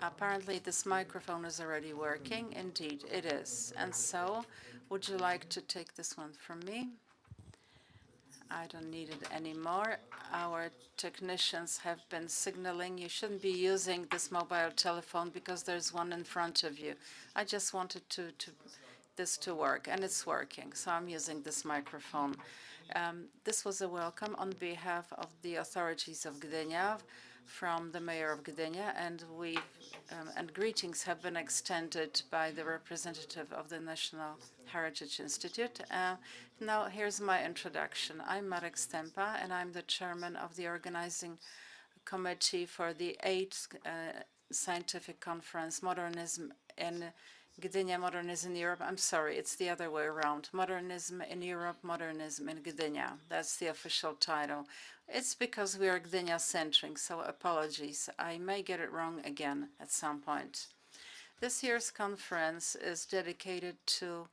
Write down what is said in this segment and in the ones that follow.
Apparently this microphone is already working. Indeed, it is. And so, would you like to take this one from me? I don't need it anymore. Our technicians have been signaling you shouldn't be using this mobile telephone because there's one in front of you. I just wanted this to work, and it's working, so I'm using this microphone. This was a welcome on behalf of the authorities of Gdynia from the mayor of Gdynia, and and greetings have been extended by the representative of the National Heritage Institute. Now here's my introduction. I'm Marek Stępa, and I'm the chairman of the organizing committee for the 8th scientific conference, Modernism in Gdynia, Modernism in Europe. I'm sorry, it's the other way around. Modernism in Europe, Modernism in Gdynia. That's the official title. It's because we are Gdynia-centric, so apologies. I may get it wrong again at some point. This year's conference is dedicated to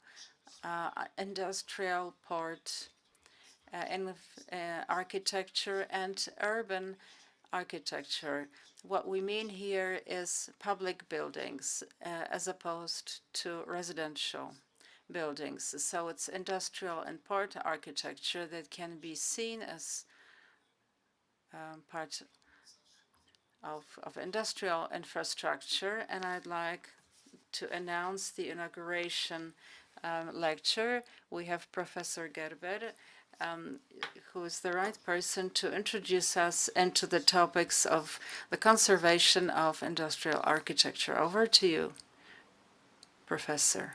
industrial port in architecture and urban architecture. What we mean here is public buildings as opposed to residential buildings. So it's industrial and port architecture that can be seen as part of industrial infrastructure. And I'd like to announce the inauguration lecture. We have Professor Gerber, who is the right person to introduce us into the topics of the conservation of industrial architecture. Over to you, Professor.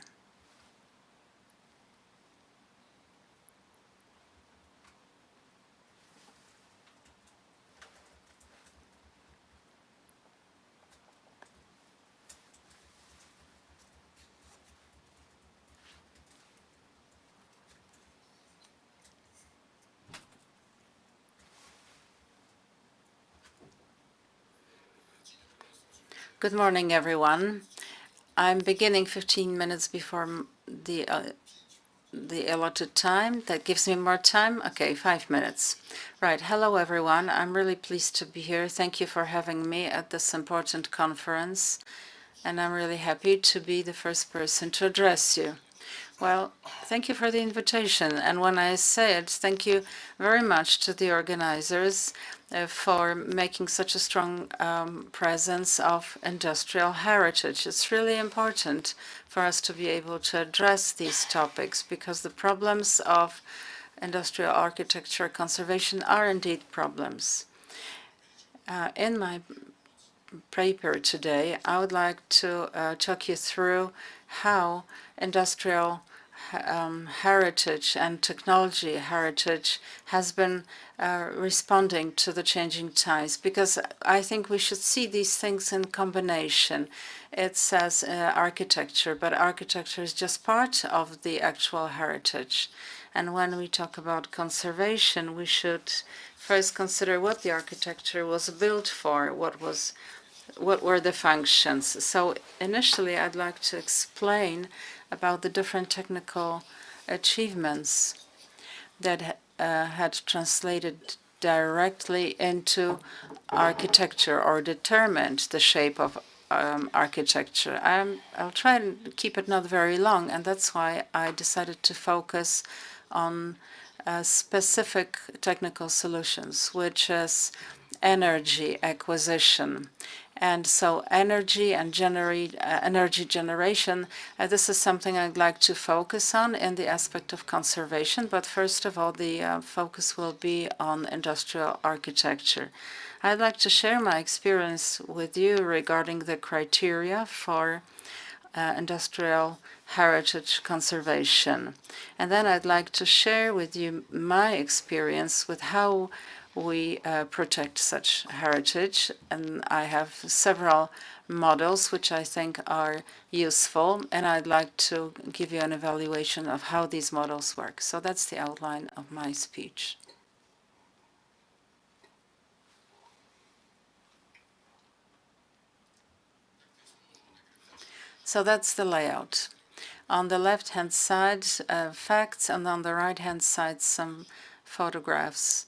Good morning, everyone. I'm beginning 15 minutes before the allotted time. That gives me more time. Okay, 5 minutes. Right. Hello, everyone. I'm really pleased to be here. Thank you for having me at this important conference. And I'm really happy to be the first person to address you. Well, thank you for the invitation. And when I say it, thank you very much to the organizers for making such a strong presence of industrial heritage. It's really important for us to be able to address these topics because the problems of industrial architecture conservation are indeed problems. In my paper today, I would like to talk you through how industrial heritage and technology heritage has been responding to the changing times, because I think we should see these things in combination. It says architecture, but architecture is just part of the actual heritage. And when we talk about conservation, we should first consider what the architecture was built for, what were the functions. So initially, I'd like to explain about the different technical achievements that had translated directly into architecture or determined the shape of architecture. I'll try and keep it not very long, and that's why I decided to focus on specific technical solutions, which is energy acquisition. And so energy and energy generation, this is something I'd like to focus on in the aspect of conservation. But first of all, the focus will be on industrial architecture. I'd like to share my experience with you regarding the criteria for industrial heritage conservation. And then I'd like to share with you my experience with how we protect such heritage, and I have several models which I think are useful, and I'd like to give you an evaluation of how these models work. So that's the outline of my speech. So that's the layout. On the left-hand side, facts, and on the right-hand side, some photographs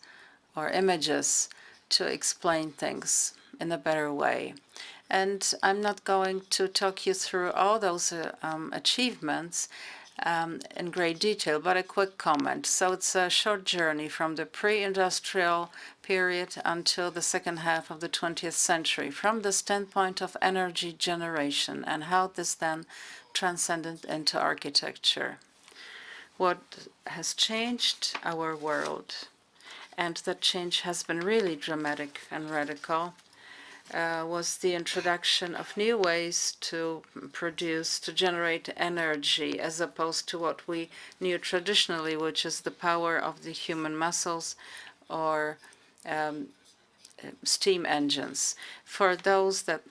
or images to explain things in a better way. And I'm not going to talk you through all those achievements in great detail, but a quick comment. So it's a short journey from the pre-industrial period until the second half of the 20th century, from the standpoint of energy generation and how this then transcended into architecture. What has changed our world, and that change has been really dramatic and radical, was the introduction of new ways to produce, to generate energy, as opposed to what we knew traditionally, which is the power of the human muscles or steam engines. For those that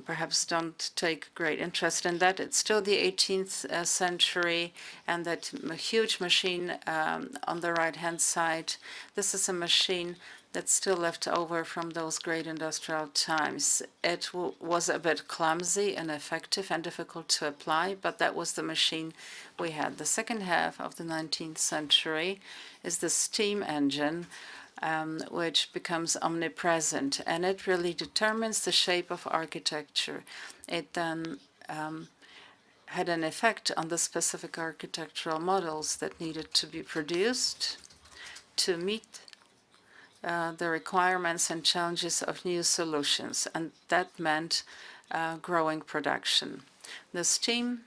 perhaps don't take great interest in that, it's still the 18th century, and that huge machine on the right-hand side, this is a machine that's still left over from those great industrial times. It was a bit clumsy, ineffective, and difficult to apply, but that was the machine we had. The second half of the 19th century is the steam engine, which becomes omnipresent, and it really determines the shape of architecture. It then had an effect on the specific architectural models that needed to be produced to meet the requirements and challenges of new solutions, and that meant growing production. The steam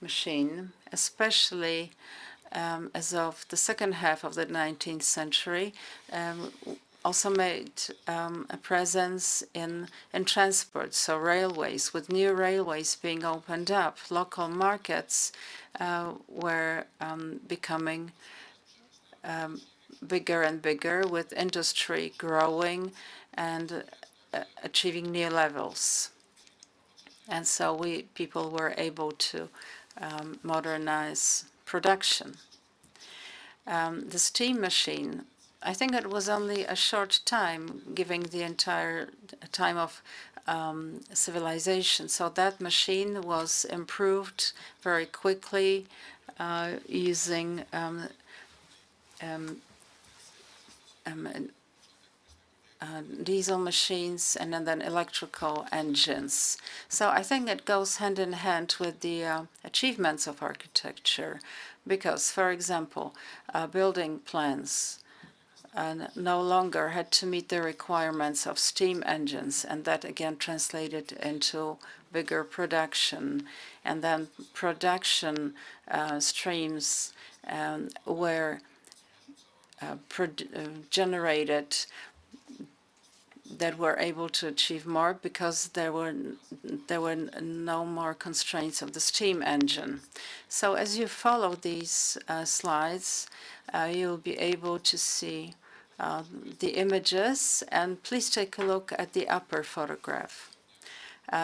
machine, especially as of the second half of the 19th century, also made a presence in transport, so railways. With new railways being opened up, local markets were becoming bigger and bigger, with industry growing and achieving new levels. And so people were able to modernize production. The steam machine, I think it was only a short time, given the entire time of civilization. So that machine was improved very quickly using diesel machines and then electrical engines. So I think it goes hand in hand with the achievements of architecture, because, for example, building plans no longer had to meet the requirements of steam engines, and that again translated into bigger production. And then production streams were generated that were able to achieve more because there were no more constraints of the steam engine. So as you follow these slides, you'll be able to see the images, and please take a look at the upper photograph.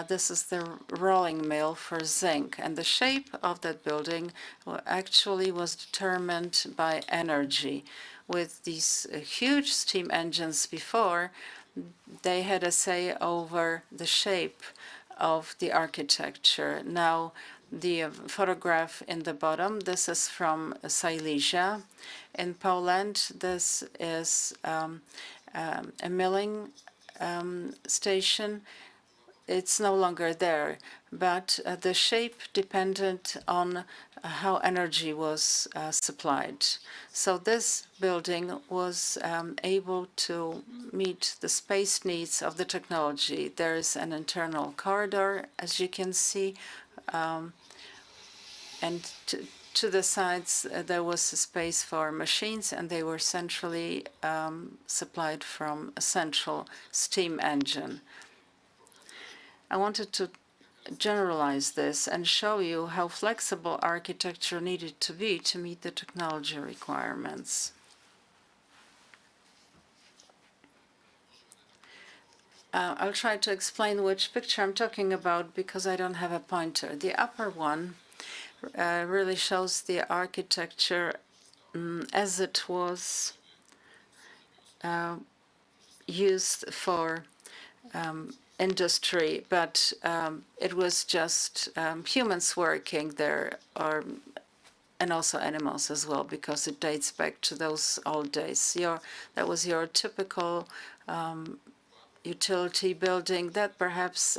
This is the rolling mill for zinc, and the shape of that building actually was determined by energy. With these huge steam engines before, they had a say over the shape of the architecture. Now, the photograph in the bottom, this is from Silesia. In Poland, this is a milling station. It's no longer there, but the shape depended on how energy was supplied. So this building was able to meet the space needs of the technology. There is an internal corridor, as you can see, and to the sides there was a space for machines, and they were centrally supplied from a central steam engine. I wanted to generalize this and show you how flexible architecture needed to be to meet the technology requirements. I'll try to explain which picture I'm talking about because I don't have a pointer. The upper one really shows the architecture as it was used for industry, but it was just humans working there, or and also animals as well, because it dates back to those old days. That was your typical utility building that perhaps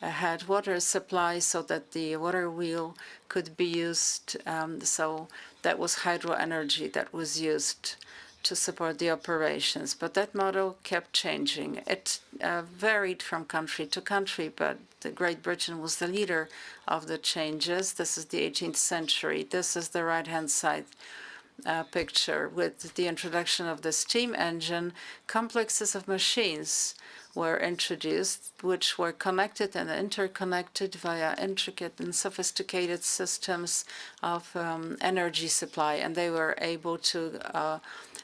had water supply so that the water wheel could be used. So that was hydro energy that was used to support the operations. But that model kept changing. It varied from country to country, but Great Britain was the leader of the changes. This is the 18th century. This is the right-hand side picture. With the introduction of the steam engine, complexes of machines were introduced, which were connected and interconnected via intricate and sophisticated systems of energy supply, and they were able to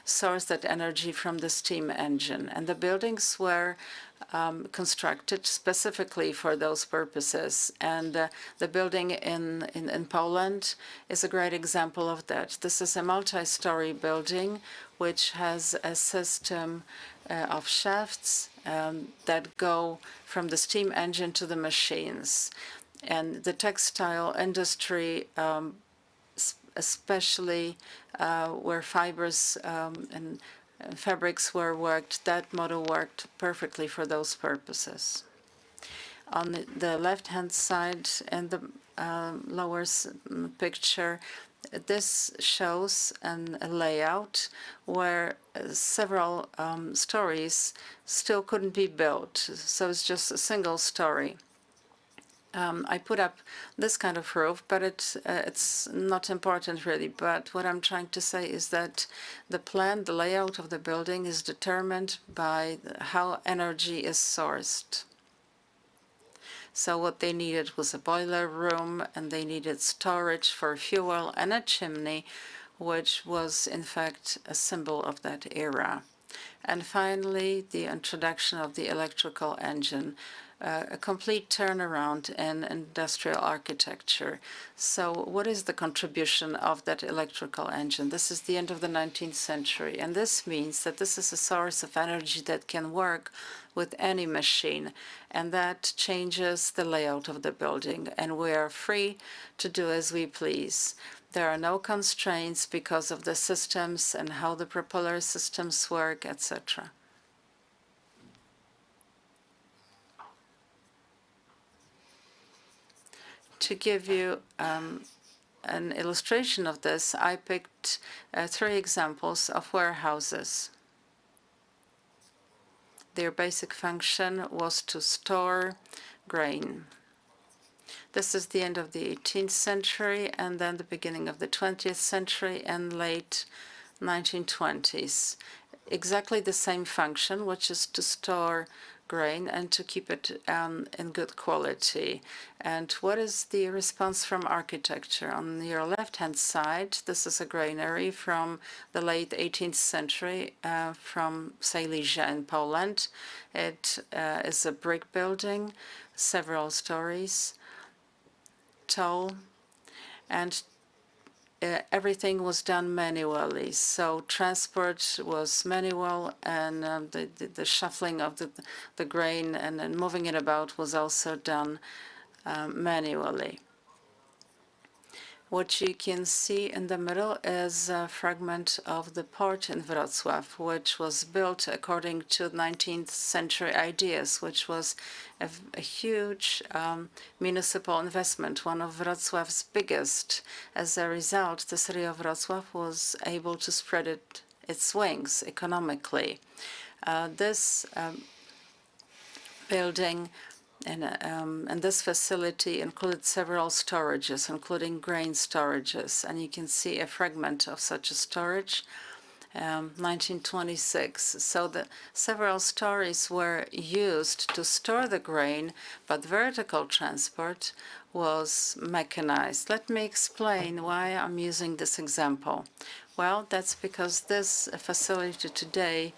source that energy from the steam engine. And the buildings were constructed specifically for those purposes. And the building in Poland is a great example of that. This is a multi-story building which has a system of shafts that go from the steam engine to the machines. And the textile industry, especially where fibers and fabrics were worked, that model worked perfectly for those purposes. On the left-hand side in the lower picture, this shows a layout where several stories still couldn't be built. So it's just a single story. I put up this kind of roof, but it's not important really. But what I'm trying to say is that the plan, the layout of the building is determined by how energy is sourced. So what they needed was a boiler room, and they needed storage for fuel and a chimney, which was in fact a symbol of that era. And finally, the introduction of the electrical engine, a complete turnaround in industrial architecture. So what is the contribution of that electrical engine? This is the end of the 19th century, and this means that this is a source of energy that can work with any machine, and that changes the layout of the building, and we are free to do as we please. There are no constraints because of the systems and how the propeller systems work, etc. To give you an illustration of this, I picked 3 examples of warehouses. Their basic function was to store grain. This is the end of the 18th century and then the beginning of the 20th century and late 1920s. Exactly the same function, which is to store grain and to keep it in good quality. And what is the response from architecture? On your left-hand side, this is a granary from the late 18th century from Silesia in Poland. It is a brick building, several stories tall, and everything was done manually. So transport was manual, and the shuffling of the grain and then moving it about was also done manually. What you can see in the middle is a fragment of the port in Wrocław, which was built according to 19th century ideas, which was a huge municipal investment, one of Wrocław's biggest. As a result, the city of Wrocław was able to spread its wings economically. This building and this facility included several storages, including grain storages. And you can see a fragment of such a storage, 1926. So the several stories were used to store the grain, but vertical transport was mechanized. Let me explain why I'm using this example. Well, that's because this facility today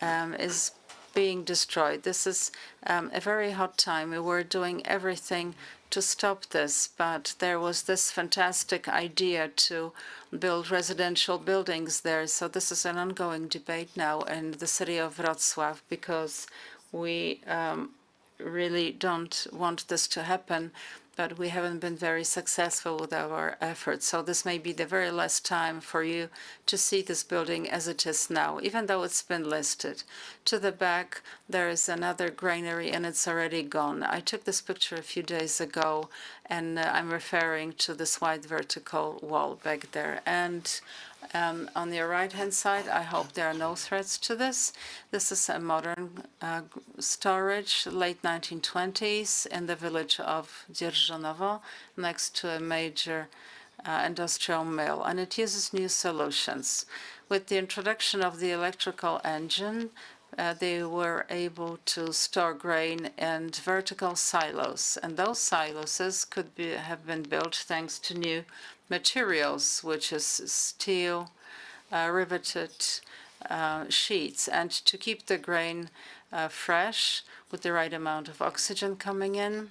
is being destroyed. This is a very hot time. We were doing everything to stop this, but there was this fantastic idea to build residential buildings there. So this is an ongoing debate now in the city of Wrocław, because we really don't want this to happen but we haven't been very successful with our efforts. So this may be the very last time for you to see this building as it is now, even though it's been listed. To the back, there is another granary, and it's already gone. I took this picture a few days ago, and I'm referring to this white vertical wall back there. And on your right-hand side, I hope there are no threats to this. This is a modern storage, late 1920s, in the village of Dzierżonowo, next to a major industrial mill, and it uses new solutions. With the introduction of the electrical engine, they were able to store grain in vertical silos, and those silos could have been built thanks to new materials, which is steel, riveted sheets, and to keep the grain fresh with the right amount of oxygen coming in.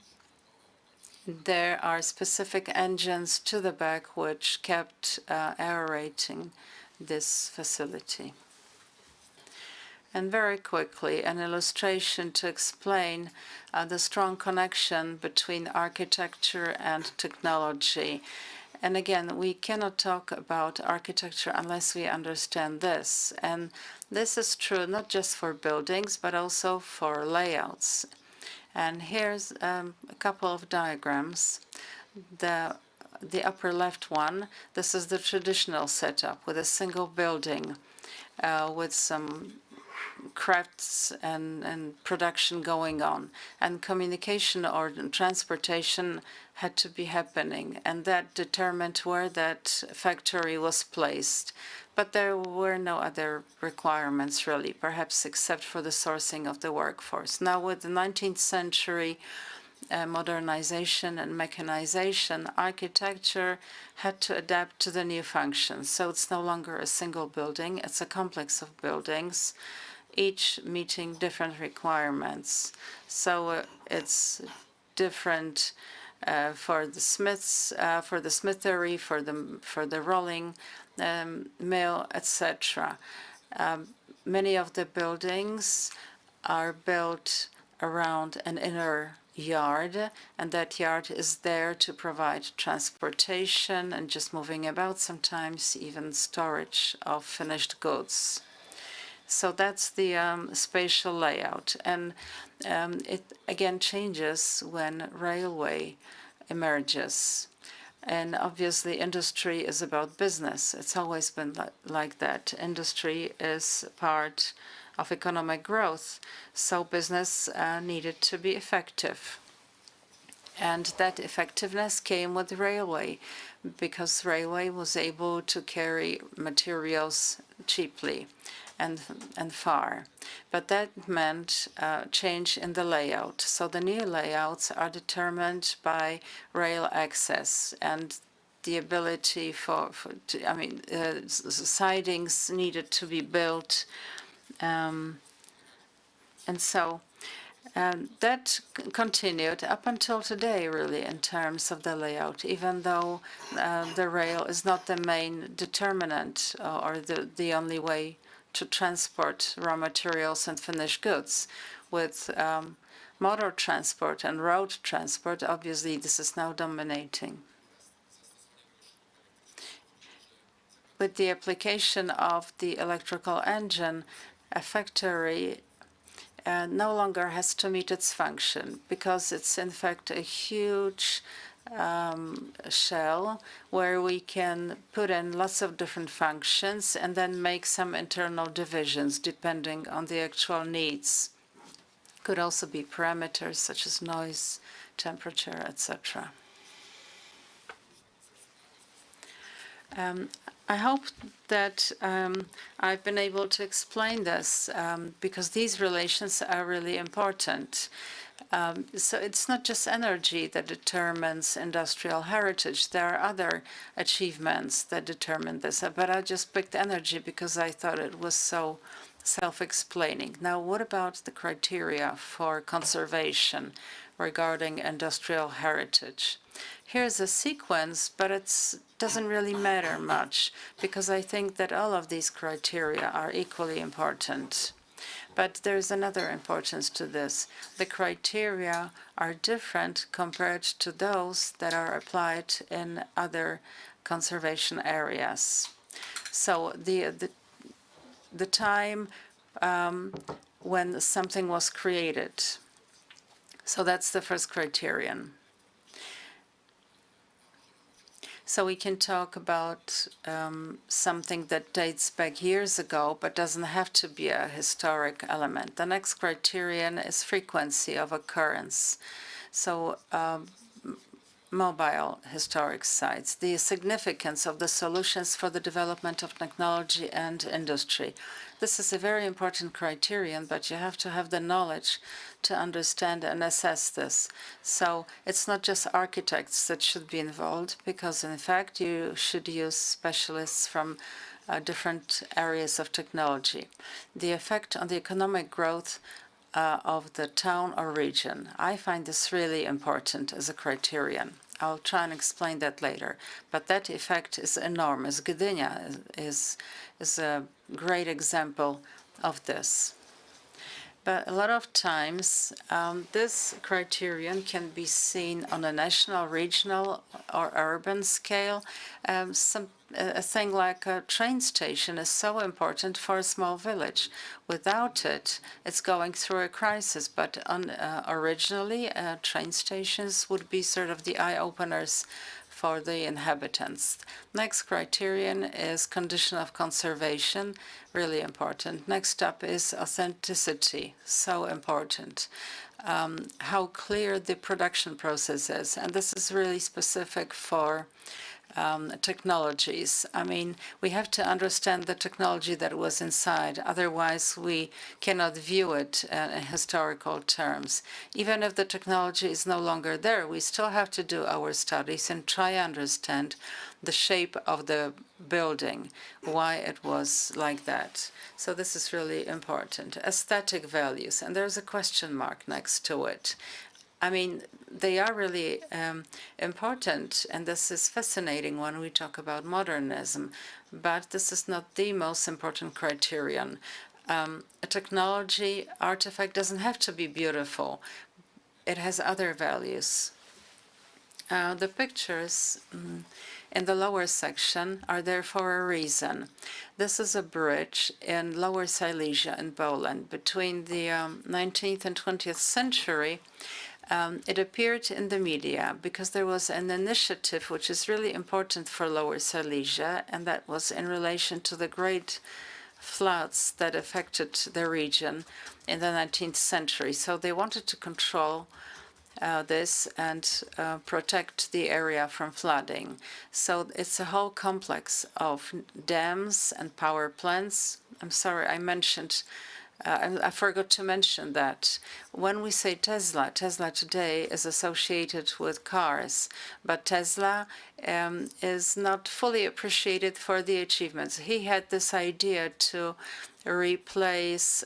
There are specific engines to the back which kept aerating this facility. And very quickly, an illustration to explain the strong connection between architecture and technology. And again, we cannot talk about architecture unless we understand this. And this is true not just for buildings, but also for layouts. And here's a couple of diagrams. The upper left one, this is the traditional setup with a single building with some crafts and production going on, and communication or transportation had to be happening, and that determined where that factory was placed. But there were no other requirements really, perhaps except for the sourcing of the workforce. Now with the 19th century modernization and mechanization, architecture had to adapt to the new functions. So it's no longer a single building, it's a complex of buildings, each meeting different requirements. So it's different for the smiths, for the smithery, for the rolling mill, etc. Many of the buildings are built around an inner yard, and that yard is there to provide transportation and just moving about, sometimes even storage of finished goods. So that's the spatial layout, and it again changes when railway emerges. And obviously industry is about business. It's always been like that. Industry is part of economic growth, so business needed to be effective. And that effectiveness came with railway, because railway was able to carry materials cheaply and far. But that meant change in the layout. So the new layouts are determined by rail access and the ability sidings needed to be built. And so that continued up until today, really, in terms of the layout, even though the rail is not the main determinant or the only way to transport raw materials and finished goods. With motor transport and road transport, obviously this is now dominating. With the application of the electrical engine, a factory no longer has to meet its function, because it's in fact a huge shell where we can put in lots of different functions and then make some internal divisions depending on the actual needs. Could also be parameters such as noise, temperature, etc. I hope that I've been able to explain this because these relations are really important. So it's not just energy that determines industrial heritage. There are other achievements that determine this. But I just picked energy because I thought it was so self-explaining. Now, what about the criteria for conservation regarding industrial heritage? Here's a sequence, but it doesn't really matter much, because I think that all of these criteria are equally important. But there's another importance to this. The criteria are different compared to those that are applied in other conservation areas. So the time when something was created. So that's the first criterion. So we can talk about something that dates back years ago, but doesn't have to be a historic element. The next criterion is frequency of occurrence. So mobile historic sites, the significance of the solutions for the development of technology and industry. This is a very important criterion, but you have to have the knowledge to understand and assess this. So it's not just architects that should be involved, because in fact you should use specialists from different areas of technology. The effect on the economic growth of the town or region. I find this really important as a criterion. I'll try and explain that later. But that effect is enormous. Gdynia is a great example of this. But a lot of times, this criterion can be seen on a national, regional, or urban scale. A thing like a train station is so important for a small village. Without it, it's going through a crisis. But originally, train stations would be sort of the eye-openers for the inhabitants. Next criterion is condition of conservation, really important. Next up is authenticity, so important. How clear the production process is, and this is really specific for technologies. I mean, we have to understand the technology that was inside. Otherwise, we cannot view it in historical terms. Even if the technology is no longer there, we still have to do our studies and try to understand the shape of the building, why it was like that. So this is really important. Aesthetic values, and there's a question mark next to it. I mean, they are really important, and this is fascinating when we talk about modernism, but this is not the most important criterion. A technology artifact doesn't have to be beautiful. It has other values. The pictures in the lower section are there for a reason. This is a bridge in Lower Silesia in Poland between the 19th and 20th century. It appeared in the media because there was an initiative which is really important for Lower Silesia, and that was in relation to the great floods that affected the region in the 19th century. So they wanted to control this and protect the area from flooding. So it's a whole complex of dams and power plants. I'm sorry, I forgot to mention that when we say Tesla, Tesla today is associated with cars, but Tesla is not fully appreciated for the achievements. He had this idea to replace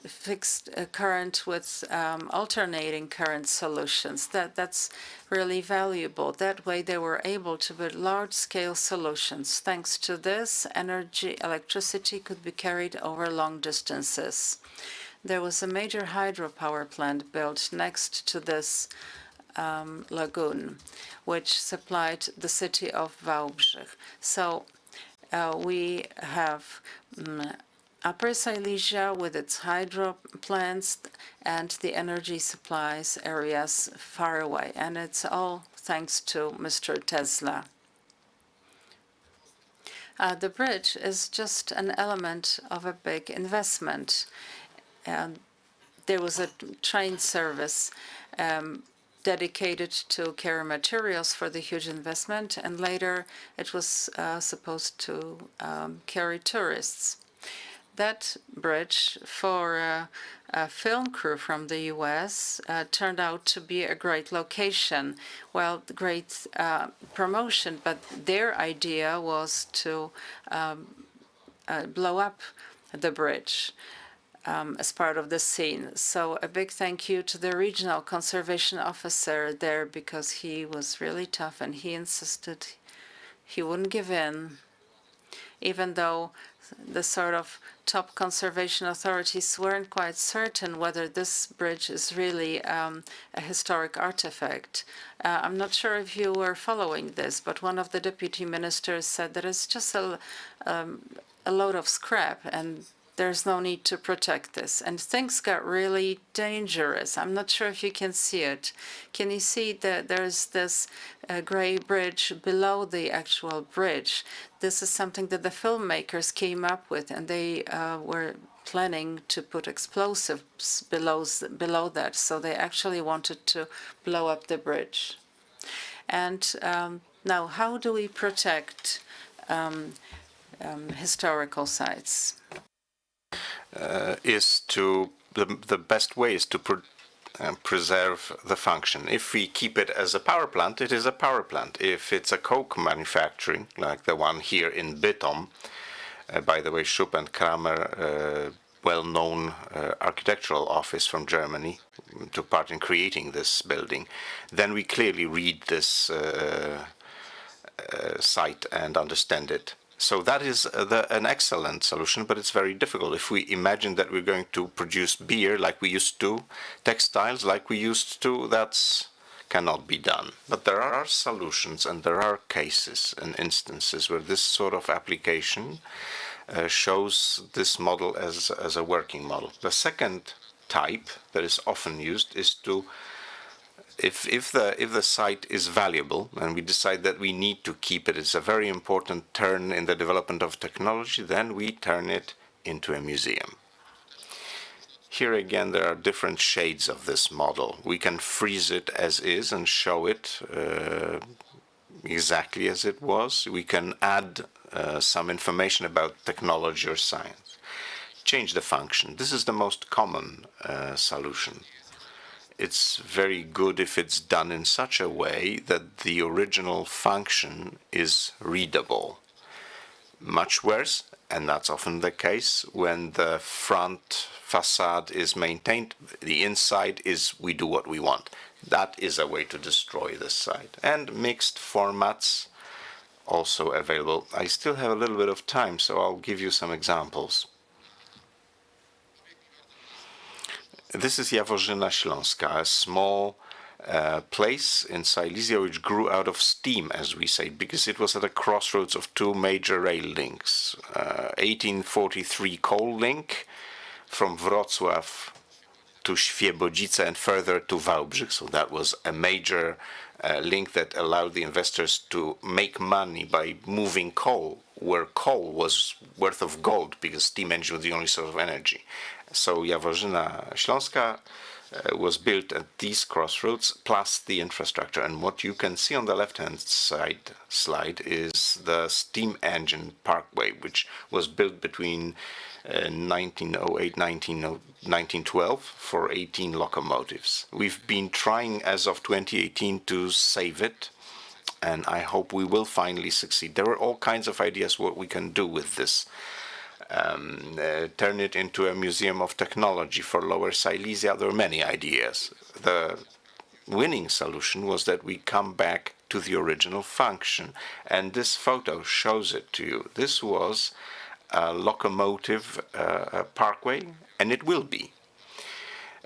fixed current with alternating current solutions. That's really valuable. That way they were able to build large-scale solutions. Thanks to this, electricity could be carried over long distances. There was a major hydropower plant built next to this lagoon, which supplied the city of Wałbrzych. So we have Upper Silesia with its hydro plants and the energy supplies areas far away. And it's all thanks to Mr. Tesla. The bridge is just an element of a big investment. There was a train service dedicated to carry materials for the huge investment, and later it was supposed to carry tourists. That bridge for a film crew from the U.S. Turned out to be a great location. Well, great promotion, but their idea was to blow up the bridge as part of the scene. So a big thank you to the regional conservation officer there, because he was really tough and he insisted he wouldn't give in. even though the sort of top conservation authorities weren't quite certain whether this bridge is really a historic artifact. I'm not sure if you were following this, but one of the deputy ministers said that it's just a load of scrap and there's no need to protect this. And things got really dangerous. I'm not sure if you can see it. Can you see that there's this gray bridge below the actual bridge? This is something that the filmmakers came up with, and they were planning to put explosives below that. So they actually wanted to blow up the bridge. And now, how do we protect historical sites? The best way is to preserve the function. If we keep it as a power plant, it is a power plant. If it's a coke manufacturing, like the one here in Bytom, by the way, Schupp and Kramer, well-known architectural office from Germany, took part in creating this building, then we clearly read this site and understand it. So that is an excellent solution, but it's very difficult. If we imagine that we're going to produce beer like we used to, textiles like we used to, that cannot be done. But there are solutions and there are cases and instances where this sort of application shows this model as a working model. The second type that is often used is to if the site is valuable and we decide that we need to keep it, it's a very important turn in the development of technology, then we turn it into a museum. Here again, there are different shades of this model. We can freeze it as is and show it exactly as it was. We can add some information about technology or science. Change the function. This is the most common solution. It's very good if it's done in such a way that the original function is readable. Much worse, and that's often the case, when the front facade is maintained, the inside is we do what we want. That is a way to destroy the site. And mixed formats also available. I still have a little bit of time, so I'll give you some examples. This is Jaworzyna Śląska, a small place in Silesia which grew out of steam, as we say, because it was at a crossroads of two major rail links. 1843 coal link from Wrocław to Świebodzice and further to Wałbrzych, so that was a major link that allowed the investors to make money by moving coal, where coal was worth of gold because steam engine was the only source of energy. So Jaworzyna Śląska was built at these crossroads, plus the infrastructure. And what you can see on the left-hand side slide is the steam engine parkway, which was built between 1908 1912 for 18 locomotives. We've been trying as of 2018 to save it, and I hope we will finally succeed. There are all kinds of ideas what we can do with this. Turn it into a museum of technology for Lower Silesia. There are many ideas. The winning solution was that we come back to the original function, and this photo shows it to you. This was a locomotive parkway, and it will be.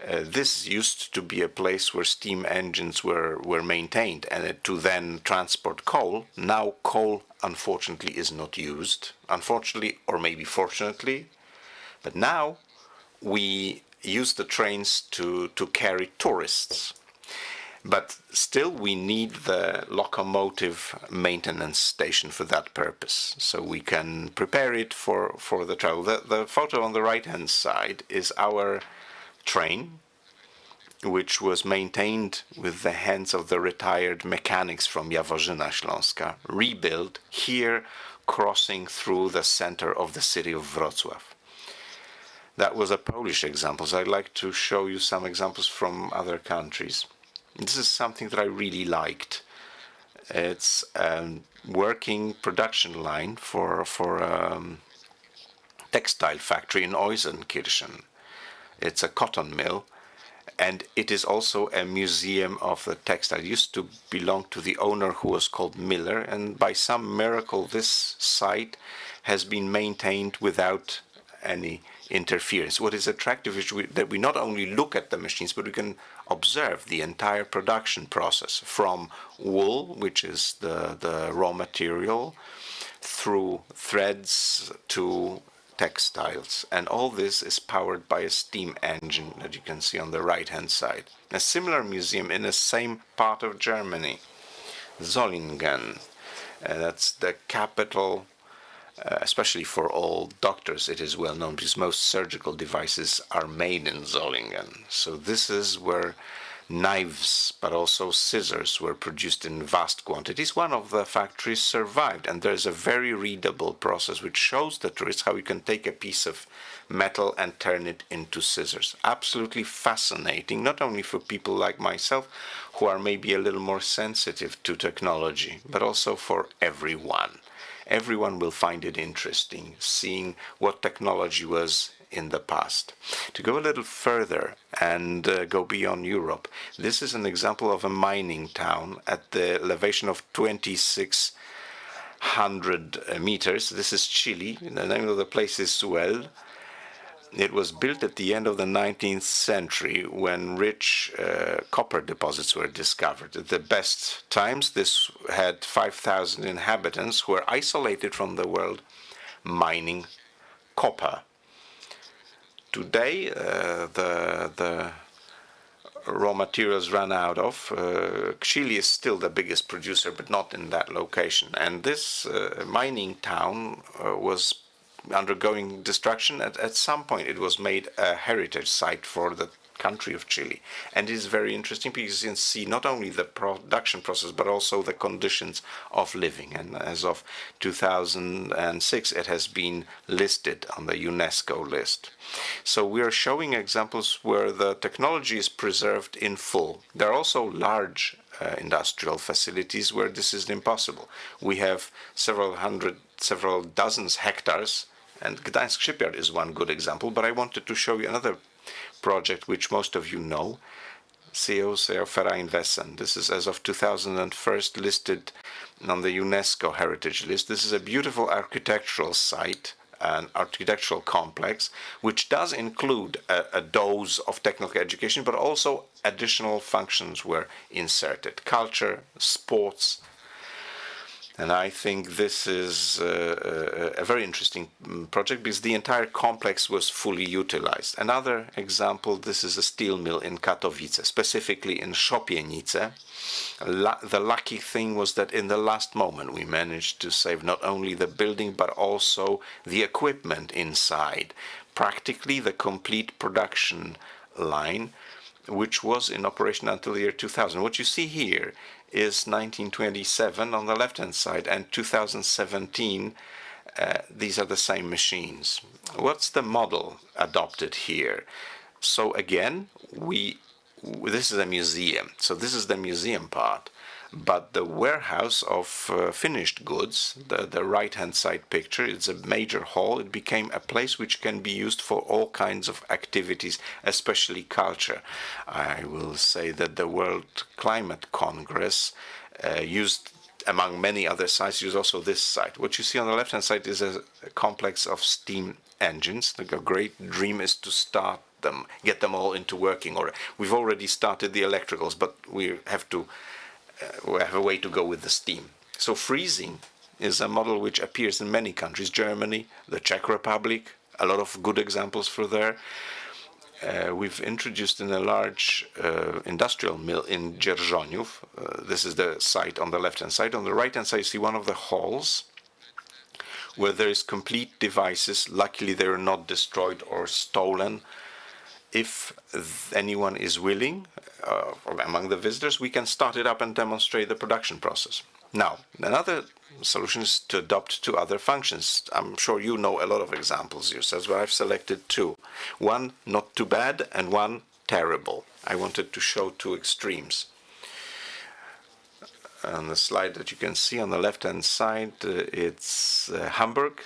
This used to be a place where steam engines were maintained and to then transport coal. Now coal, unfortunately, is not used. Unfortunately, or maybe fortunately. But now we use the trains to carry tourists. But still we need the locomotive maintenance station for that purpose. So we can prepare it for the travel. The photo on the right-hand side is our train, which was maintained with the hands of the retired mechanics from Jaworzyna Śląska, rebuilt here, crossing through the center of the city of Wrocław. That was a Polish example. So I'd like to show you some examples from other countries. This is something that I really liked. It's a working production line for a textile factory in Eusenkirchen. It's a cotton mill, and it is also a museum of the textile. It used to belong to the owner who was called Miller, and by some miracle this site has been maintained without any interference. What is attractive is that we not only look at the machines, but we can observe the entire production process from wool, which is the raw material, through threads to textiles. And all this is powered by a steam engine that you can see on the right-hand side. A similar museum in the same part of Germany, Solingen. That's the capital. Especially for all doctors, it is well known because most surgical devices are made in Solingen. So this is where knives, but also scissors, were produced in vast quantities. One of the factories survived, and there's a very readable process which shows the tourists how you can take a piece of metal and turn it into scissors. Absolutely fascinating, not only for people like myself, who are maybe a little more sensitive to technology, but also for everyone. Everyone will find it interesting, seeing what technology was in the past. To go a little further and go beyond Europe, this is an example of a mining town at the elevation of 2,600 meters. This is Chile. The name of the place is Suel. It was built at the end of the 19th century when rich copper deposits were discovered. At the best times, this had 5,000 inhabitants who were isolated from the world, mining copper. Today, the raw materials ran out of. Chile is still the biggest producer, but not in that location. And this mining town was undergoing destruction. At some point it was made a heritage site for the country of Chile, and it is very interesting because you can see not only the production process but also the conditions of living, and as of 2006 it has been listed on the UNESCO list. So we are showing examples where the technology is preserved in full. There are also large industrial facilities where this is impossible. We have several dozens hectares, and Gdańsk shipyard is one good example, but I wanted to show you another project which most of you know, Ferra Invesan. This is as of 2001 listed on the UNESCO heritage list. This is a beautiful architectural site, an architectural complex, which does include a dose of technical education, but also additional functions were inserted: culture, sports. And I think this is a very interesting project because the entire complex was fully utilized. Another example, this is a steel mill in Katowice, specifically in Szopienice. The lucky thing was that in the last moment we managed to save not only the building but also the equipment inside. Practically the complete production line, which was in operation until the year 2000. What you see here is 1927 on the left-hand side, and 2017. These are the same machines. What's the model adopted here? So again, this is a museum. So this is the museum part. But the warehouse of finished goods, the right-hand side picture, it's a major hall. It became a place which can be used for all kinds of activities, especially culture. I will say that the World Climate Congress used, among many other sites, used also this site. What you see on the left-hand side is a complex of steam engines. The great dream is to start them, get them all into working order. We've already started the electricals, but we have a way to go with the steam. So freezing is a model which appears in many countries: Germany, the Czech Republic, a lot of good examples for there. We've introduced in a large industrial mill in Dzierżoniów. This is the site on the left-hand side. On the right-hand side, you see one of the halls where there is complete devices. Luckily, they are not destroyed or stolen. If anyone is willing, among the visitors, we can start it up and demonstrate the production process. Now, another solution is to adopt to other functions. I'm sure you know a lot of examples yourselves, but I've selected two. One not too bad and one terrible. I wanted to show two extremes. On the slide that you can see on the left-hand side, it's Hamburg,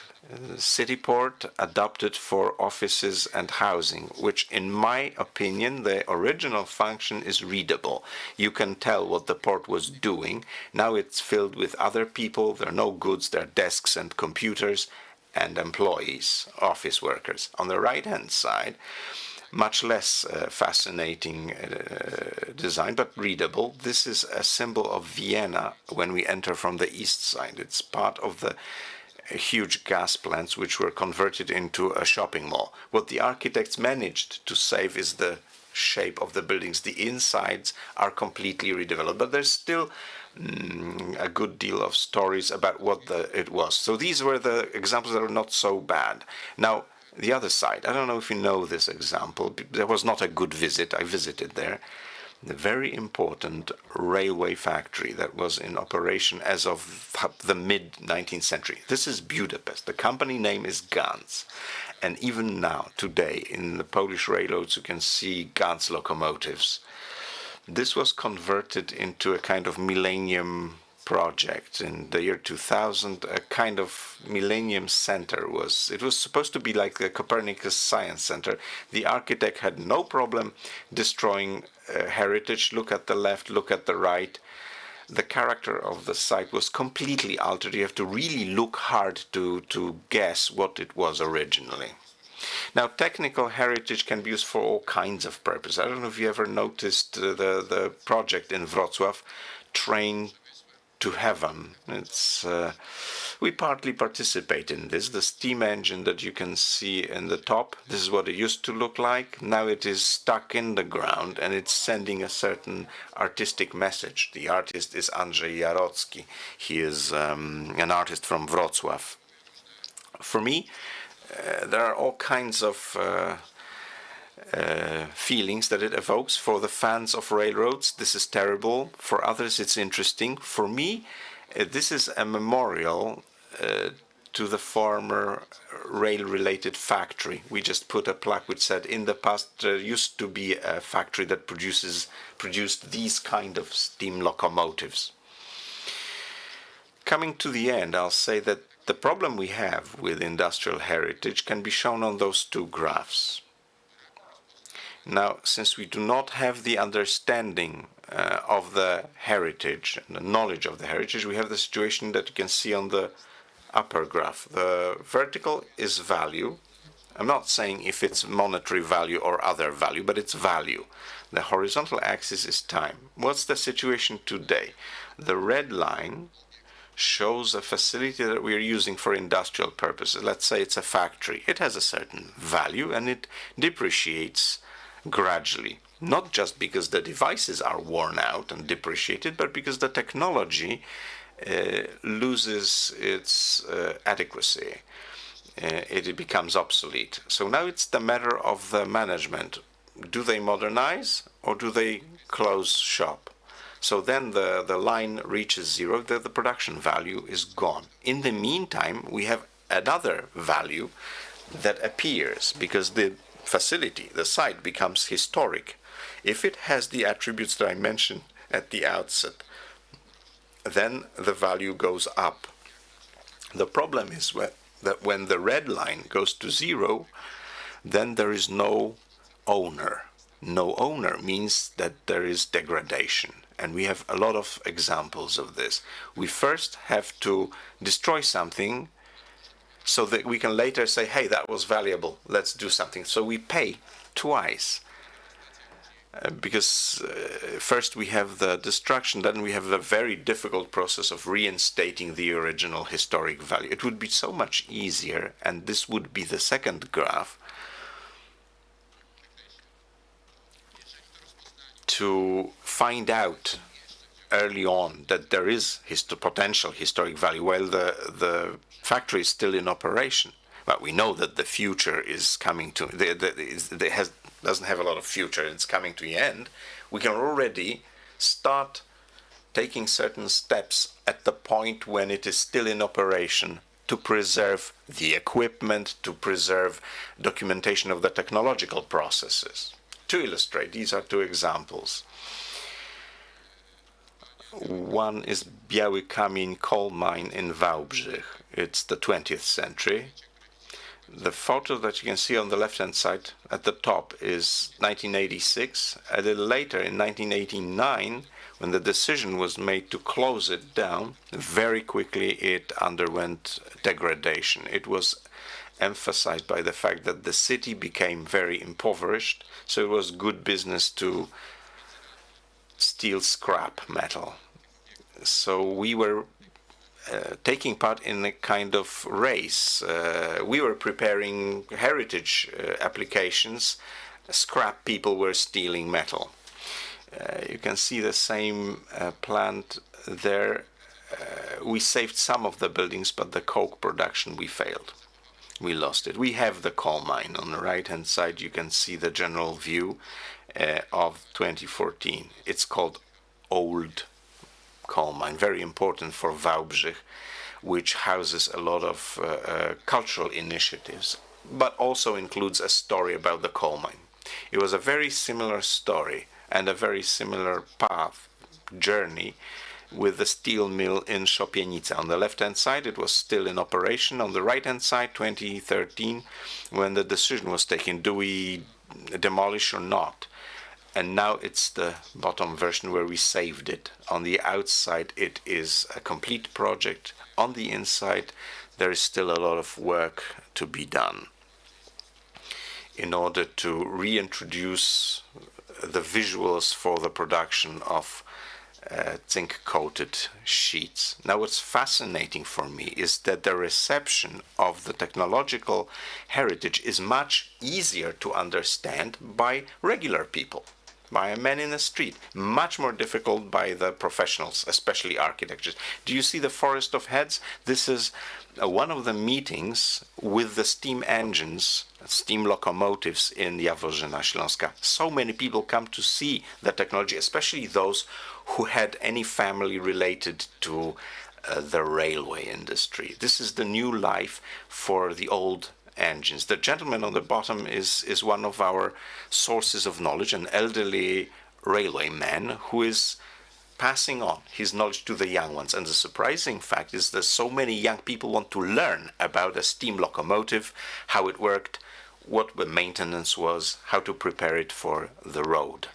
city port, adapted for offices and housing, which in my opinion, the original function is readable. You can tell what the port was doing. Now it's filled with other people. There are no goods, there are desks and computers. and employees, office workers. On the right-hand side, much less fascinating design, but readable. This is a symbol of Vienna when we enter from the east side. It's part of the huge gas plants which were converted into a shopping mall. What the architects managed to save is the shape of the buildings. The insides are completely redeveloped, but there's still a good deal of stories about what it was. So these were the examples that are not so bad. Now, the other side, I don't know if you know this example. There was not a good visit. I visited there. The very important railway factory that was in operation as of the mid-19th century. This is Budapest. The company name is Ganz. And even now, today, in the Polish railroads, you can see Ganz locomotives. This was converted into a kind of millennium project in the year 2000. A kind of millennium center it was supposed to be like the Copernicus Science Center. The architect had no problem destroying heritage. Look at the left, look at the right. The character of the site was completely altered. You have to really look hard to guess what it was originally. Now, technical heritage can be used for all kinds of purposes. I don't know if you ever noticed the project in Wrocław, Train to Heaven. We partly participate in this. The steam engine that you can see in the top, this is what it used to look like. Now it is stuck in the ground and it's sending a certain artistic message. The artist is Andrzej Jarocki. He is an artist from Wrocław. For me, there are all kinds of feelings that it evokes. For the fans of railroads, this is terrible. For others, it's interesting. For me, this is a memorial to the former rail-related factory. We just put a plaque which said, in the past, there used to be a factory that produced these kind of steam locomotives. Coming to the end, I'll say that the problem we have with industrial heritage can be shown on those two graphs. Now, since we do not have the understanding of the heritage, and the knowledge of the heritage, we have the situation that you can see on the upper graph. The vertical is value. I'm not saying if it's monetary value or other value, but it's value. The horizontal axis is time. What's the situation today? The red line shows a facility that we are using for industrial purposes. Let's say it's a factory. It has a certain value and it depreciates gradually, not just because the devices are worn out and depreciated, but because the technology loses its adequacy. It becomes obsolete. So now it's the matter of the management. Do they modernize or do they close shop? So then the line reaches zero, the production value is gone. In the meantime, we have another value that appears because the facility, the site, becomes historic. If it has the attributes that I mentioned at the outset, then the value goes up. The problem is that when the red line goes to zero, then there is no owner. No owner means that there is degradation. And we have a lot of examples of this. We first have to destroy something so that we can later say, hey, that was valuable, let's do something. So we pay twice. Because first we have the destruction, then we have the very difficult process of reinstating the original historic value. It would be so much easier, and this would be the second graph, to find out early on that there is potential historic value while the factory is still in operation. But we know that the future is coming to, doesn't have a lot of future, it's coming to the end. We can already start taking certain steps at the point when it is still in operation to preserve the equipment, to preserve documentation of the technological processes. To illustrate, these are two examples. One is Biały Kamień coal mine in Wałbrzych. It's the 20th century. The photo that you can see on the left-hand side at the top is 1986. A little later, in 1989, When the decision was made to close it down, very quickly it underwent degradation. It was emphasized by the fact that the city became very impoverished, so it was good business to steal scrap metal. So we were taking part in a kind of race. We were preparing heritage applications. Scrap people were stealing metal. You can see the same plant there. We saved some of the buildings, but the coke production we failed. We lost it. We have the coal mine on the right-hand side. You can see the general view of 2014. It's called Old Coal Mine, very important for Wałbrzych, which houses a lot of cultural initiatives, but also includes a story about the coal mine. It was a very similar story and a very similar path, journey, with the steel mill in Szopienica. On the left-hand side, it was still in operation. On the right-hand side, 2013, when the decision was taken, do we demolish or not? And now it's the bottom version where we saved it. On the outside, it is a complete project. On the inside, there is still a lot of work to be done in order to reintroduce the visuals for the production of zinc-coated sheets. Now, what's fascinating for me is that the reception of the technological heritage is much easier to understand by regular people, by a man in the street, much more difficult by the professionals, especially architects. Do you see the forest of heads? This is one of the meetings with the steam engines, steam locomotives in Jaworzyna Śląska. So many people come to see the technology, especially those who had any family related to the railway industry. This is the new life for the old engines. The gentleman on the bottom is one of our sources of knowledge, an elderly railway man who is passing on his knowledge to the young ones. And the surprising fact is that so many young people want to learn about a steam locomotive, how it worked, what the maintenance was, how to prepare it for the road.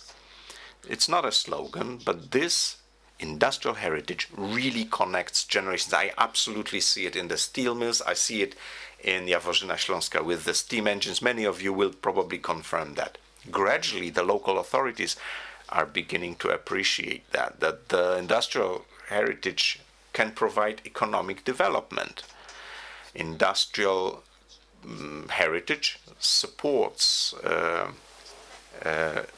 It's not a slogan, but this industrial heritage really connects generations. I absolutely see it in the steel mills. I see it in Jaworzyna Śląska with the steam engines. Many of you will probably confirm that. Gradually, the local authorities are beginning to appreciate that the industrial heritage can provide economic development. Industrial heritage supports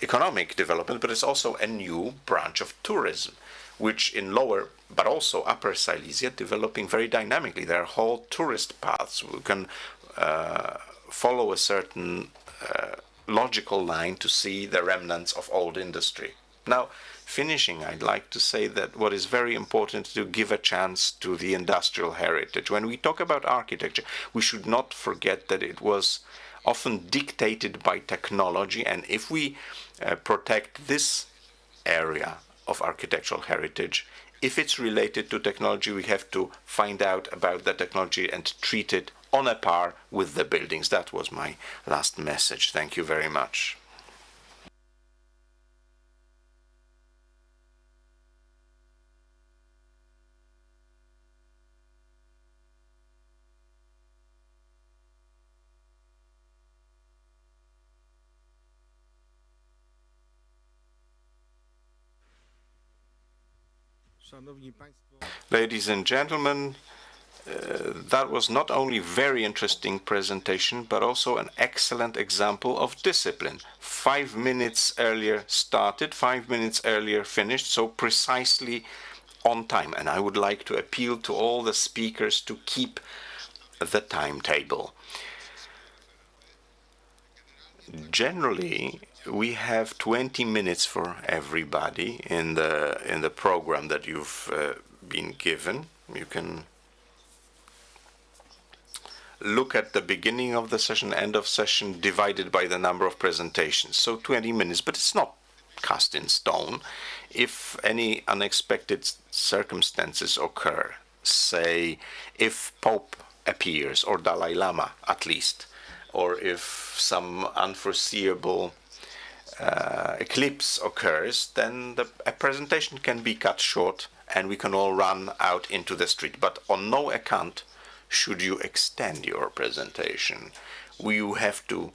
economic development, but it's also a new branch of tourism, which in lower but also upper Silesia developing very dynamically. There are whole tourist paths. We can follow a certain logical line to see the remnants of old industry. Now, finishing, I'd like to say that what is very important to give a chance to the industrial heritage. When we talk about architecture, we should not forget that it was often dictated by technology, and if we protect this area of architectural heritage, if it's related to technology, we have to find out about the technology and treat it on a par with the buildings. That was my last message. Thank you very much. Ladies and gentlemen, that was not only a very interesting presentation, but also an excellent example of discipline. 5 minutes earlier started, 5 minutes earlier finished, so precisely on time. And I would like to appeal to all the speakers to keep the timetable. Generally, we have 20 minutes for everybody in the program that you've been given. You can look at the beginning of the session, end of session, divided by the number of presentations. So 20 minutes, but it's not cast in stone. If any unexpected circumstances occur, say if Pope appears, or Dalai Lama at least, or if some unforeseeable eclipse occurs, then a presentation can be cut short and we can all run out into the street. But on no account should you extend your presentation. You have to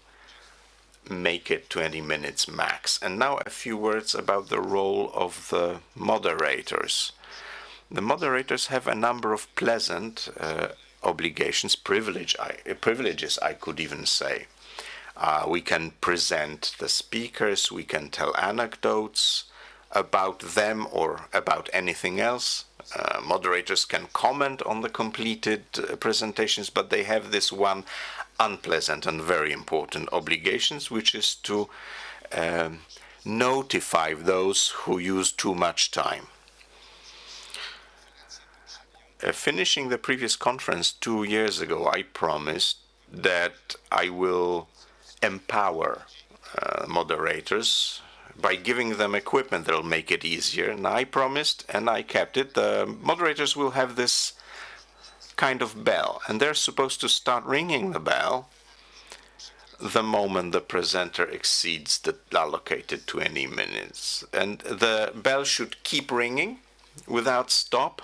make it 20 minutes max. And now a few words about the role of the moderators. The moderators have a number of pleasant obligations, privileges, I could even say. We can present the speakers, we can tell anecdotes about them or about anything else. Moderators can comment on the completed presentations, but they have this one unpleasant and very important obligations, which is to notify those who use too much time. Finishing the previous conference 2 years ago, I promised that I will empower moderators by giving them equipment that'll make it easier. And I promised, and I kept it. The moderators will have this kind of bell, and they're supposed to start ringing the bell the moment the presenter exceeds the allocated 20 minutes. And the bell should keep ringing without stop,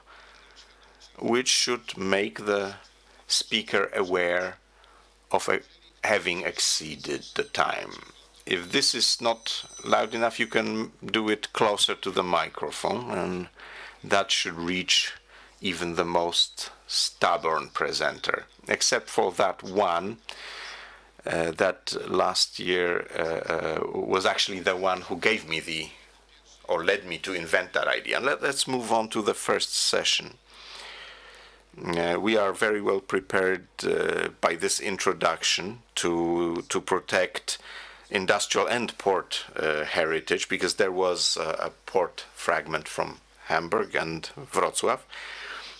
which should make the speaker aware of having exceeded the time. If this is not loud enough, you can do it closer to the microphone, and that should reach even the most stubborn presenter, except for that one that last year was actually the one who gave me or led me to invent that idea. And let's move on to the first session. We are very well prepared by this introduction to protect industrial and port heritage, because there was a port fragment from Hamburg and Wrocław.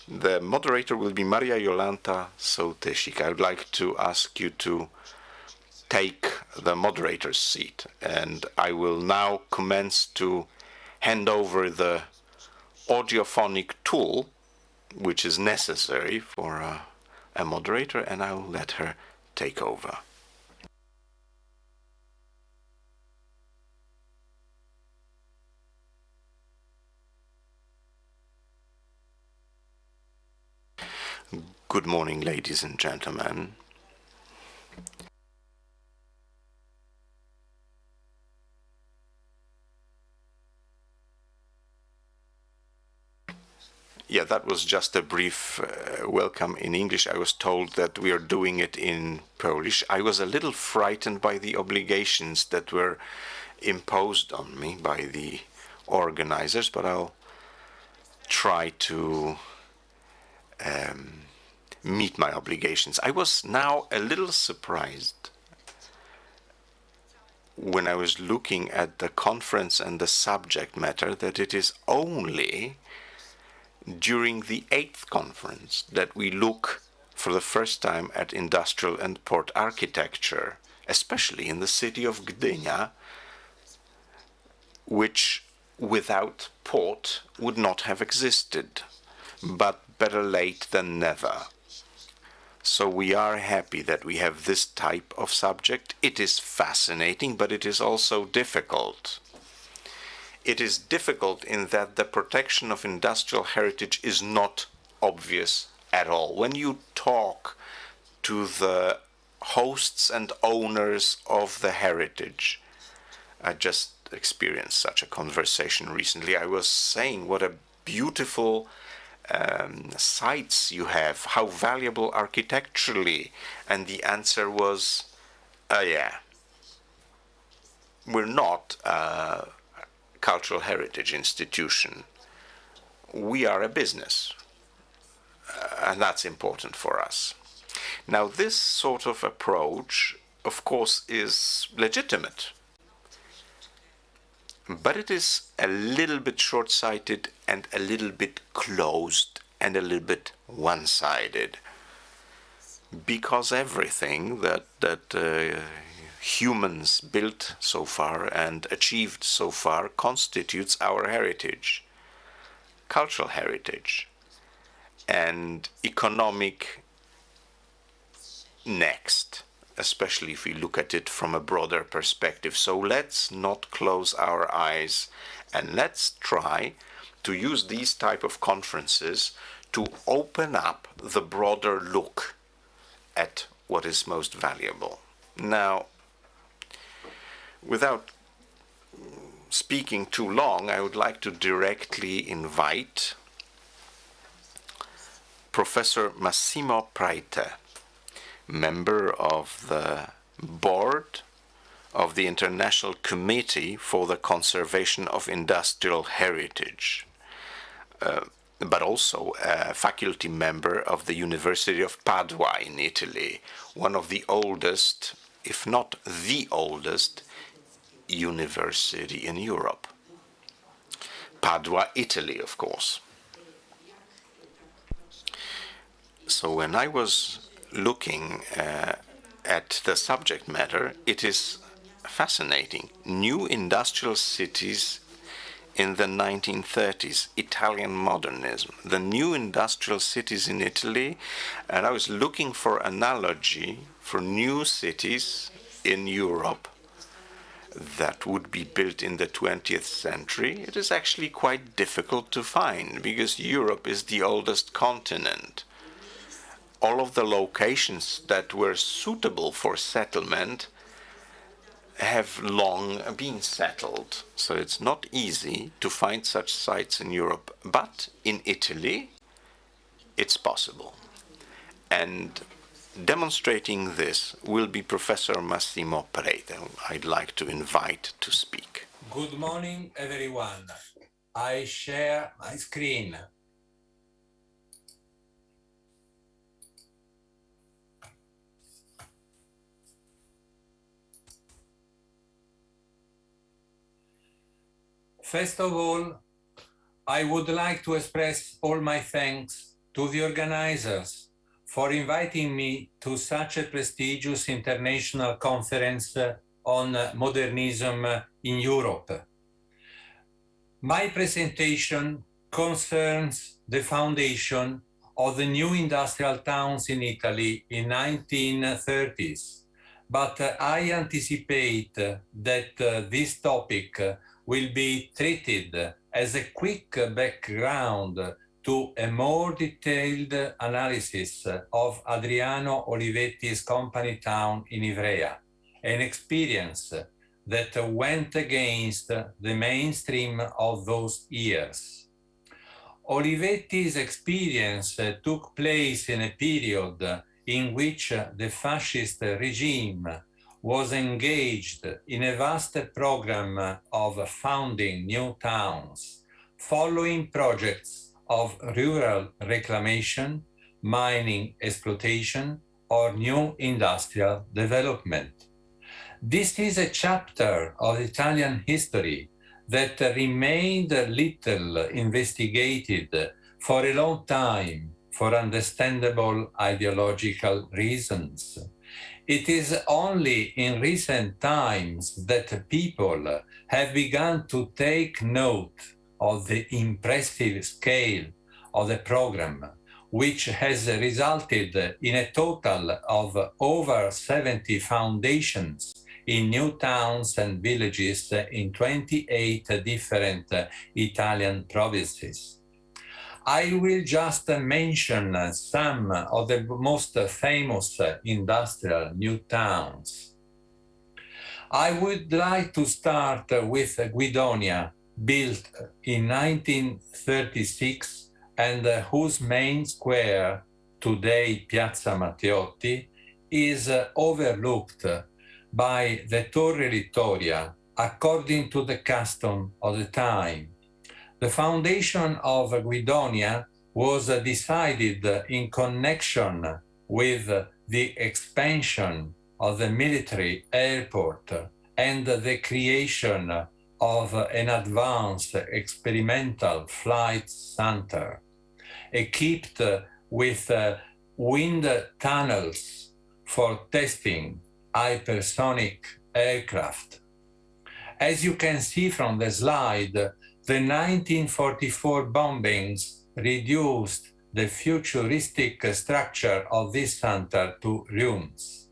The moderator will be Maria Jolanta Sołtysik. I would like to ask you to take the moderator's seat, and I will now commence to hand over the audiophonic tool which is necessary for a moderator, and I will let her take over. Good morning, ladies and gentlemen. Yeah, that was just a brief welcome in English. I was told that we are doing it in Polish. I was a little frightened by the obligations that were imposed on me by the organizers, but I'll try to meet my obligations. I was now a little surprised when I was looking at the conference and the subject matter that it is only during the 8th conference that we look for the first time at industrial and port architecture, especially in the city of Gdynia, which without port would not have existed, but better late than never. So we are happy that we have this type of subject. It is fascinating, but it is also difficult. It is difficult in that the protection of industrial heritage is not obvious at all. When you talk to the hosts and owners of the heritage, I just experienced such a conversation recently. I was saying what a beautiful sites you have, how valuable architecturally, and the answer was, yeah, we're not a cultural heritage institution. We are a business, and that's important for us. Now, this sort of approach, of course, is legitimate, but it is a little bit short-sighted and a little bit closed and a little bit one-sided, because everything that humans built so far and achieved so far constitutes our heritage, cultural heritage, and economic next. especially if we look at it from a broader perspective. So let's not close our eyes, and let's try to use these type of conferences to open up the broader look at what is most valuable. Now, without speaking too long, I would like to directly invite Professor Massimo Preite, member of the board of the International Committee for the Conservation of Industrial Heritage, but also a faculty member of the University of Padua in Italy, one of the oldest, if not the oldest, university in Europe. Padua, Italy, of course. So when I was looking at the subject matter, it is fascinating. New industrial cities in the 1930s, Italian modernism, the new industrial cities in Italy, and I was looking for analogy for new cities in Europe that would be built in the 20th century. It is actually quite difficult to find because Europe is the oldest continent. All of the locations that were suitable for settlement have long been settled. So it's not easy to find such sites in Europe. But in Italy, it's possible. And demonstrating this will be Professor Massimo Preite, whom I'd like to invite to speak. Good morning, everyone. I share my screen. First of all, I would like to express all my thanks to the organizers for inviting me to such a prestigious international conference on modernism in Europe. My presentation concerns the foundation of the new industrial towns in Italy in 1930s, but I anticipate that this topic will be treated as a quick background to a more detailed analysis of Adriano Olivetti's company town in Ivrea, an experience that went against the mainstream of those years. Olivetti's experience took place in a period in which the fascist regime was engaged in a vast program of founding new towns, following projects of rural reclamation, mining exploitation, or new industrial development. This is a chapter of Italian history that remained little investigated for a long time for understandable ideological reasons. It is only in recent times that people have begun to take note of the impressive scale of the program, which has resulted in a total of over 70 foundations in new towns and villages in 28 different Italian provinces. I will just mention some of the most famous industrial new towns. I would like to start with Gdynia, built in 1936 and whose main square, today Piazza Matteotti, is overlooked by the Torre Littoria according to the custom of the time. The foundation of Gdynia was decided in connection with the expansion of the military airport and the creation of an advanced experimental flight center, equipped with wind tunnels for testing hypersonic aircraft. As you can see from the slide, the 1944 bombings reduced the futuristic structure of this center to ruins.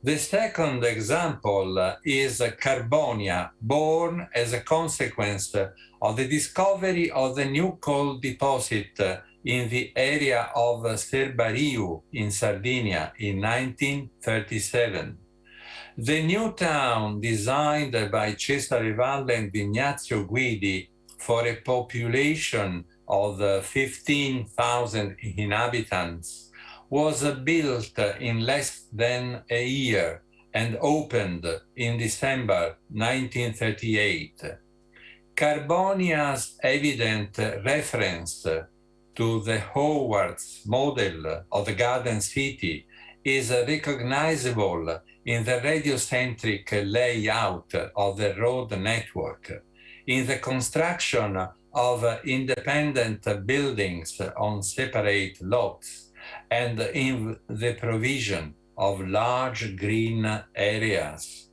The second example is Carbonia, born as a consequence of the discovery of the new coal deposit in the area of Cerbariu in Sardinia in 1937. The new town, designed by Cesare Valle and Ignazio Guidi for a population of 15,000 inhabitants, was built in less than a year and opened in December 1938. Carbonia's evident reference to the Howard's model of the Garden City is recognizable in the radiocentric layout of the road network, in the construction of independent buildings on separate lots, and in the provision of large green areas.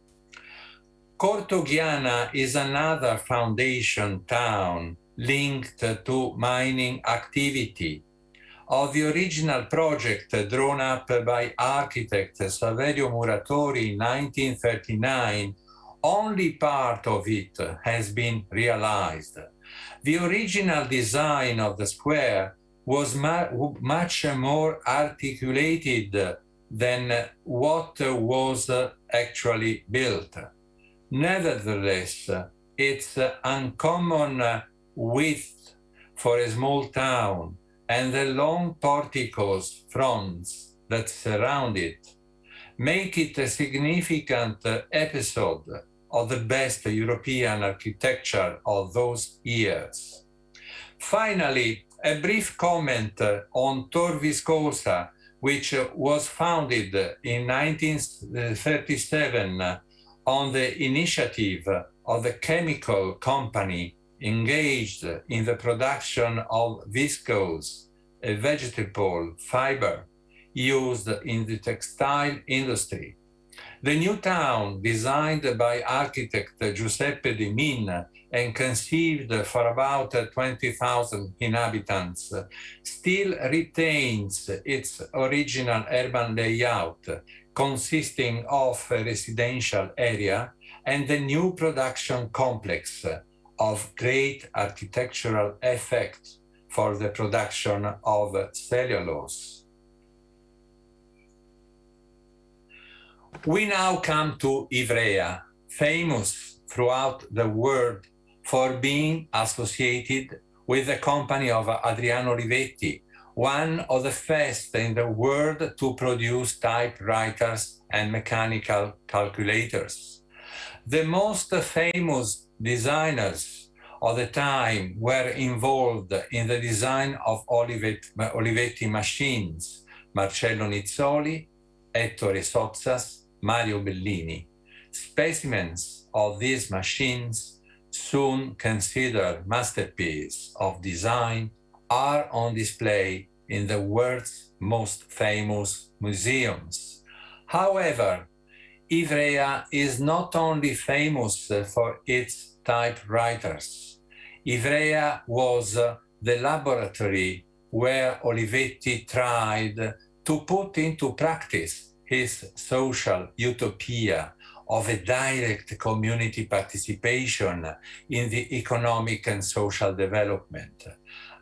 Cortoghiana is another foundation town linked to mining activity. Of the original project drawn up by architect Saverio Muratori in 1939, only part of it has been realized. The original design of the square was much more articulated than what was actually built. Nevertheless, its uncommon width for a small town and the long porticos fronts that surround it make it a significant episode of the best European architecture of those years. Finally, a brief comment on Tor Viscosa, which was founded in 1937 on the initiative of the chemical company engaged in the production of viscose, a vegetable fiber used in the textile industry. The new town, designed by architect Giuseppe De Min and conceived for about 20,000 inhabitants, still retains its original urban layout, consisting of a residential area and a new production complex of great architectural effect for the production of cellulose. We now come to Ivrea, famous throughout the world for being associated with the company of Adriano Olivetti, one of the first in the world to produce typewriters and mechanical calculators. The most famous designers of the time were involved in the design of Olivetti machines: Marcello Nizzoli, Ettore Sozzas, Mario Bellini. Specimens of these machines, soon considered masterpieces of design, are on display in the world's most famous museums. However, Ivrea is not only famous for its typewriters. Ivrea was the laboratory where Olivetti tried to put into practice his social utopia of a direct community participation in the economic and social development.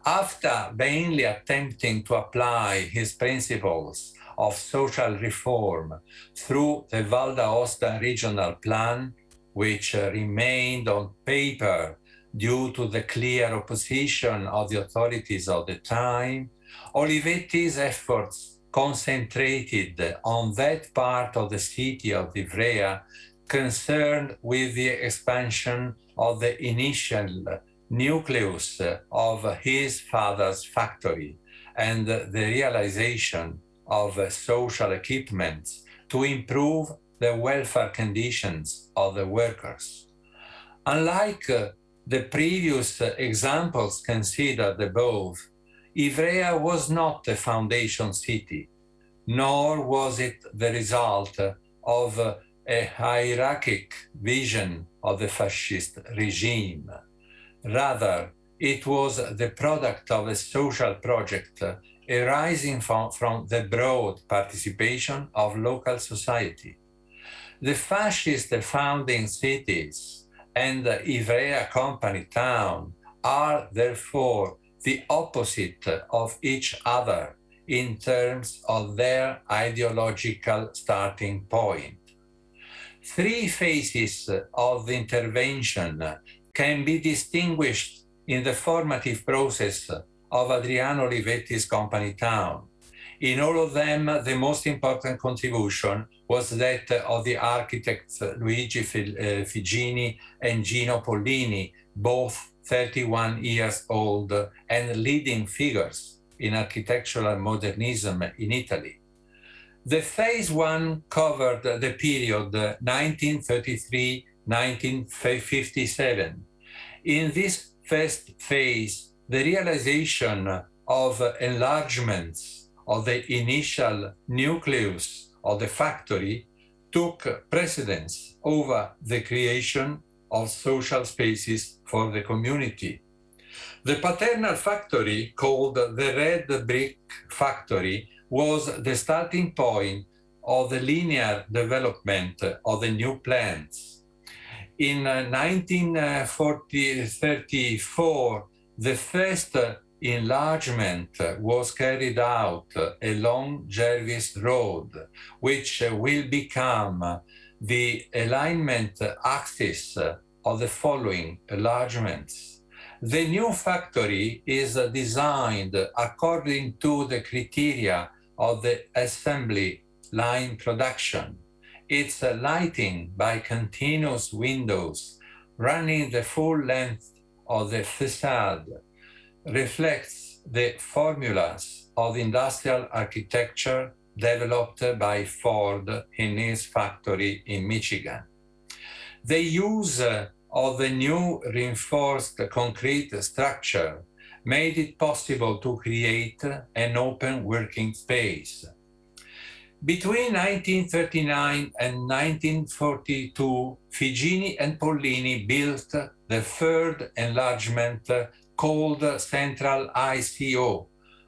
After vainly attempting to apply his principles of social reform through the Val d'Aosta regional plan, which remained on paper due to the clear opposition of the authorities of the time, Olivetti's efforts concentrated on that part of the city of Ivrea concerned with the expansion of the initial nucleus of his father's factory and the realization of social equipments to improve the welfare conditions of the workers. Unlike the previous examples considered above, Ivrea was not a foundation city, nor was it the result of a hierarchic vision of the fascist regime. Rather, it was the product of a social project arising from the broad participation of local society. The fascist founding cities and the Ivrea company town are therefore the opposite of each other in terms of their ideological starting point. Three phases of the intervention can be distinguished in the formative process of Adriano Olivetti's company town. In all of them, the most important contribution was that of the architects Luigi Figini and Gino Pollini, both 31 years old and leading figures in architectural modernism in Italy. The phase one covered the period 1933-1957. In this first phase, the realization of enlargements of the initial nucleus of the factory took precedence over the creation of social spaces for the community. The paternal factory, called the Red Brick Factory, was the starting point of the linear development of the new plants. In 1934, the first enlargement was carried out along Jervis Road, which will become the alignment axis of the following enlargements. The new factory is designed according to the criteria of the assembly line production. Its lighting by continuous windows running the full length of the facade reflects the formulas of industrial architecture developed by Ford in his factory in Michigan. The use of the new reinforced concrete structure made it possible to create an open working space. Between 1939 and 1942, Figini and Pollini built the third enlargement called Central ICO,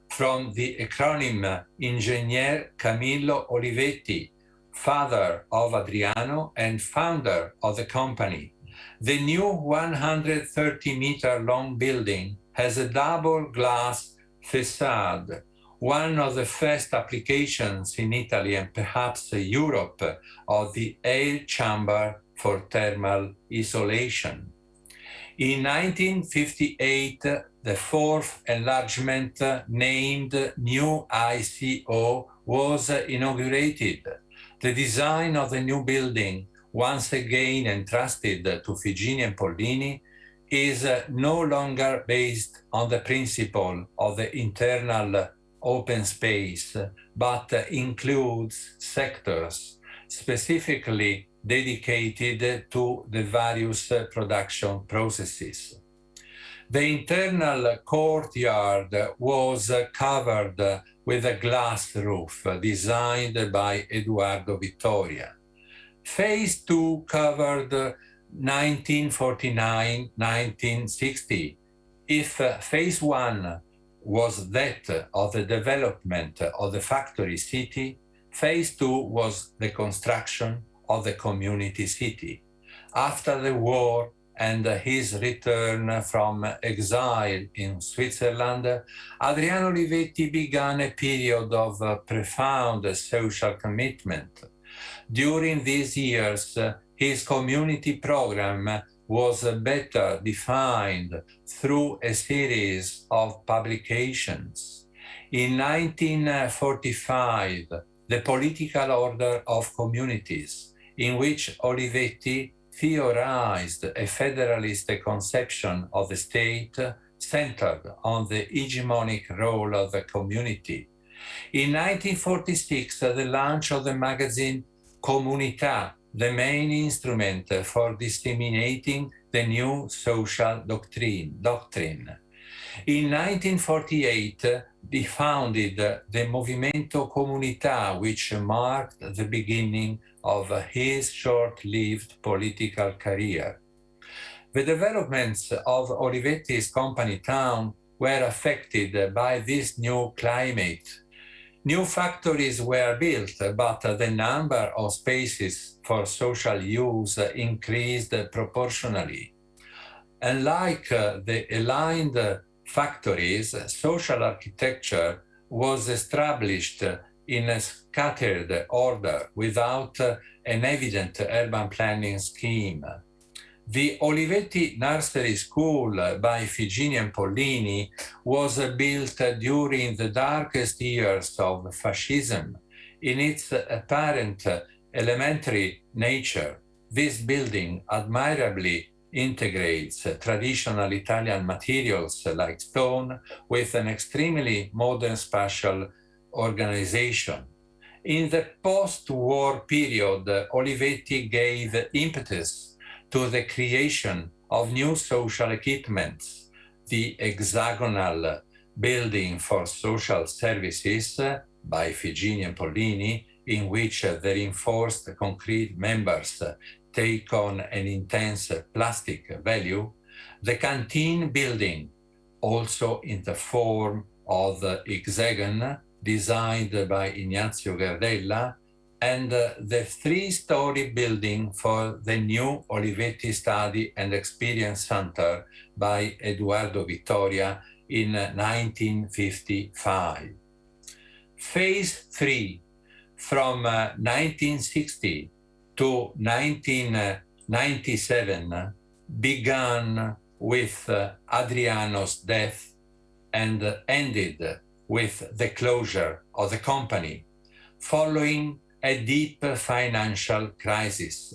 from the acronym Ingegner Camillo Olivetti, father of Adriano and founder of the company. The new 130-meter-long building has a double glass facade, one of the first applications in Italy and perhaps Europe of the air chamber for thermal isolation. In 1958, the fourth enlargement, named New ICO, was inaugurated. The design of the new building, once again entrusted to Figini and Pollini, is no longer based on the principle of the internal open space, but includes sectors specifically dedicated to the various production processes. The internal courtyard was covered with a glass roof designed by Eduardo Vittoria. Phase 2 covered 1949-1960. If phase 1 was that of the development of the factory city, phase 2 was the construction of the community city. After the war and his return from exile in Switzerland, Adriano Olivetti began a period of profound social commitment. During these years, his community program was better defined through a series of publications. In 1945, The Political Order of Communities, in which Olivetti theorized a federalist conception of the state centered on the hegemonic role of the community. In 1946, the launch of the magazine Comunità, the main instrument for disseminating the new social doctrine. In 1948, he founded the Movimento Comunità, which marked the beginning of his short-lived political career. The developments of Olivetti's company town were affected by this new climate. New factories were built, but the number of spaces for social use increased proportionally. Unlike the aligned factories, social architecture was established in a scattered order without an evident urban planning scheme. The Olivetti Nursery School by Figini and Pollini was built during the darkest years of fascism. In its apparent elementary nature, this building admirably integrates traditional Italian materials like stone with an extremely modern spatial organization. In the post-war period, Olivetti gave impetus to the creation of new social equipments, the hexagonal building for social services by Figini and Pollini, in which the reinforced concrete members take on an intense plastic value, the canteen building, also in the form of the hexagon, designed by Ignazio Gardella, and the three-story building for the new Olivetti Study and Experience Center by Eduardo Vittoria in 1955. Phase 3, from 1960 to 1997, began with Adriano's death and ended with the closure of the company, following a deep financial crisis.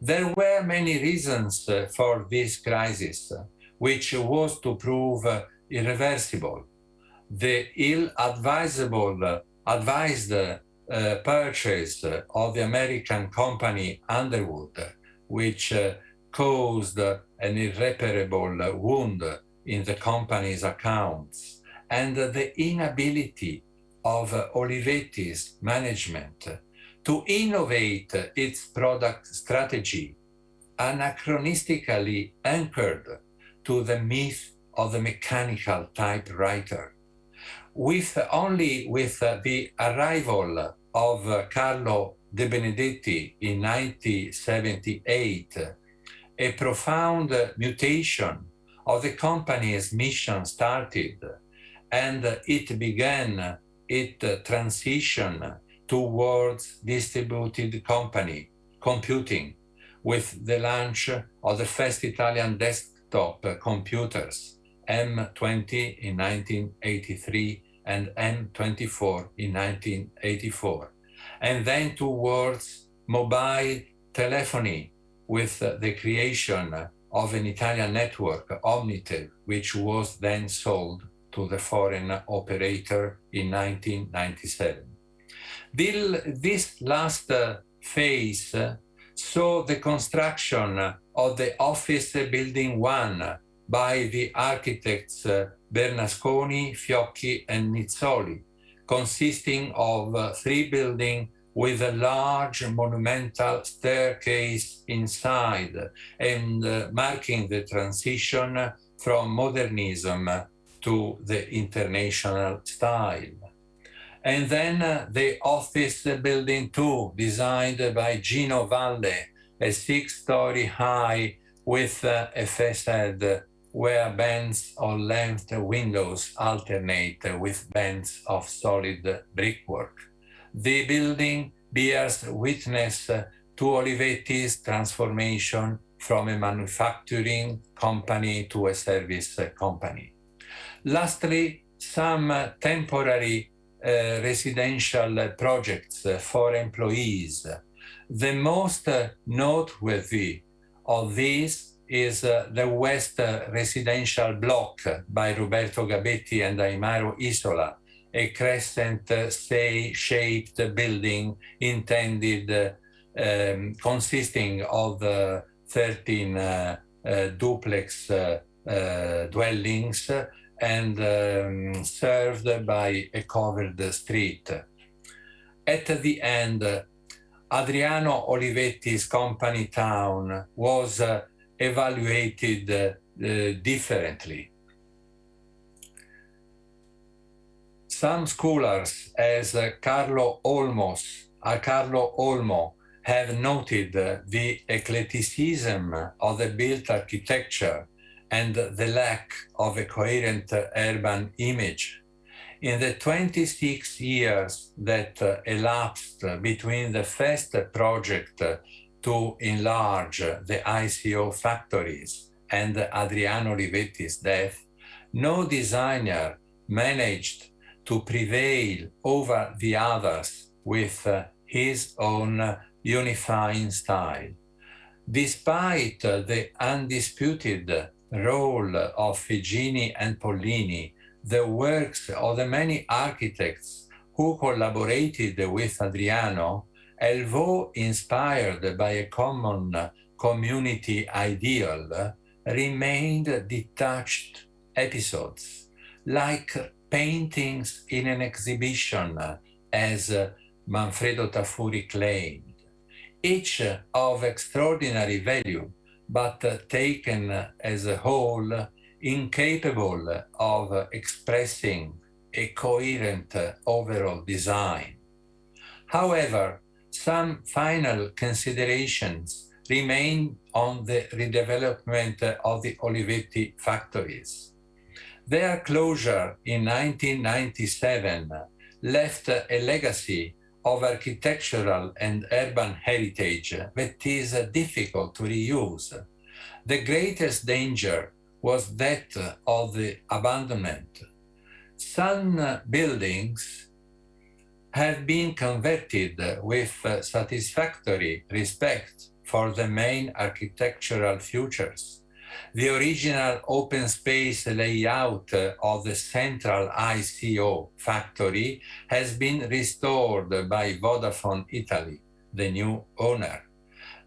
There were many reasons for this crisis, which was to prove irreversible. The ill-advised purchase of the American company Underwood, which caused an irreparable wound in the company's accounts, and the inability of Olivetti's management to innovate its product strategy, anachronistically anchored to the myth of the mechanical typewriter. Only with the arrival of Carlo De Benedetti in 1978, a profound mutation of the company's mission started, and it began its transition towards distributed computing with the launch of the first Italian desktop computers, M20 in 1983 and M24 in 1984, and then towards mobile telephony with the creation of an Italian network, Omnitel, which was then sold to the foreign operator in 1997. This last phase saw the construction of the Office Building 1 by the architects Bernasconi, Fiocchi and Nizzoli, consisting of 3 buildings with a large monumental staircase inside and marking the transition from modernism to the international style. And then the Office Building 2, designed by Gino Valle, a 6-story high with a facade where bands of length windows alternate with bands of solid brickwork. The building bears witness to Olivetti's transformation from a manufacturing company to a service company. Lastly, some temporary residential projects for employees. The most noteworthy of these is the West Residential Block by Roberto Gabetti and Aimaro Isola, a crescent-shaped building intended consisting of 13 duplex dwellings and served by a covered street. At the end, Adriano Olivetti's company town was evaluated differently. Some scholars, as Carlo Olmo, have noted the eclecticism of the built architecture and the lack of a coherent urban image. In the 26 years that elapsed between the first project to enlarge the ICO factories and Adriano Olivetti's death, no designer managed to prevail over the others with his own unifying style. Despite the undisputed role of Figini and Pollini, the works of the many architects who collaborated with Adriano, although inspired by a common community ideal, remained detached episodes, like paintings in an exhibition, as Manfredo Tafuri claimed, each of extraordinary value, but taken as a whole, incapable of expressing a coherent overall design. However, some final considerations remain on the redevelopment of the Olivetti factories. Their closure in 1997 left a legacy of architectural and urban heritage that is difficult to reuse. The greatest danger was that of the abandonment. Some buildings have been converted with satisfactory respect for the main architectural features. The original open space layout of the central ICO factory has been restored by Vodafone Italy, the new owner.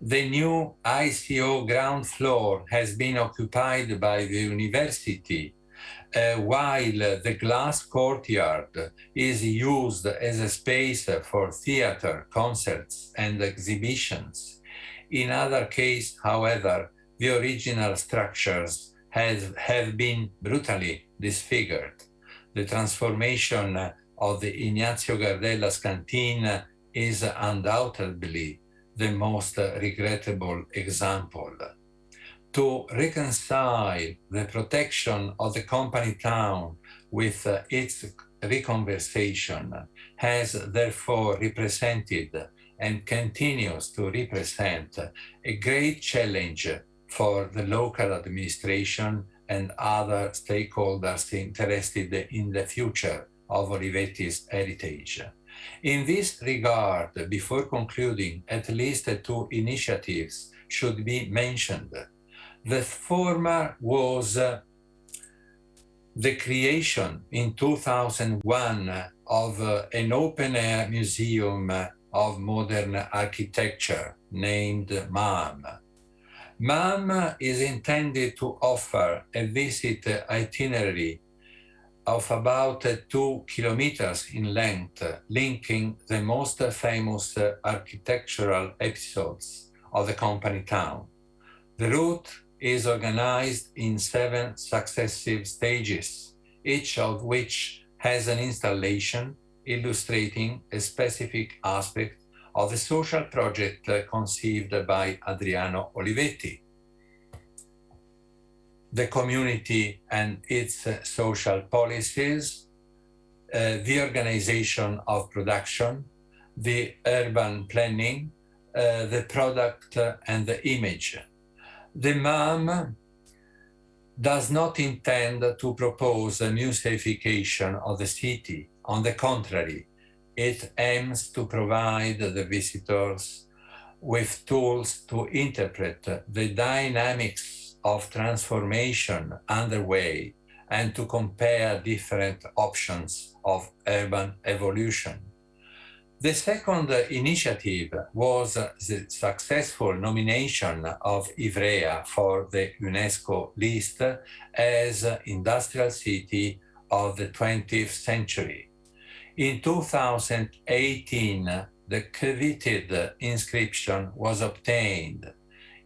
The new ICO ground floor has been occupied by the university, while the glass courtyard is used as a space for theater, concerts, and exhibitions. In other cases, however, the original structures have been brutally disfigured. The transformation of the Ignazio Gardella's canteen is undoubtedly the most regrettable example. To reconcile the protection of the company town with its reconversion has therefore represented and continues to represent a great challenge for the local administration and other stakeholders interested in the future of Olivetti's heritage. In this regard, before concluding, at least two initiatives should be mentioned. The former was the creation in 2001 of an open-air museum of modern architecture named MAM. MAM is intended to offer a visit itinerary of about 2 kilometers in length, linking the most famous architectural episodes of the company town. The route is organized in 7 successive stages, each of which has an installation illustrating a specific aspect of the social project conceived by Adriano Olivetti. The community and its social policies, the organization of production, the urban planning, the product and the image. The MAM does not intend to propose a museification of the city. On the contrary, it aims to provide the visitors with tools to interpret the dynamics of transformation underway and to compare different options of urban evolution. The second initiative was the successful nomination of Ivrea for the UNESCO list as Industrial City of the 20th Century. In 2018, the coveted inscription was obtained.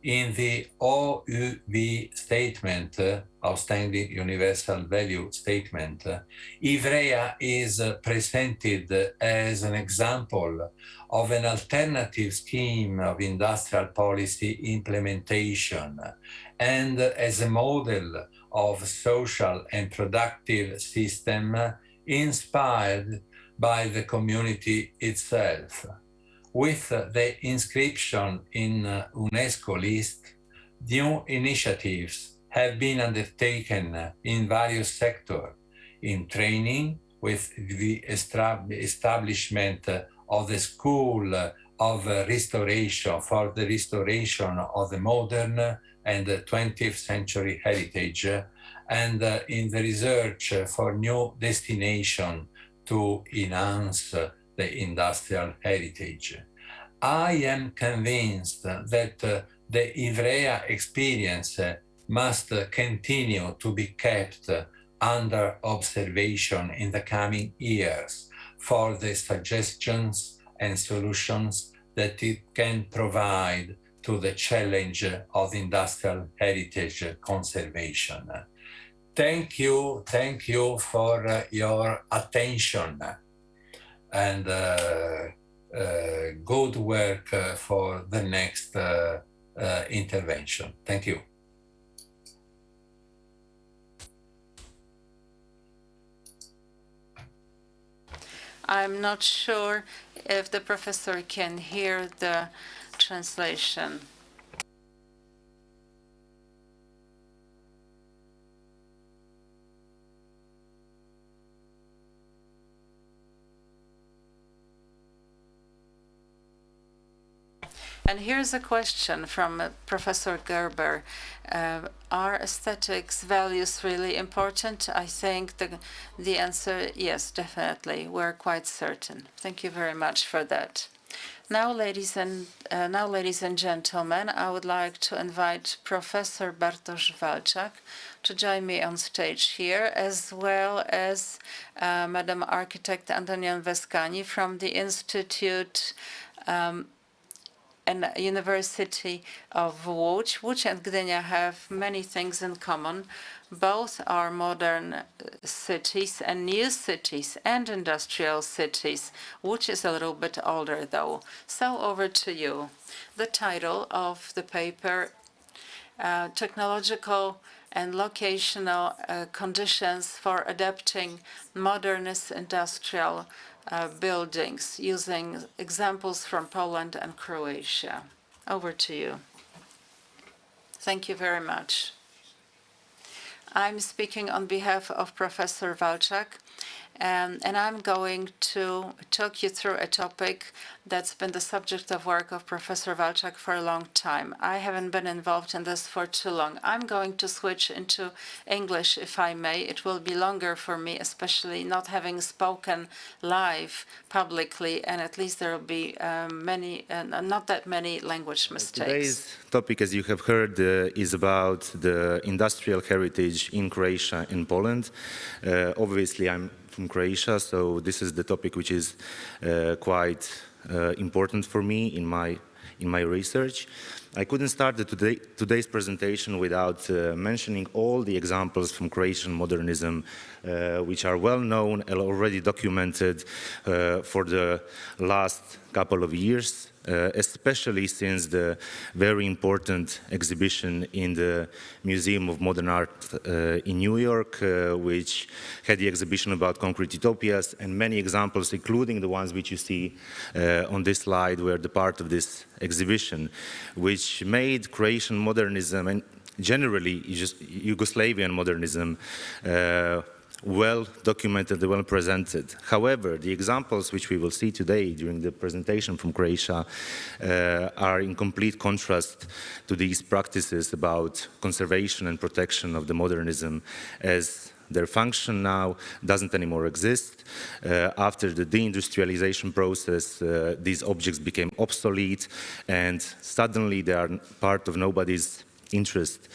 in the OUV statement, Outstanding Universal Value Statement, Ivrea is presented as an example of an alternative scheme of industrial policy implementation and as a model of social and productive system inspired by the community itself. With the inscription in UNESCO list, new initiatives have been undertaken in various sectors, in training with the establishment of the School of Restoration for the restoration of the modern and 20th century heritage, and in the research for new destination to enhance the industrial heritage. I am convinced that the Ivrea experience must continue to be kept under observation in the coming years for the suggestions and solutions that it can provide to the challenge of industrial heritage conservation. Thank you for your attention, and good work for the next intervention. Thank you. I'm not sure if the professor can hear the translation. And here's a question from Professor Gerber. Are aesthetics values really important? I think the answer, yes, definitely. We're quite certain. Thank you very much for that. Now, ladies and gentlemen, I would like to invite Professor Bartosz Walczak to join me on stage here, as well as Madam Architect Antonia Nevescanin from the Institute and University of Łódź. Łódź and Gdynia have many things in common. Both are modern cities and new cities and industrial cities. Łódź is a little bit older, though. So over to you. The title of the paper, Technological and Locational Conditions for Adapting Modernist Industrial Buildings, using examples from Poland and Croatia. Over to you. Thank you very much. I'm speaking on behalf of Professor Walczak, and I'm going to talk you through a topic that's been the subject of work of Professor Walczak for a long time. I haven't been involved in this for too long. I'm going to switch into English, if I may. It will be longer for me, especially not having spoken live publicly, and at least there will be not that many language mistakes. Today's topic, as you have heard, is about the industrial heritage in Croatia and Poland. Obviously, I'm from Croatia, so this is the topic which is quite important for me in my research. I couldn't start today's presentation without mentioning all the examples from Croatian modernism, which are well known and already documented for the last couple of years, especially since the very important exhibition in the Museum of Modern Art in New York, which had the exhibition about concrete utopias, and many examples, including the ones which you see on this slide, were the part of this exhibition, which made Croatian modernism and generally just Yugoslavian modernism well documented, well presented. However, the examples which we will see today during the presentation from Croatia are in complete contrast to these practices about conservation and protection of the modernism, as their function now doesn't anymore exist. After the deindustrialization process, these objects became obsolete, and suddenly they are part of nobody's interest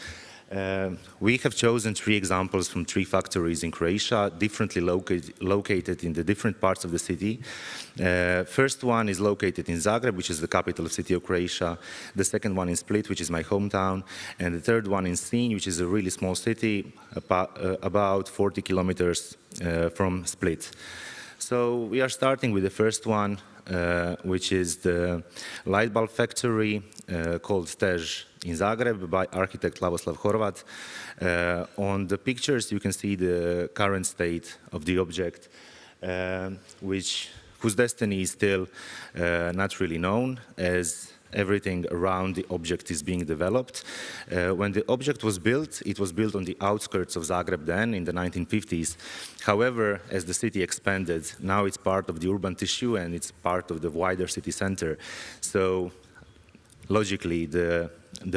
We have chosen 3 examples from 3 factories in Croatia, differently located in the different parts of the city. First one is located in Zagreb, which is the capital city of Croatia. The second one in Split, which is my hometown. And the third one in Zlin, which is a really small city, about 40 kilometers from Split. So we are starting with the first one, which is the light bulb factory called Tej in Zagreb by architect Lavoslav Horvat. On the pictures you can see the current state of the object, whose destiny is still not really known, as everything around the object is being developed. When the object was built, it was built on the outskirts of Zagreb then, in the 1950s. However, as the city expanded, now it's part of the urban tissue and it's part of the wider city center. So logically, the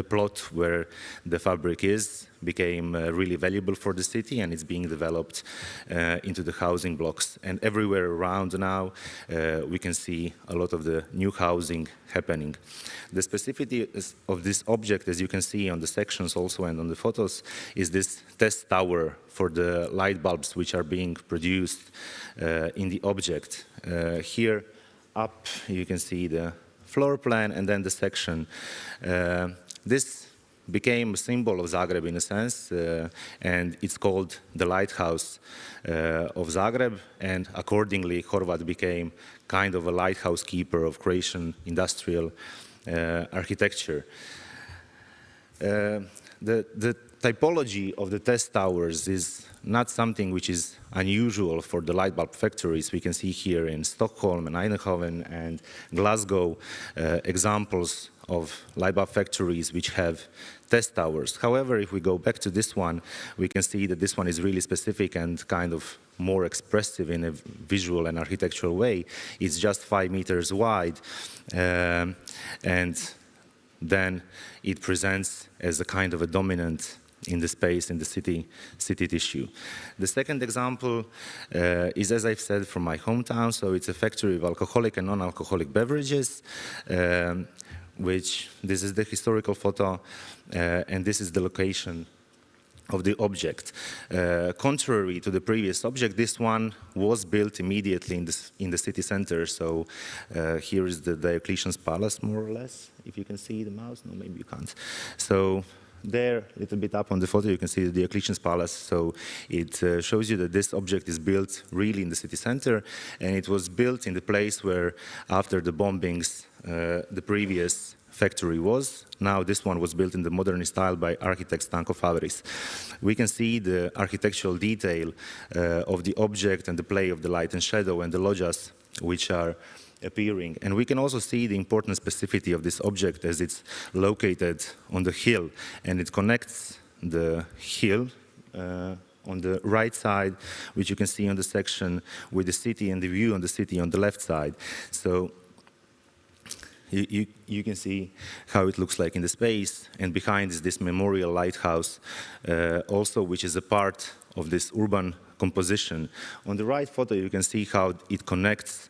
plot where the fabric is became really valuable for the city, and it's being developed into the housing blocks. And everywhere around now, we can see a lot of the new housing happening. The specificity of this object, as you can see on the sections also and on the photos, is this test tower for the light bulbs which are being produced in the object. Here up, you can see the floor plan and then the section. This became a symbol of Zagreb in a sense, and it's called the lighthouse of Zagreb, and accordingly Horvat became kind of a lighthouse keeper of Croatian industrial architecture. The typology of the test towers is not something which is unusual for the light bulb factories. We can see here in Stockholm and Eindhoven and Glasgow examples of light bulb factories which have test towers. However, if we go back to this one, we can see that this one is really specific and kind of more expressive in a visual and architectural way. It's just 5 meters wide, and then it presents as a kind of a dominant in the space, in the city tissue. The second example is, as I've said, from my hometown. So it's a factory of alcoholic and non-alcoholic beverages, this is the historical photo, and this is the location of the object. Contrary to the previous object, this one was built immediately in the city center. So here is the Diocletian's Palace, more or less. If you can see the mouse, no, maybe you can't. So there, a little bit up on the photo, you can see the Diocletian's Palace. So it shows you that this object is built really in the city center, and it was built in the place where, after the bombings, the previous factory was. Now this one was built in the Modernist style by architect Stanko Favris. We can see the architectural detail of the object and the play of the light and shadow and the loggias which are appearing. And we can also see the important specificity of this object as it's located on the hill, and it connects the hill on the right side, which you can see on the section, with the city and the view on the city on the left side. So you can see how it looks like in the space, and behind is this memorial lighthouse also, which is a part of this urban composition. On the right photo, you can see how it connects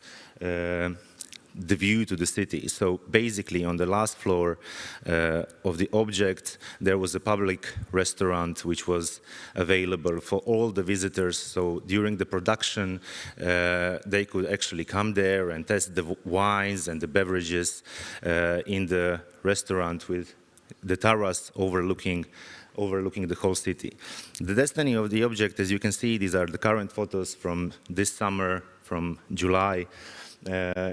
the view to the city. So basically, on the last floor of the object, there was a public restaurant which was available for all the visitors. So during the production, they could actually come there and test the wines and the beverages in the restaurant with the terrace overlooking the whole city. The destiny of the object, as you can see, these are the current photos from this summer, from July,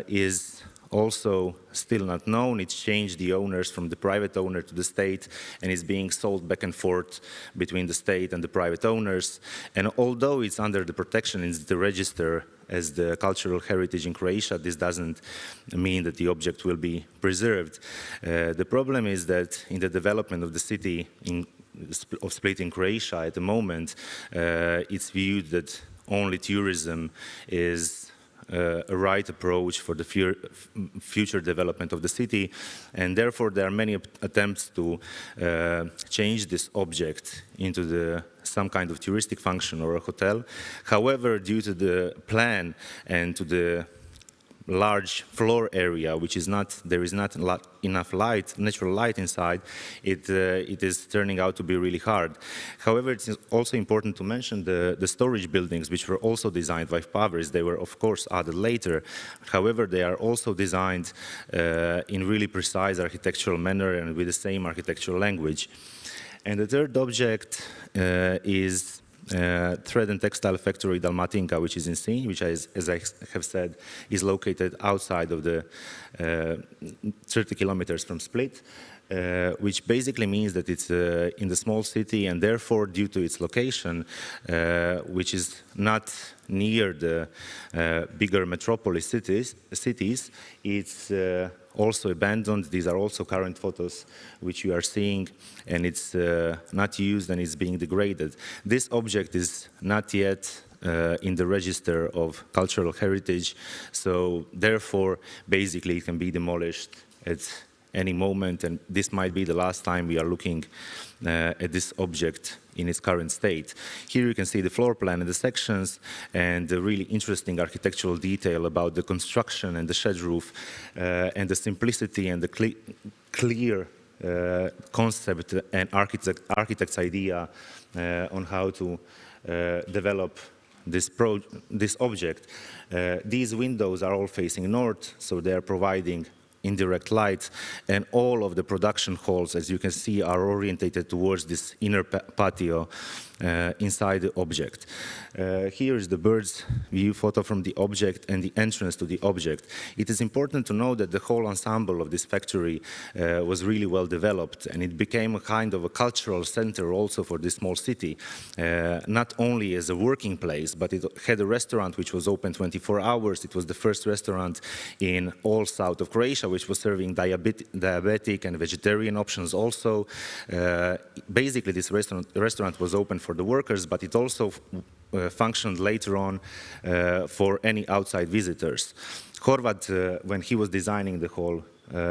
is also still not known. It's changed the owners from the private owner to the state, and is being sold back and forth between the state and the private owners. And although it's under the protection in the register as the cultural heritage in Croatia, this doesn't mean that the object will be preserved. The problem is that in the development of the city of Split in Croatia at the moment, it's viewed that only tourism is a right approach for the future development of the city, and therefore there are many attempts to change this object into some kind of touristic function or a hotel. However, due to the plan and to the large floor area, which is not, there is not enough light, natural light inside, it is turning out to be really hard. However, it's also important to mention the storage buildings, which were also designed by Pavris. They were, of course, added later. However, they are also designed in really precise architectural manner and with the same architectural language. And the third object is Thread and Textile Factory Dalmatinka, which is in Zlin, which, as I have said, is located outside of the 30 kilometers from Split, which basically means that it's in the small city, and therefore, due to its location, which is not near the bigger metropolis cities, it's also abandoned. These are also current photos which you are seeing, and it's not used and it's being degraded. This object is not yet in the register of cultural heritage, so therefore, basically, it can be demolished at any moment, and this might be the last time we are looking at this object in its current state. Here you can see the floor plan and the sections and the really interesting architectural detail about the construction and the shed roof and the simplicity and the clear concept and architect's idea on how to develop this object. These windows are all facing north, so they are providing indirect light, and all of the production halls, as you can see, are orientated towards this inner patio inside the object. Here is the bird's view photo from the object and the entrance to the object. It is important to know that the whole ensemble of this factory was really well developed, and it became a kind of a cultural center also for this small city, not only as a working place, but it had a restaurant which was open 24 hours. It was the first restaurant in all south of Croatia, which was serving diabetic and vegetarian options also. Basically, this restaurant was open for the workers, but it also functioned later on for any outside visitors. Horvat, when he was designing the whole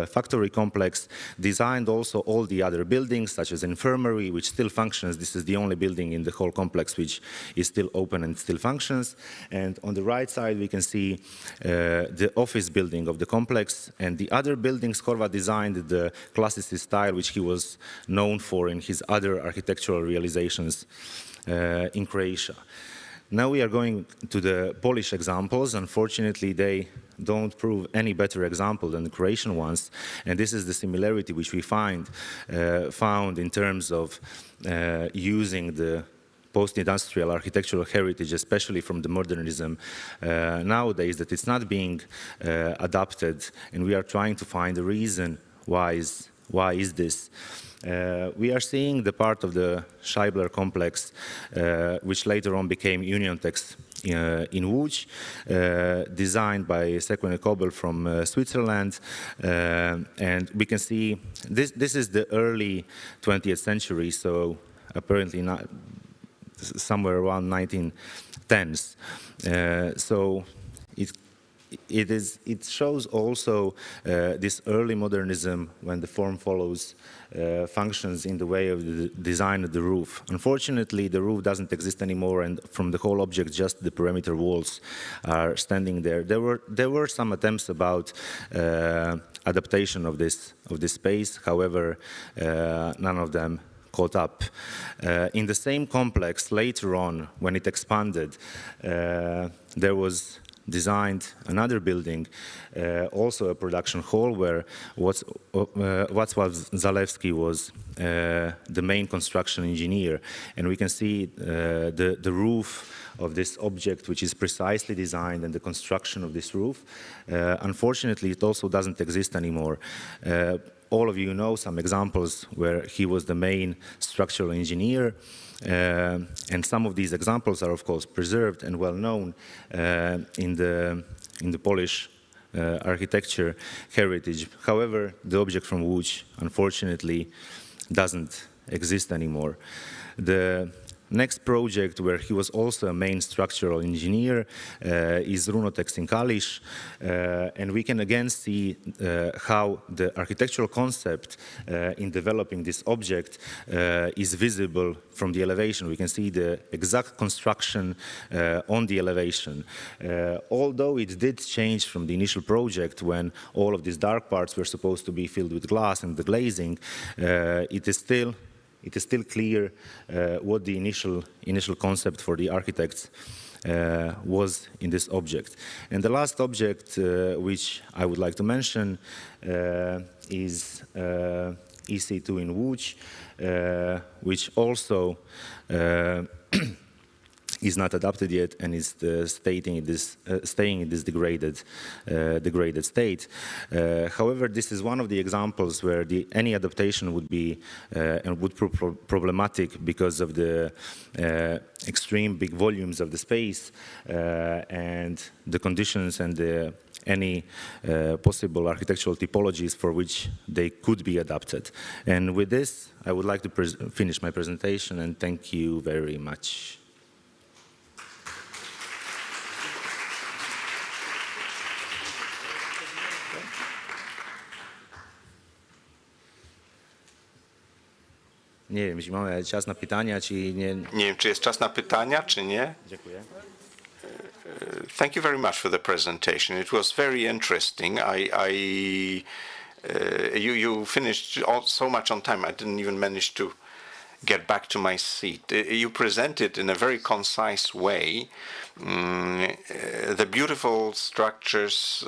factory complex, designed also all the other buildings, such as infirmary, which still functions. This is the only building in the whole complex which is still open and still functions. And on the right side, we can see the office building of the complex. And the other buildings, Horvat designed the classicist style, which he was known for in his other architectural realizations in Croatia. Now we are going to the Polish examples. Unfortunately, they don't prove any better example than the Croatian ones, and this is the similarity which we found in terms of using the post-industrial architectural heritage, especially from the modernism nowadays, that it's not being adopted, and we are trying to find a reason why is this. We are seeing the part of the Scheibler complex, which later on became Uniontex in Łódź, designed by Sekwene Kobel from Switzerland. And we can see this is the early 20th century, so apparently not somewhere around 1910s. So it shows also this early modernism when the form follows functions in the way of the design of the roof. Unfortunately, the roof doesn't exist anymore, and from the whole object, just the perimeter walls are standing there. There were some attempts about adaptation of this space. However, none of them caught up. In the same complex, later on, when it expanded, there was designed another building, also a production hall, where Wacław Zalewski was the main construction engineer. And we can see the roof of this object, which is precisely designed, and the construction of this roof. Unfortunately, it also doesn't exist anymore. All of you know some examples where he was the main structural engineer. And some of these examples are, of course, preserved and well known in the Polish architecture heritage. However, the object from Łódź, unfortunately, doesn't exist anymore. The next project where he was also a main structural engineer is Runotext in Kalisz, and we can again see how the architectural concept in developing this object is visible from the elevation. We can see the exact construction on the elevation. Although it did change from the initial project when all of these dark parts were supposed to be filled with glass and the glazing, it is still clear what the initial concept for the architects was in this object. And the last object which I would like to mention is EC2 in Łódź, which also is not adapted yet and is staying in this degraded state. However, this is one of the examples where any adaptation would be and would prove problematic because of the extreme big volumes of the space and the conditions and any possible architectural typologies for which they could be adapted. And with this, I would like to finish my presentation, and thank you very much. Nie wiem, jeśli mamy czas na pytania, czy nie. Nie wiem, czy jest czas na pytania, czy nie. Dziękuję. Thank you very much for the presentation. It was very interesting. You finished so much on time. I didn't even manage to get back to my seat. You presented in a very concise way the beautiful structures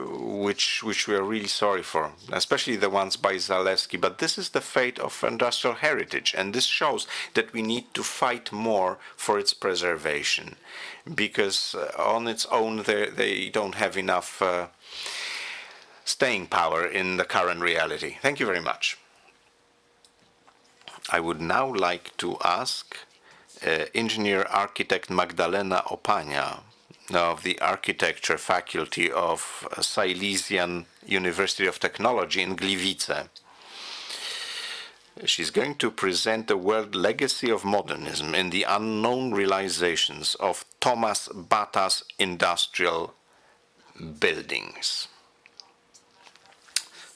which we are really sorry for, especially the ones by Zalewski. But this is the fate of industrial heritage, and this shows that we need to fight more for its preservation, because on its own they don't have enough staying power in the current reality. Thank you very much. I would now like to ask engineer architect Magdalena Opania of the architecture faculty of Silesian University of Technology in Gliwice. She's going to present the world legacy of modernism in the unknown realizations of Tomas Bata's industrial buildings.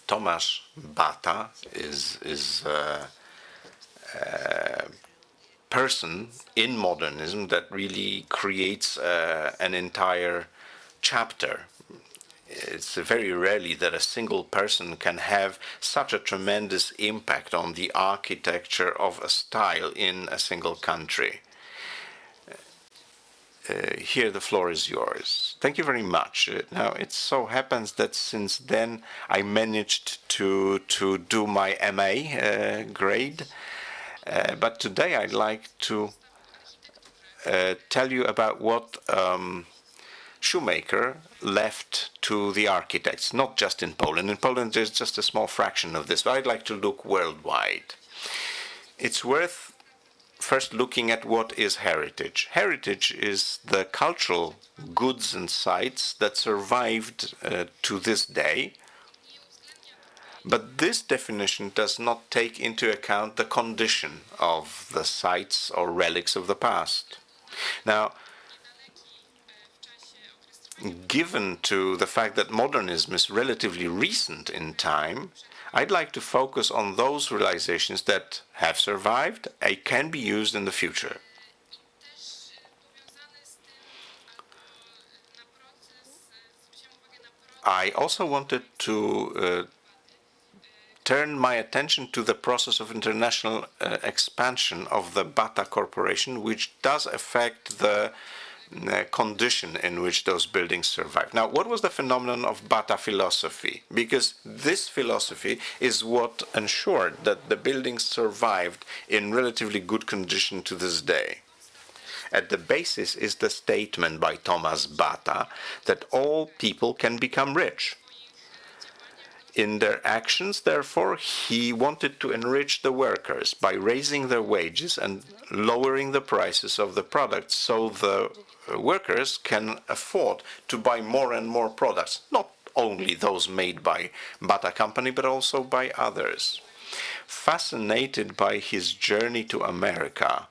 Tomas Bata is person in modernism that really creates an entire chapter. It's very rarely that a single person can have such a tremendous impact on the architecture of a style in a single country. Here the floor is yours. Thank you very much. Now it so happens that since then I managed to do my MA grade. But today I'd like to tell you about what Shoemaker left to the architects, not just in Poland. In Poland there's just a small fraction of this, but I'd like to look worldwide. It's worth first looking at what is heritage. Heritage is the cultural goods and sites that survived to this day. But this definition does not take into account the condition of the sites or relics of the past. Now, given to the fact that modernism is relatively recent in time, I'd like to focus on those realizations that have survived and can be used in the future. I also wanted to turn my attention to the process of international expansion of the Bata Corporation, which does affect the condition in which those buildings survive. Now, what was the phenomenon of Bata philosophy? Because this philosophy is what ensured that the buildings survived in relatively good condition to this day. At the basis is the statement by Tomas Bata that all people can become rich. In their actions, therefore, he wanted to enrich the workers by raising their wages and lowering the prices of the products so the workers can afford to buy more and more products, not only those made by Bata Company, but also by others. fascinated by his journey to America,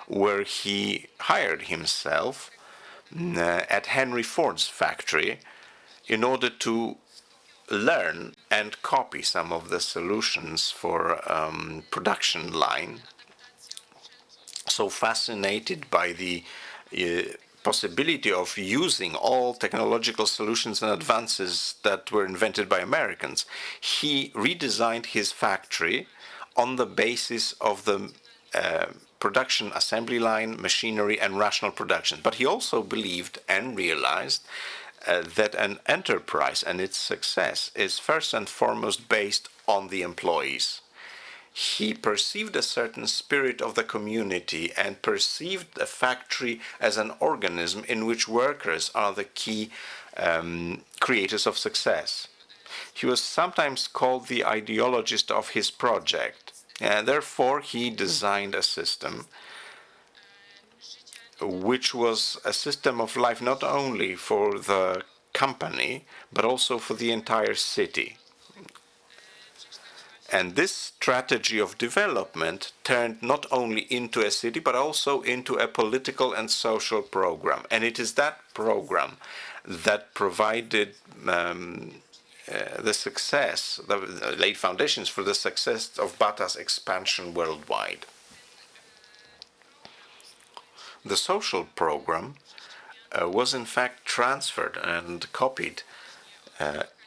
where he hired himself at Henry Ford's factory in order to learn and copy some of the solutions for production line. So fascinated by the possibility of using all technological solutions and advances that were invented by Americans, he redesigned his factory on the basis of the production assembly line, machinery, and rational production. But he also believed and realized that an enterprise and its success is first and foremost based on the employees. He perceived a certain spirit of the community and perceived a factory as an organism in which workers are the key creators of success. He was sometimes called the ideologist of his project, and therefore he designed a system which was a system of life not only for the company, but also for the entire city. And this strategy of development turned not only into a city, but also into a political and social program. And it is that program that provided the success, laid foundations for the success of Bata's expansion worldwide. The social program was in fact transferred and copied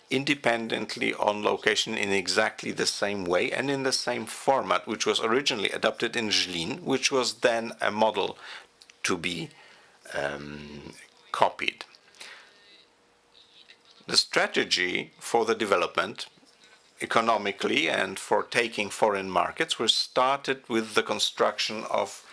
independently on location in exactly the same way and in the same format, which was originally adopted in Zlin, which was then a model to be copied. The strategy for the development economically and for taking foreign markets was started with the construction of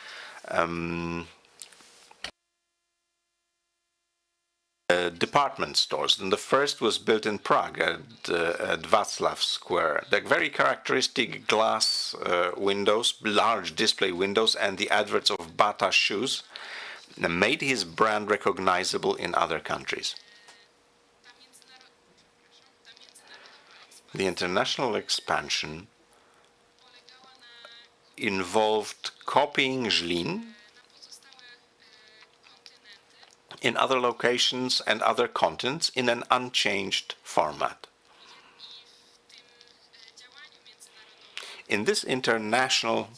department stores. And the first was built in Prague at Václav Square. The very characteristic glass windows, large display windows, and the adverts of Bata shoes made his brand recognizable in other countries. The international expansion involved copying Zlin in other locations and other continents in an unchanged format. In this international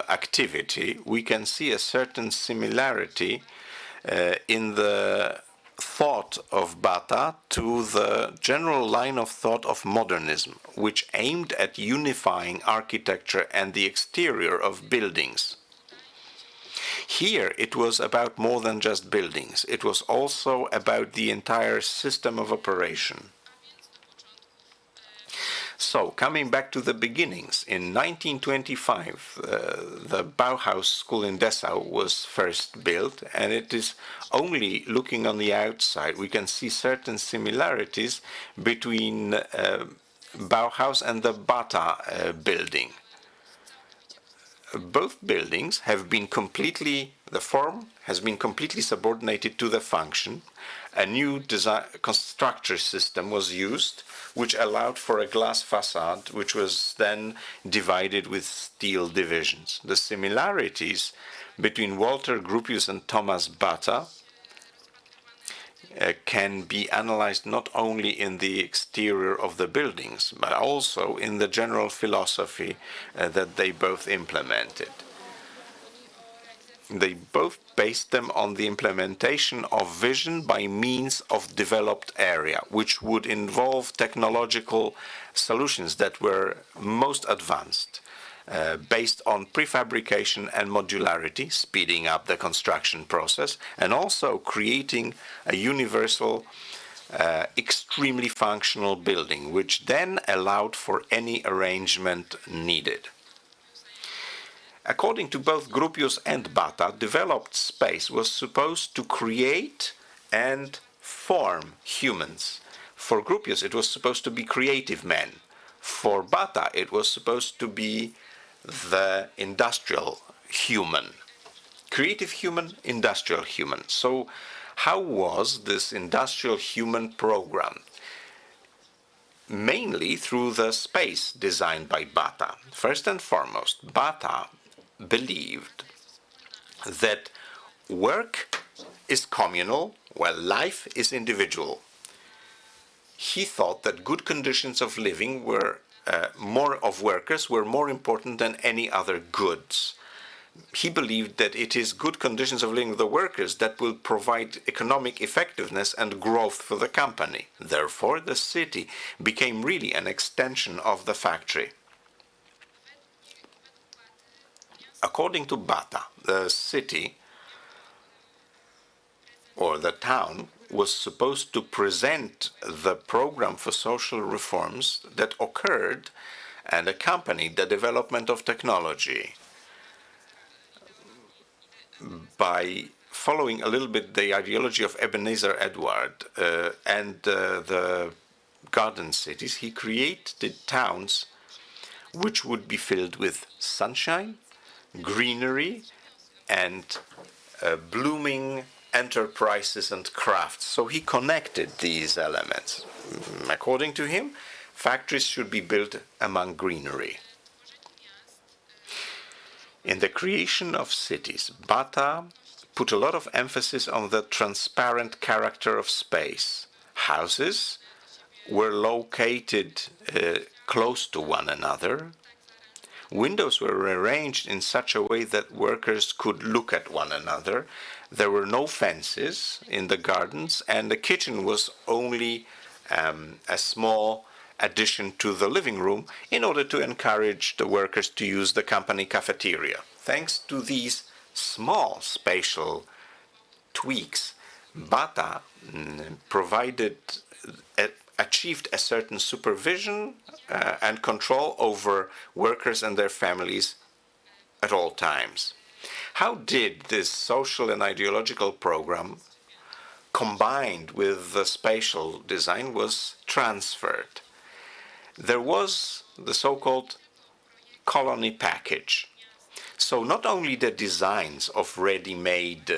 activity, we can see a certain similarity in the thought of Bata to the general line of thought of modernism, which aimed at unifying architecture and the exterior of buildings. Here it was about more than just buildings. It was also about the entire system of operation. So, coming back to the beginnings, in 1925, the Bauhaus school in Dessau was first built, and it is only looking on the outside we can see certain similarities between Bauhaus and the Bata building. Both buildings have been the form has been completely subordinated to the function. A new constructor system was used, which allowed for a glass facade, which was then divided with steel divisions. The similarities between Walter Gropius and Tomas Bata can be analyzed not only in the exterior of the buildings, but also in the general philosophy that they both implemented. They both based them on the implementation of vision by means of developed area, which would involve technological solutions that were most advanced, based on prefabrication and modularity, speeding up the construction process, and also creating a universal, extremely functional building, which then allowed for any arrangement needed. According to both Gropius and Bata, developed space was supposed to create and form humans. For Gropius, it was supposed to be creative men. For Bata, it was supposed to be the industrial human. Creative human, industrial human. So how was this industrial human programmed? mainly through the space designed by Bata. First and foremost, Bata believed that work is communal while life is individual. He thought that good conditions of living were workers were more important than any other goods. He believed that it is good conditions of living of the workers that will provide economic effectiveness and growth for the company. Therefore, the city became really an extension of the factory. According to Bata, the city or the town was supposed to present the program for social reforms that occurred and accompanied the development of technology. By following a little bit the ideology of Ebenezer Edward and the garden cities, he created towns which would be filled with sunshine, greenery, and blooming enterprises and crafts. So he connected these elements. According to him, factories should be built among greenery. In the creation of cities, Bata put a lot of emphasis on the transparent character of space. Houses were located close to one another. Windows were arranged in such a way that workers could look at one another. There were no fences in the gardens, and the kitchen was only a small addition to the living room in order to encourage the workers to use the company cafeteria. Thanks to these small spatial tweaks, Bata achieved a certain supervision and control over workers and their families at all times. How did this social and ideological program combined with the spatial design was transferred? There was the so-called colony package. So not only the designs of ready-made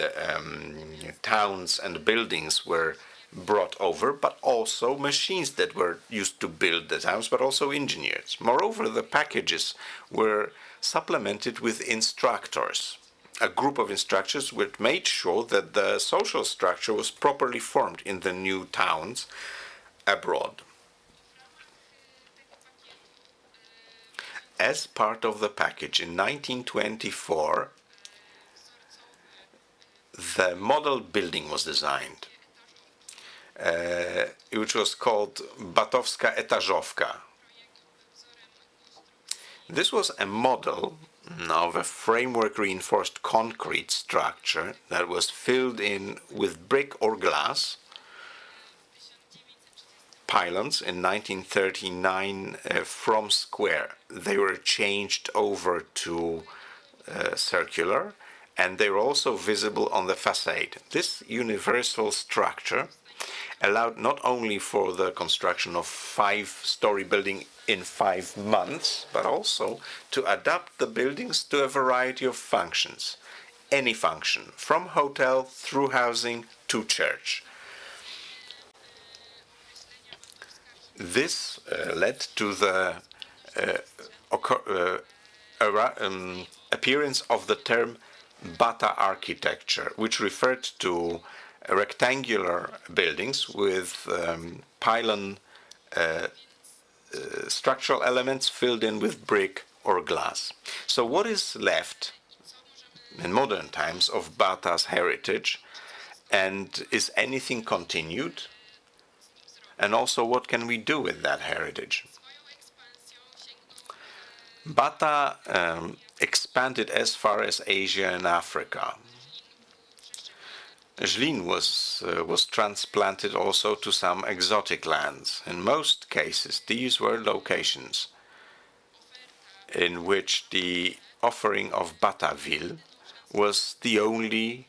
towns and buildings were brought over, but also machines that were used to build the towns, but also engineers. Moreover, the packages were supplemented with instructors, a group of instructors which made sure that the social structure was properly formed in the new towns abroad. As part of the package, in 1924, the model building was designed, which was called Batowska Etażówka. This was a model of a framework reinforced concrete structure that was filled in with brick or glass. Pylons in 1939 from square. They were changed over to circular, and they were also visible on the facade. This universal structure allowed not only for the construction of 5-story building in 5 months, but also to adapt the buildings to a variety of functions. Any function, from hotel through housing to church. This led to the appearance of the term Bata architecture, which referred to rectangular buildings with pylon structural elements filled in with brick or glass. So what is left in modern times of Bata's heritage, and is anything continued? And also, what can we do with that heritage? Bata expanded as far as Asia and Africa. Zlin was transplanted also to some exotic lands. In most cases, these were locations in which the offering of Bataville was the only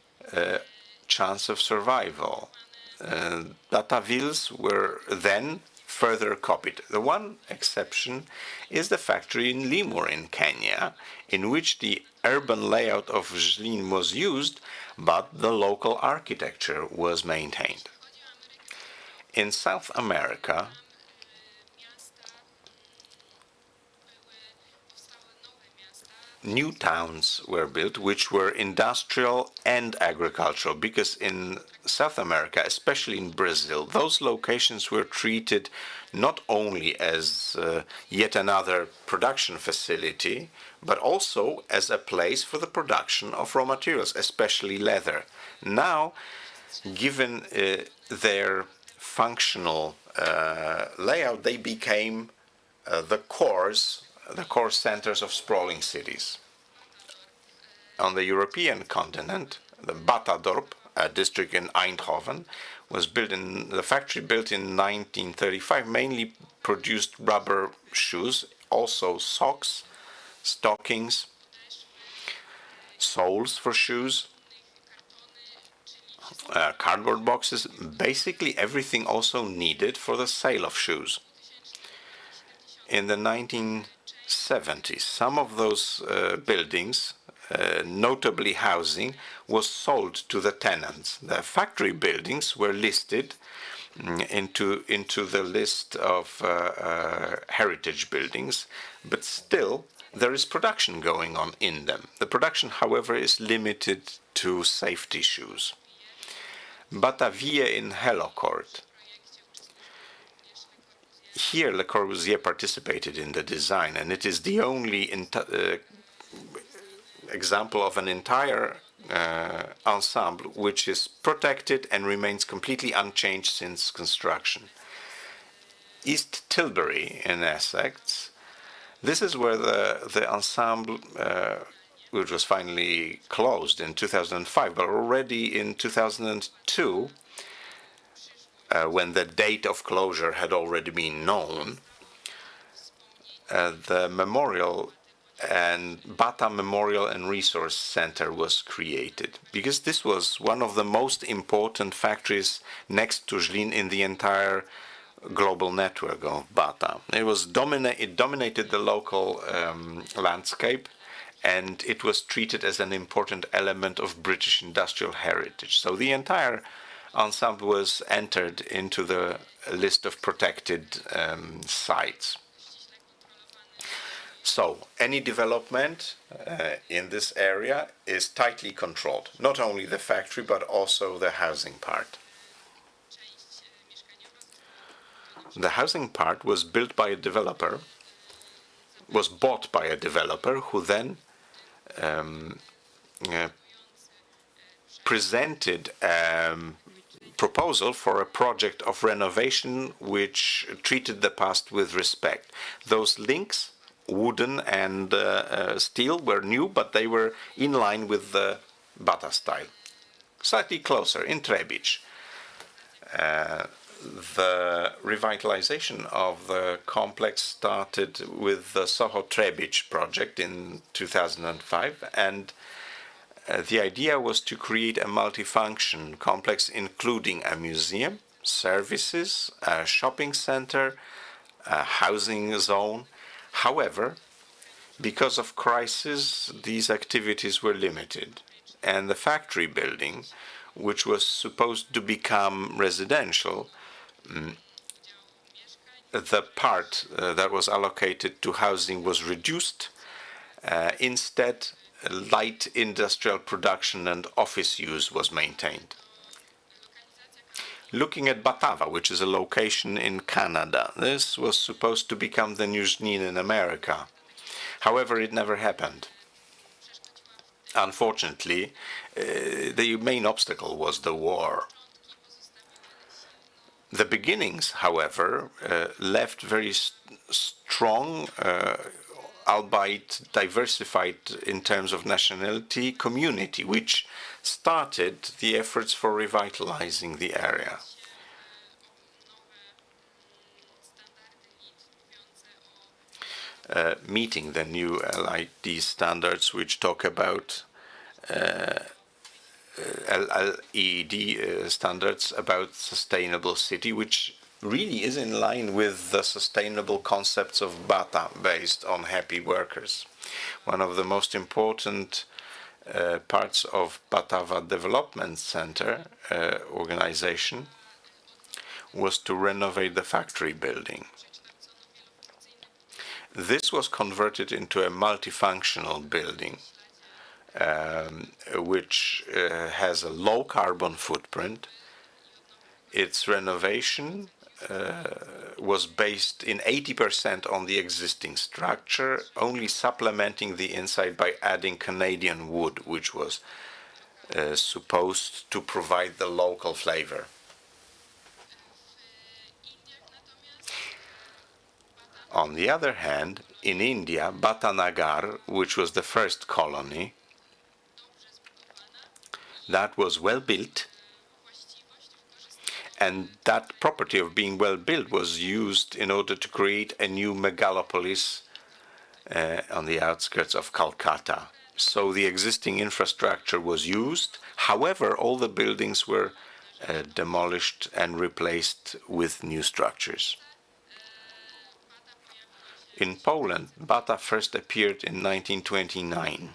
chance of survival. Batavilles were then further copied. The one exception is the factory in Limur in Kenya, in which the urban layout of Zlin was used, but the local architecture was maintained. In South America, new towns were built, which were industrial and agricultural, because in South America, especially in Brazil, those locations were treated not only as yet another production facility, but also as a place for the production of raw materials, especially leather. Now, given their functional layout, they became the core centers of sprawling cities. On the European continent, the Batadorp, a district in Eindhoven, was built in the factory built in 1935, mainly produced rubber shoes, also socks, stockings, soles for shoes, cardboard boxes, basically everything also needed for the sale of shoes. In the 1970s, some of those buildings, notably housing, was sold to the tenants. The factory buildings were listed into the list of heritage buildings, but still there is production going on in them. The production, however, is limited to safety shoes. Batavia in Hellocourt. Here, Le Corbusier participated in the design, and it is the only example of an entire ensemble which is protected and remains completely unchanged since construction. East Tilbury in Essex. This is where the ensemble, which was finally closed in 2005, but already in 2002, when the date of closure had already been known, the memorial and Bata Memorial and Resource Center was created, because this was one of the most important factories next to Zlin in the entire global network of Bata. It dominated the local landscape, and it was treated as an important element of British industrial heritage. So the entire ensemble was entered into the list of protected sites. So any development in this area is tightly controlled, not only the factory, but also the housing part. The housing part was built by a developer, was bought by a developer who then presented proposal for a project of renovation which treated the past with respect. Those links, wooden and steel, were new, but they were in line with the Bata style. Slightly closer, in Trebic. The revitalization of the complex started with the Soho Trebic project in 2005, and the idea was to create a multifunction complex including a museum, services, a shopping center, a housing zone. However, because of crisis, these activities were limited, and the factory building, which was supposed to become residential, the part that was allocated to housing was reduced. Instead, light industrial production and office use was maintained. Looking at Batava, which is a location in Canada, this was supposed to become the new Zlin in America. However, it never happened. Unfortunately, the main obstacle was the war. The beginnings, however, left very strong, albeit diversified in terms of nationality, community, which started the efforts for revitalizing the area. Meeting the new LID standards, which talk about LED standards about sustainable city, which really is in line with the sustainable concepts of Bata based on happy workers. One of the most important parts of Batava Development Center organization was to renovate the factory building. This was converted into a multifunctional building, which has a low carbon footprint. Its renovation was based in 80% on the existing structure, only supplementing the inside by adding Canadian wood, which was supposed to provide the local flavor. On the other hand, in India, Bata Nagar, which was the first colony, that was well built, and that property of being well built was used in order to create a new megalopolis on the outskirts of Calcutta. So the existing infrastructure was used. However, all the buildings were demolished and replaced with new structures. In Poland, Bata first appeared in 1929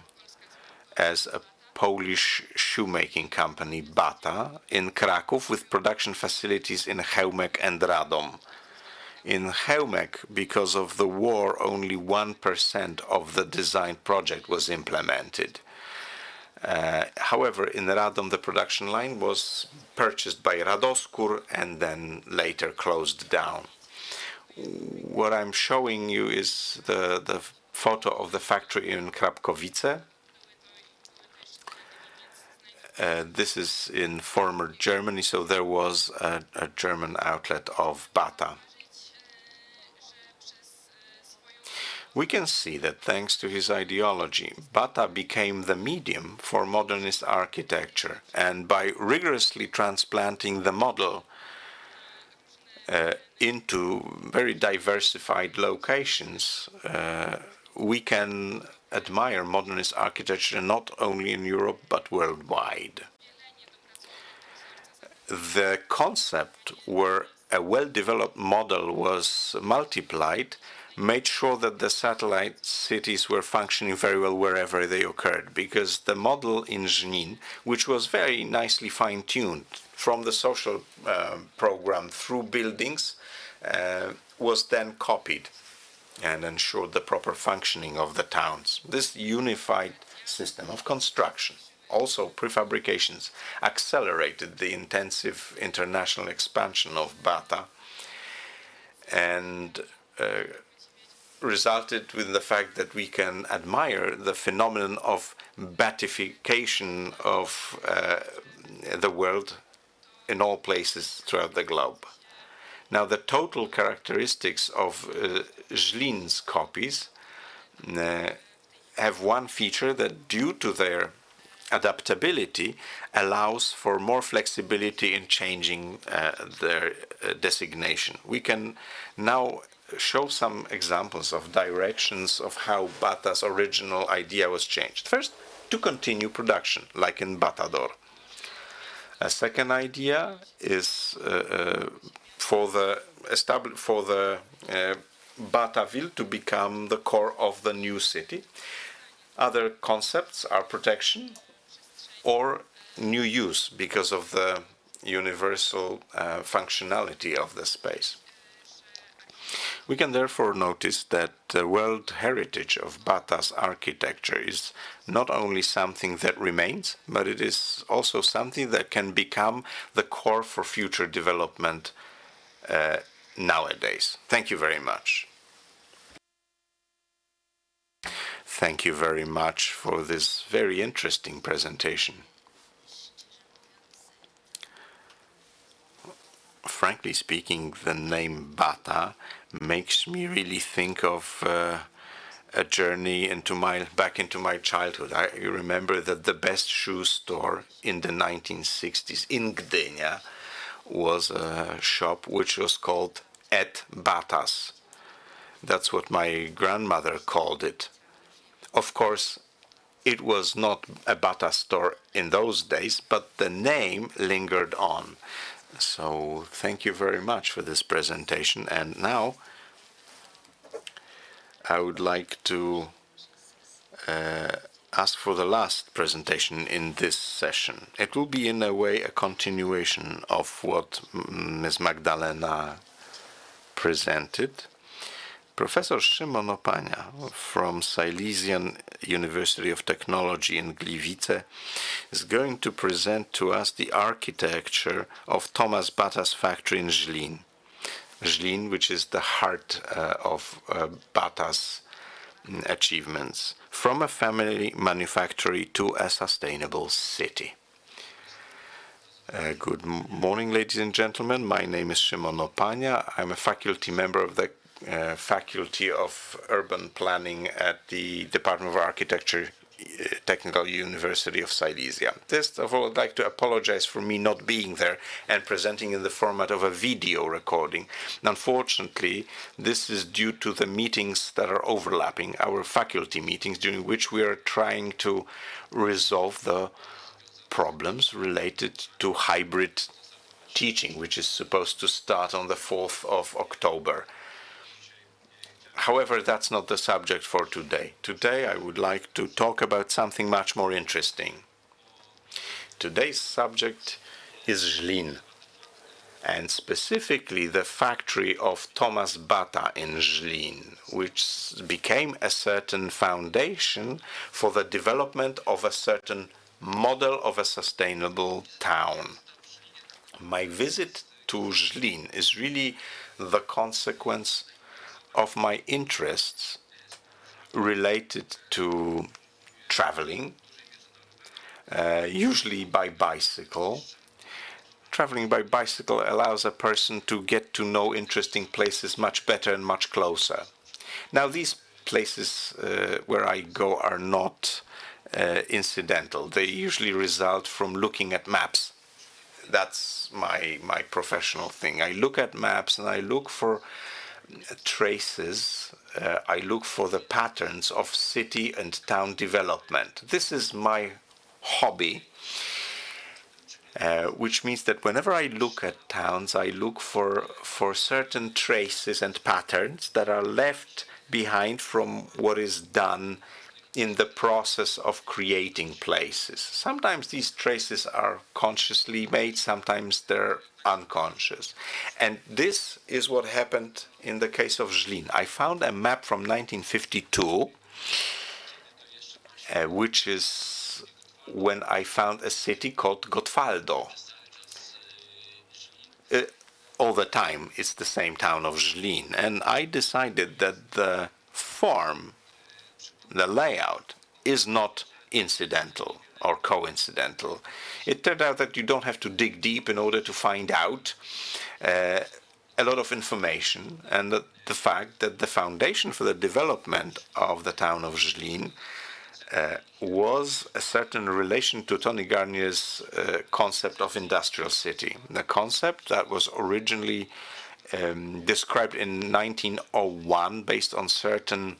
as a Polish shoemaking company, Bata, in Kraków, with production facilities in Chełmek and Radom. In Chełmek, because of the war, only 1% of the design project was implemented. However, in Radom, the production line was purchased by Radoskur and then later closed down. What I'm showing you is the photo of the factory in Krapkowice. This is in former Germany, so there was a German outlet of Bata. We can see that thanks to his ideology, Bata became the medium for modernist architecture, and by rigorously transplanting the model into very diversified locations, we can admire modernist architecture not only in Europe but worldwide. The concept where a well-developed model was multiplied made sure that the satellite cities were functioning very well wherever they occurred, because the model in Zlin, which was very nicely fine-tuned from the social program through buildings, was then copied and ensured the proper functioning of the towns. This unified system of construction, also prefabrications, accelerated the intensive international expansion of Bata and resulted with the fact that we can admire the phenomenon of batification of the world in all places throughout the globe. Now, the total characteristics of Zlin's copies have one feature that, due to their adaptability, allows for more flexibility in changing their designation. We can now show some examples of directions of how Bata's original idea was changed. First, to continue production, like in Batador. A second idea is for the Bataville to become the core of the new city. Other concepts are protection or new use because of the universal functionality of the space. We can therefore notice that the world heritage of Bata's architecture is not only something that remains, but it is also something that can become the core for future development nowadays. Thank you very much. Thank you very much for this very interesting presentation. Frankly speaking, the name Bata makes me really think of a journey back into my childhood. I remember that the best shoe store in the 1960s in Gdynia was a shop which was called Et Batas. That's what my grandmother called it. Of course, it was not a Bata store in those days, but the name lingered on. So thank you very much for this presentation. And now I would like to ask for the last presentation in this session. It will be in a way a continuation of what Ms. Magdalena presented. Professor Szymon Opania from Silesian University of Technology in Gliwice is going to present to us the architecture of Tomas Bata's factory in Zlin. Zlin, which is the heart of Bata's achievements, from a family manufactory to a sustainable city. Good morning, ladies and gentlemen. My name is Szymon Opania. I'm a faculty member of the Faculty of Urban Planning at the Department of Architecture, Technical University of Silesia. First of all, I'd like to apologize for me not being there and presenting in the format of a video recording. Unfortunately, this is due to the meetings that are overlapping, our faculty meetings, during which we are trying to resolve the problems related to hybrid teaching, which is supposed to start on the 4th of October. However, that's not the subject for today. Today, I would like to talk about something much more interesting. Today's subject is Zlin, and specifically the factory of Tomas Bata in Zlin, which became a certain foundation for the development of a certain model of a sustainable town. My visit to Zlin is really the consequence of my interests related to traveling, usually by bicycle. Traveling by bicycle allows a person to get to know interesting places much better and much closer. Now, these places where I go are not incidental. They usually result from looking at maps. That's my professional thing. I look at maps and I look for traces, I look for the patterns of city and town development. This is my hobby, which means that whenever I look at towns, I look for certain traces and patterns that are left behind from what is done in the process of creating places. Sometimes these traces are consciously made, sometimes they're unconscious. And this is what happened in the case of Zlin. I found a map from 1952, which is when I found a city called Gotwaldo. All the time, it's the same town of Zlin. And I decided that the form, the layout, is not incidental or coincidental. It turned out that you don't have to dig deep in order to find out a lot of information, and that the fact that the foundation for the development of the town of Zlin was a certain relation to Tony Garnier's concept of industrial city. The concept that was originally described in 1901 based on certain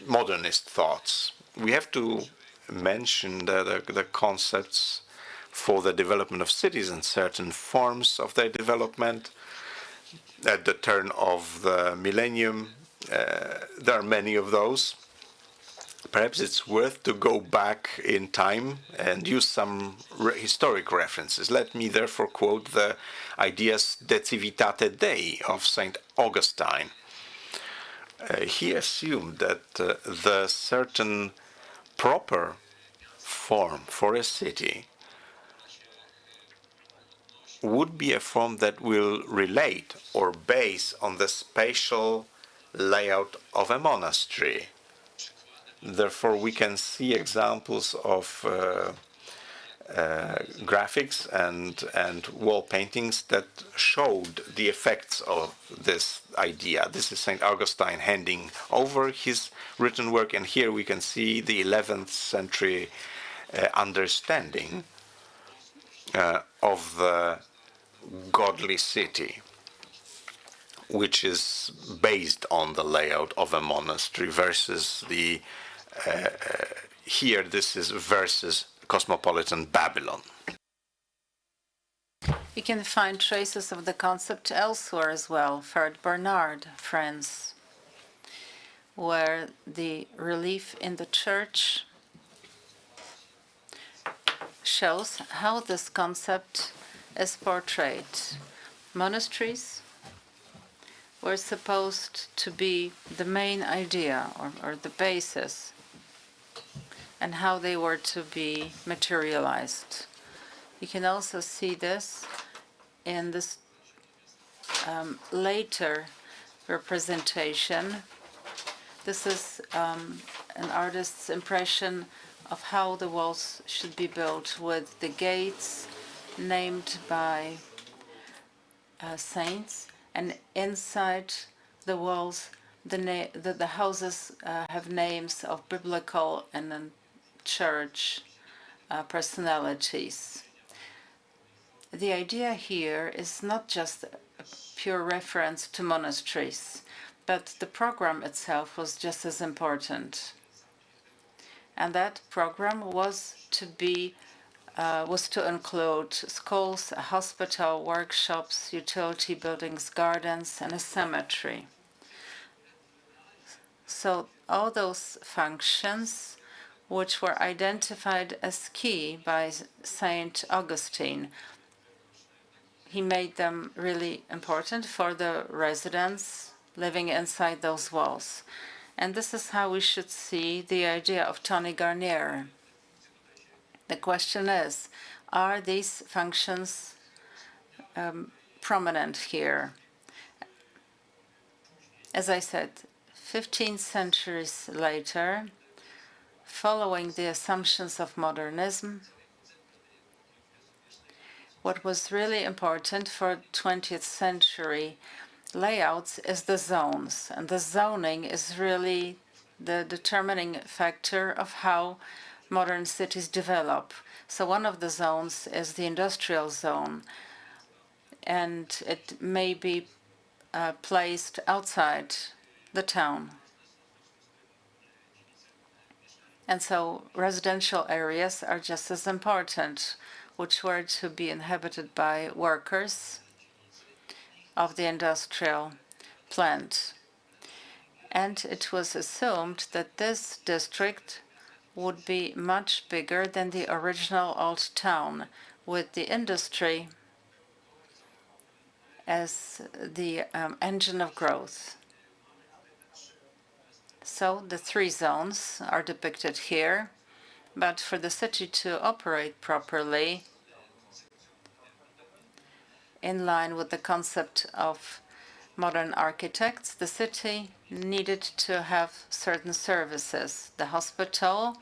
modernist thoughts. We have to mention the concepts for the development of cities and certain forms of their development. At the turn of the millennium, there are many of those. Perhaps it's worth to go back in time and use some historic references. Let me therefore quote the Ideas de Civitate Dei of St. Augustine. He assumed that the certain proper form for a city would be a form that will relate or base on the spatial layout of a monastery. Therefore, we can see examples of graphics and wall paintings that showed the effects of this idea. This is St. Augustine handing over his written work, and here we can see the 11th century understanding of the godly city, which is based on the layout of a monastery versus the here this is versus cosmopolitan Babylon. You can find traces of the concept elsewhere as well. Fort Bernard, France, where the relief in the church shows how this concept is portrayed. Monasteries were supposed to be the main idea or the basis, and how they were to be materialized. You can also see this in this later representation. This is an artist's impression of how the walls should be built, with the gates named by saints, and inside the walls the houses have names of biblical and church personalities. The idea here is not just a pure reference to monasteries, but the program itself was just as important. And that program was to include schools, a hospital, workshops, utility buildings, gardens, and a cemetery. So all those functions, which were identified as key by Saint Augustine, he made them really important for the residents living inside those walls. And this is how we should see the idea of Tony Garnier. The question is, are these functions prominent here? As I said, 15 centuries later, following the assumptions of modernism, what was really important for 20th century layouts is the zones. And the zoning is really the determining factor of how modern cities develop. So one of the zones is the industrial zone, and it may be placed outside the town. And so residential areas are just as important, which were to be inhabited by workers of the industrial plant. And it was assumed that this district would be much bigger than the original old town, with the industry as the engine of growth. So the three zones are depicted here, but for the city to operate properly, in line with the concept of modern architects, the city needed to have certain services. The hospital,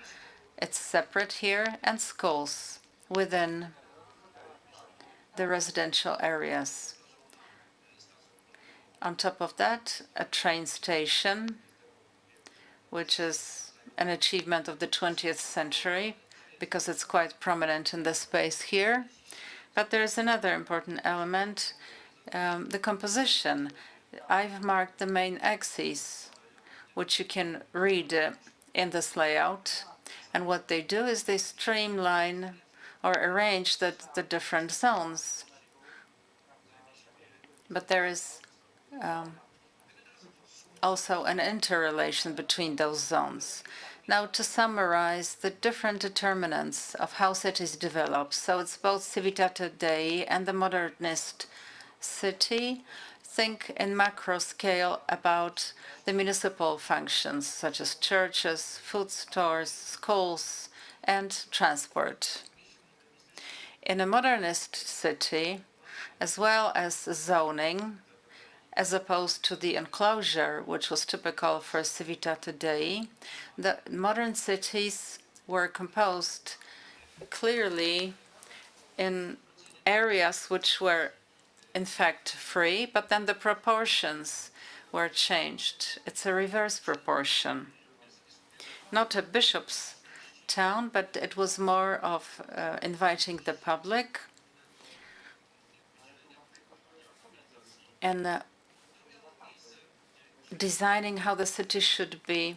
it's separate here, and schools within the residential areas. On top of that, a train station, which is an achievement of the 20th century because it's quite prominent in the space here. But there's another important element, the composition. I've marked the main axes, which you can read in this layout. And what they do is they streamline or arrange the different zones. But there is also an interrelation between those zones. Now, to summarize the different determinants of how cities develop, so it's both Civitate Dei and the modernist city. Think in macro scale about the municipal functions, such as churches, food stores, schools, and transport. In a modernist city, as well as zoning, as opposed to the enclosure, which was typical for Civitate Dei, the modern cities were composed clearly in areas which were in fact free, but then the proportions were changed. It's a reverse proportion. Not a bishop's town, but it was more of inviting the public and designing how the city should be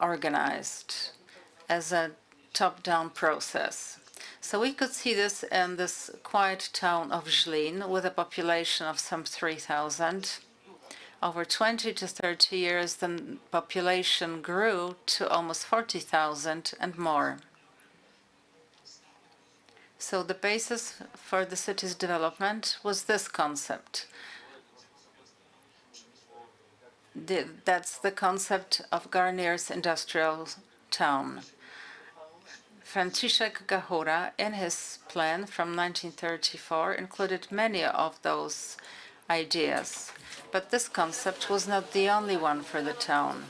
organized as a top-down process. So we could see this in this quiet town of Zlin with a population of some 3,000. Over 20 to 30 years, the population grew to almost 40,000 and more. So the basis for the city's development was this concept. That's the concept of Garnier's industrial town. Franciszek Gahura, in his plan from 1934, included many of those ideas. But this concept was not the only one for the town.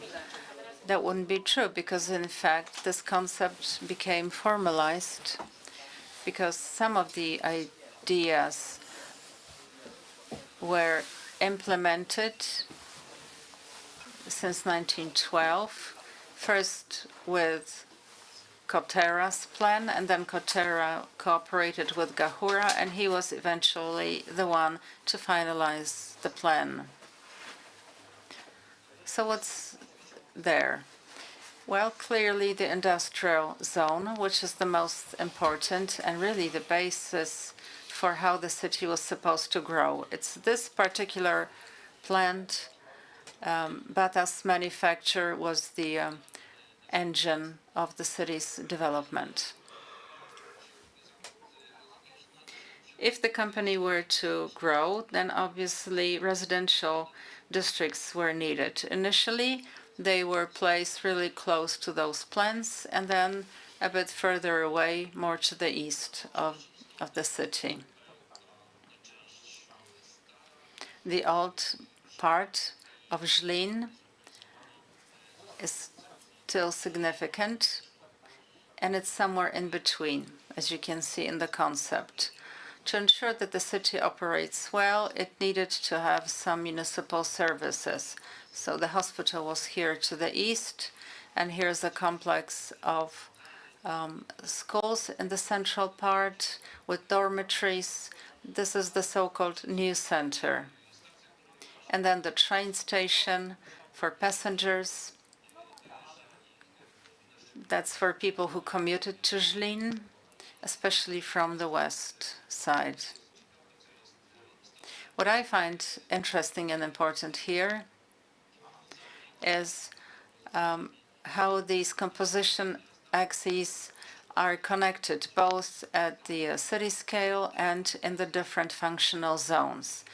That wouldn't be true, because in fact this concept became formalized because some of the ideas were implemented since 1912, first with Kotera's plan, and then Kotera cooperated with Gahura, and he was eventually the one to finalize the plan. So what's there? Well, clearly the industrial zone, which is the most important and really the basis for how the city was supposed to grow. It's this particular plant. Bata's manufacture was the engine of the city's development. If the company were to grow, then obviously residential districts were needed. Initially, they were placed really close to those plants, and then a bit further away, more to the east of the city. The old part of Zlin is still significant, and it's somewhere in between, as you can see in the concept. To ensure that the city operates well, it needed to have some municipal services. So the hospital was here to the east, and here's a complex of schools in the central part with dormitories. This is the so-called new center. And then the train station for passengers. That's for people who commuted to Zlin, especially from the west side. What I find interesting and important here is how these composition axes are connected both at the city scale and in the different functional zones.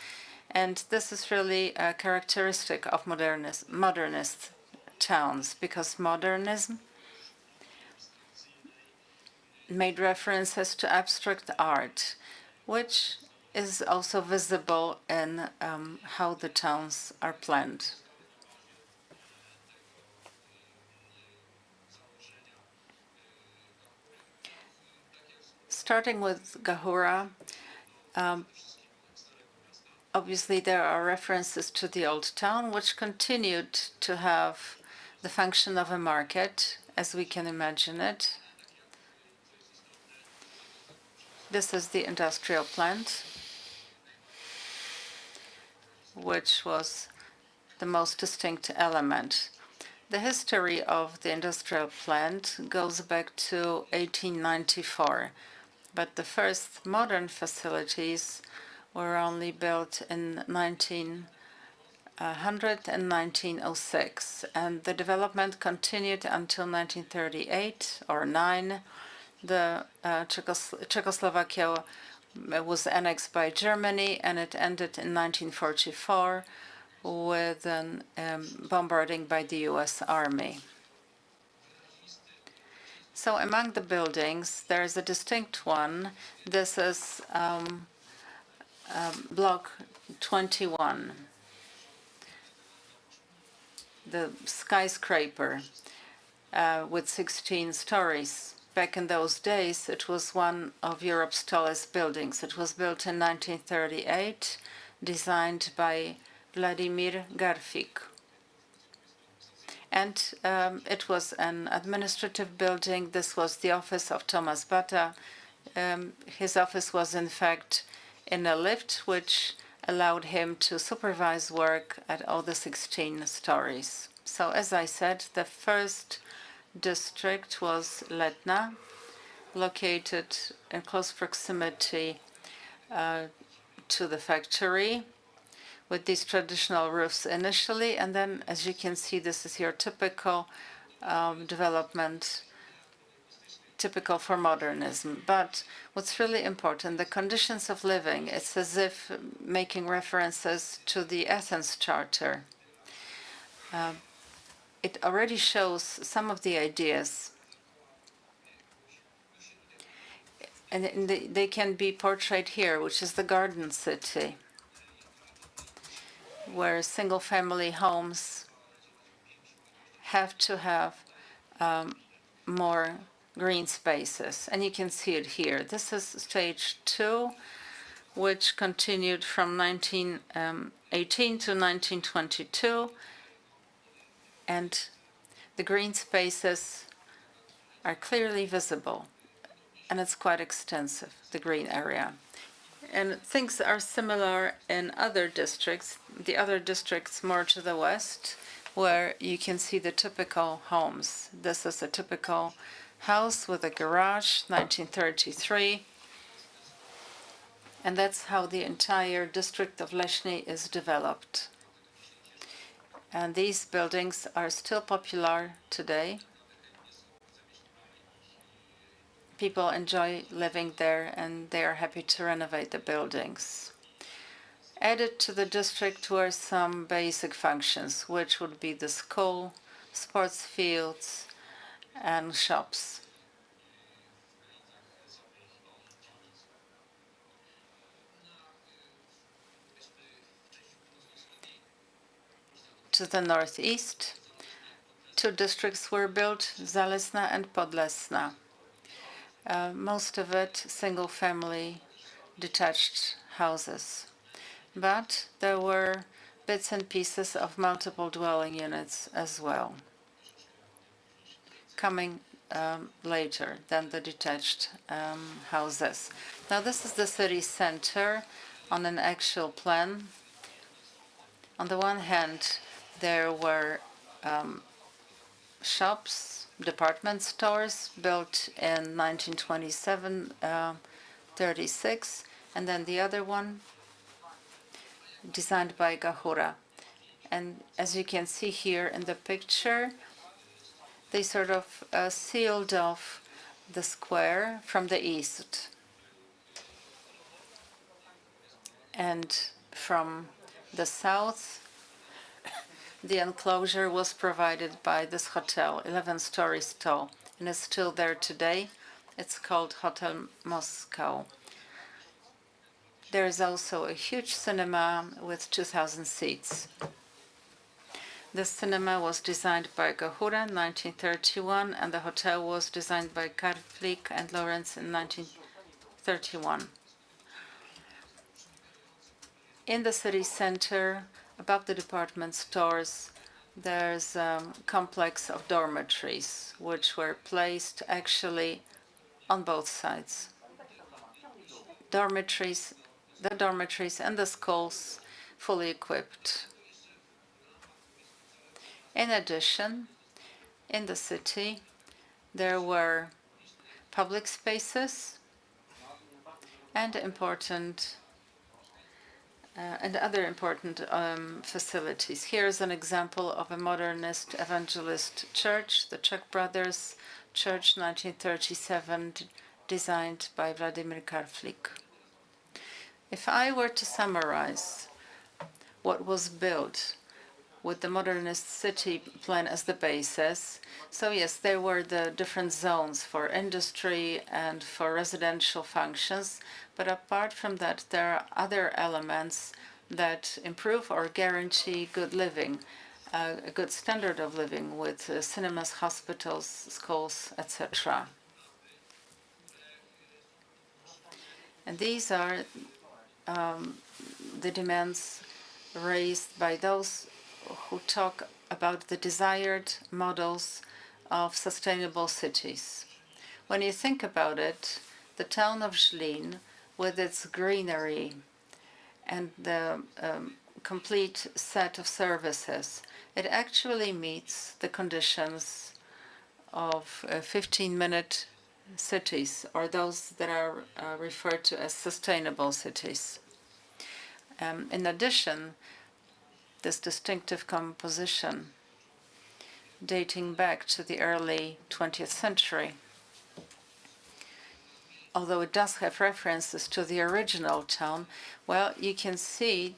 And this is really a characteristic of modernist towns, because modernism made references to abstract art, which is also visible in how the towns are planned. Starting with Gahura, obviously there are references to the old town, which continued to have the function of a market, as we can imagine it. This is the industrial plant, which was the most distinct element. The history of the industrial plant goes back to 1894, but the first modern facilities were only built in 1900 and 1906, and the development continued until 1938 or 9. The Czechoslovakia was annexed by Germany, and it ended in 1944 with a bombarding by the US Army. So among the buildings, there is a distinct one. This is Block 21, the skyscraper with 16 stories. Back in those days, it was one of Europe's tallest buildings. It was built in 1938, designed by Vladimir Garfik. And it was an administrative building. This was the office of Tomas Bata. His office was, in fact, in a lift, which allowed him to supervise work at all the 16 stories. So, as I said, the first district was Letna, located in close proximity to the factory, with these traditional roofs initially, and then, as you can see, this is your typical development, typical for modernism. But what's really important, the conditions of living, it's as if making references to the Athens Charter. it already shows some of the ideas. And they can be portrayed here, which is the garden city, where single-family homes have to have more green spaces. And you can see it here. This is stage 2, which continued from 1918 to 1922. And the green spaces are clearly visible. And it's quite extensive, the green area. And things are similar in other districts, the other districts more to the west, where you can see the typical homes. This is a typical house with a garage, 1933. And that's how the entire district of Lesznie is developed. And these buildings are still popular today. People enjoy living there, and they are happy to renovate the buildings. Added to the district were some basic functions, which would be the school, sports fields, and shops. To the northeast, 2 districts were built, Zalesna and Podlesna. Most of it single-family detached houses. But there were bits and pieces of multiple dwelling units as well, coming later than the detached houses. Now this is the city center on an actual plan. On the one hand, there were shops, department stores built in 1927-36, and then the other one designed by Gahura. And as you can see here in the picture, they sort of sealed off the square from the east. And from the south, the enclosure was provided by this hotel, 11-story tall, and it's still there today. It's called Hotel Moscow. There is also a huge cinema with 2,000 seats. The cinema was designed by Gahura in 1931, and the hotel was designed by Karflik and Lawrence in 1931. In the city center, above the department stores, there's a complex of dormitories, which were placed actually on both sides. The dormitories and the schools fully equipped. In addition, in the city, there were public spaces and other important facilities. Here is an example of a modernist evangelist church, the Czech Brothers Church, 1937, designed by Vladimir Karflik. If I were to summarize what was built with the modernist city plan as the basis, so yes, there were the different zones for industry and for residential functions, but apart from that, there are other elements that improve or guarantee good living, a good standard of living with cinemas, hospitals, schools, etc. And these are the demands raised by those who talk about the desired models of sustainable cities. When you think about it, the town of Zlin, with its greenery and the complete set of services, it actually meets the conditions of 15-minute cities, or those that are referred to as sustainable cities. In addition, this distinctive composition dating back to the early 20th century, although it does have references to the original town, well, you can see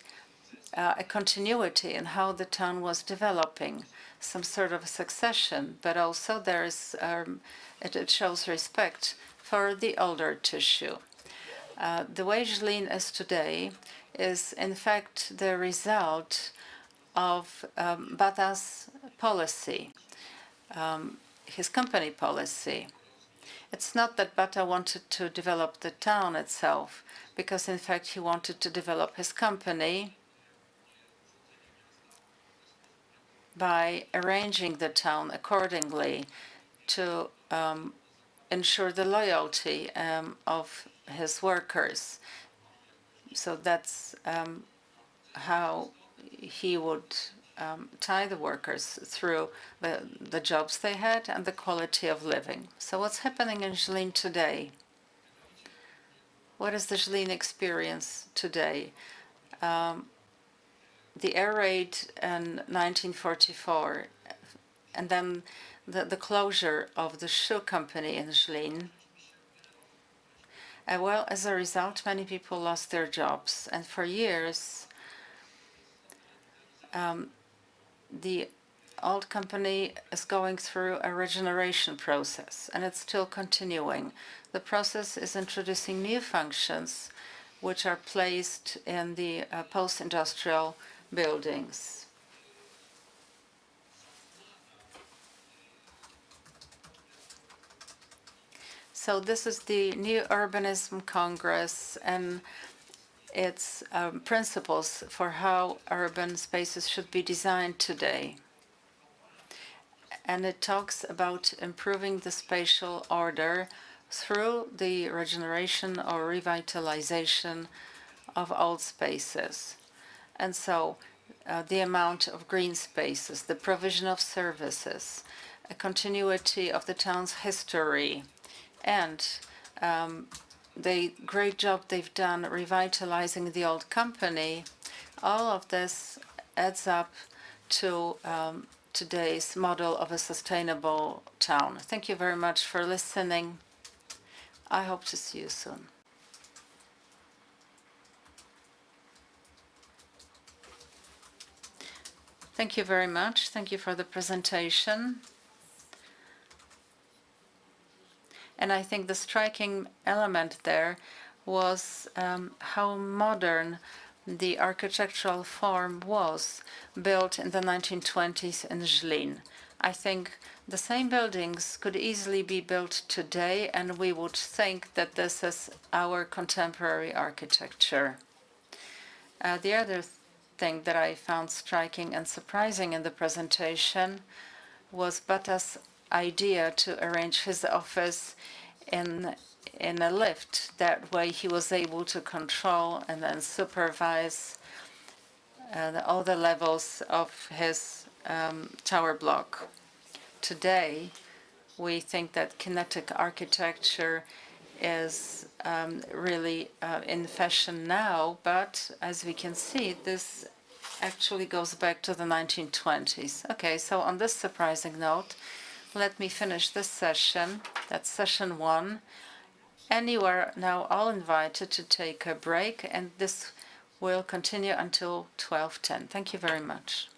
a continuity in how the town was developing, some sort of a succession, but also there is it shows respect for the older tissue. The way Zlin is today is in fact the result of Bata's policy, his company policy. It's not that Bata wanted to develop the town itself, because in fact he wanted to develop his company by arranging the town accordingly to ensure the loyalty of his workers. So that's how he would tie the workers through the jobs they had and the quality of living. So what's happening in Zlin today? What is the Zlin experience today? The air raid in 1944, and then the closure of the shoe company in Zlin. Well, as a result, many people lost their jobs, and for years, the old company is going through a regeneration process, and it's still continuing. The process is introducing new functions which are placed in the post-industrial buildings. So this is the New Urbanism Congress and its principles for how urban spaces should be designed today. And it talks about improving the spatial order through the regeneration or revitalization of old spaces. And so the amount of green spaces, the provision of services, a continuity of the town's history, and the great job they've done revitalizing the old company, all of this adds up to today's model of a sustainable town. Thank you very much for listening. I hope to see you soon. Thank you very much. Thank you for the presentation. And I think the striking element there was how modern the architectural form was built in the 1920s in Zlin. I think the same buildings could easily be built today, and we would think that this is our contemporary architecture. The other thing that I found striking and surprising in the presentation was Bata's idea to arrange his office in a lift. That way he was able to control and then supervise all the levels of his tower block. Today, we think that kinetic architecture is really in fashion now, but as we can see, this actually goes back to the 1920s. Okay, so on this surprising note, let me finish this session. That's session 1. And you are now all invited to take a break, and this will continue until 12:10. Thank you very much.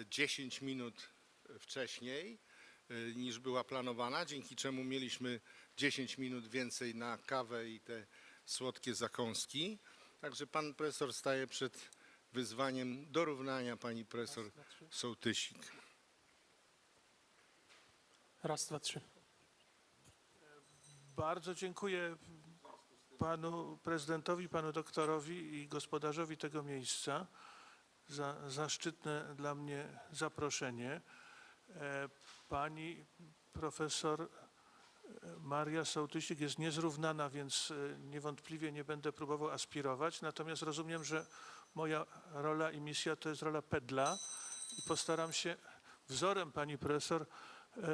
10 minut wcześniej niż była planowana, dzięki czemu mieliśmy 10 minut więcej na kawę i te słodkie zakąski. Także pan profesor staje przed wyzwaniem dorównania pani profesor Sołtysik. Raz, dwa, trzy. Bardzo dziękuję panu prezydentowi, panu doktorowi i gospodarzowi tego miejsca za zaszczytne dla mnie zaproszenie. Pani profesor Maria Sołtysik jest niezrównana, więc niewątpliwie nie będę próbował aspirować. Natomiast rozumiem, że moja rola i misja to jest rola pedla i postaram się wzorem pani profesor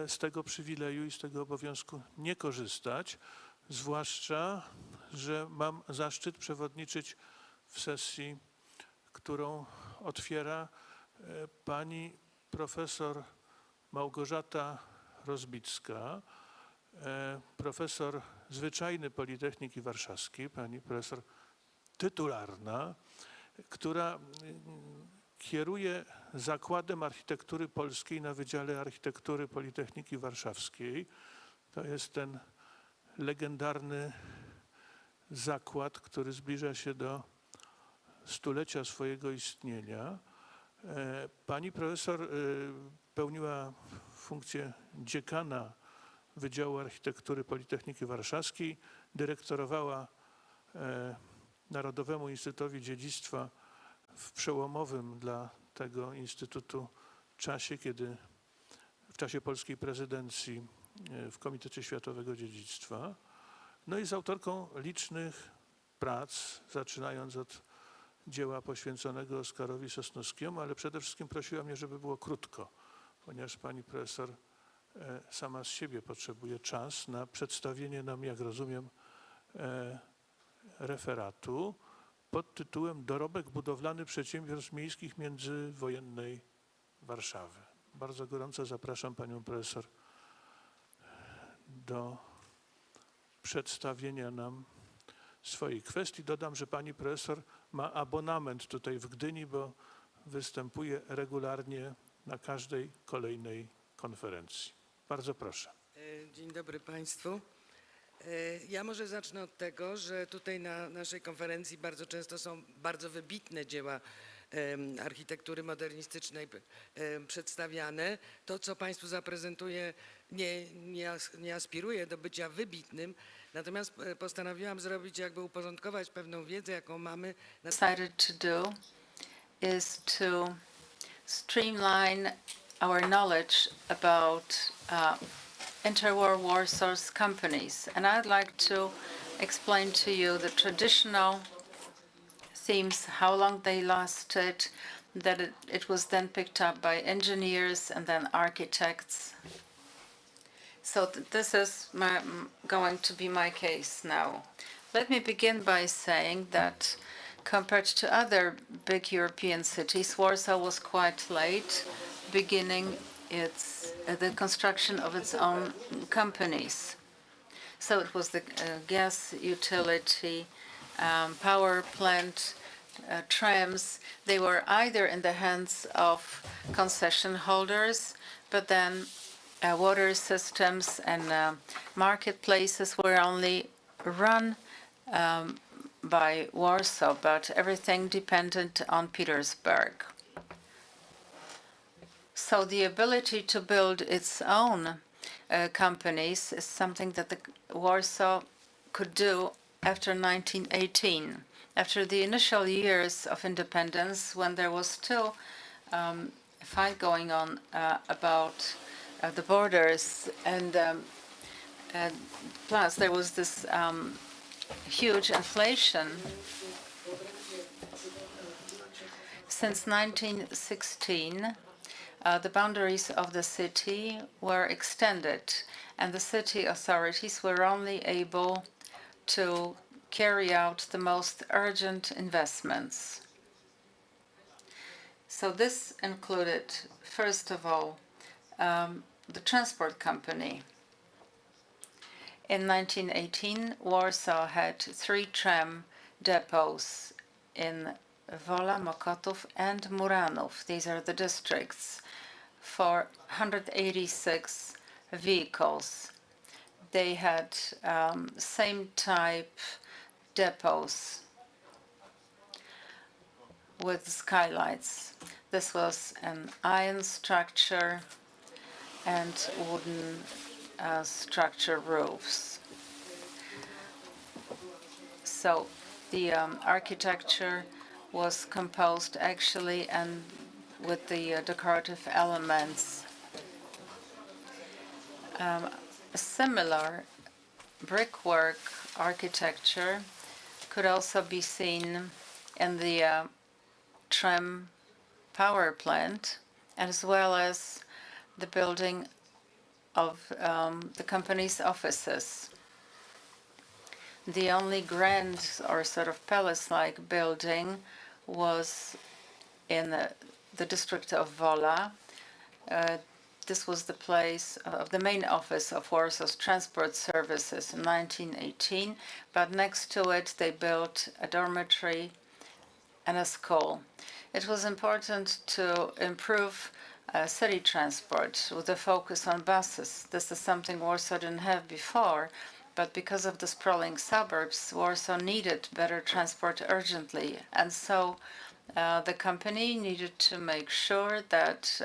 z tego przywileju i z tego obowiązku nie korzystać. Zwłaszcza, że mam zaszczyt przewodniczyć w sesji, którą otwiera pani profesor Małgorzata Rozbicka, profesor zwyczajny Politechniki Warszawskiej, pani profesor tytularna, która kieruje Zakładem Architektury Polskiej na Wydziale Architektury Politechniki Warszawskiej. To jest ten legendarny zakład, który zbliża się do stulecia swojego istnienia. Pani profesor pełniła funkcję dziekana Wydziału Architektury Politechniki Warszawskiej, dyrektorowała Narodowemu Instytutowi Dziedzictwa w przełomowym dla tego instytutu czasie, kiedy w czasie polskiej prezydencji w Komitecie Światowego Dziedzictwa. No i jest autorką licznych prac, zaczynając od dzieła poświęconego Oskarowi Sosnowskiemu, ale przede wszystkim prosiła mnie, żeby było krótko, ponieważ pani profesor sama z siebie potrzebuje czas na przedstawienie nam, jak rozumiem, referatu pod tytułem Dorobek budowlany przedsiębiorstw miejskich międzywojennej Warszawy. Bardzo gorąco zapraszam panią profesor do przedstawienia nam swojej kwestii. Dodam, że pani profesor ma abonament tutaj w Gdyni, bo występuje regularnie na każdej kolejnej konferencji. Bardzo proszę. Dzień dobry państwu. Ja może zacznę od tego, że tutaj na naszej konferencji bardzo często są bardzo wybitne dzieła architektury modernistycznej przedstawiane. To, co państwu zaprezentuję, nie aspiruje do bycia wybitnym, natomiast postanowiłam zrobić, jakby uporządkować pewną wiedzę, jaką mamy. Decided to do is to streamline our knowledge about interwar Warsaw's companies. And I'd like to explain to you the traditional themes, how long they lasted, that it was then picked up by engineers and then architects. So this is going to be my case now. Let me begin by saying that compared to other big European cities, Warsaw was quite late, beginning the construction of its own companies. So it was the gas utility, power plant, trams. They were either in the hands of concession holders, but then water systems and marketplaces were only run by Warsaw, but everything depended on Petersburg. So the ability to build its own companies is something that Warsaw could do after 1918, after the initial years of independence, when there was still a fight going on about the borders, and plus there was this huge inflation. Since 1916, the boundaries of the city were extended, and the city authorities were only able to carry out the most urgent investments. So this included, first of all, the transport company. In 1918, Warsaw had 3 tram depots in Wola, Mokotów, and Muranów. These are the districts for 186 vehicles. They had same type depots with skylights. This was an iron structure and wooden structure roofs. So the architecture was composed actually and with the decorative elements. A similar brickwork architecture could also be seen in the tram power plant, as well as the building of the company's offices. The only grand or sort of palace-like building was in the district of Wola. This was the place of the main office of Warsaw's transport services in 1918, but next to it they built a dormitory and a school. It was important to improve city transport with a focus on buses. This is something Warsaw didn't have before, but because of the sprawling suburbs, Warsaw needed better transport urgently. And so the company needed to make sure that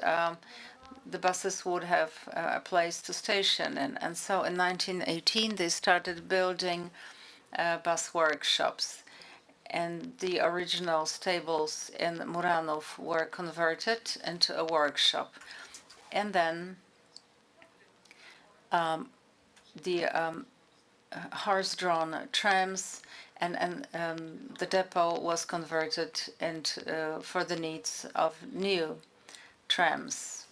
the buses would have a place to station in. And so in 1918, they started building bus workshops. And the original stables in Muranów were converted into a workshop. And then the horse-drawn trams and the depot was converted into, for the needs of new trams.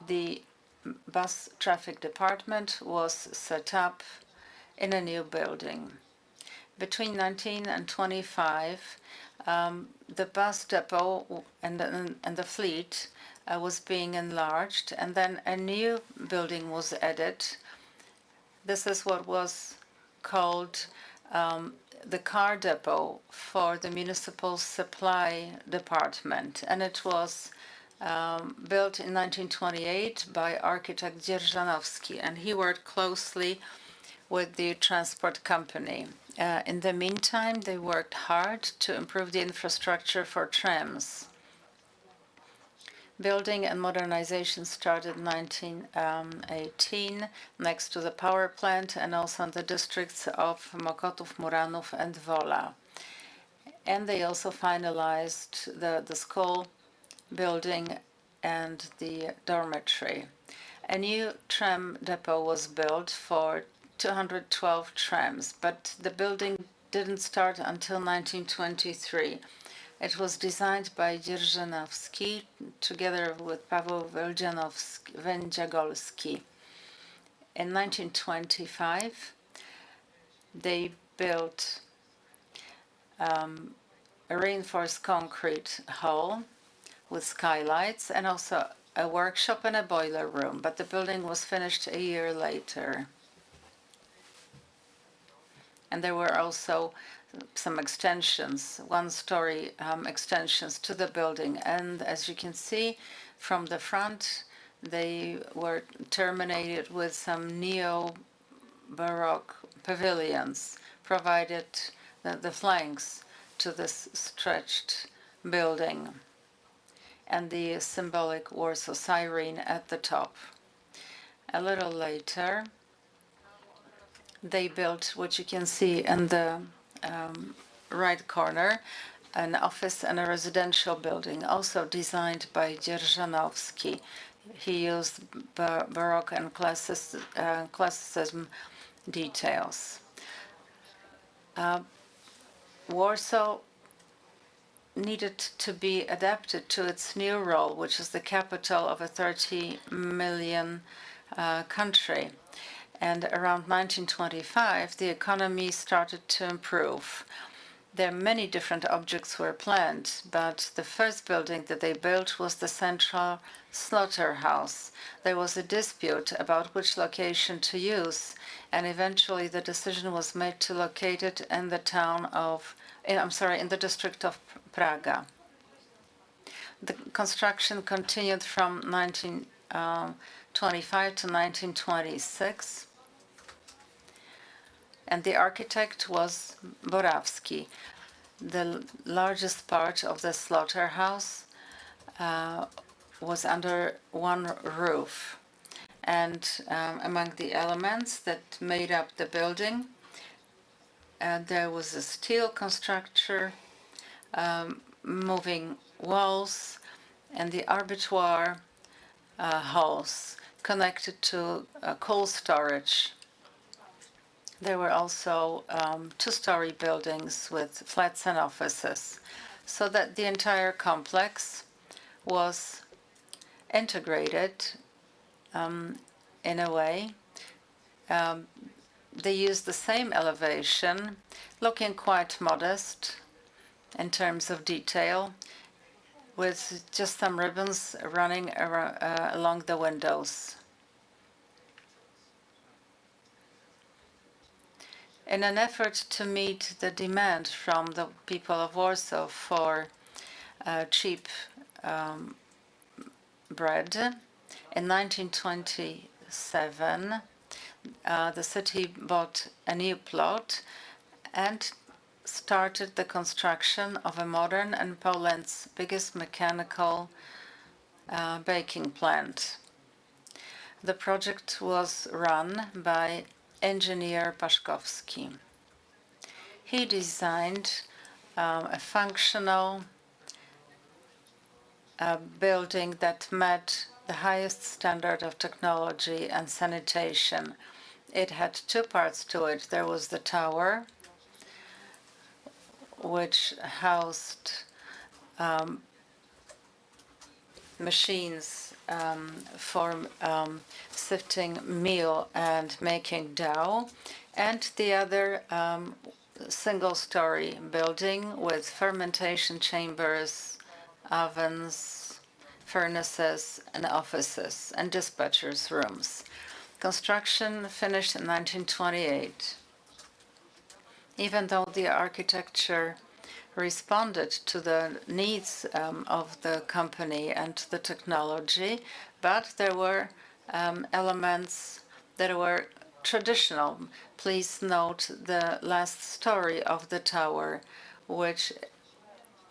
The bus traffic department was set up in a new building. Between 19 and 25, the bus depot and the fleet was being enlarged, and then a new building was added. This is what was called the car depot for the municipal supply department, and it was built in 1928 by architect Dzierżanowski, and he worked closely with the transport company. In the meantime, they worked hard to improve the infrastructure for trams. Building and modernization started in 1918 next to the power plant and also in the districts of Mokotów, Muranów, and Wola. And they also finalized the school building and the dormitory. A new tram depot was built for 212 trams, but the building didn't start until 1923. It was designed by Dzierżanowski together with Paweł Wędziagolski. In 1925, they built a reinforced concrete hall with skylights and also a workshop and a boiler room, but the building was finished a year later. And there were also some extensions, one-story extensions to the building. And as you can see from the front, they were terminated with some neo-Baroque pavilions, provided the flanks to this stretched building, and the symbolic Warsaw siren at the top. A little later, they built what you can see in the right corner, an office and a residential building, also designed by Dzierżanowski. He used Baroque and classicism details. Warsaw needed to be adapted to its new role, which is the capital of a 30 million country. And around 1925, the economy started to improve. There many different objects were planned, but the first building that they built was the central slaughterhouse. There was a dispute about which location to use, and eventually the decision was made to locate it in the town of in the district of Praga. The construction continued from 1925 to 1926, and the architect was Borawski. The largest part of the slaughterhouse was under one roof. And among the elements that made up the building, there was a steel constructor, moving walls, and the abattoir halls connected to coal storage. There were also two-story buildings with flats and offices, so that the entire complex was integrated in a way. They used the same elevation, looking quite modest in terms of detail, with just some ribbons running along the windows. In an effort to meet the demand from the people of Warsaw for cheap bread, in 1927, the city bought a new plot and started the construction of a modern and Poland's biggest mechanical baking plant. The project was run by engineer Pszczółkowski. He designed a functional building that met the highest standard of technology and sanitation. It had two parts to it. There was the tower, which housed machines for sifting meal and making dough, and the other single-story building with fermentation chambers, ovens, furnaces, and offices, and dispatchers' rooms. Construction finished in 1928. Even though the architecture responded to the needs of the company and to the technology, but there were elements that were traditional. Please note the last story of the tower, which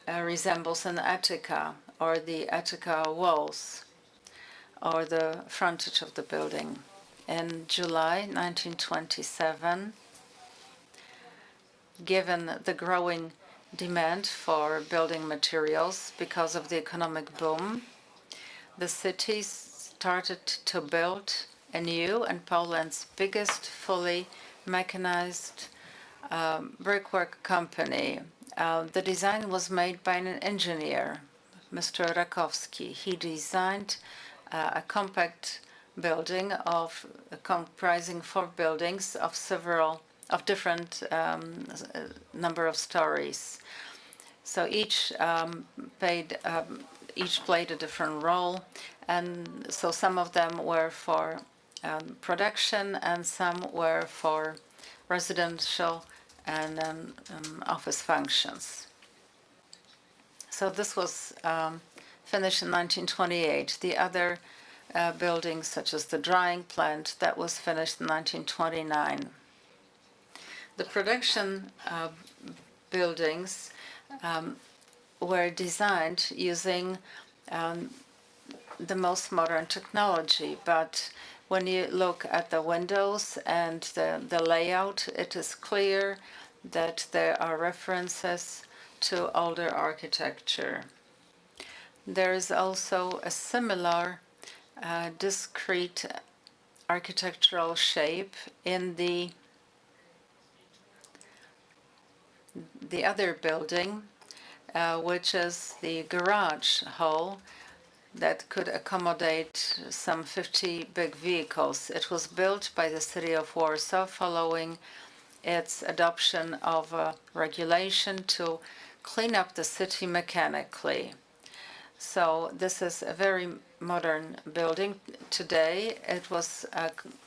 resembles an attica, or the attica walls, or the frontage of the building. In July 1927, given the growing demand for building materials because of the economic boom, the city started to build a new and Poland's biggest fully mechanized brickwork company. The design was made by an engineer, Mr. Rakowski. He designed a compact building comprising 4 buildings of different number of stories. So each played a different role, and so some of them were for production and some were for residential and office functions. So this was finished in 1928. The other buildings, such as the drying plant, that was finished in 1929. The production buildings were designed using the most modern technology, but when you look at the windows and the layout, it is clear that there are references to older architecture. There is also a similar discrete architectural shape in the other building, which is the garage hall that could accommodate some 50 big vehicles. It was built by the city of Warsaw following its adoption of a regulation to clean up the city mechanically. So this is a very modern building. Today it was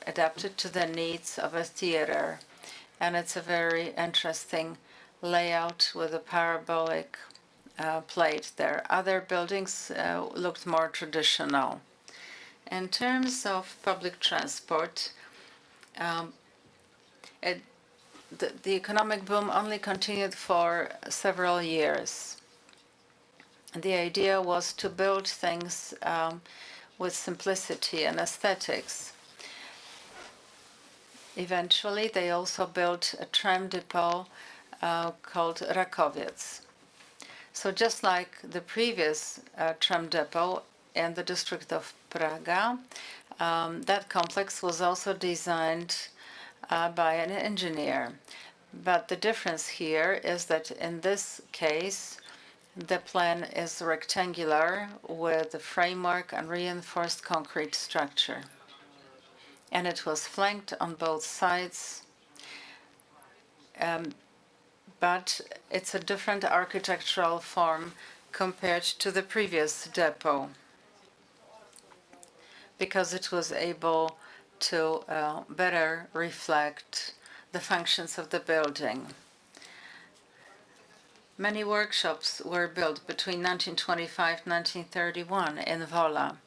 adapted to the needs of a theater, and it's a very interesting layout with a parabolic plate there. Other buildings looked more traditional. In terms of public transport, the economic boom only continued for several years. The idea was to build things with simplicity and aesthetics. Eventually, they also built a tram depot called Rakowiec. So just like the previous tram depot in the district of Praga, that complex was also designed by an engineer. But the difference here is that in this case, the plan is rectangular with a framework and reinforced concrete structure. And it was flanked on both sides, but it's a different architectural form compared to the previous depot, because it was able to better reflect the functions of the building. Many workshops were built between 1925 and 1931 in Wola.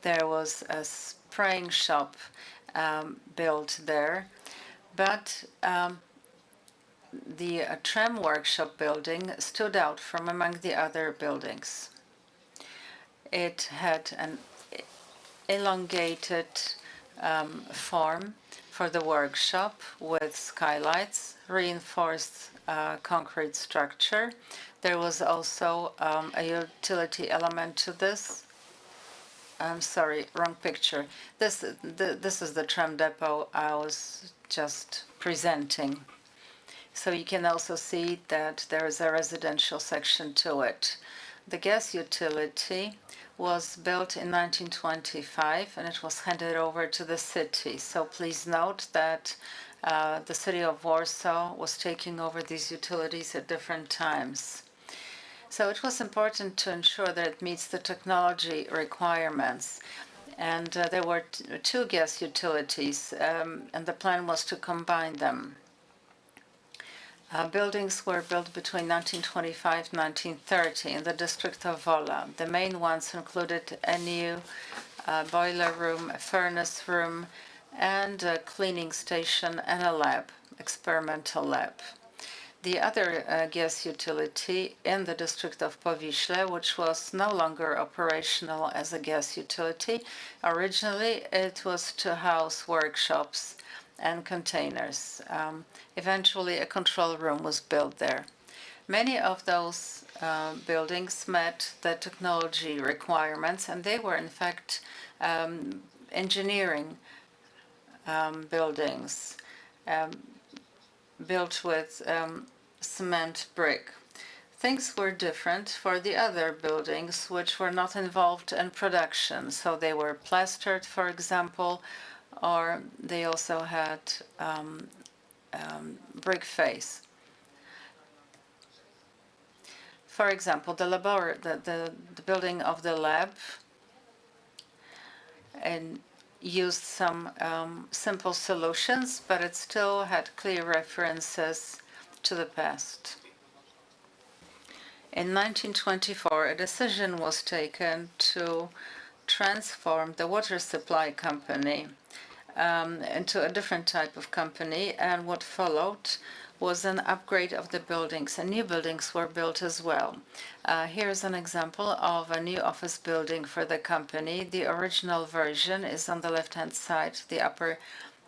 There was a spraying shop built there, but the tram workshop building stood out from among the other buildings. It had an elongated form for the workshop with skylights, reinforced concrete structure. There was also a utility element to this. I'm sorry, wrong picture. This is the tram depot I was just presenting. So you can also see that there is a residential section to it. The gas utility was built in 1925 and it was handed over to the city. So please note that the city of Warsaw was taking over these utilities at different times. So it was important to ensure that it meets the technology requirements. And there were two gas utilities, and the plan was to combine them. Buildings were built between 1925 and 1930 in the district of Wola. The main ones included a new boiler room, a furnace room, and a cleaning station and a lab, experimental lab. The other gas utility in the district of Powiśle, which was no longer operational as a gas utility, originally it was to house workshops and containers. Eventually, a control room was built there. Many of those buildings met the technology requirements, and they were, in fact, engineering buildings built with cement brick. Things were different for the other buildings which were not involved in production. So they were plastered, for example, or they also had brick face. For example, the building of the lab and used some simple solutions, but it still had clear references to the past. In 1924, a decision was taken to transform the water supply company into a different type of company, and what followed was an upgrade of the buildings, and new buildings were built as well. Here's an example of a new office building for the company. The original version is on the left-hand side, the upper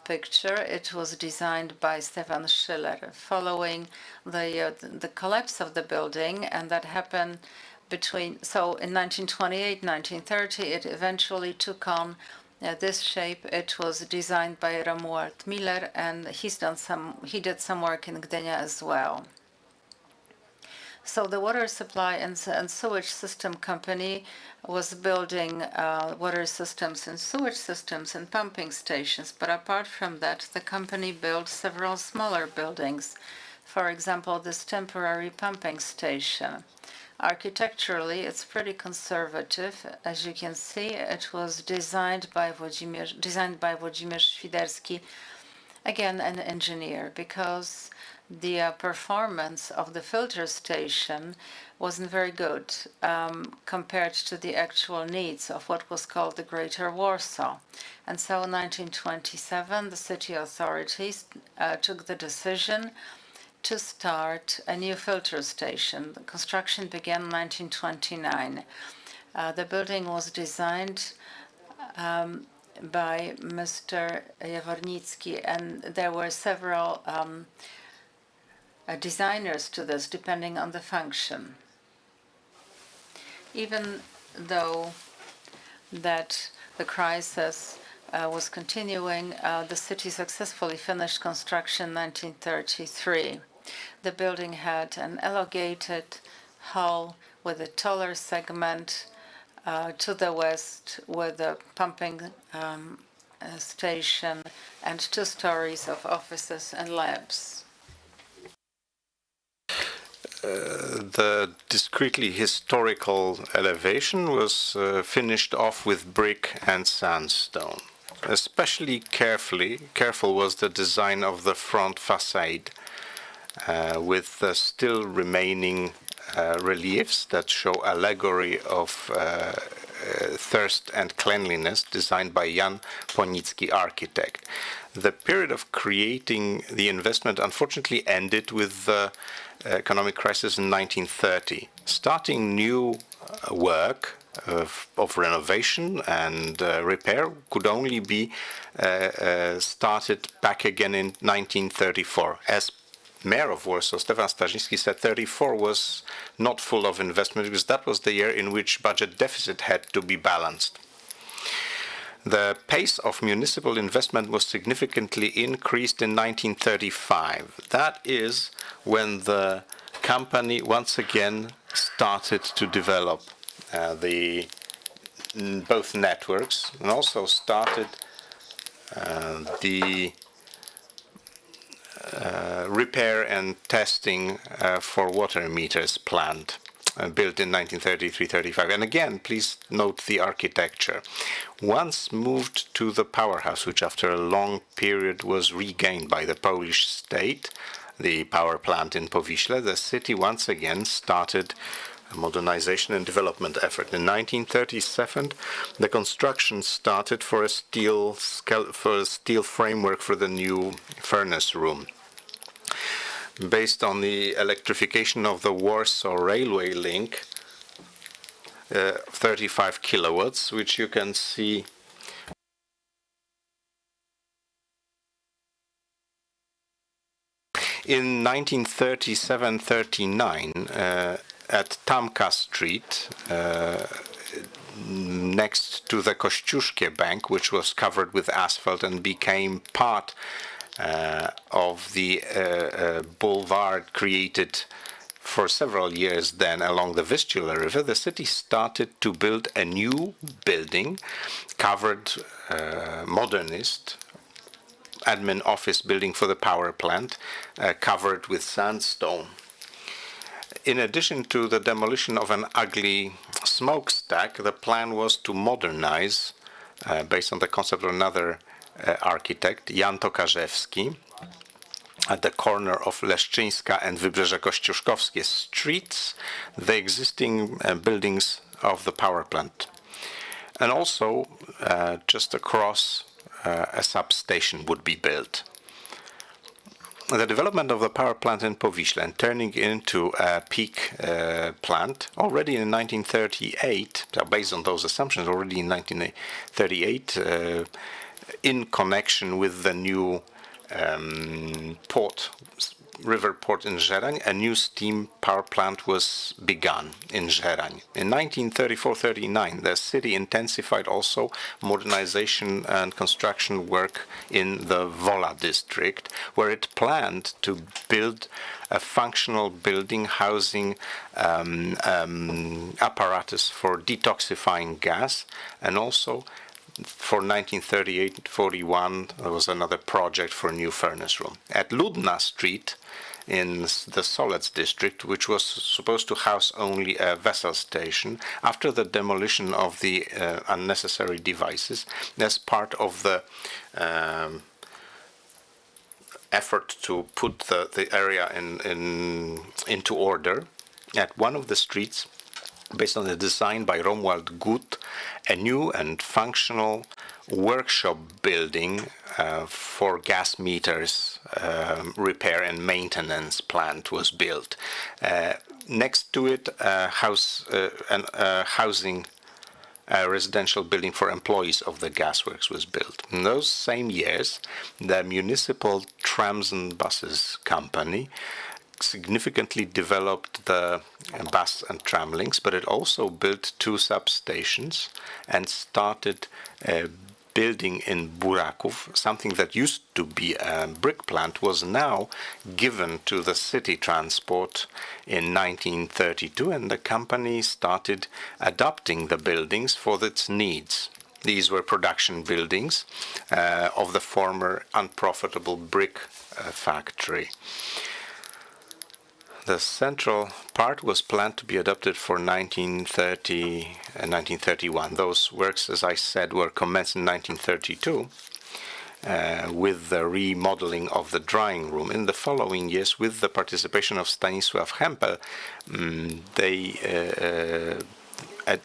picture. It was designed by Stefan Schiller following the collapse of the building, and that happened so in 1928, 1930, it eventually took on this shape. It was designed by Romuald Miller, and he did some work in Gdynia as well. So the water supply and sewage system company was building water systems and sewage systems and pumping stations. But apart from that, the company built several smaller buildings. For example, this temporary pumping station. Architecturally, it's pretty conservative. As you can see, it was designed by Włodzimierz Świderski, again an engineer, because the performance of the filter station wasn't very good compared to the actual needs of what was called the Greater Warsaw. And so in 1927, the city authorities took the decision to start a new filter station. The construction began in 1929. The building was designed by Mr. Jawornicki, and there were several designers to this, depending on the function. Even though that the crisis was continuing, the city successfully finished construction in 1933. The building had an elongated hall with a taller segment to the west with a pumping station and 2 stories of offices and labs. The discreetly historical elevation was finished off with brick and sandstone. Especially careful was the design of the front facade, with the still remaining reliefs that show allegory of thirst and cleanliness, designed by Jan Ponicki, architect. The period of creating the investment unfortunately ended with the economic crisis in 1930. Starting new work of renovation and repair could only be started back again in 1934. As Mayor of Warsaw, Stefan Starzyński, said 34 was not full of investment because that was the year in which budget deficit had to be balanced. The pace of municipal investment was significantly increased in 1935. That is when the company once again started to develop both networks and also started the repair and testing for water meters plant, built in 1933-35. And again, please note the architecture. Once moved to the powerhouse, which after a long period was regained by the Polish state, the power plant in Powiśle, the city once again started a modernization and development effort. In 1937, the construction started for a steel framework for the new furnace room. Based on the electrification of the Warsaw railway link, 35 kilowatts, which you can see in 1937-39 at Tamka Street, next to the Kościuszkie Bank, which was covered with asphalt and became part of the boulevard created for several years then along the Vistula River, the city started to build a new building, covered Modernist, admin office building for the power plant, covered with sandstone. In addition to the demolition of an ugly smokestack, the plan was to modernize, based on the concept of another architect, Jan Tokarzewski, at the corner of Leszczyńska and Wybrzeże Kościuszkowskie streets, the existing buildings of the power plant. And also, just across, a substation would be built. The development of the power plant in Powiśle and turning into a peak plant already in 1938, based on those assumptions, already in 1938, in connection with the new river port in Żerań, a new steam power plant was begun in Żerań. In 1934-39, the city intensified also modernization and construction work in the Wola district, where it planned to build a functional building housing apparatus for detoxifying gas, and also for 1938-41, there was another project for a new furnace room. At Ludna Street, in the Solec district, which was supposed to house only a vessel station, after the demolition of the unnecessary devices, as part of the effort to put the area into order, at one of the streets, based on a design by Romuald Gut, a new and functional workshop building for gas meters repair and maintenance plant was built. Next to it, housing residential building for employees of the gasworks was built. In those same years, the municipal trams and buses company significantly developed the bus and tram links, but it also built 2 substations and started building in Buraków. Something that used to be a brick plant was now given to the city transport in 1932, and the company started adapting the buildings for its needs. These were production buildings of the former unprofitable brick factory. The central part was planned to be adopted for 1930 and 1931. Those works, as I said, were commenced in 1932 with the remodeling of the drawing room. In the following years, with the participation of Stanisław Hempel,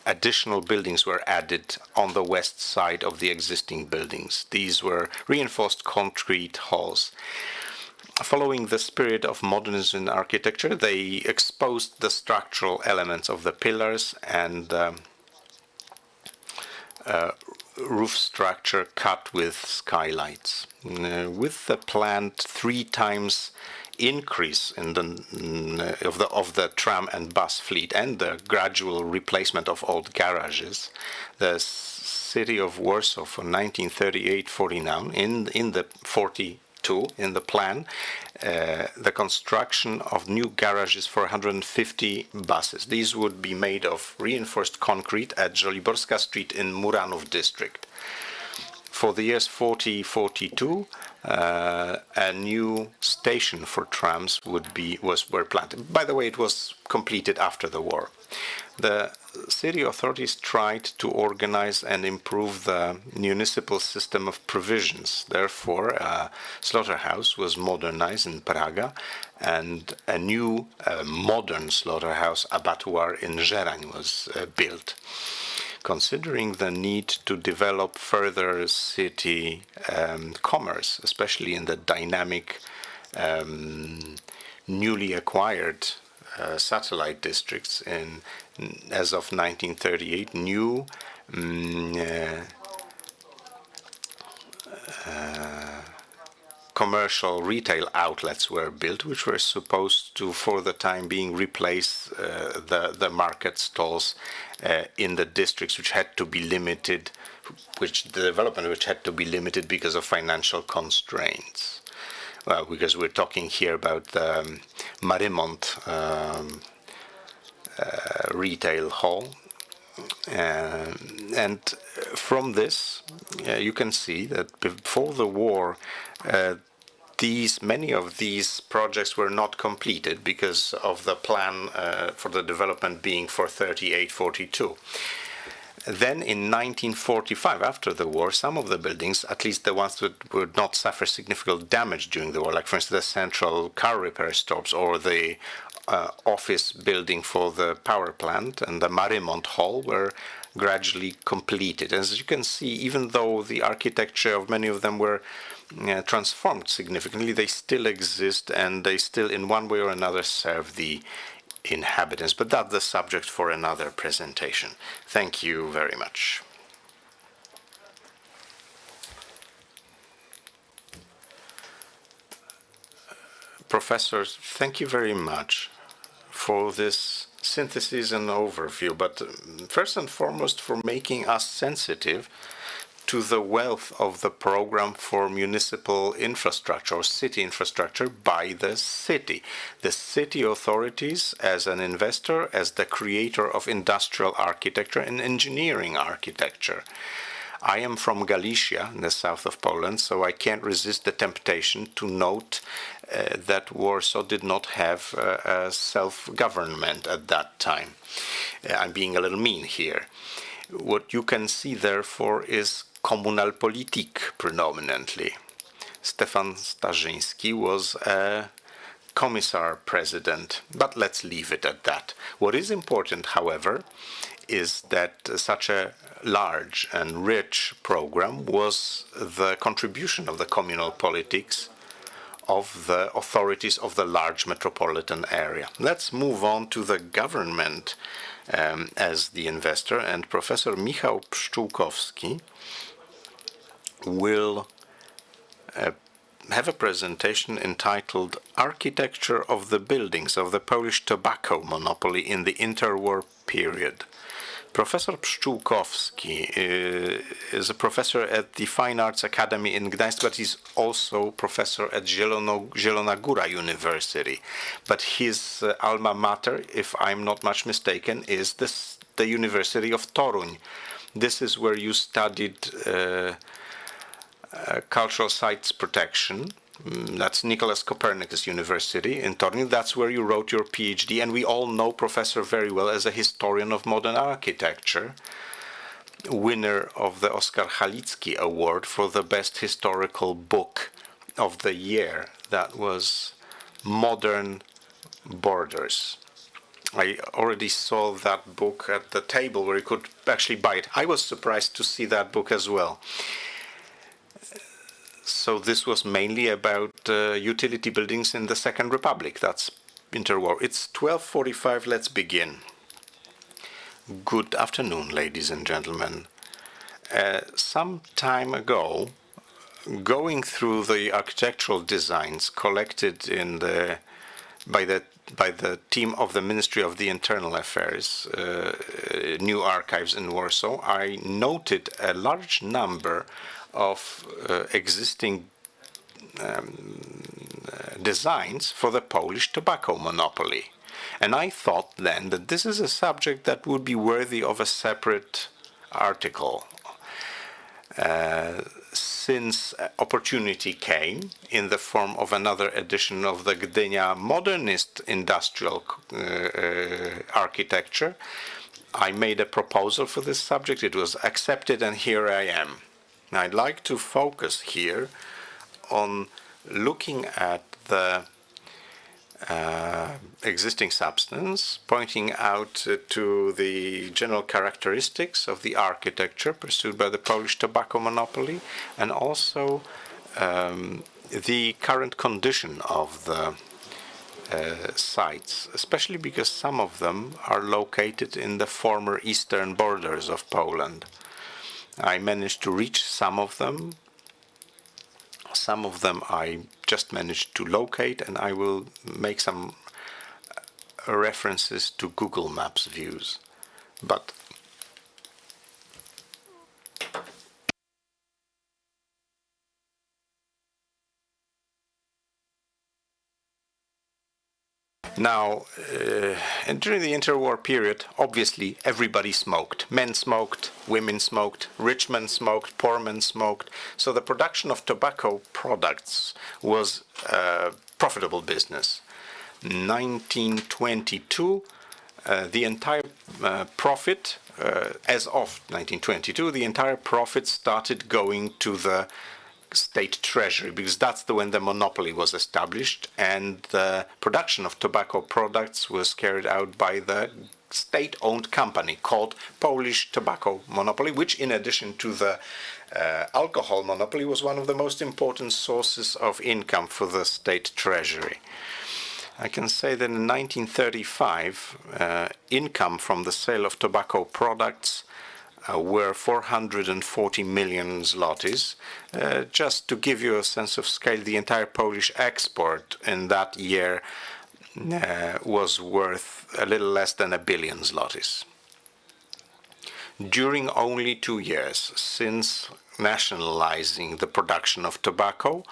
additional buildings were added on the west side of the existing buildings. These were reinforced concrete halls. Following the spirit of modernism in architecture, they exposed the structural elements of the pillars and roof structure cut with skylights. With the planned 3 times increase in of the tram and bus fleet and the gradual replacement of old garages, the city of Warsaw for 1938-49 in the 42 in the plan, the construction of new garages for 150 buses. These would be made of reinforced concrete at Żoliborska Street in Muranów district. For the years 40-42, a new station for trams were planned. By the way, it was completed after the war. The city authorities tried to organize and improve the municipal system of provisions. Therefore, a slaughterhouse was modernized in Praga, and a new modern slaughterhouse abattoir in Żerań was built. Considering the need to develop further city commerce, especially in the dynamic, newly acquired satellite districts, as of 1938, new commercial retail outlets were built, which were supposed to, for the time being, replace the market stalls in the districts, which had to be limited, which had to be limited because of financial constraints. Well, because we're talking here about the Marymont retail hall. And from this, you can see that before the war, many of these projects were not completed because of the plan for the development being for 38-42. Then in 1945, after the war, some of the buildings, at least the ones that would not suffer significant damage during the war, like for instance the central car repair stops or the office building for the power plant and the Marymont Hall, were gradually completed. As you can see, even though the architecture of many of them were transformed significantly, they still exist and they still in one way or another serve the inhabitants. But that's the subject for another presentation. Thank you very much. Professors, thank you very much for this synthesis and overview, but first and foremost for making us sensitive to the wealth of the program for municipal infrastructure or city infrastructure by the city authorities as an investor, as the creator of industrial architecture and engineering architecture. I am from Galicia, in the south of Poland, so I can't resist the temptation to note that Warsaw did not have a self-government at that time. I'm being a little mean here. What you can see, therefore, is Kommunalpolitik predominantly. Stefan Starzyński was a commissar president, but let's leave it at that. What is important, however, is that such a large and rich program was the contribution of the communal politics of the authorities of the large metropolitan area. Let's move on to the government as the investor, and Professor Michał Pszczółkowski will have a presentation entitled Architecture of the Buildings of the Polish Tobacco Monopoly in the Interwar Period. Professor Pszczółkowski is a professor at the Fine Arts Academy in Gdańsk, but he's also professor at Zielona Góra University. But his alma mater, if I'm not much mistaken, is the University of Toruń. This is where you studied cultural sites protection. That's Nicholas Copernicus University in Toruń. That's where you wrote your PhD, and we all know Professor very well as a historian of modern architecture, winner of the Oskar Halicki Award for the best historical book of the year. That was Modern Borders. I already saw that book at the table where you could actually buy it. I was surprised to see that book as well. So this was mainly about utility buildings in the Second Republic. That's interwar. It's 12:45. Let's begin. Good afternoon, ladies and gentlemen. Some time ago, going through the architectural designs collected in by the team of the Ministry of the Internal Affairs, new archives in Warsaw, I noted a large number of existing designs for the Polish tobacco monopoly. And I thought then that this is a subject that would be worthy of a separate article. Since opportunity came in the form of another edition of the Gdynia Modernist industrial architecture, I made a proposal for this subject. It was accepted, and here I am. I'd like to focus here on looking at the existing substance, pointing out to the general characteristics of the architecture pursued by the Polish tobacco monopoly, and also the current condition of the sites, especially because some of them are located in the former eastern borders of Poland. I managed to reach some of them. Some of them I just managed to locate, and I will make some references to Google Maps views. But now, during the interwar period, obviously everybody smoked. Men smoked, women smoked, rich men smoked, poor men smoked. So the production of tobacco products was a profitable business. 1922, the entire profit, as of 1922, the entire profit started going to the state treasury, because that's when the monopoly was established, and the production of tobacco products was carried out by the state-owned company called Polish Tobacco Monopoly, which, in addition to the alcohol monopoly, was one of the most important sources of income for the state treasury. I can say that in 1935, income from the sale of tobacco products were 440 million zlotys. Just to give you a sense of scale, the entire Polish export in that year was worth a little less than 1 billion zlotys. During only 2 years since nationalizing the production of tobacco,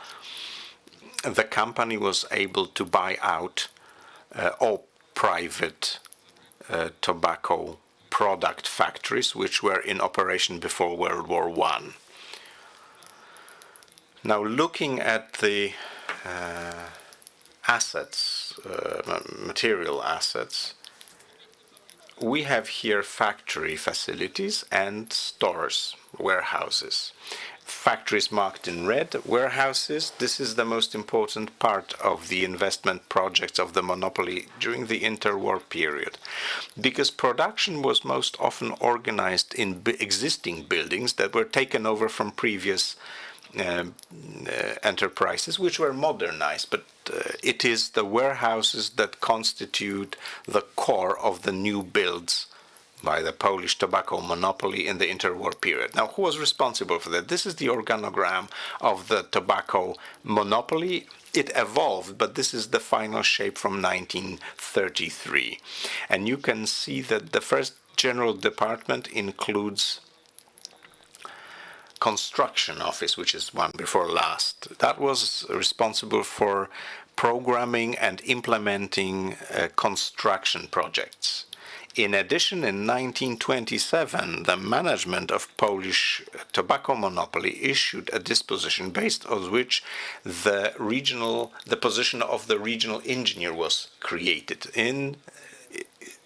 the company was able to buy out all private tobacco product factories which were in operation before World War I. Now, looking at the assets, material assets, we have here factory facilities and stores, warehouses. factories marked in red, warehouses. This is the most important part of the investment projects of the monopoly during the interwar period, because production was most often organized in existing buildings that were taken over from previous enterprises, which were modernized, but it is the warehouses that constitute the core of the new builds by the Polish tobacco monopoly in the interwar period. Now, who was responsible for that? This is the organogram of the tobacco monopoly. It evolved, but this is the final shape from 1933. And you can see that the first general department includes construction office, which is one before last. That was responsible for programming and implementing construction projects. In addition, in 1927, the management of Polish tobacco monopoly issued a disposition based on which the position of the regional engineer was created.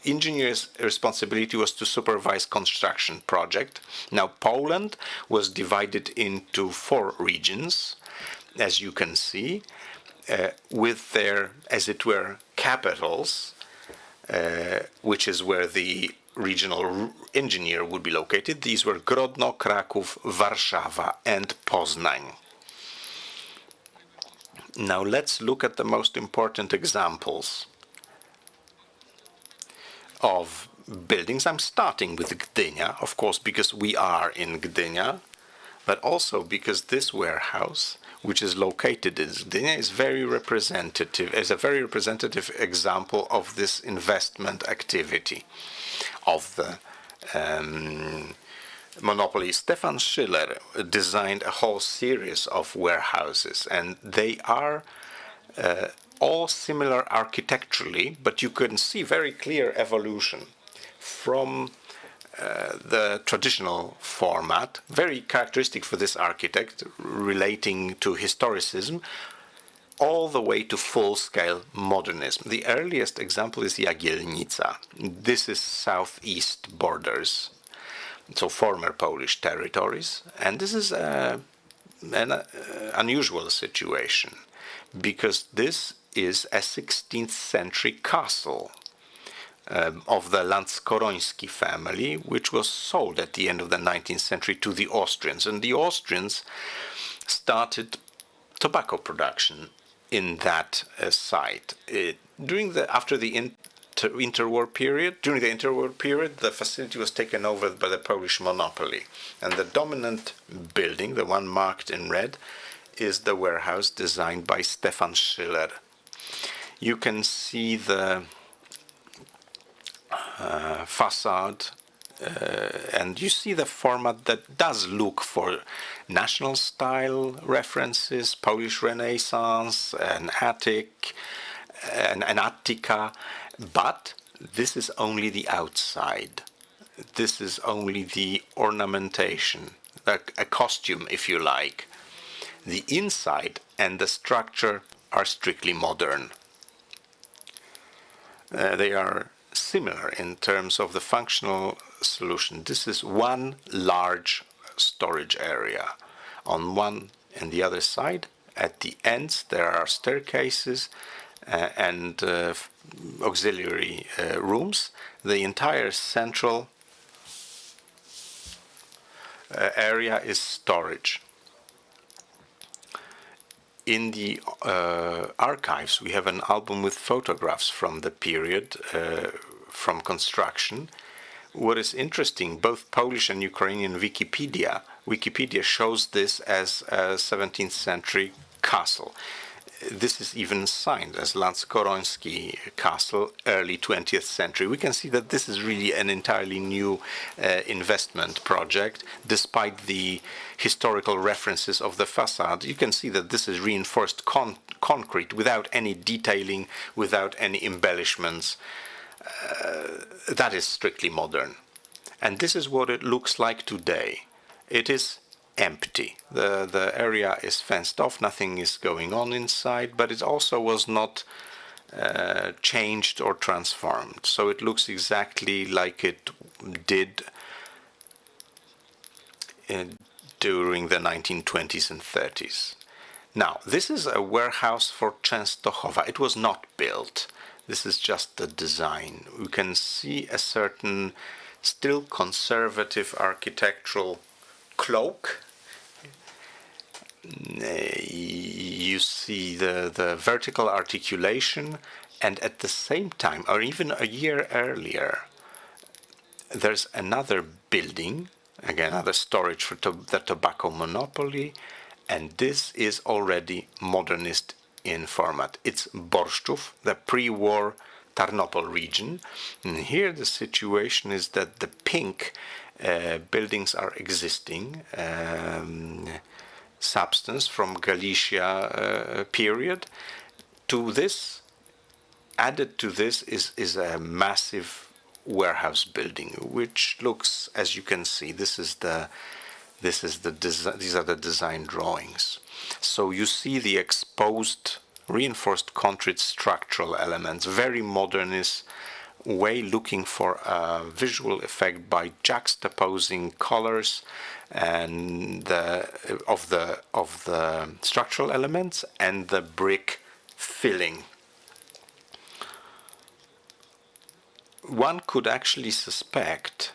Engineer's responsibility was to supervise construction project. Now, Poland was divided into 4 regions, as you can see, with their, as it were, capitals, which is where the regional engineer would be located. These were Grodno, Kraków, Warszawa, and Poznań. Now let's look at the most important examples of buildings. I'm starting with Gdynia, of course, because we are in Gdynia, but also because this warehouse, which is located in Gdynia, is a very representative example of this investment activity of the monopoly. Stefan Schiller designed a whole series of warehouses, and they are all similar architecturally, but you can see very clear evolution from the traditional format, very characteristic for this architect, relating to historicism, all the way to full-scale modernism. The earliest example is Jagielnica. This is southeast borders, so former Polish territories, and this is an unusual situation, because this is a 16th century castle of the Lanskoroński family, which was sold at the end of the 19th century to the Austrians. And the Austrians started tobacco production in that site. During the interwar period, the facility was taken over by the Polish monopoly. And the dominant building, the one marked in red, is the warehouse designed by Stefan Schiller. You can see the facade, and you see the format that does look for national style references, Polish Renaissance, an attic, an attica, but this is only the outside. This is only the ornamentation, a costume, if you like. The inside and the structure are strictly modern. They are similar in terms of the functional solution. This is one large storage area. On one and the other side, at the ends, there are staircases and auxiliary rooms. The entire central area is storage. In the archives, we have an album with photographs from the period, from construction. What is interesting, both Polish and Ukrainian Wikipedia shows this as a 17th century castle. This is even signed as Lanskoroński Castle, early 20th century. We can see that this is really an entirely new investment project. Despite the historical references of the facade, you can see that this is reinforced concrete without any detailing, without any embellishments. That is strictly modern. And this is what it looks like today. It is empty. The area is fenced off, nothing is going on inside, but it also was not changed or transformed. So it looks exactly like it did during the 1920s and 30s. Now, this is a warehouse for Częstochowa. It was not built. This is just the design. We can see a certain still conservative architectural cloak. You see the vertical articulation, and at the same time, or even a year earlier, there's another building, again, another storage for the tobacco monopoly, and this is already modernist in format. It's Borszczów, the pre-war Tarnopol region. And here the situation is that the pink buildings are existing, substance from Galicia period. To this, added to this is a massive warehouse building, which looks, as you can see, these are the design drawings. So you see the exposed, reinforced concrete structural elements, very modernist way, looking for a visual effect by juxtaposing colors and of the structural elements and the brick filling. One could actually suspect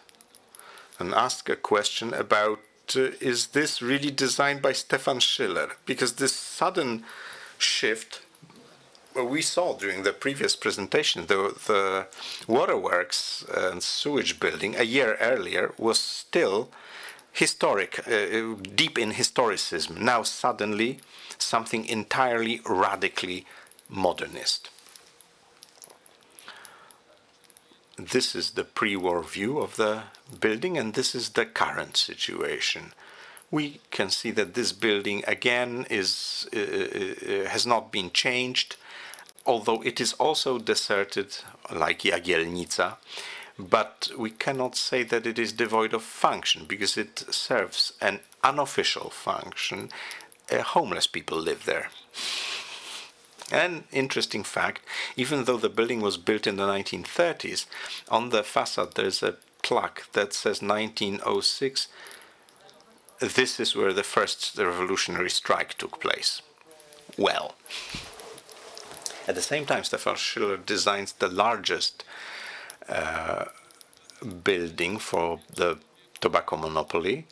and ask a question about, is this really designed by Stefan Schiller? Because this sudden shift we saw during the previous presentation, the waterworks and sewage building a year earlier was still historic, deep in historicism. Now suddenly something entirely radically modernist. This is the pre-war view of the building, and this is the current situation. We can see that this building again has not been changed, although it is also deserted like Jagielnica, but we cannot say that it is devoid of function because it serves an unofficial function. Homeless people live there. An interesting fact, even though the building was built in the 1930s, on the facade there's a plaque that says 1906. This is where the first revolutionary strike took place. Well, at the same time, Stefan Schiller designs the largest building for the tobacco monopoly,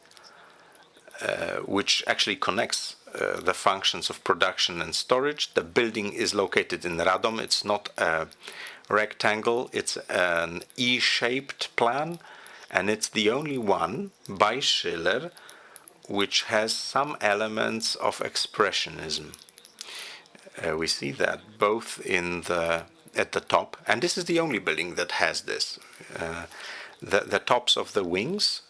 which actually connects the functions of production and storage. The building is located in Radom. It's not a rectangle, it's an E-shaped plan, and it's the only one by Schiller which has some elements of expressionism. We see that both at the top, and this is the only building that has this. The tops of the wings,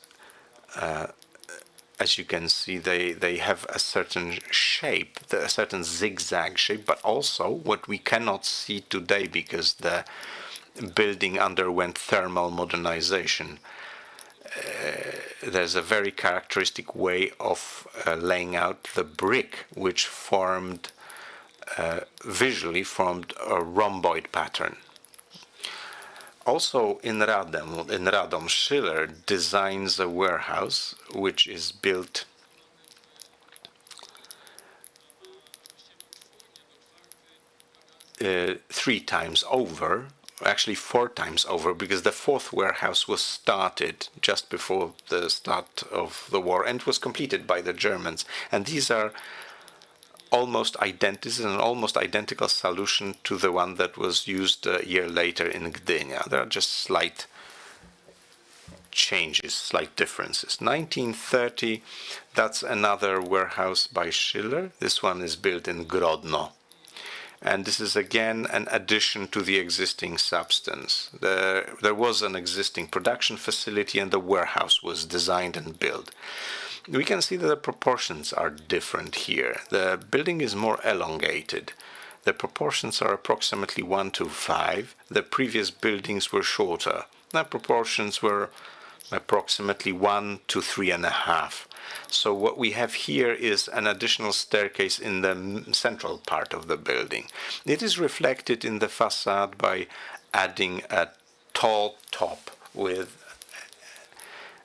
as you can see, they have a certain shape, a certain zigzag shape, but also what we cannot see today because the building underwent thermal modernization. There's a very characteristic way of laying out the brick, which visually formed a rhomboid pattern. Also in Radom, Schiller designs a warehouse which is built three times over, actually four times over, because the fourth warehouse was started just before the start of the war and was completed by the Germans. And these are almost an almost identical solution to the one that was used a year later in Gdynia. There are just slight changes, slight differences. 1930, that's another warehouse by Schiller. This one is built in Grodno. And this is again an addition to the existing substance. There was an existing production facility and the warehouse was designed and built. We can see that the proportions are different here. The building is more elongated. The proportions are approximately 1:5. The previous buildings were shorter. The proportions were approximately 1:3.5. So what we have here is an additional staircase in the central part of the building. It is reflected in the facade by adding a tall top with,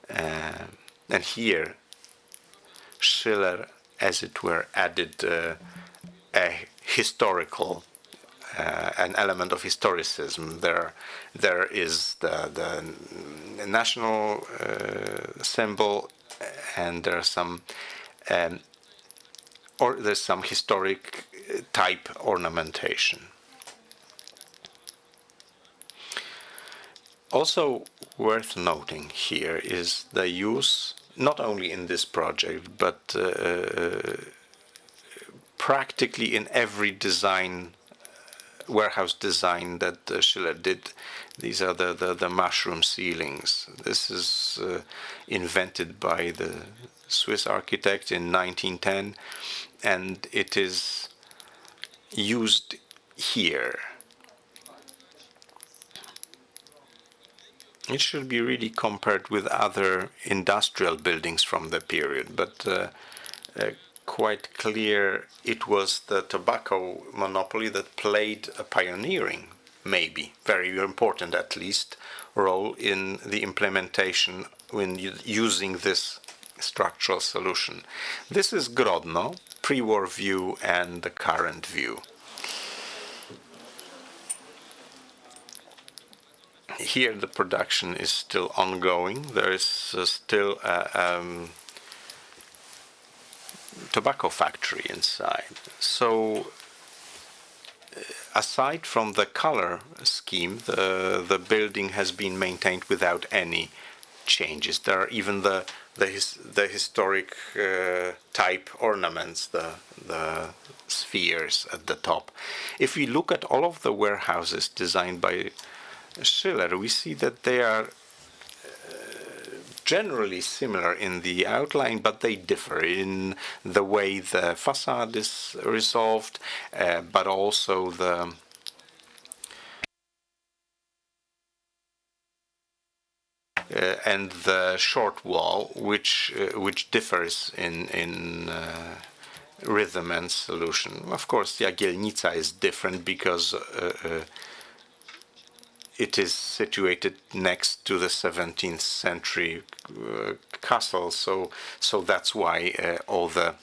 and here Schiller, as it were, added a historical, an element of historicism. There is the national symbol, and there's some historic type ornamentation. Also worth noting here is the use, not only in this project, but practically in every design, warehouse design that Schiller did. These are the mushroom ceilings. This is invented by the Swiss architect in 1910, and it is used here. It should be really compared with other industrial buildings from the period, but quite clear it was the tobacco monopoly that played a pioneering, maybe very important at least, role in the implementation when using this structural solution. This is Grodno, pre-war view and the current view. Here the production is still ongoing. There is still a tobacco factory inside. So aside from the color scheme, the building has been maintained without any changes. There are even the historic type ornaments, the spheres at the top. If we look at all of the warehouses designed by Schiller, we see that they are generally similar in the outline, but they differ in the way the facade is resolved, but also the and the short wall, which differs in rhythm and solution. Of course, the Jagielnica is different because it is situated next to the 17th century castle, so that's why all the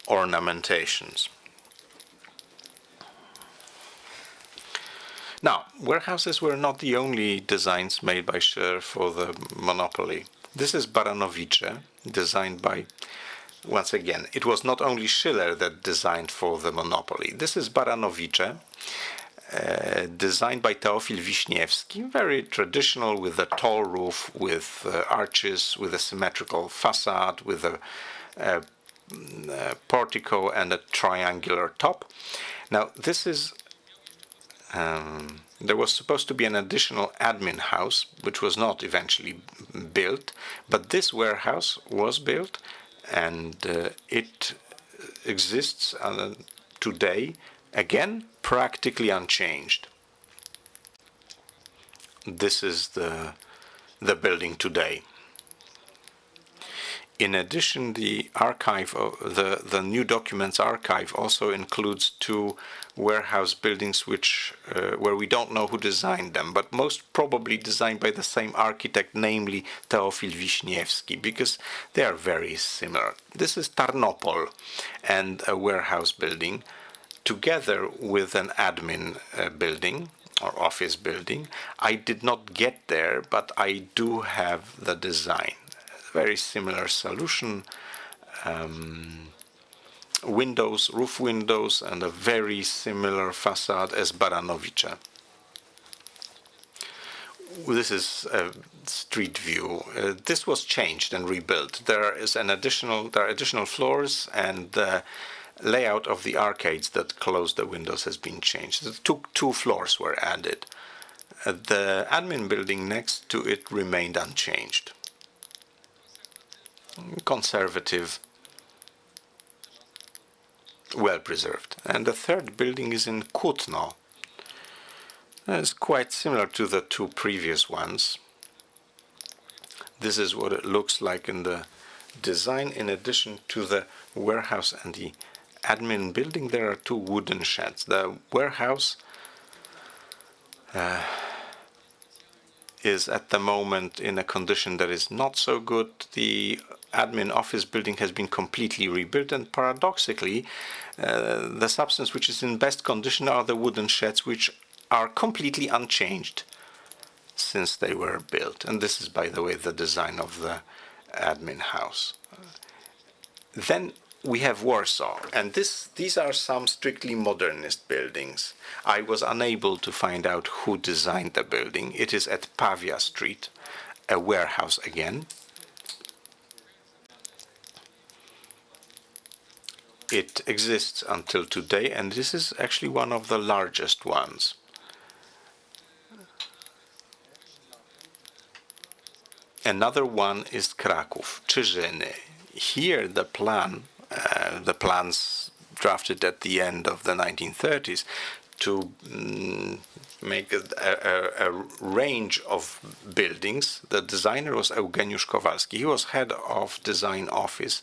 ornamentations. Now, warehouses were not the only designs made by Schiller for the monopoly. This is Baranowice, designed by, once again, it was not only Schiller that designed for the monopoly. This is Baranowice, designed by Teofil Wiśniewski, very traditional, with a tall roof, with arches, with a symmetrical facade, with a portico and a triangular top. Now, this is there was supposed to be an additional admin house, which was not eventually built, but this warehouse was built, and it exists today, again, practically unchanged. This is the building today. In addition, the archive, the new documents archive also includes two warehouse buildings where we don't know who designed them, but most probably designed by the same architect, namely Teofil Wiśniewski, because they are very similar. This is Tarnopol and a warehouse building, together with an admin building or office building. I did not get there, but I do have the design. Very similar solution, windows, roof windows, and a very similar facade as Baranowice. This is a street view. This was changed and rebuilt. There are additional floors, and the layout of the arcades that close the windows has been changed. Two floors were added. The admin building next to it remained unchanged. Conservative, well preserved. And the third building is in Kutno. It's quite similar to the two previous ones. This is what it looks like in the design. In addition to the warehouse and the admin building, there are two wooden sheds. The warehouse is at the moment in a condition that is not so good. The admin office building has been completely rebuilt, and paradoxically, the substance which is in best condition are the wooden sheds, which are completely unchanged since they were built. And this is, by the way, the design of the admin house. Then we have Warsaw, and these are some strictly modernist buildings. I was unable to find out who designed the building. It is at Pavia Street, a warehouse again. It exists until today, and this is actually one of the largest ones. Another one is Kraków, Czyżyny. Here the plans drafted at the end of the 1930s to make a range of buildings. The designer was Eugeniusz Kowalski. He was head of design office,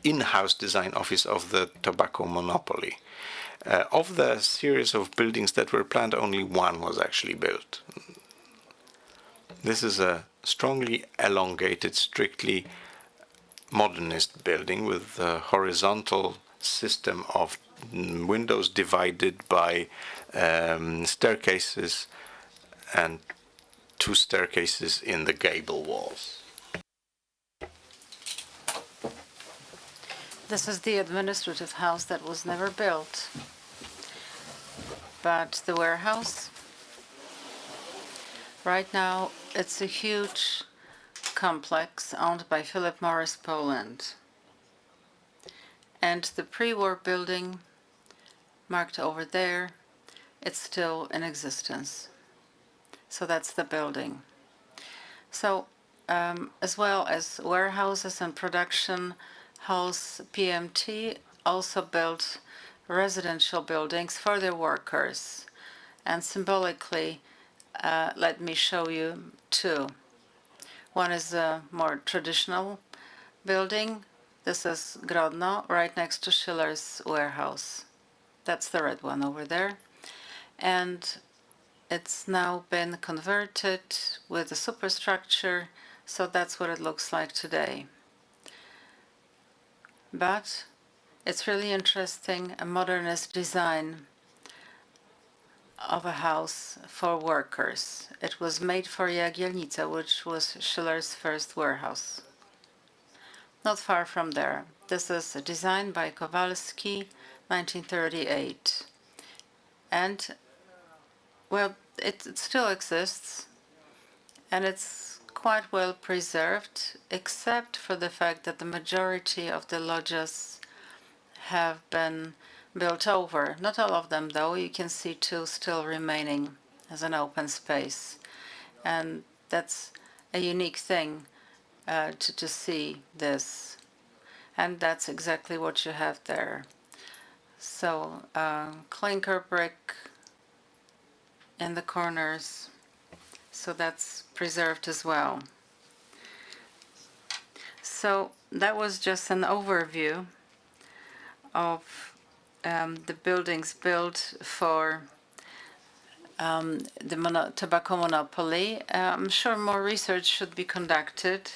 in-house design office of the tobacco monopoly. Of the series of buildings that were planned, only one was actually built. This is a strongly elongated, strictly modernist building with a horizontal system of windows divided by staircases and two staircases in the gable walls. This is the administrative house that was never built, but the warehouse, right now, it's a huge complex owned by Philip Morris Poland. And the pre-war building marked over there, it's still in existence. So that's the building. So as well as warehouses and production halls, PMT also built residential buildings for their workers. And symbolically, let me show you two. One is a more traditional building. This is Grodno, right next to Schiller's warehouse. That's the red one over there. And it's now been converted with a superstructure, so that's what it looks like today. But it's really interesting, a modernist design of a house for workers. It was made for Jagielnica, which was Schiller's first warehouse. Not far from there. This is designed by Kowalski, 1938. And, well, it still exists, and it's quite well preserved, except for the fact that the majority of the lodges have been built over. Not all of them, though. You can see two still remaining as an open space. And that's a unique thing to see this. And that's exactly what you have there. So clinker brick in the corners. So that's preserved as well. So that was just an overview of the buildings built for the tobacco monopoly. I'm sure more research should be conducted.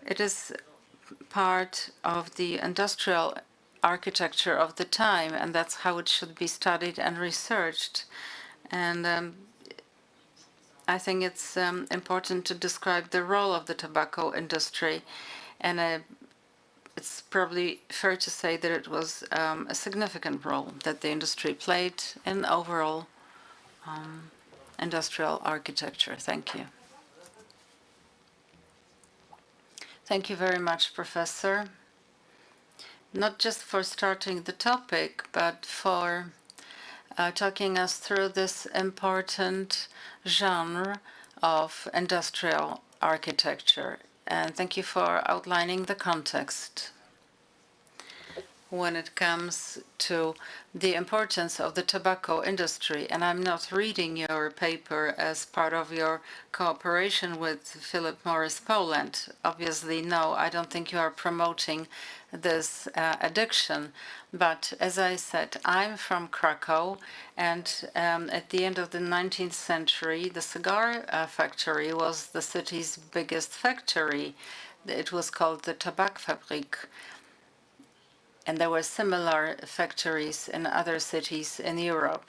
It is part of the industrial architecture of the time, and that's how it should be studied and researched. And I think it's important to describe the role of the tobacco industry, and it's probably fair to say that it was a significant role that the industry played in overall industrial architecture. Thank you. Thank you very much, Professor. Not just for starting the topic, but for talking us through this important genre of industrial architecture. And thank you for outlining the context. when it comes to the importance of the tobacco industry. And I'm not reading your paper as part of your cooperation with Philip Morris Poland. Obviously, no, I don't think you are promoting this addiction. But as I said, I'm from Krakow, and at the end of the 19th century, the cigar factory was the city's biggest factory. It was called the Tabakfabrik. And there were similar factories in other cities in Europe.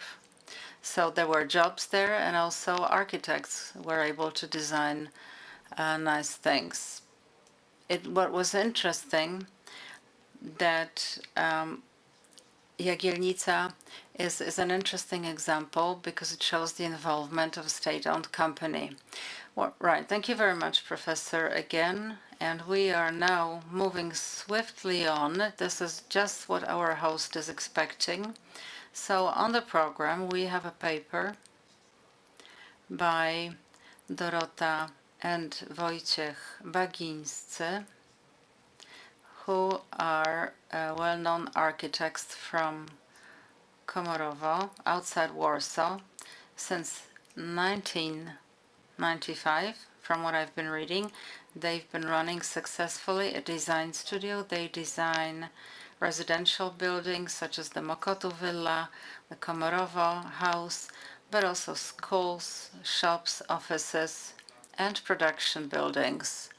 So there were jobs there, and also architects were able to design nice things. What was interesting that Jagielnica is an interesting example because it shows the involvement of a state-owned company. Well, right, thank you very much, Professor, again. And we are now moving swiftly on. This is just what our host is expecting. So on the program, we have a paper by Dorota and Wojciech Bagińscy, who are well-known architects from Komorowo, outside Warsaw, since 1995, from what I've been reading. They've been running successfully a design studio. They design residential buildings such as the Mokotu Villa, the Komorowo House, but also schools, shops, offices, and production buildings.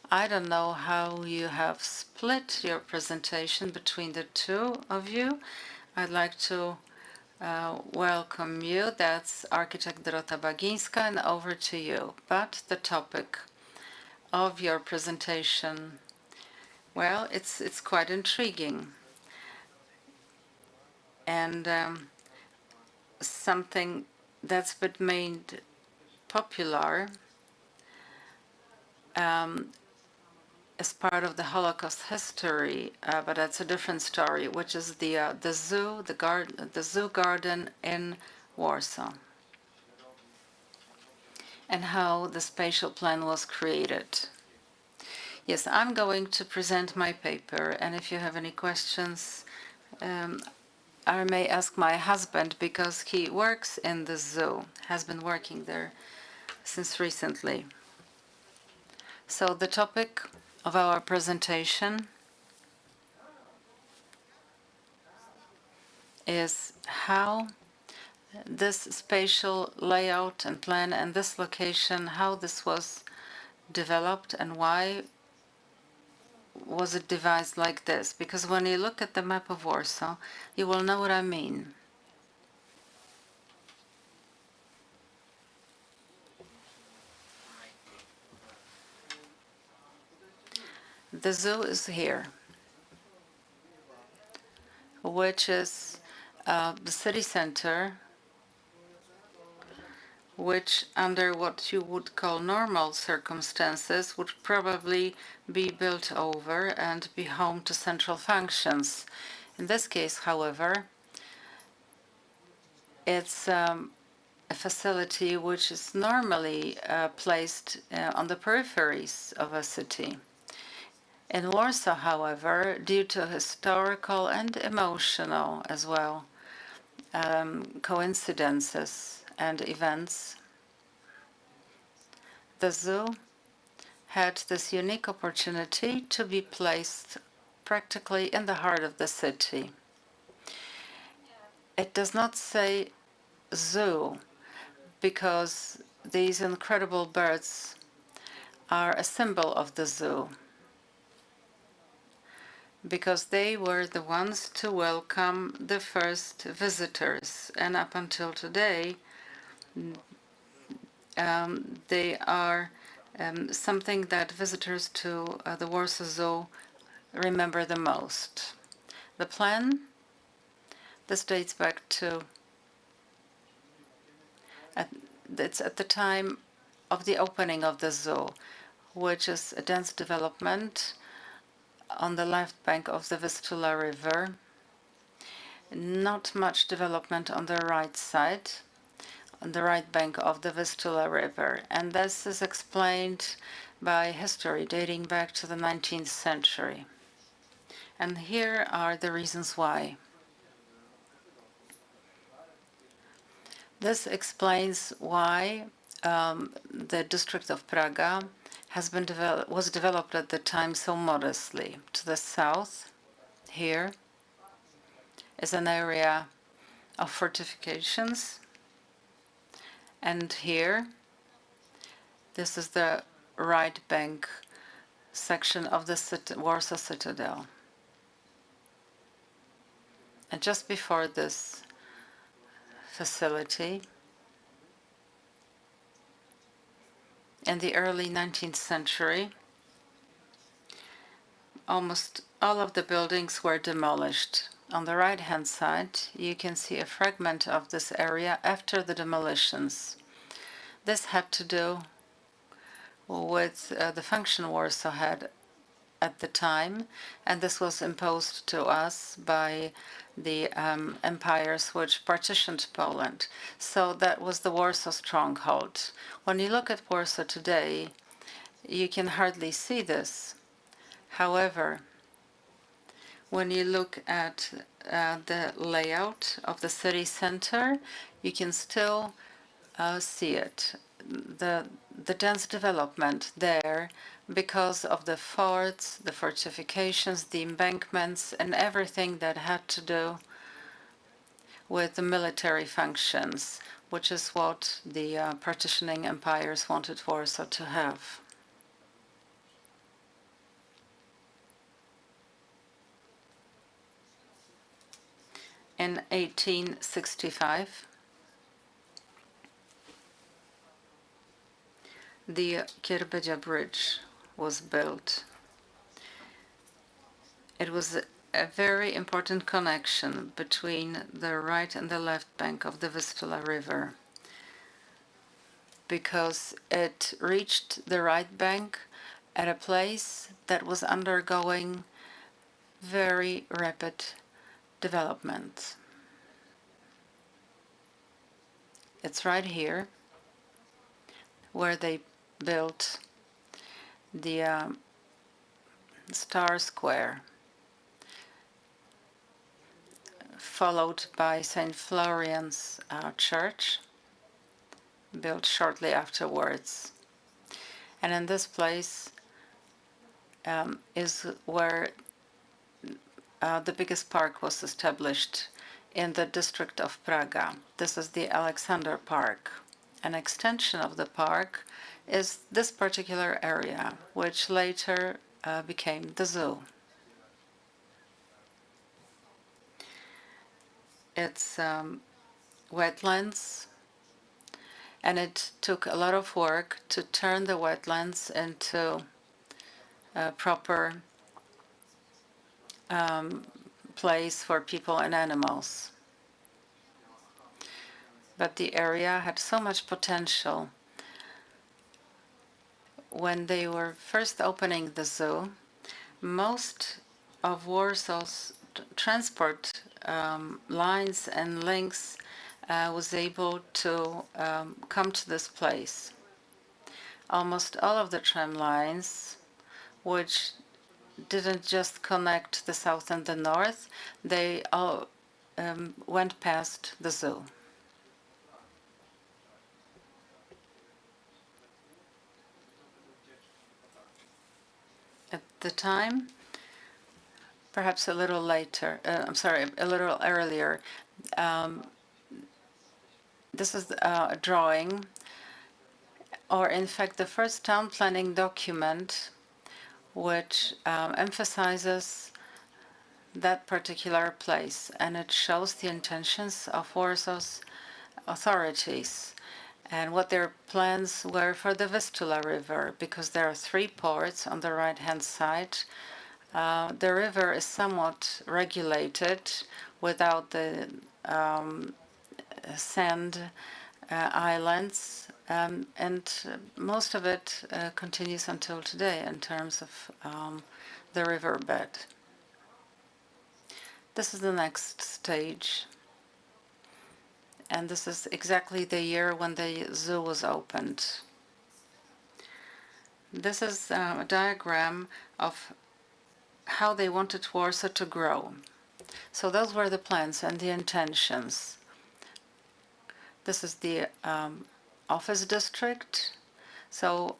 I don't know how you have split your presentation between the two of you. I'd like to welcome you. That's architect Dorota Bagińska, and over to you. But the topic of your presentation, well, it's quite intriguing. And something that's been made popular as part of the Holocaust history, but that's a different story, which is the zoo, the zoo garden in Warsaw, and how the spatial plan was created. Yes, I'm going to present my paper, and if you have any questions, I may ask my husband, because he works in the zoo, has been working there since recently. So the topic of our presentation is how this spatial layout and plan and this location, how this was developed and why was it devised like this. Because when you look at the map of Warsaw, you will know what I mean. The zoo is here, which is the city center, which under what you would call normal circumstances would probably be built over and be home to central functions. In this case, however, it's a facility which is normally placed on the peripheries of a city. In Warsaw, however, due to historical and emotional as well coincidences and events, the zoo had this unique opportunity to be placed practically in the heart of the city. It does not say zoo because these incredible birds are a symbol of the zoo, because they were the ones to welcome the first visitors. And up until today, they are something that visitors to the Warsaw Zoo remember the most. The plan, this dates back to, it's at the time of the opening of the zoo, which is a dense development on the left bank of the Vistula River. Not much development on the right side, on the right bank of the Vistula River. And this is explained by history dating back to the 19th century. And here are the reasons why. This explains why the district of Praga was developed at the time so modestly. To the south, here, is an area of fortifications, and here, this is the right bank section of the Warsaw Citadel. And just before this facility, in the early 19th century, almost all of the buildings were demolished. On the right-hand side, you can see a fragment of this area after the demolitions. This had to do with the function Warsaw had at the time, and this was imposed to us by the empires which partitioned Poland. So that was the Warsaw stronghold. When you look at Warsaw today, you can hardly see this. However, when you look at the layout of the city center, you can still see it. The dense development there because of the forts, the fortifications, the embankments, and everything that had to do with the military functions, which is what the partitioning empires wanted Warsaw to have. In 1865, the Kierbedzia Bridge was built. It was a very important connection between the right and the left bank of the Vistula River, because it reached the right bank at a place that was undergoing very rapid development. It's right here where they built the Star Square, followed by St. Florian's Church, built shortly afterwards. And in this place is where the biggest park was established in the district of Praga. This is the Alexander Park. An extension of the park is this particular area, which later became the zoo. It's wetlands, and it took a lot of work to turn the wetlands into a proper place for people and animals. But the area had so much potential. When they were first opening the zoo, most of Warsaw's transport lines and links was able to come to this place. Almost all of the tram lines, which didn't just connect the south and the north, they all went past the zoo. At the time, perhaps a little later, a little earlier, this is a drawing, or in fact the first town planning document which emphasizes that particular place, and it shows the intentions of Warsaw's authorities and what their plans were for the Vistula River, because there are 3 ports on the right-hand side. The river is somewhat regulated without the sand islands, and most of it continues until today in terms of the riverbed. This is the next stage, and this is exactly the year when the zoo was opened. This is a diagram of how they wanted Warsaw to grow. So those were the plans and the intentions. This is the office district. So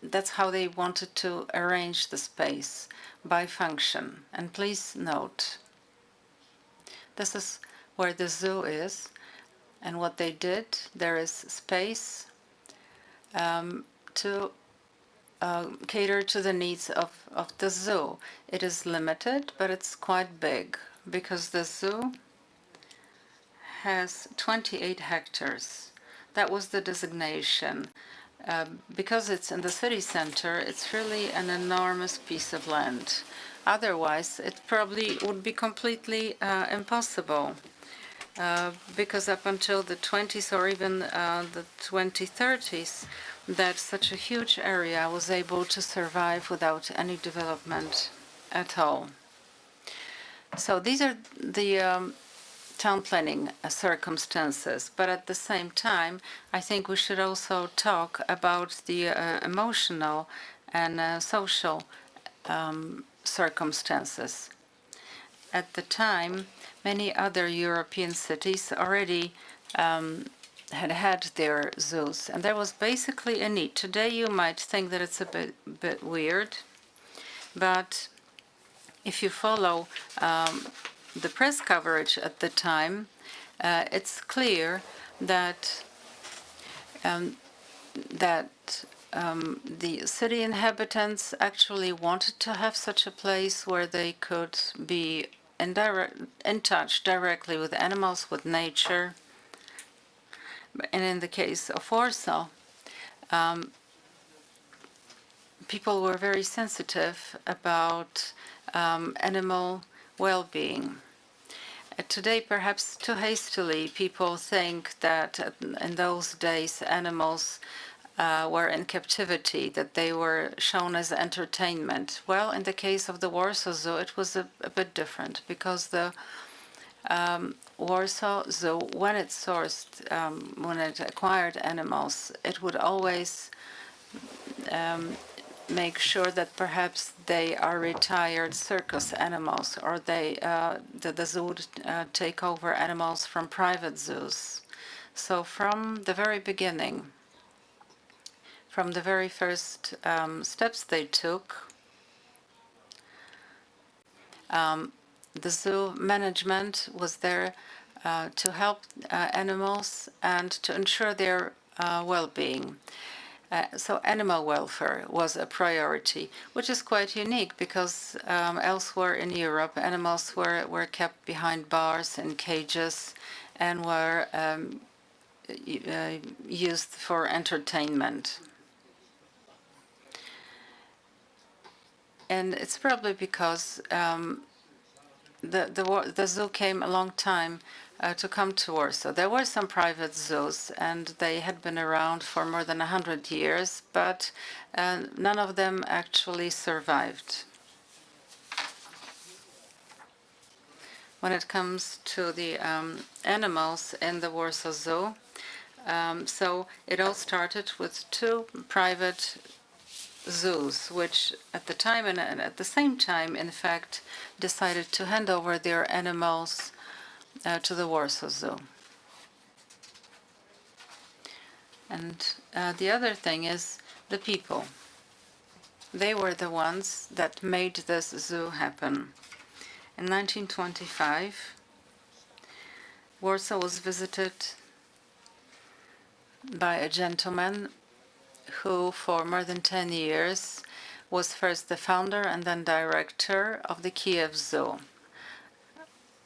that's how they wanted to arrange the space by function. And please note, this is where the zoo is. And what they did, there is space to cater to the needs of the zoo. It is limited, but it's quite big because the zoo has 28 hectares. That was the designation. Because it's in the city center, it's really an enormous piece of land. Otherwise, it probably would be completely impossible. Because up until the 20s or even the 2030s, that such a huge area was able to survive without any development at all. So these are the town planning circumstances, but at the same time, I think we should also talk about the emotional and social circumstances. At the time, many other European cities already had their zoos, and there was basically a need. Today, you might think that it's a bit weird, but if you follow the press coverage at the time, it's clear that the city inhabitants actually wanted to have such a place where they could be in touch directly with animals, with nature. And in the case of Warsaw, people were very sensitive about animal well-being. Today, perhaps too hastily, people think that in those days animals were in captivity, that they were shown as entertainment. Well, in the case of the Warsaw Zoo, it was a bit different because the Warsaw Zoo, when it sourced, when it acquired animals, it would always make sure that perhaps they are retired circus animals, or the zoo would take over animals from private zoos. So from the very beginning, from the very first steps they took, the zoo management was there to help animals and to ensure their well-being. So animal welfare was a priority, which is quite unique because elsewhere in Europe, animals were kept behind bars and cages and were used for entertainment. And it's probably because the zoo came a long time to come to Warsaw. There were some private zoos, and they had been around for more than 100 years, but none of them actually survived. When it comes to the animals in the Warsaw Zoo, so it all started with 2 private zoos, which at the time and at the same time, in fact, decided to hand over their animals to the Warsaw Zoo. And the other thing is the people. They were the ones that made this zoo happen. In 1925, Warsaw was visited by a gentleman who for more than 10 years was first the founder and then director of the Kiev Zoo.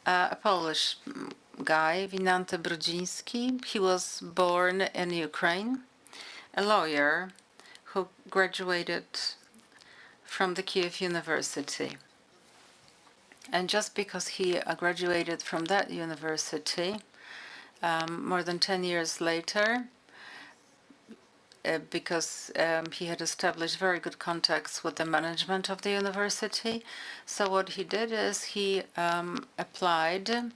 A Polish guy, Winanty Brudziński. He was born in Ukraine, a lawyer who graduated from the Kiev University. And just because he graduated from that university, more than 10 years later, because he had established very good contacts with the management of the university. So what he did is he applied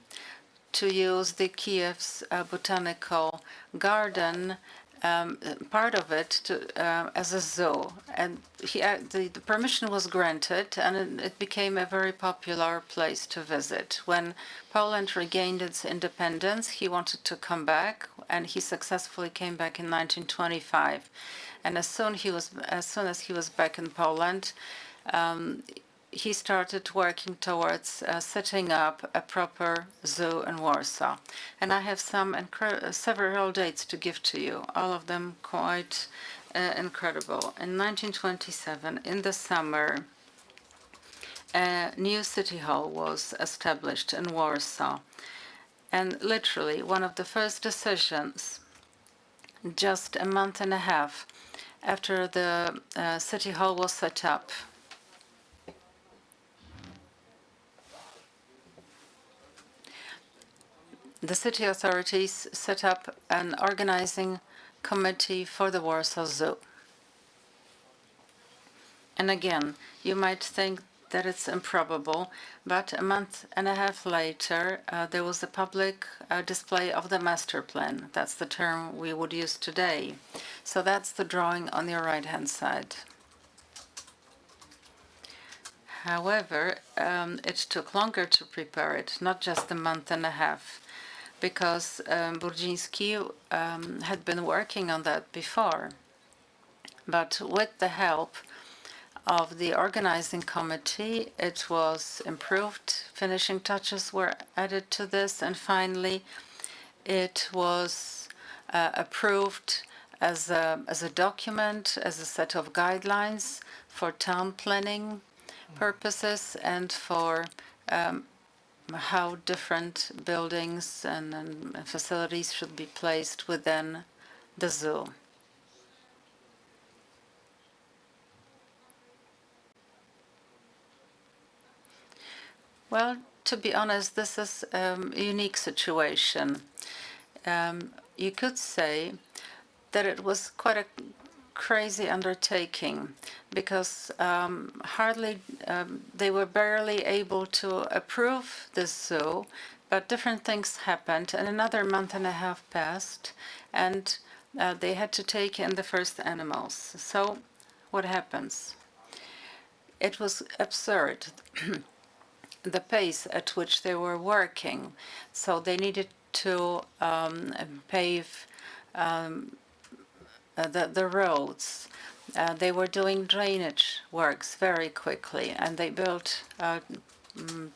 to use the Kiev's botanical garden part of it as a zoo, and the permission was granted, and it became a very popular place to visit. When Poland regained its independence, he wanted to come back, and he successfully came back in 1925. And as soon as he was back in Poland, he started working towards setting up a proper zoo in Warsaw. And I have several dates to give to you, all of them quite incredible. In 1927, in the summer, a new city hall was established in Warsaw. And literally, one of the first decisions, just a month and a half after the city hall was set up, the city authorities set up an organizing committee for the Warsaw Zoo. And again, you might think that it's improbable, but a month and a half later, there was a public display of the master plan. That's the term we would use today. So that's the drawing on your right-hand side. However, it took longer to prepare it, not just a month and a half, because Bagiński had been working on that before. But with the help of the organizing committee, it was improved. Finishing touches were added to this, and finally it was approved as a document, as a set of guidelines for town planning purposes and for how different buildings and facilities should be placed within the zoo. Well, to be honest, this is a unique situation. You could say that it was quite a crazy undertaking, because they were barely able to approve this zoo, but different things happened, and another month and a half passed, and they had to take in the first animals. So what happens? It was absurd, the pace at which they were working. So they needed to pave the roads. They were doing drainage works very quickly, and they built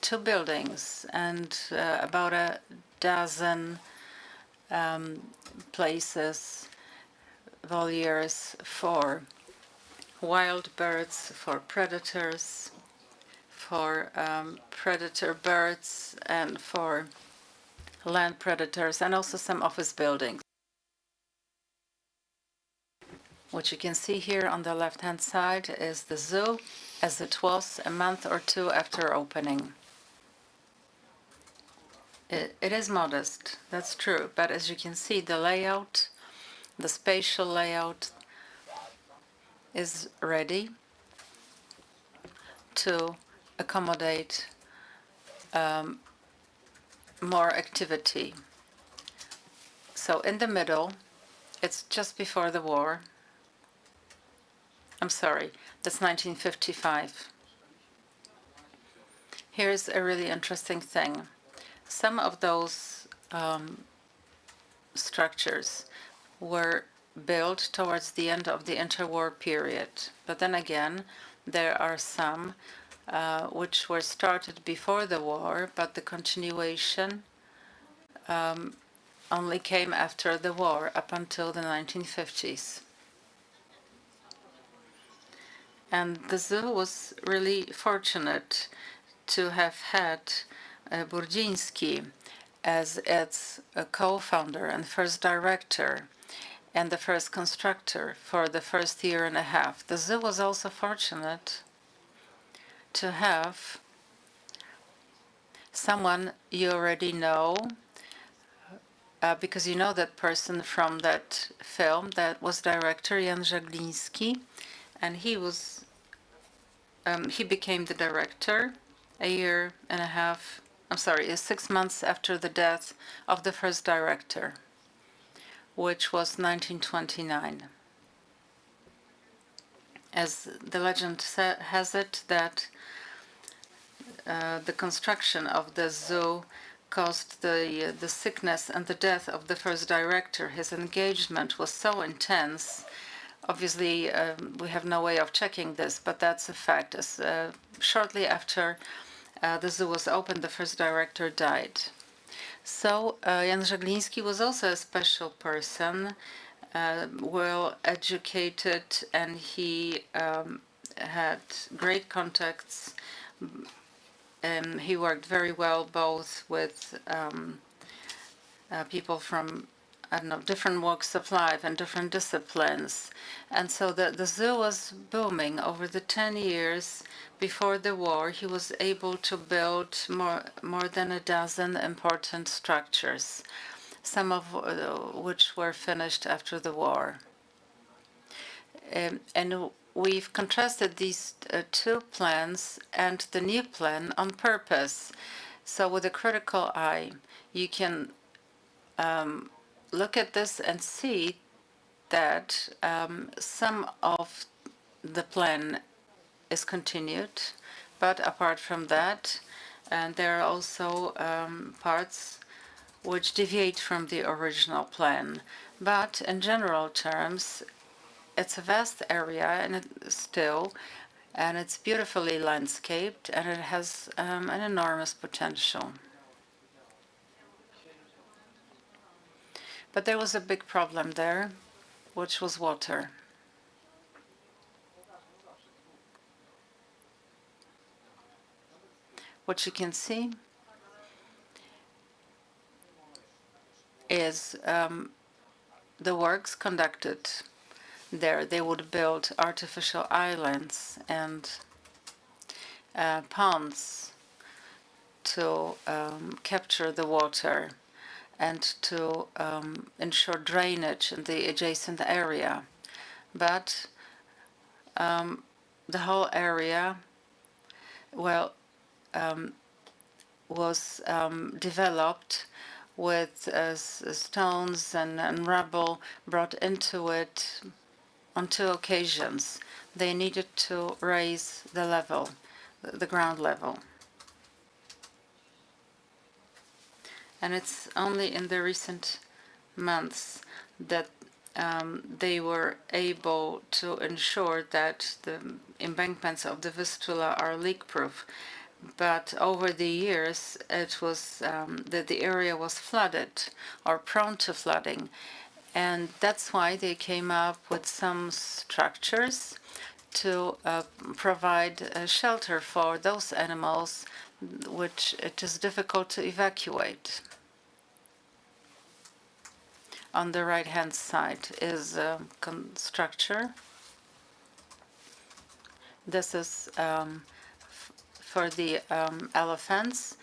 2 buildings and about a dozen places, voliers for wild birds, for predators, for predator birds, and for land predators, and also some office buildings, What you can see here on the left-hand side is the zoo as it was a month or two after opening. It is modest, that's true, but as you can see, the layout, the spatial layout is ready to accommodate more activity. So in the middle, it's just before the war. I'm sorry, that's 1955. Here's a really interesting thing. Some of those structures were built towards the end of the interwar period. But then again, there are some which were started before the war, but the continuation only came after the war, up until the 1950s. And the zoo was really fortunate to have had Bagiński as its co-founder and first director and the first constructor for the first year and a half. The zoo was also fortunate to have someone you already know, because you know that person from that film that was director Jan Żagliński, and he became the director a year and a half, 6 months after the death of the first director. which was 1929. As the legend has it, that the construction of the zoo caused the sickness and the death of the first director. His engagement was so intense. Obviously, we have no way of checking this, but that's a fact. Shortly after the zoo was opened, the first director died. So Jan Żagliński was also a special person, well educated, and he had great contacts. He worked very well both with people from, I don't know, different walks of life and different disciplines. And so the zoo was booming. Over the 10 years before the war, he was able to build more than a dozen important structures, some of which were finished after the war. And we've contrasted these two plans and the new plan on purpose. So with a critical eye, you can look at this and see that some of the plan is continued, but apart from that, there are also parts which deviate from the original plan. But in general terms, it's a vast area, and it's beautifully landscaped, and it has an enormous potential. But there was a big problem there, which was water. What you can see is the works conducted there. They would build artificial islands and ponds to capture the water and to ensure drainage in the adjacent area. But the whole area, well, was developed with stones and rubble brought into it on two occasions. They needed to raise the level, the ground level. And it's only in the recent months that they were able to ensure that the embankments of the Vistula are leak-proof. But over the years, it was that the area was flooded or prone to flooding. And that's why they came up with some structures to provide shelter for those animals which it is difficult to evacuate. On the right-hand side is a structure. This is for the elephants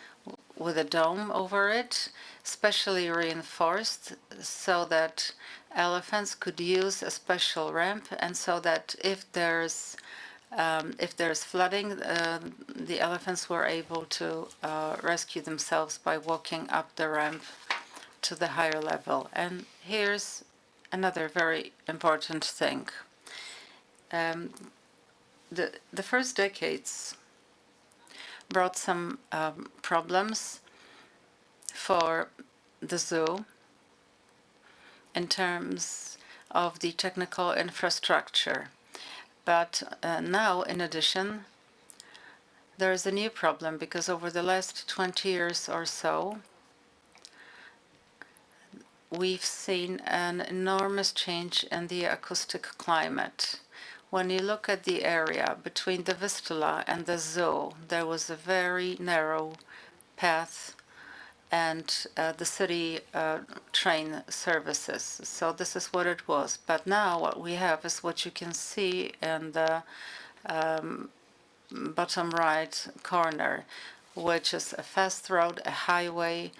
with a dome over it, specially reinforced so that elephants could use a special ramp, and so that if there's flooding, the elephants were able to rescue themselves by walking up the ramp to the higher level. And here's another very important thing. The first decades brought some problems for the zoo in terms of the technical infrastructure. But now, in addition, there is a new problem, because over the last 20 years or so, we've seen an enormous change in the acoustic climate. When you look at the area between the Vistula and the zoo, there was a very narrow path and the city train services. So this is what it was. But now what we have is what you can see in the bottom right corner, which is a fast road, a highway,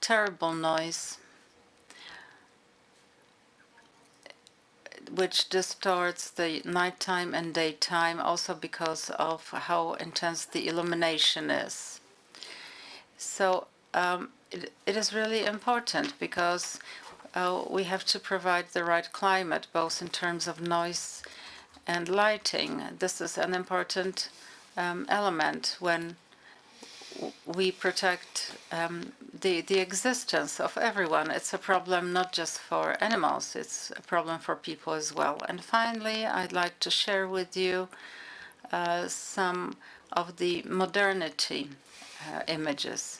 terrible noise, which distorts the nighttime and daytime, also because of how intense the illumination is. So it is really important, because we have to provide the right climate, both in terms of noise and lighting. This is an important element when we protect the existence of everyone. It's a problem not just for animals, it's a problem for people as well. And finally, I'd like to share with you some of the modernity images.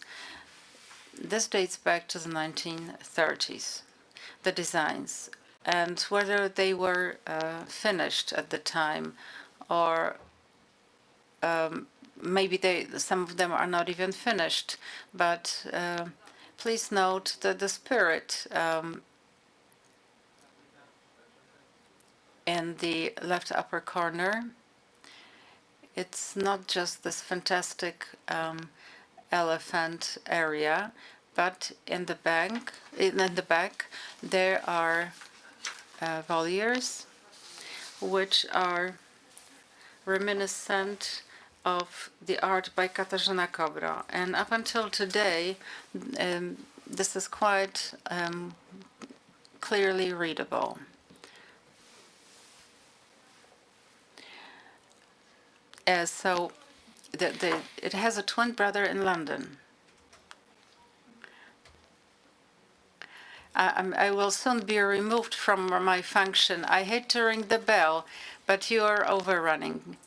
This dates back to the 1930s, the designs, and whether they were finished at the time or maybe some of them are not even finished, but please note that the spirit in the left upper corner, it's not just this fantastic elephant area, but in the back there are voliers which are reminiscent of the art by Katarzyna Kobro. And up until today, this is quite clearly readable. So it has a twin brother in London. I will soon be removed from my function. I hate to ring the bell, but you are overrunning.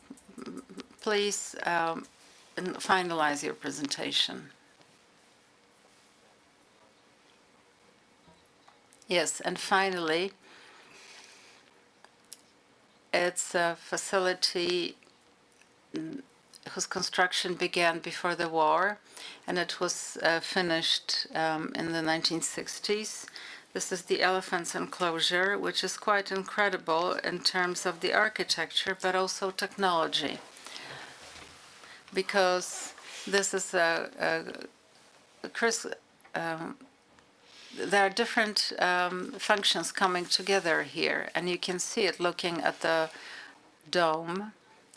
Please finalize your presentation. Yes, and finally, it's a facility whose construction began before the war, and it was finished in the 1960s. This is the elephants enclosure, which is quite incredible in terms of the architecture, but also technology, because this is there are different functions coming together here, and you can see it looking at the dome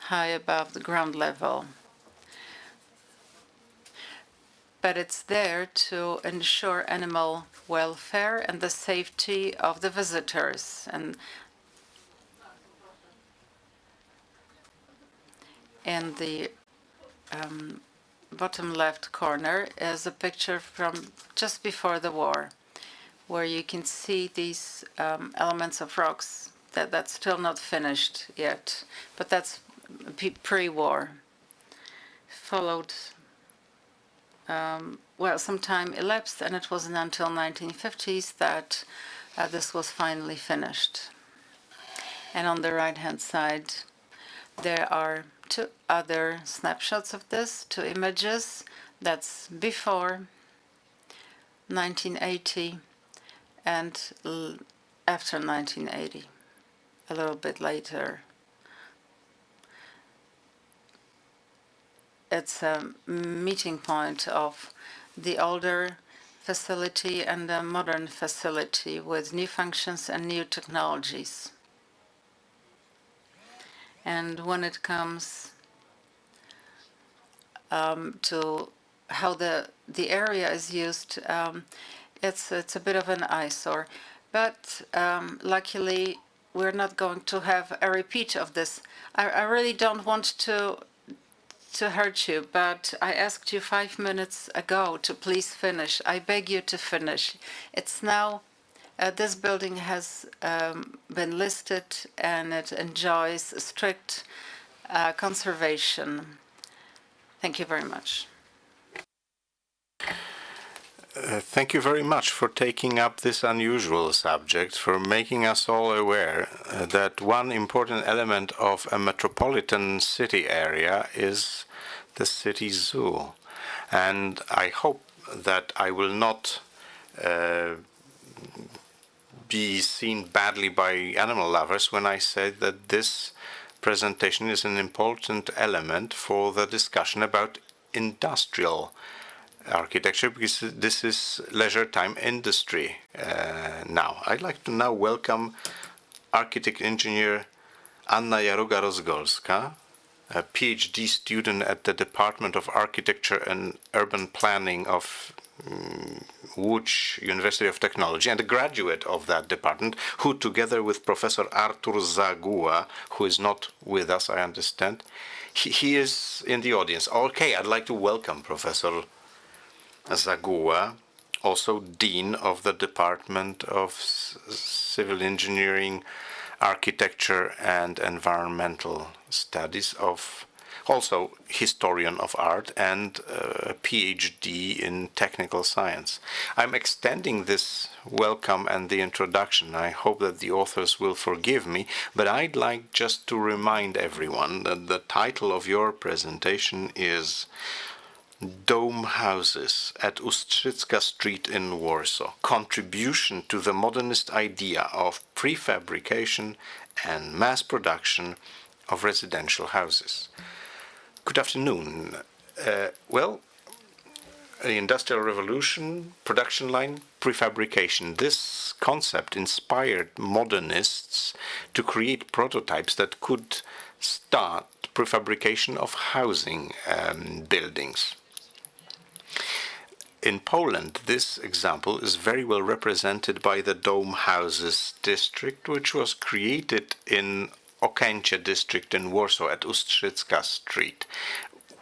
high above the ground level. But it's there to ensure animal welfare and the safety of the visitors. And in the bottom left corner is a picture from just before the war, where you can see these elements of rocks that's still not finished yet, but that's pre-war. Followed, well, some time elapsed, and it wasn't until 1950s that this was finally finished. And on the right-hand side, there are two other snapshots of this, two images. That's before 1980 and after 1980, a little bit later. It's a meeting point of the older facility and the modern facility with new functions and new technologies. And when it comes to how the area is used, it's a bit of an eyesore. But luckily, we're not going to have a repeat of this. I really don't want to hurt you, but I asked you 5 minutes ago to please finish. I beg you to finish. It's now, this building has been listed and it enjoys strict conservation. Thank you very much. Thank you very much for taking up this unusual subject, for making us all aware that one important element of a metropolitan city area is the city zoo. And I hope that I will not be seen badly by animal lovers when I say that this presentation is an important element for the discussion about industrial architecture, because this is leisure time industry now. I'd like to now welcome architect engineer Anna Jaruga-Rozdolska, a PhD student at the Department of Architecture and Urban Planning of Łódź University of Technology, and a graduate of that department, who together with Professor Artur Zaguła, who is not with us, I understand, he is in the audience. Okay, I'd like to welcome Professor Zaguła, also Dean of the Department of Civil Engineering, Architecture and Environmental Studies, also historian of art, and a PhD in technical science. I'm extending this welcome and the introduction. I hope that the authors will forgive me, but I'd like just to remind everyone that the title of your presentation is Dome Houses at Ustrzycka Street in Warsaw, Contribution to the Modernist Idea of Prefabrication and Mass Production of Residential Houses. Good afternoon. Well, the Industrial Revolution, production line, prefabrication. This concept inspired modernists to create prototypes that could start prefabrication of housing buildings. In Poland, this example is very well represented by the Dome Houses district, which was created in Okęcie district in Warsaw at Ustrzycka Street,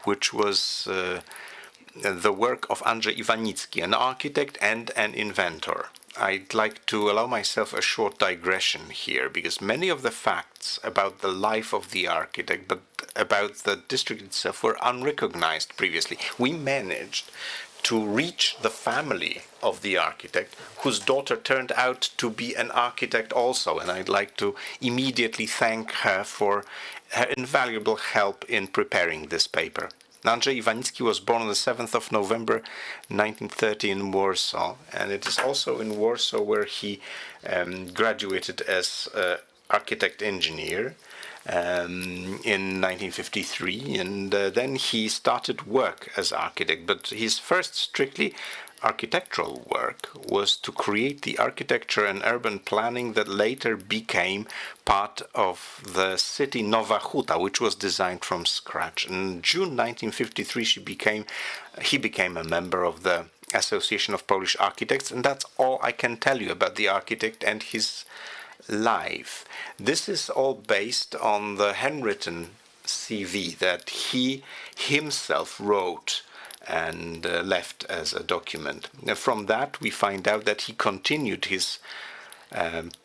which was the work of Andrzej Iwanicki, an architect and an inventor. I'd like to allow myself a short digression here, because many of the facts about the life of the architect, but about the district itself, were unrecognized previously. We managed to reach the family of the architect, whose daughter turned out to be an architect also, and I'd like to immediately thank her for her invaluable help in preparing this paper. Andrzej Iwanicki was born on the 7th of November 1930 in Warsaw, and it is also in Warsaw where he graduated as architect engineer in 1953, and then he started work as architect, but his first strictly architectural work was to create the architecture and urban planning that later became part of the city Nowa Huta, which was designed from scratch. In June 1953, he became a member of the Association of Polish Architects, and that's all I can tell you about the architect and his life. This is all based on the handwritten CV that he himself wrote and left as a document. From that, we find out that he continued his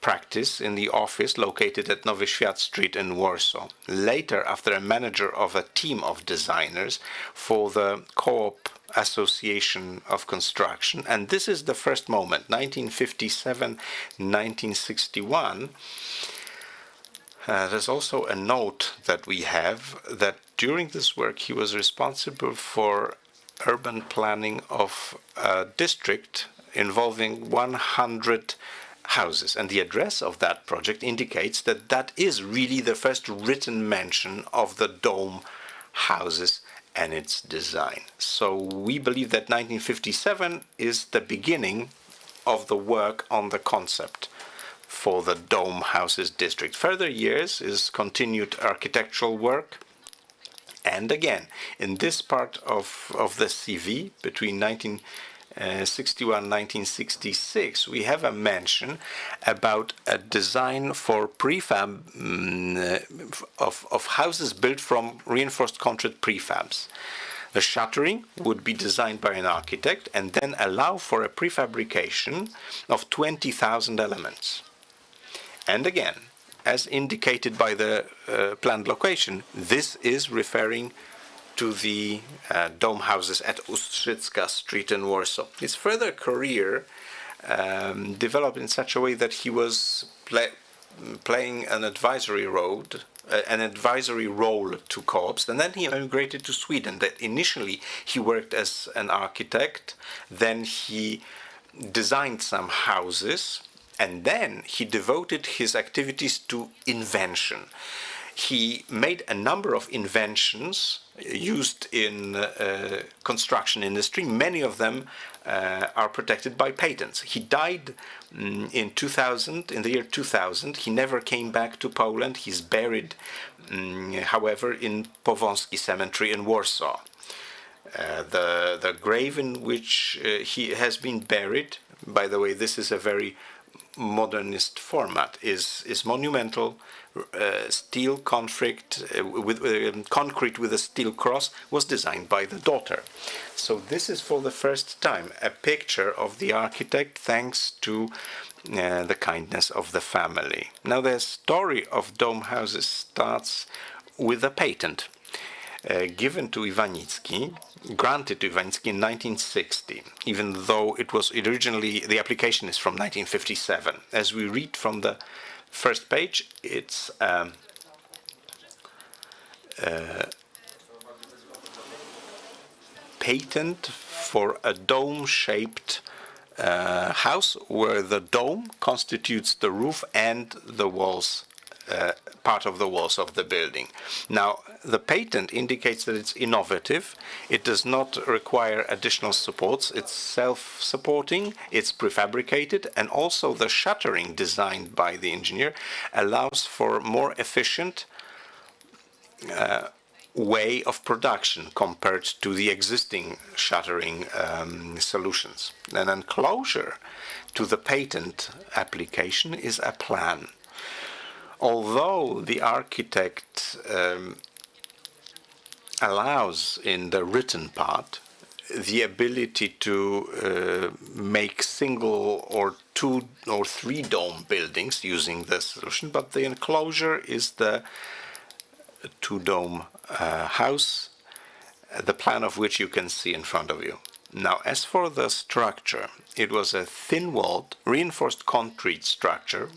practice in the office located at Nowy Świat Street in Warsaw. Later, after a manager of a team of designers for the Co-op Association of Construction, and this is the first moment, 1957-1961. There's also a note that we have that during this work he was responsible for urban planning of a district involving 100 houses, and the address of that project indicates that that is really the first written mention of the dome houses and its design. So we believe that 1957 is the beginning of the work on the concept for the dome houses district. Further years is continued architectural work. And again, in this part of the CV, between 1961 and 1966, we have a mention about a design for prefab of houses built from reinforced concrete prefabs. The shuttering would be designed by an architect and then allow for a prefabrication of 20,000 elements. And again, as indicated by the planned location, this is referring to the dome houses at Ustrzycka Street in Warsaw. His further career developed in such a way that he was playing an advisory role to co-ops, and then he emigrated to Sweden. That initially he worked as an architect, then he designed some houses, and then he devoted his activities to invention. He made a number of inventions used in construction industry. Many of them are protected by patents. He died in the year 2000. He never came back to Poland. He's buried however, in Powązki Cemetery in Warsaw. The grave in which he has been buried, by the way, this is a very modernist format, is monumental, steel concrete with a steel cross, was designed by the daughter. So this is for the first time a picture of the architect thanks to the kindness of the family. Now the story of dome houses starts with a patent given to Iwanicki, granted to Iwanicki in 1960, even though it was originally, the application is from 1957. As we read from the first page, it's patent for a dome-shaped house where the dome constitutes the roof and the walls, part of the walls of the building. Now, the patent indicates that it's innovative, it does not require additional supports, it's self-supporting, it's prefabricated, and also the shuttering designed by the engineer allows for more efficient way of production compared to the existing shuttering solutions. An enclosure to the patent application is a plan. Although the architect allows in the written part the ability to make single or 2 or 3 dome buildings using this solution, but the enclosure is the 2-dome house, the plan of which you can see in front of you. Now, as for the structure, it was a thin-walled, reinforced concrete structure.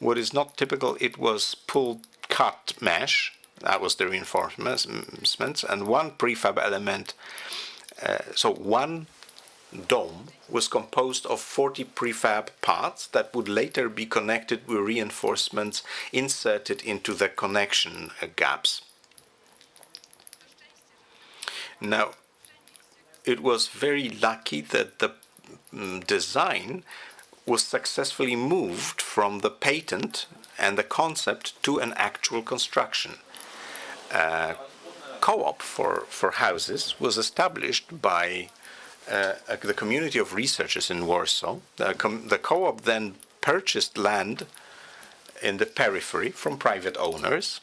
What is not typical, it was pulled cut mesh, that was the reinforcements, and one prefab element. So one dome was composed of 40 prefab parts that would later be connected with reinforcements inserted into the connection gaps. Now, it was very lucky that the design was successfully moved from the patent and the concept to an actual construction. Co-op for houses was established by the community of researchers in Warsaw. The co-op then purchased land in the periphery from private owners,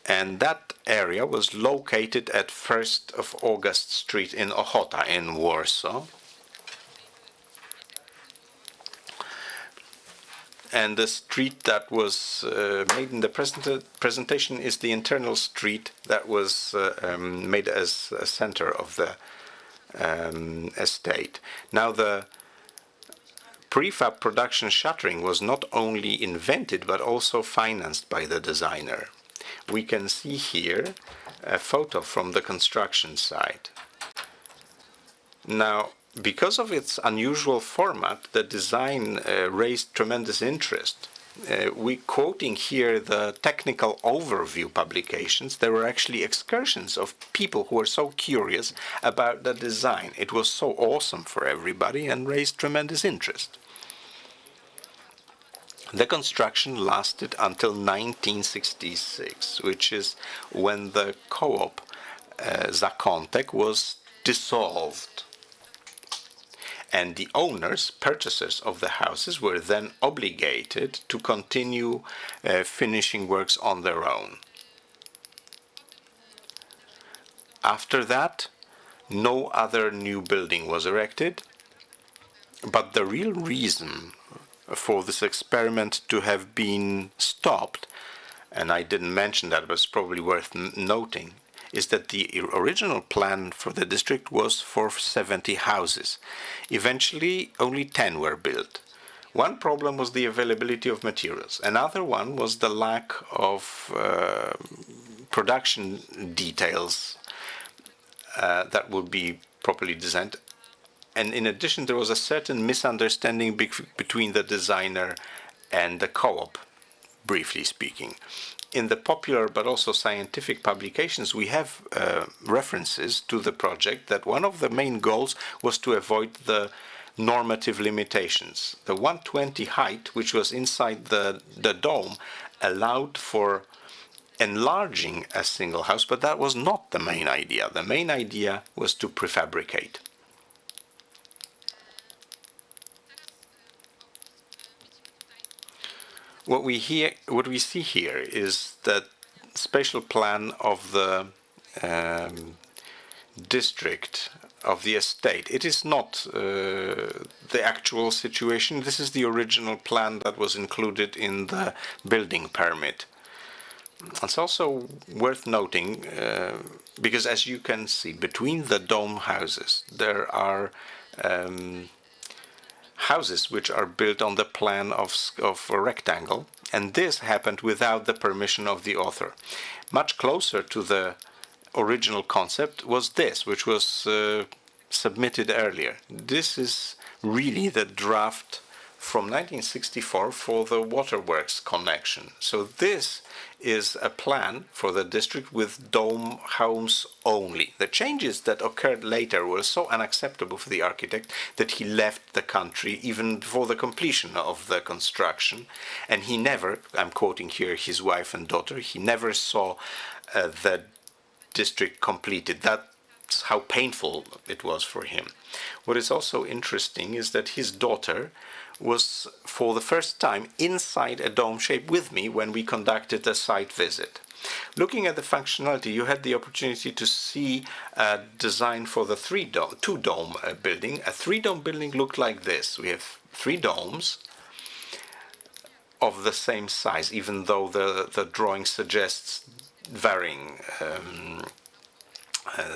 and that area was located at 1st of August Street in Ochota in Warsaw. And the street that was made in the presentation is the internal street that was made as a center of the estate. Now, the prefab production shuttering was not only invented but also financed by the designer. We can see here a photo from the construction site. Now, because of its unusual format, the design raised tremendous interest. We quoting here the technical overview publications. There were actually excursions of people who were so curious about the design. It was so awesome for everybody and raised tremendous interest. The construction lasted until 1966, which is when the co-op Zakątek was dissolved. And the owners, purchasers of the houses, were then obligated to continue finishing works on their own. After that, no other new building was erected, but the real reason for this experiment to have been stopped, and I didn't mention that, but it's probably worth noting, is that the original plan for the district was for 70 houses. Eventually, only 10 were built. One problem was the availability of materials. Another one was the lack of production details that would be properly designed. And in addition, there was a certain misunderstanding between the designer and the co-op, briefly speaking. In the popular but also scientific publications, we have references to the project that one of the main goals was to avoid the normative limitations. The 120 height, which was inside the dome, allowed for enlarging a single house, but that was not the main idea. The main idea was to prefabricate. What we see here is that spatial plan of the district of the estate. It is not the actual situation. This is the original plan that was included in the building permit. It's also worth noting, because as you can see, between the dome houses, there are houses which are built on the plan of a rectangle, and this happened without the permission of the author. Much closer to the original concept was this, which was submitted earlier. This is really the draft from 1964 for the waterworks connection. So this is a plan for the district with dome homes only. The changes that occurred later were so unacceptable for the architect that he left the country even before the completion of the construction, and he never, I'm quoting here his wife and daughter, he never saw the district completed. That's how painful it was for him. What is also interesting is that his daughter was for the first time inside a dome shape with me when we conducted a site visit. Looking at the functionality, you had the opportunity to see a design for the two-dome building. A three-dome building looked like this. We have 3 domes of the same size, even though the drawing suggests varying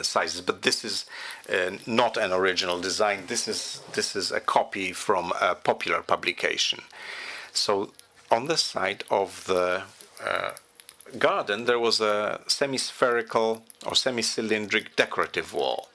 sizes, but this is not an original design. This is a copy from a popular publication. So on the side of the garden there was a semi-spherical or semi-cylindric decorative wall.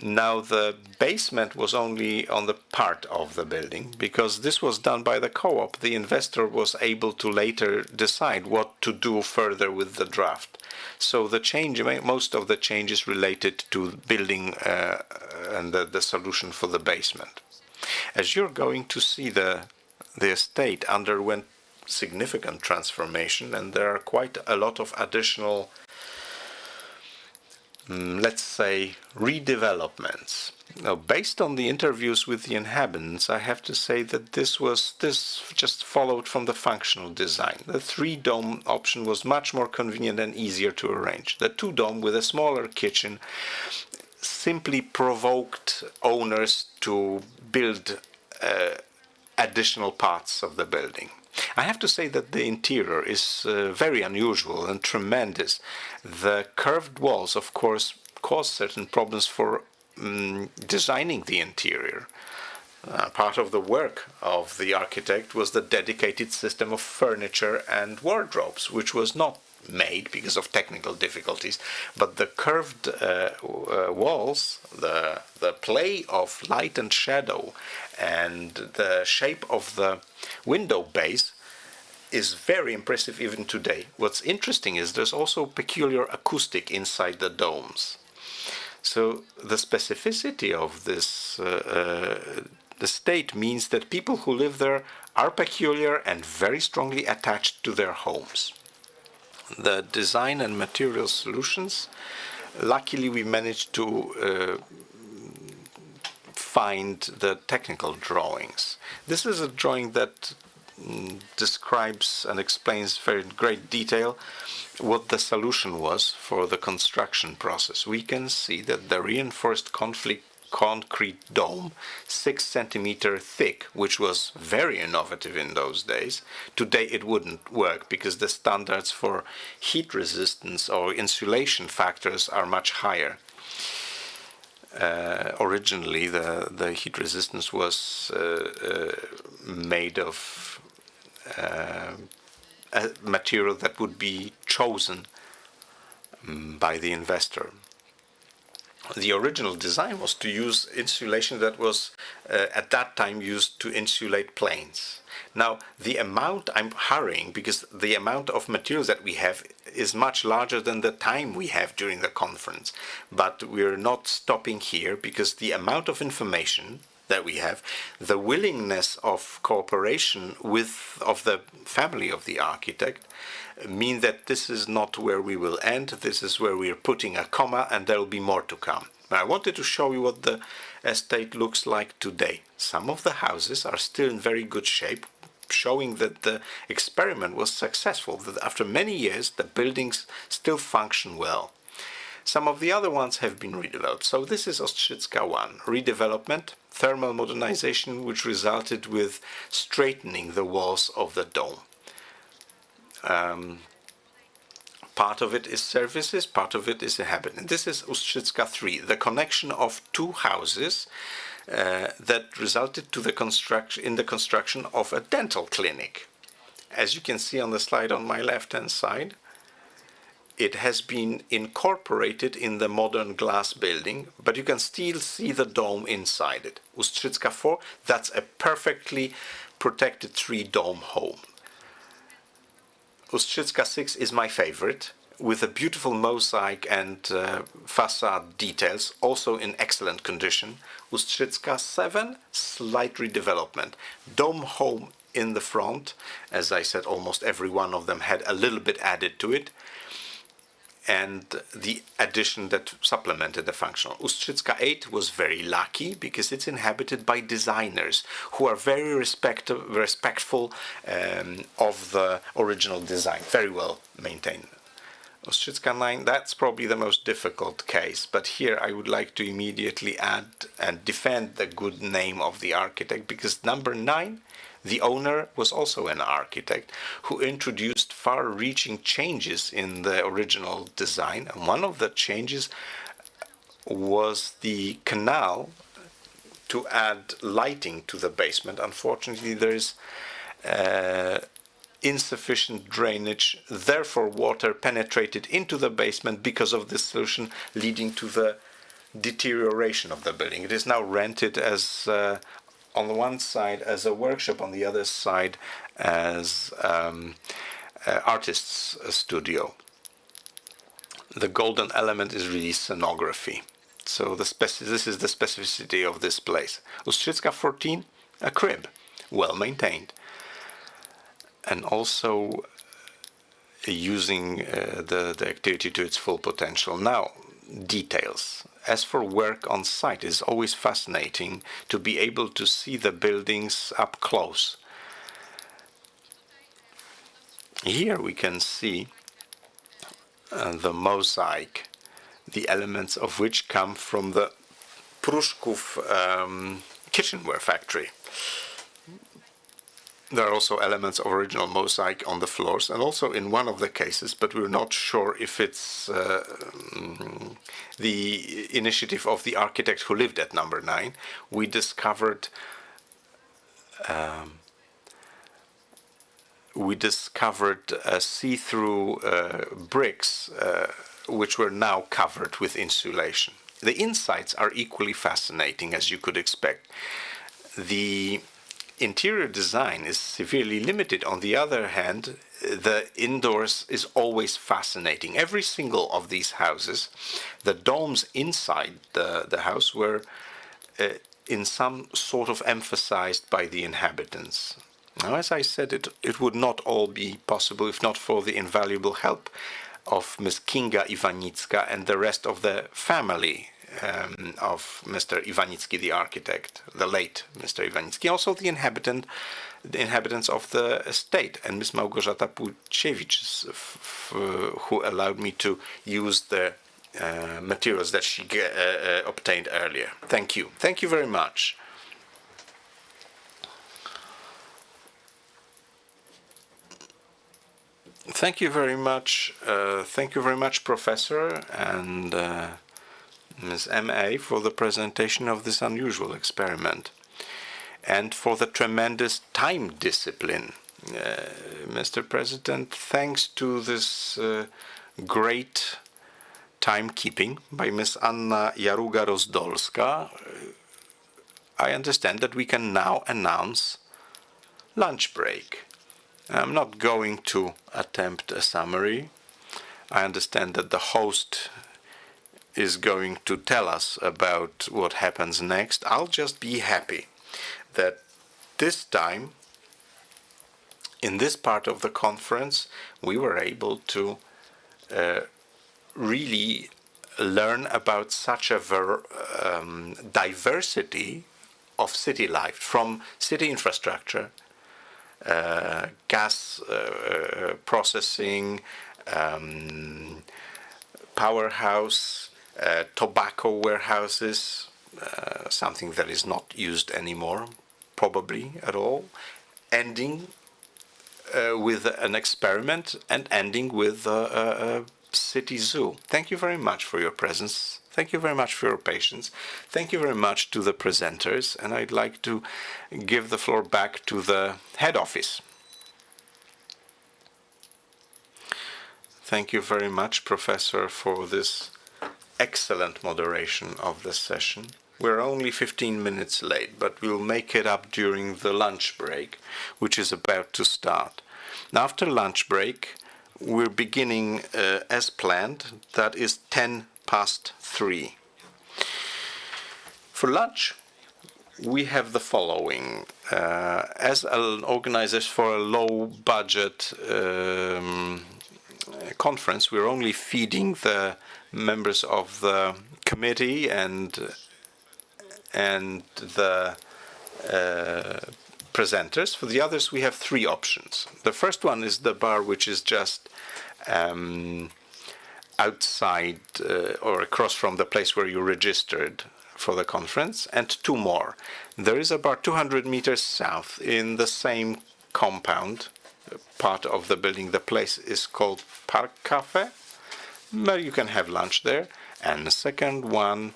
Now the basement was only on the part of the building, because this was done by the co-op. The investor was able to later decide what to do further with the draft. So the change, most of the changes related to building and the solution for the basement. As you're going to see, the estate underwent significant transformation, and there are quite a lot of additional, let's say, redevelopments. Now, based on the interviews with the inhabitants, I have to say that this just followed from the functional design. The 3-dome option was much more convenient and easier to arrange. The 2-dome with a smaller kitchen simply provoked owners to build additional parts of the building. I have to say that the interior is very unusual and tremendous. The curved walls, of course, caused certain problems for designing the interior. Part of the work of the architect was the dedicated system of furniture and wardrobes, which was not made because of technical difficulties, but the curved walls, the play of light and shadow, and the shape of the window base is very impressive even today. What's interesting is there's also peculiar acoustic inside the domes. So the specificity of this the state means that people who live there are peculiar and very strongly attached to their homes. The design and material solutions, luckily we managed to find the technical drawings. This is a drawing that describes and explains very great detail what the solution was for the construction process. We can see that the reinforced concrete dome, 6 centimeters thick, which was very innovative in those days. Today it wouldn't work because the standards for heat resistance or insulation factors are much higher. Originally, the heat resistance was made of a material that would be chosen by the investor. The original design was to use insulation that was at that time used to insulate planes. Now, the amount, I'm hurrying because the amount of materials that we have is much larger than the time we have during the conference. But we're not stopping here because the amount of information that we have, the willingness of cooperation of the family of the architect, mean that this is not where we will end, this is where we are putting a comma, and there will be more to come. Now, I wanted to show you what the estate looks like today. Some of the houses are still in very good shape, showing that the experiment was successful, that after many years the buildings still function well. Some of the other ones have been redeveloped. So this is Ustrzycka 1, redevelopment, thermal modernization, which resulted with straightening the walls of the dome. Part of it is services, part of it is inhabitant. This is Ustrzycka 3, the connection of two houses that resulted in the construction of a dental clinic. As you can see on the slide on my left-hand side, it has been incorporated in the modern glass building, but you can still see the dome inside it. Ustrzycka 4, that's a perfectly protected three-dome home. Ustrzycka 6 is my favorite, with a beautiful mosaic and facade details, also in excellent condition. Ustrzycka 7, slight redevelopment. Dome home in the front. As I said, almost every one of them had a little bit added to it, and the addition that supplemented the functional. Ustrzycka 8 was very lucky because it's inhabited by designers who are very respectful of the original design, very well maintained. Ustrzycka 9, that's probably the most difficult case, but here I would like to immediately add and defend the good name of the architect, because number 9, the owner, was also an architect who introduced far-reaching changes in the original design. And one of the changes was the canal to add lighting to the basement. Unfortunately, there is insufficient drainage, therefore water penetrated into the basement because of this solution, leading to the deterioration of the building. It is now rented as on the one side as a workshop, on the other side as artist's studio. The golden element is really scenography. So this is the specificity of this place. Ustrzycka 14, a crib, well maintained, and also using the activity to its full potential. Now, details. As for work on site, it's always fascinating to be able to see the buildings up close. Here we can see the mosaic, the elements of which come from the Pruszków kitchenware factory. There are also elements of original mosaic on the floors, and also in one of the cases, but we're not sure if it's the initiative of the architect who lived at number 9, we discovered see-through bricks which were now covered with insulation. The insides are equally fascinating, as you could expect. The interior design is severely limited. On the other hand, the indoors is always fascinating. Every single of these houses, the domes inside the house were in some sort of emphasized by the inhabitants. Now, as I said, it would not all be possible if not for the invaluable help of Ms. Kinga Iwanicka and the rest of the family of Mr. Iwanicki, the architect, the late Mr. Iwanicki, also the inhabitants of the estate, and Ms. Małgorzata Płóciewicz, who allowed me to use the materials that she obtained earlier. Thank you. Thank you very much. Thank you very much. Thank you very much, Professor, and Ms. M.A. for the presentation of this unusual experiment and for the tremendous time discipline. Mr. President, thanks to this great timekeeping by Ms. Anna Jaruga-Rozdolska, I understand that we can now announce lunch break. I'm not going to attempt a summary. I understand that the host is going to tell us about what happens next, I'll just be happy that this time, in this part of the conference, we were able to really learn about such a diversity of city life, from city infrastructure, gas processing, powerhouse, tobacco warehouses, something that is not used anymore, probably at all, ending with an experiment and ending with a city zoo. Thank you very much for your presence. Thank you very much for your patience. Thank you very much to the presenters, and I'd like to give the floor back to the head office. Thank you very much, Professor, for this excellent moderation of the session. We're only 15 minutes late, but we'll make it up during the lunch break, which is about to start. Now, after lunch break, we're beginning as planned. That is 3:10. For lunch, we have the following. As an organizer for a low-budget conference, we're only feeding the members of the committee and the presenters. For the others, we have three options. The first one is the bar, which is just outside or across from the place where you registered for the conference, and two more. There is a bar 200 meters south in the same compound, part of the building. The place is called Park Cafe, but you can have lunch there. And the second one,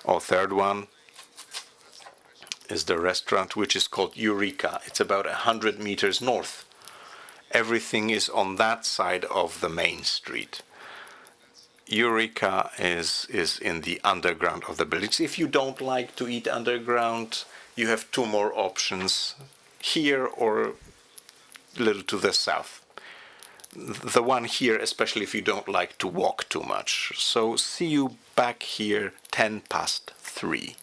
or third one, is the restaurant, which is called Eureka. It's about 100 meters north. Everything is on that side of the main street. Eureka is in the underground of the buildings. If you don't like to eat underground, you have two more options, here or a little to the south. The one here, especially if you don't like to walk too much. So see you back here 3:10.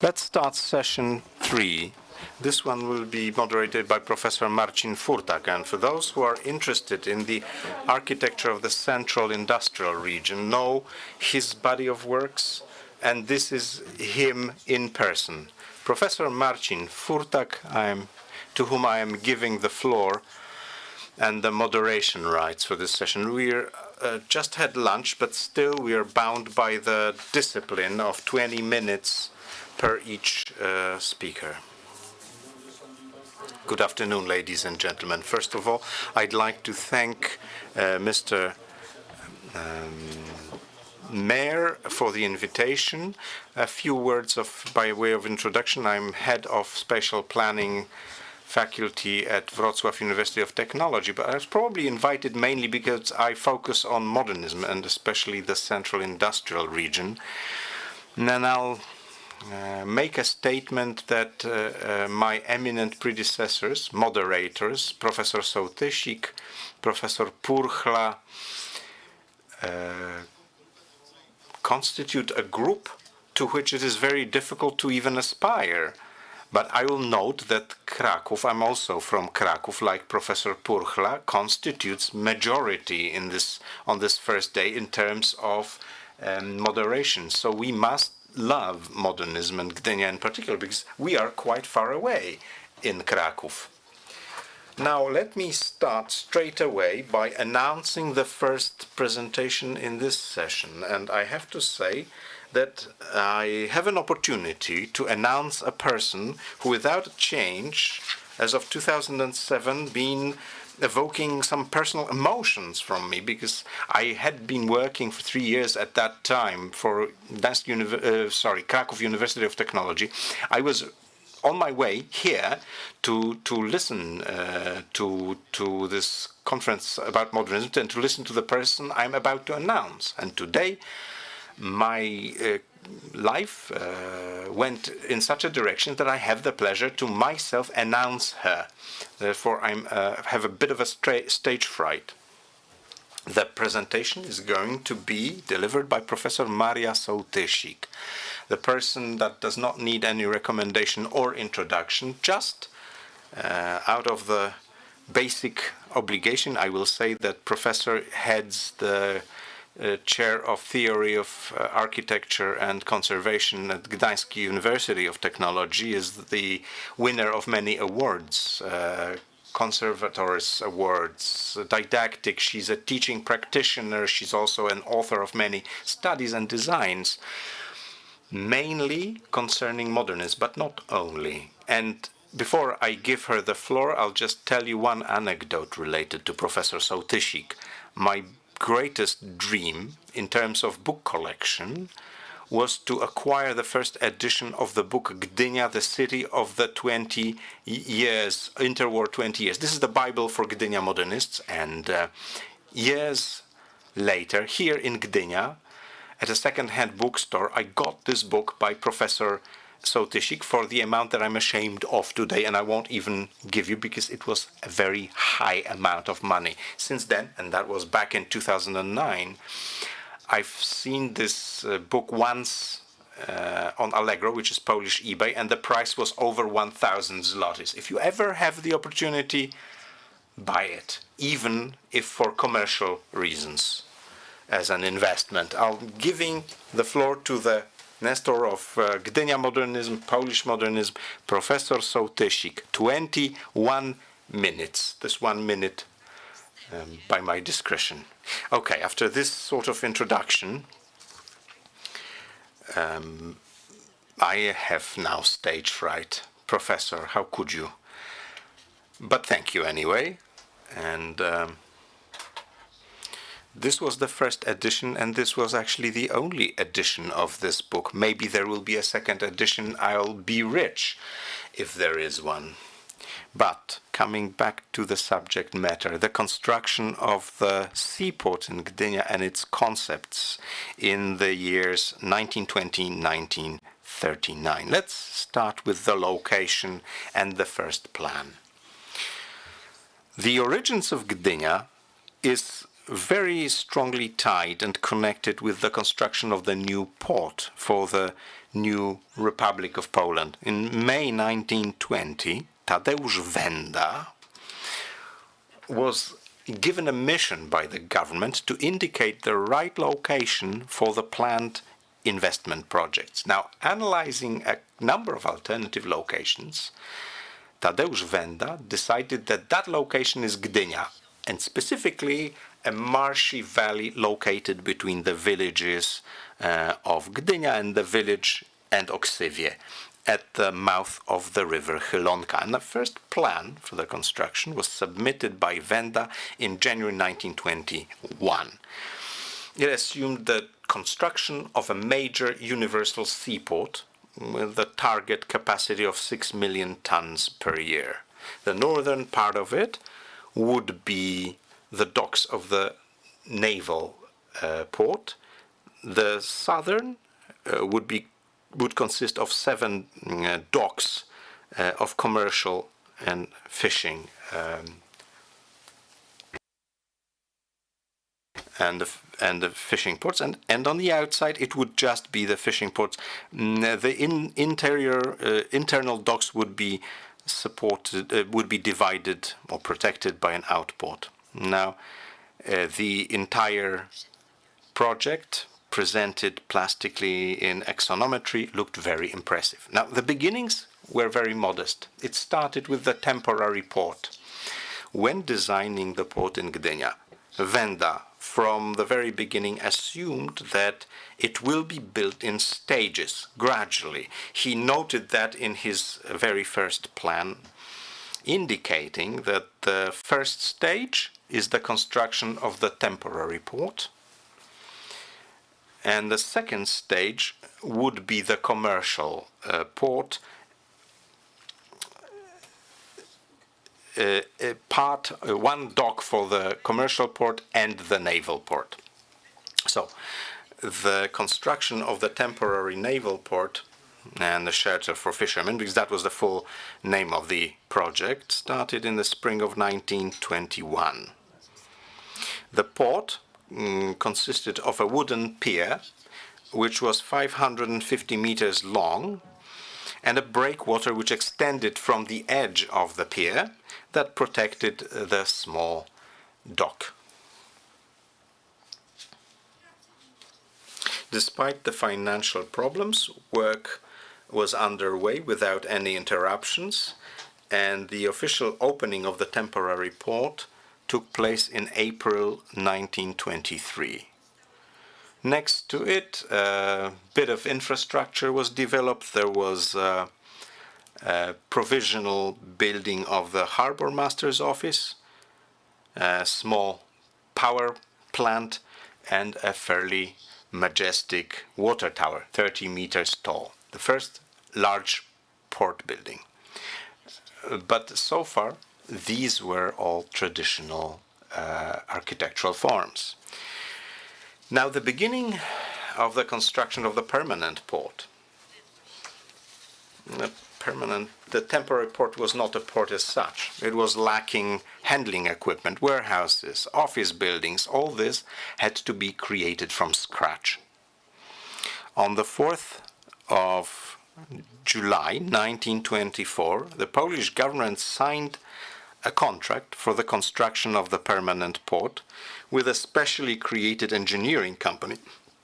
Let's start session 3. This one will be moderated by Professor Marcin Furtak. And for those who are interested in the architecture of the central industrial region, know his body of works, and this is him in person. Professor Marcin Furtak, to whom I am giving the floor and the moderation rights for this session. We're just had lunch, but still we are bound by the discipline of 20 minutes per each speaker. Good afternoon, ladies and gentlemen. First of all, I'd like to thank Mr. Mayor for the invitation. A few words by way of introduction. I'm head of spatial planning faculty at Wrocław University of Technology, but I was probably invited mainly because I focus on modernism and especially the central industrial region. And then I'll make a statement that my eminent predecessors, moderators, Professor Sołtysik, Professor Purchla, constitute a group to which it is very difficult to even aspire. But I will note that Kraków, I'm also from Kraków, like Professor Purchla, constitutes majority on this first day in terms of moderation. So we must love modernism and Gdynia in particular, because we are quite far away in Kraków. Now let me start straight away by announcing the first presentation in this session. And I have to say that I have an opportunity to announce a person who, without change, as of 2007, been evoking some personal emotions from me, because I had been working for 3 years at that time for Kraków University of Technology. I was on my way here to listen to this conference about modernism and to listen to the person I'm about to announce. And today, my life went in such a direction that I have the pleasure to myself announce her. Therefore, I have a bit of a stage fright. The presentation is going to be delivered by Professor Maria Sołtysik, the person that does not need any recommendation or introduction. Just out of the basic obligation, I will say that Professor heads the Chair of Theory of Architecture and Conservation at Gdańsk University of Technology, is the winner of many awards, Conservators Awards, didactic. She's a teaching practitioner. She's also an author of many studies and designs, mainly concerning modernism, but not only. And before I give her the floor, I'll just tell you one anecdote related to Professor Sołtysik. My greatest dream in terms of book collection was to acquire the first edition of the book Gdynia, the City of the 20 Years, Interwar 20 Years. This is the Bible for Gdynia modernists. And years later, here in Gdynia, at a second-hand bookstore, I got this book by Professor Sołtysik for the amount that I'm ashamed of today, and I won't even give you because it was a very high amount of money. Since then, and that was back in 2009, I've seen this book once on Allegro, which is Polish eBay, and the price was over 1,000 zlotys. If you ever have the opportunity, buy it, even if for commercial reasons, as an investment. I'm giving the floor to the Nestor of Gdynia modernism, Polish modernism, Professor Sołtysik. 21 minutes. This 1 minute by my discretion. Okay, after this sort of introduction, I have now stage fright. Professor, how could you? But thank you anyway. And this was the first edition, and this was actually the only edition of this book. Maybe there will be a second edition. I'll be rich if there is one. But coming back to the subject matter, the construction of the seaport in Gdynia and its concepts in the years 1920-1939. Let's start with the location and the first plan. The origins of Gdynia is very strongly tied and connected with the construction of the new port for the new Republic of Poland. In May 1920, Tadeusz Wenda was given a mission by the government to indicate the right location for the planned investment projects. Now, analyzing a number of alternative locations, Tadeusz Wenda decided that that location is Gdynia, and specifically a marshy valley located between the villages of Gdynia and the village and Oksywie at the mouth of the river Chylonka. And the first plan for the construction was submitted by Wenda in January 1921. It assumed the construction of a major universal seaport with a target capacity of 6 million tons per year. The northern part of it would be the docks of the naval port. The southern would consist of 7 docks of commercial and fishing and the fishing ports, and on the outside it would just be the fishing ports. The internal docks would be supported, would be divided or protected by an outport. Now, the entire project, presented plastically in axonometry, looked very impressive. Now, the beginnings were very modest. It started with the temporary port. When designing the port in Gdynia, Wenda, from the very beginning, assumed that it will be built in stages, gradually. He noted that in his very first plan, indicating that the first stage is the construction of the temporary port, and the second stage would be the commercial port, one dock for the commercial port and the naval port. So the construction of the temporary naval port and the shelter for fishermen, because that was the full name of the project, started in the spring of 1921. The port consisted of a wooden pier, which was 550 meters long, and a breakwater which extended from the edge of the pier that protected the small dock. Despite the financial problems, work was underway without any interruptions, and the official opening of the temporary port took place in April 1923. Next to it, a bit of infrastructure was developed. There was a provisional building of the harbor master's office, a small power plant, and a fairly majestic water tower, 30 meters tall, the first large port building. But so far, these were all traditional architectural forms. Now, the beginning of the construction of the permanent port. The temporary port was not a port as such. It was lacking handling equipment, warehouses, office buildings. All this had to be created from scratch. On the 4th of July 1924, the Polish government signed a contract for the construction of the permanent port with a specially created engineering company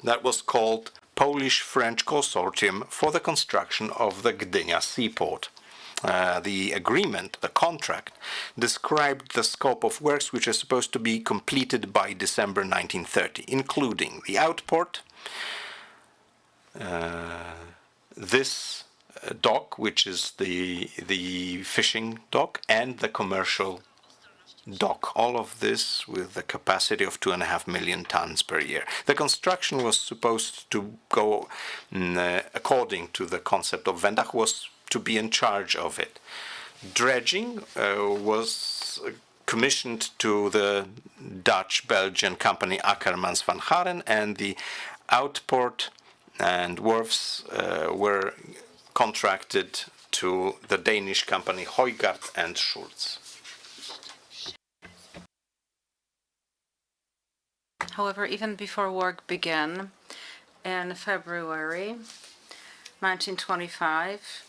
that was called Polish-French Consortium for the construction of the Gdynia seaport. The agreement, the contract, described the scope of works which are supposed to be completed by December 1930, including the outport, this dock, which is the fishing dock, and the commercial dock. All of this with the capacity of 2.5 million tons per year. The construction was supposed to go according to the concept of Wenda, who was to be in charge of it. Dredging was commissioned to the Dutch-Belgian company Akkermans van Haren, and the outport and wharves were contracted to the Danish company Højgaard and Schultz. However, even before work began in February 1925,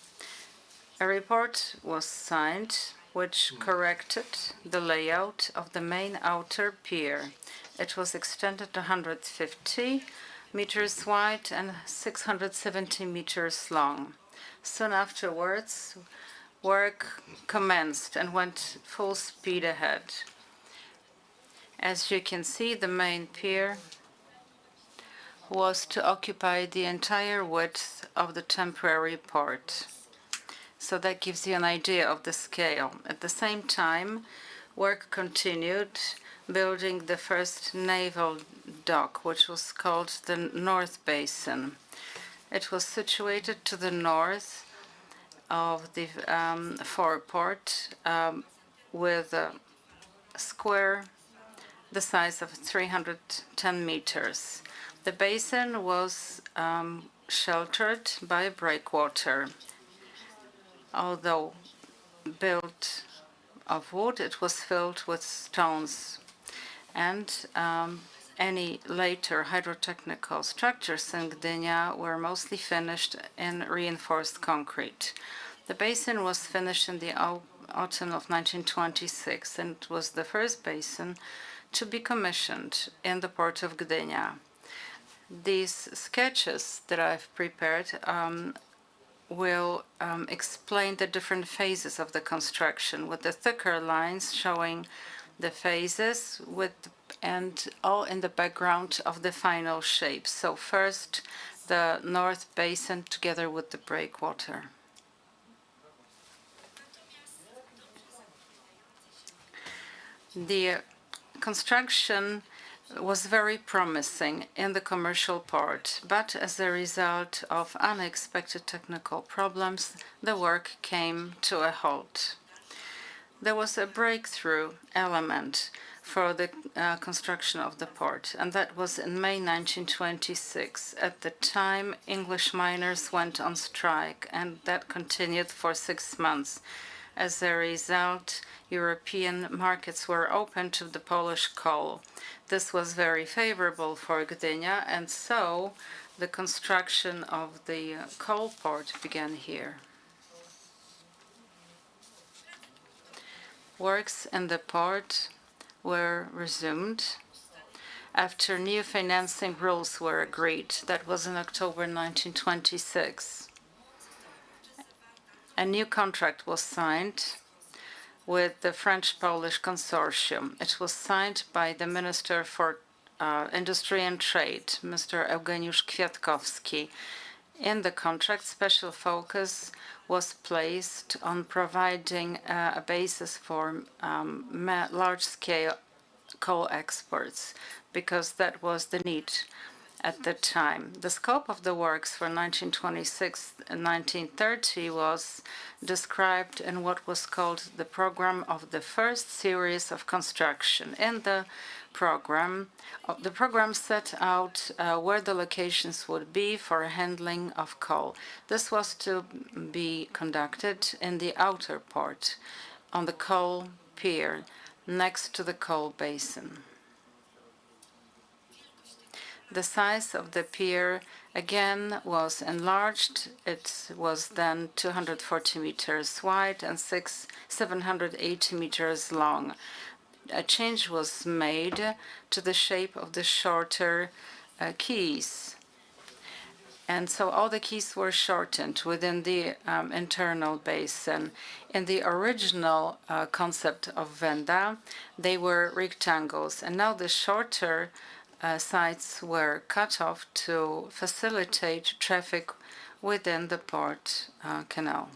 a report was signed which corrected the layout of the main outer pier. It was extended to 150 meters wide and 670 meters long. Soon afterwards, work commenced and went full speed ahead. As you can see, the main pier was to occupy the entire width of the temporary port. So that gives you an idea of the scale. At the same time, work continued building the first naval dock, which was called the North Basin. It was situated to the north of the foreport with a square the size of 310 meters. The basin was sheltered by breakwater. Although built of wood, it was filled with stones. And any later hydrotechnical structures in Gdynia were mostly finished in reinforced concrete. The basin was finished in the autumn of 1926 and was the first basin to be commissioned in the port of Gdynia. These sketches that I've prepared will explain the different phases of the construction, with the thicker lines showing the phases and all in the background of the final shape. So first, the North Basin together with the breakwater. The construction was very promising in the commercial part, but as a result of unexpected technical problems, the work came to a halt. There was a breakthrough element for the construction of the port, and that was in May 1926. At the time, English miners went on strike, and that continued for 6 months. As a result, European markets were open to the Polish coal. This was very favorable for Gdynia, and so the construction of the coal port began here. Works in the port were resumed after new financing rules were agreed. That was in October 1926. A new contract was signed with the French-Polish consortium. It was signed by the Minister for Industry and Trade, Mr. Eugeniusz Kwiatkowski. In the contract, special focus was placed on providing a basis for large-scale coal exports, because that was the need at the time. The scope of the works for 1926 and 1930 was described in what was called the program of the first series of construction. In the program set out where the locations would be for handling of coal. This was to be conducted in the outer port, on the coal pier, next to the coal basin. The size of the pier again was enlarged. It was then 240 meters wide and 780 meters long. A change was made to the shape of the shorter quays. And so all the quays were shortened within the internal basin. In the original concept of Venda, they were rectangles, and now the shorter sides were cut off to facilitate traffic within the port canal.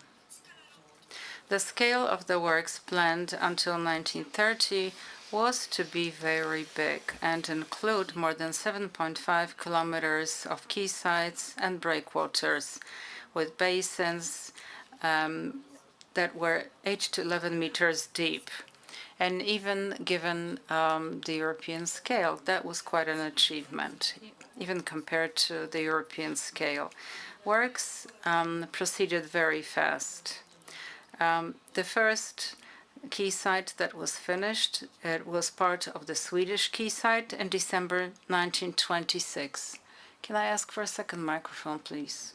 The scale of the works planned until 1930 was to be very big and include more than 7.5 kilometers of quaysides and breakwaters, with basins that were 8 to 11 meters deep. And even given the European scale, that was quite an achievement, even compared to the European scale. Works proceeded very fast. The first quayside that was finished. It was part of the Swedish quayside in December 1926. Can I ask for a second microphone, please?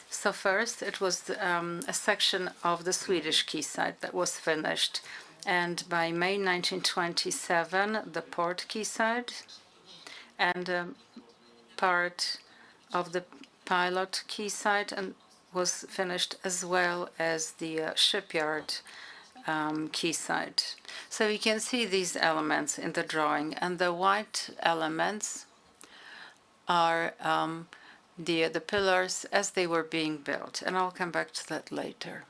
So first, it was a section of the Swedish quayside that was finished. And by May 1927, the port quayside and part of the pilot quayside and was finished, as well as the shipyard quayside. So you can see these elements in the drawing, and the white elements are the pillars as they were being built, and I'll come back to that later.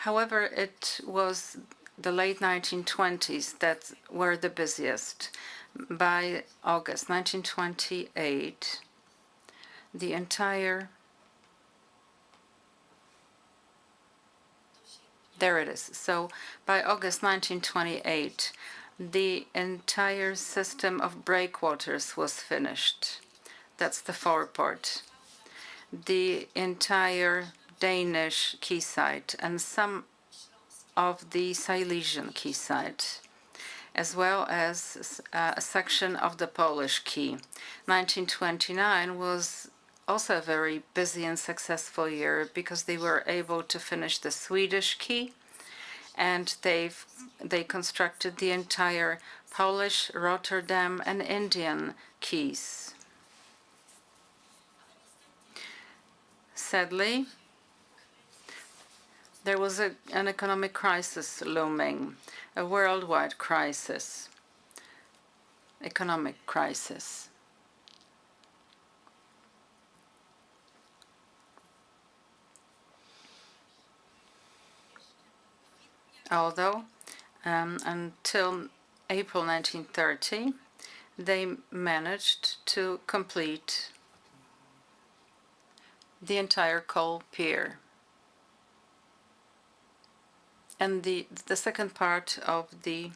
However, it was the late 1920s that were the busiest. By August 1928, the entire there it is. So by August 1928, the entire system of breakwaters was finished. That's the foreport. The entire Danish quayside and some of the Silesian quayside, as well as a section of the Polish quay. 1929 was also a very busy and successful year because they were able to finish the Swedish quay, and they constructed the entire Polish, Rotterdam, and Indian quays. Sadly, there was an economic crisis looming, a worldwide crisis, economic crisis. Although until April 1930, they managed to complete the entire coal pier and the second part of the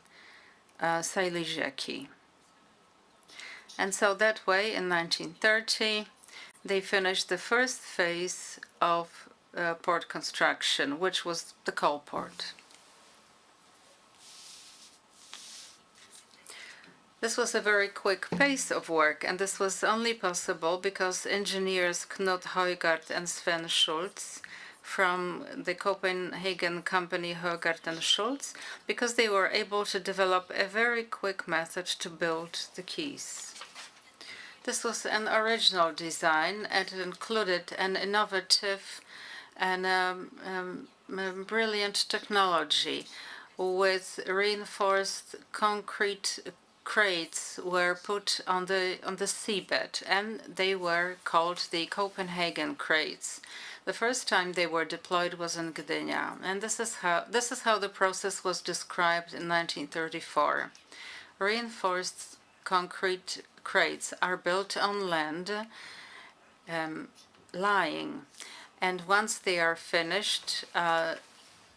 Silesia quay. And so that way, in 1930, they finished the first phase of port construction, which was the coal port. This was a very quick pace of work, and this was only possible because engineers Knut Højgaard and Sven Schultz from the Copenhagen company Højgaard and Schultz, because they were able to develop a very quick method to build the quays. This was an original design, and it included an innovative and brilliant technology with reinforced concrete crates were put on the seabed, and they were called the Copenhagen crates. The first time they were deployed was in Gdynia, and this is how the process was described in 1934. Reinforced concrete crates are built on land, lying, and once they are finished,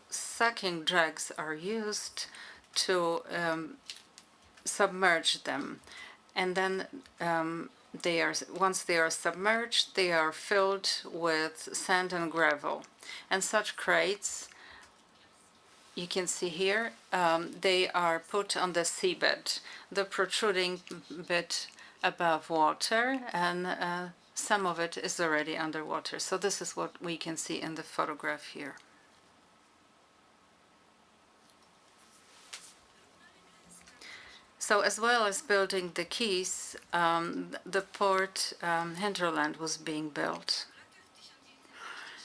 sucking drags are used to submerge them, and then once they are submerged, they are filled with sand and gravel. And such crates, you can see here, they are put on the seabed, the protruding bit above water, and some of it is already underwater. So this is what we can see in the photograph here. So as well as building the quays, the port hinterland was being built.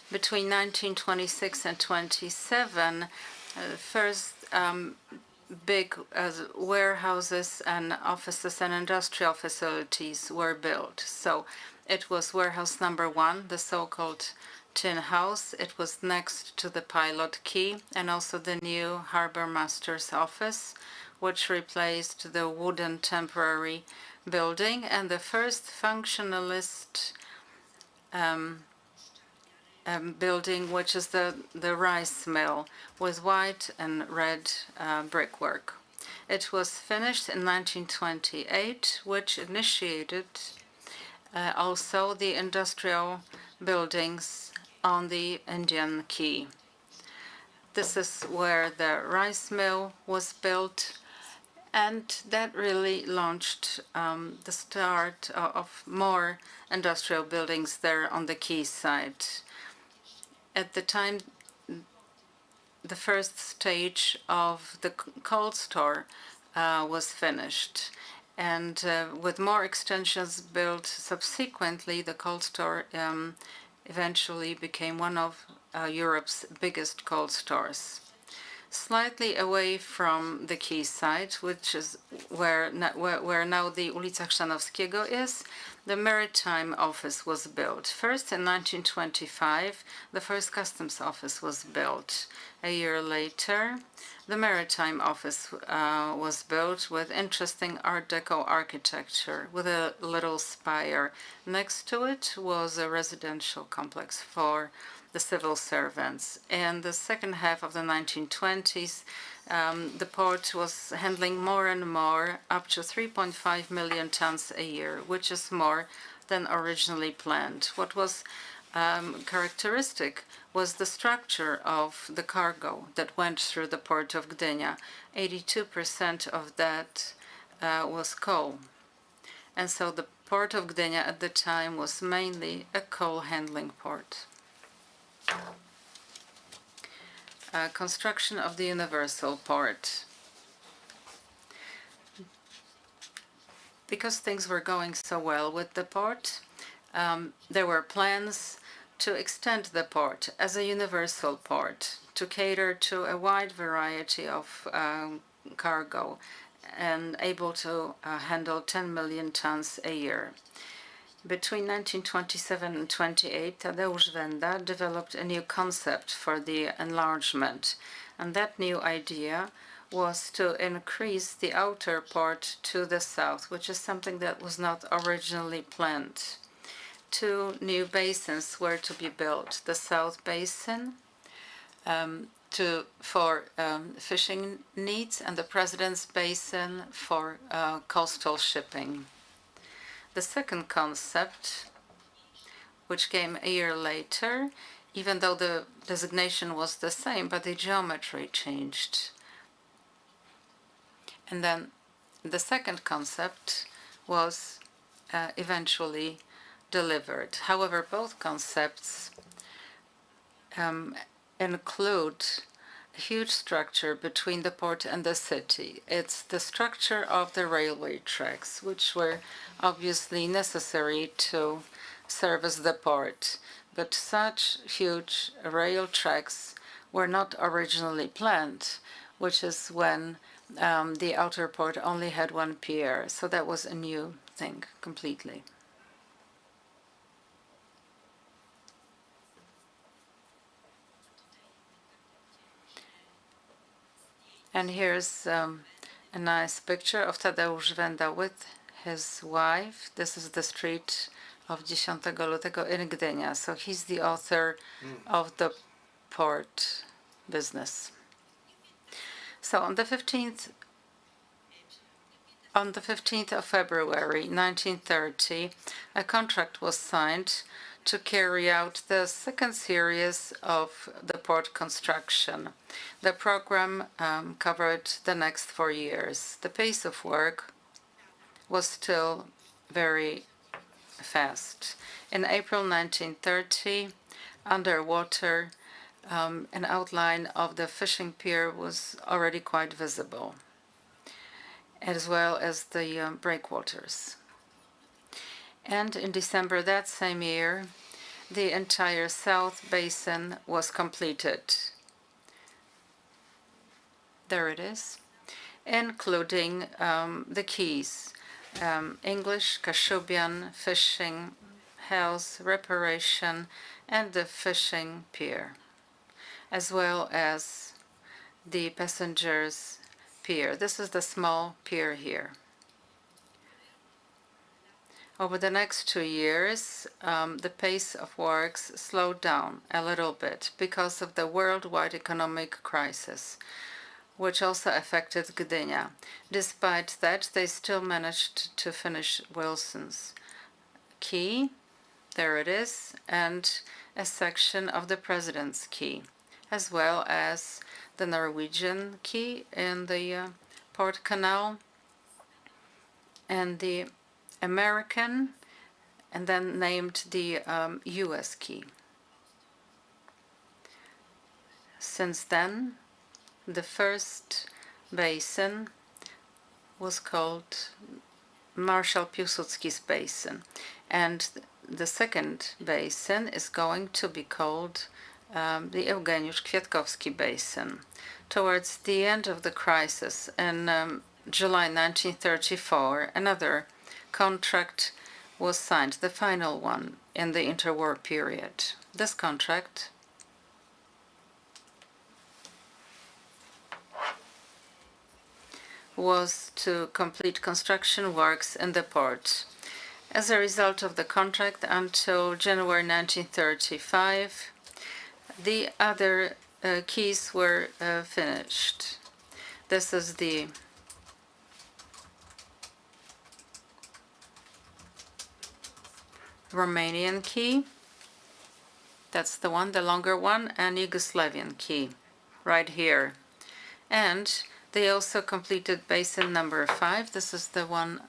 Between 1926 and 27, first big warehouses and offices and industrial facilities were built. So it was warehouse number 1, the so-called tin house. It was next to the pilot quay, and also the new harbor master's office, which replaced the wooden temporary building, and the first functionalist building, which is the rice mill with white and red brickwork. It was finished in 1928, which initiated also the industrial buildings on the Indian Quay. This is where the rice mill was built, and that really launched the start of more industrial buildings there on the quay side. At the time, the first stage of the coal store was finished. And with more extensions built subsequently, the coal store eventually became one of Europe's biggest coal stores. Slightly away from the quay side, which is where now the ulica Chrzanowskiego is, the Maritime Office was built. First, in 1925, the first customs office was built. A year later, the Maritime Office was built with interesting Art Deco architecture, with a little spire. Next to it was a residential complex for the civil servants. In the second half of the 1920s, the port was handling more and more, up to 3.5 million tons a year, which is more than originally planned. What was characteristic was the structure of the cargo that went through the port of Gdynia. 82% of that was coal. And so the port of Gdynia at the time was mainly a coal handling port. Construction of the Universal Port. Because things were going so well with the port, there were plans to extend the port as a universal port to cater to a wide variety of cargo and able to handle 10 million tons a year. Between 1927 and 28, Tadeusz Wenda developed a new concept for the enlargement, and that new idea was to increase the outer port to the south, which is something that was not originally planned. Two new basins were to be built: the South Basin for fishing needs, and the President's Basin for coastal shipping. The second concept, which came a year later, even though the designation was the same, but the geometry changed. And then the second concept was eventually delivered. However, both concepts include a huge structure between the port and the city. It's the structure of the railway tracks, which were obviously necessary to service the port. But such huge rail tracks were not originally planned, which is when the outer port only had one pier. So that was a new thing completely. And here's a nice picture of Tadeusz Wenda with his wife. This is the street of 10 lutego in Gdynia. So he's the author of the port business. So on the 15th of February 1930, a contract was signed to carry out the second series of the port construction. The program covered the next 4 years. The pace of work was still very fast. In April 1930, underwater, an outline of the fishing pier was already quite visible, as well as the breakwaters. And in December that same year, the entire South Basin was completed. There it is, including the quays, English, Kashubian, fishing house, reparation, and the fishing pier, as well as the passengers' pier. This is the small pier here. Over the next 2 years, the pace of works slowed down a little bit because of the worldwide economic crisis. which also affected Gdynia. Despite that, they still managed to finish Wilson's Quay, there it is, and a section of the President's Quay, as well as the Norwegian Quay in the Port Canal, and the American, and then named the U.S. Quay. Since then, the first basin was called Marshal Piłsudski's Basin, and the second basin is going to be called the Eugeniusz Kwiatkowski Basin. Towards the end of the crisis in July 1934, another contract was signed, the final one in the interwar period. This contract was to complete construction works in the port. As a result of the contract, until January 1935, the other quays were finished. This is the Romanian quay. That's the one, the longer one, and Yugoslavian quay, right here. And they also completed basin number 5. This is the one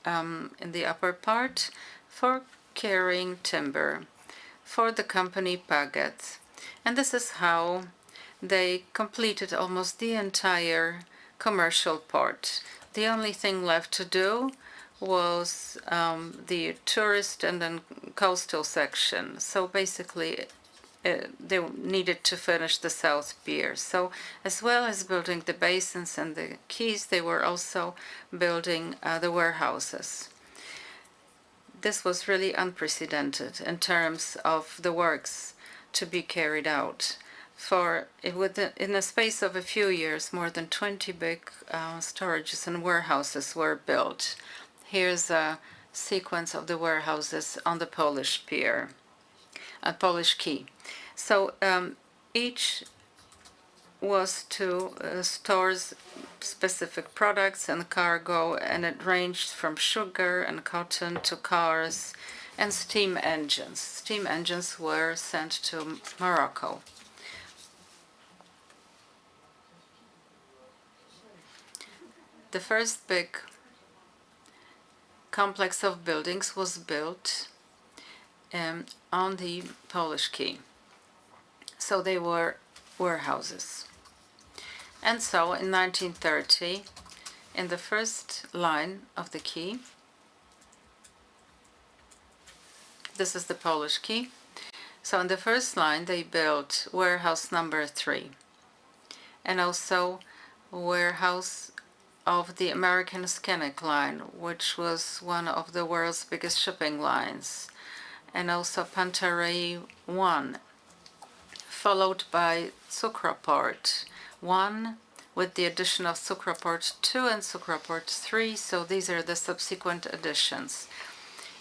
in the upper part for carrying timber for the company Paget. And this is how they completed almost the entire commercial port. The only thing left to do was the tourist and then coastal section. So basically, they needed to finish the South Pier. So as well as building the basins and the quays, they were also building the warehouses. This was really unprecedented in terms of the works to be carried out. In the space of a few years, more than 20 big storages and warehouses were built. Here's a sequence of the warehouses on the Polish pier, Polish quay. So each was to store specific products and cargo, and it ranged from sugar and cotton to cars and steam engines. Steam engines were sent to Morocco. The first big complex of buildings was built on the Polish quay. So they were warehouses. And so in 1930, in the first line of the quay, this is the Polish quay. So in the first line, they built warehouse number 3, and also warehouse of the American Scenic Line, which was one of the world's biggest shipping lines, and also Pantarei 1, followed by Cukroport 1, with the addition of Cukroport 2 and Cukroport 3, so these are the subsequent additions.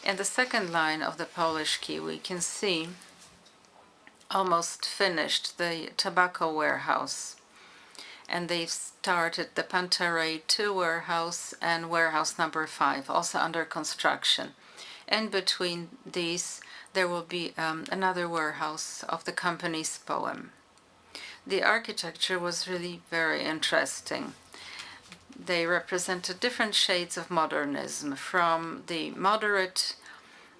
In the second line of the Polish quay, we can see almost finished the tobacco warehouse. And they've started the Pantarei 2 warehouse and warehouse number 5, also under construction. In between these, there will be another warehouse of the company's poem. The architecture was really very interesting. They represented different shades of modernism, from the moderate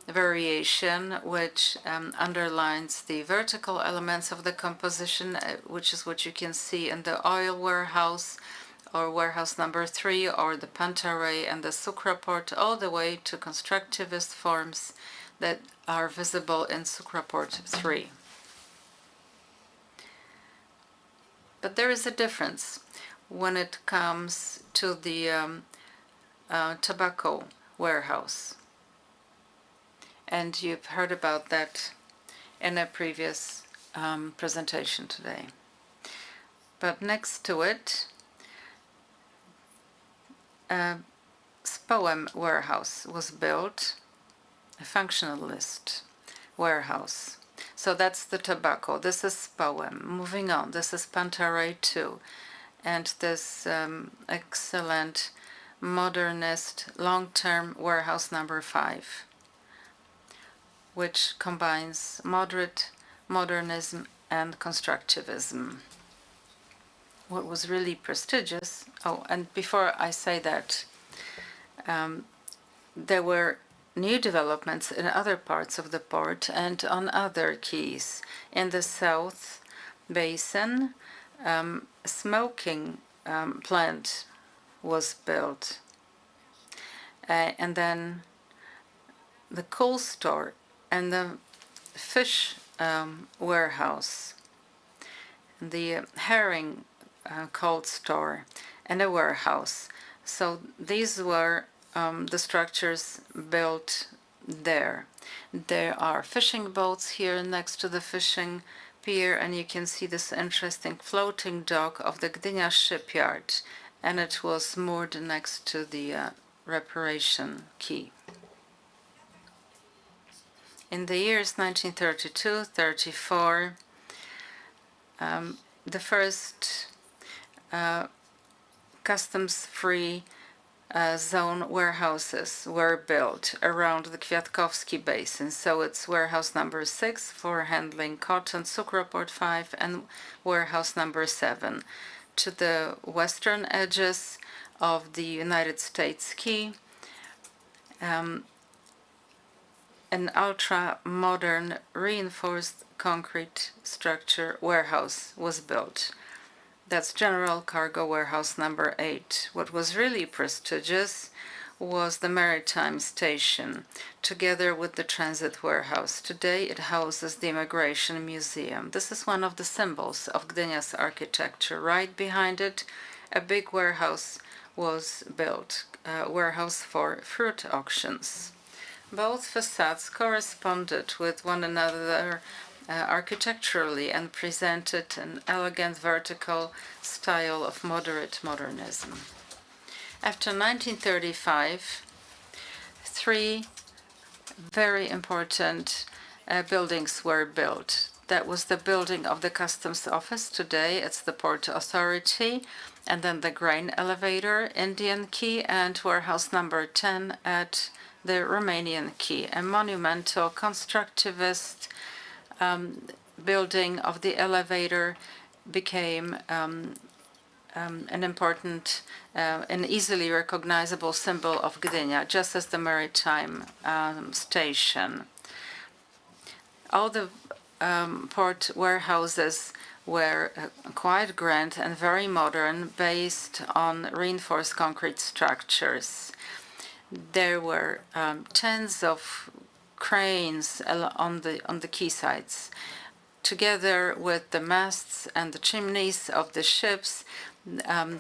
variation, which underlines the vertical elements of the composition, which is what you can see in the oil warehouse, or warehouse number 3, or the Pantarei and the Cukroport, all the way to constructivist forms that are visible in Cukroport 3. But there is a difference when it comes to the tobacco warehouse. And you've heard about that in a previous presentation today. But next to it, a Spoem warehouse was built, a functionalist warehouse. So that's the tobacco. This is Spoem. Moving on, this is Pantarei 2. and this excellent modernist long-term warehouse number 5, which combines moderate modernism and constructivism. What was really prestigious, and before I say that, there were new developments in other parts of the port and on other quays. In the south basin, a smoking plant was built. And then the coal store and the fish warehouse, the herring cold store, and a warehouse. So these were the structures built there. There are fishing boats here next to the fishing pier, and you can see this interesting floating dock of the Gdynia shipyard, and it was moored next to the reparation quay. In the years 1932-34, the first customs-free zone warehouses were built around the Kwiatkowski Basin. So it's warehouse number 6 for handling cotton, Cukroport 5, and warehouse number 7. To the western edges of the United States Quay, an ultra-modern reinforced concrete structure warehouse was built. That's General Cargo Warehouse number 8. What was really prestigious was the Maritime Station, together with the Transit Warehouse. Today it houses the Immigration Museum. This is one of the symbols of Gdynia's architecture. Right behind it, a big warehouse was built, a warehouse for fruit auctions. Both facades corresponded with one another architecturally and presented an elegant vertical style of moderate modernism. After 1935, 3 very important buildings were built. That was the building of the Customs Office. Today it's the Port Authority, and then the grain elevator, Indian Quay, and warehouse number 10 at the Romanian Quay. A monumental constructivist building of the elevator became an important and easily recognizable symbol of Gdynia, just as the maritime station. All the port warehouses were quite grand and very modern, based on reinforced concrete structures. There were tens of cranes on the quaysides. Together with the masts and the chimneys of the ships,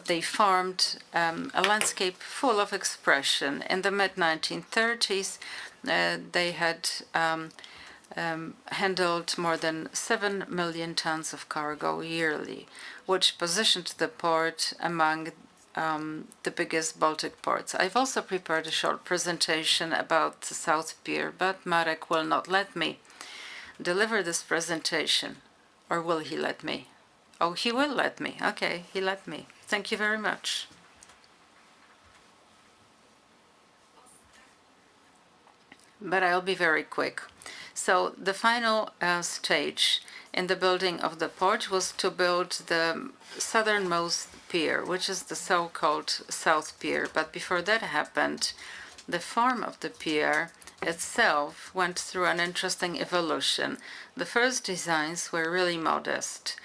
they formed a landscape full of expression. In the mid-1930s, they had handled more than 7 million tons of cargo yearly, which positioned the port among the biggest Baltic ports. I've also prepared a short presentation about the South Pier, but Marek will not let me deliver this presentation. Or will he let me? Oh, he will let me. Okay, he let me. Thank you very much. But I'll be very quick. So the final stage in the building of the port was to build the southernmost pier, which is the so-called South Pier. But before that happened, the form of the pier itself went through an interesting evolution. The first designs were really modest,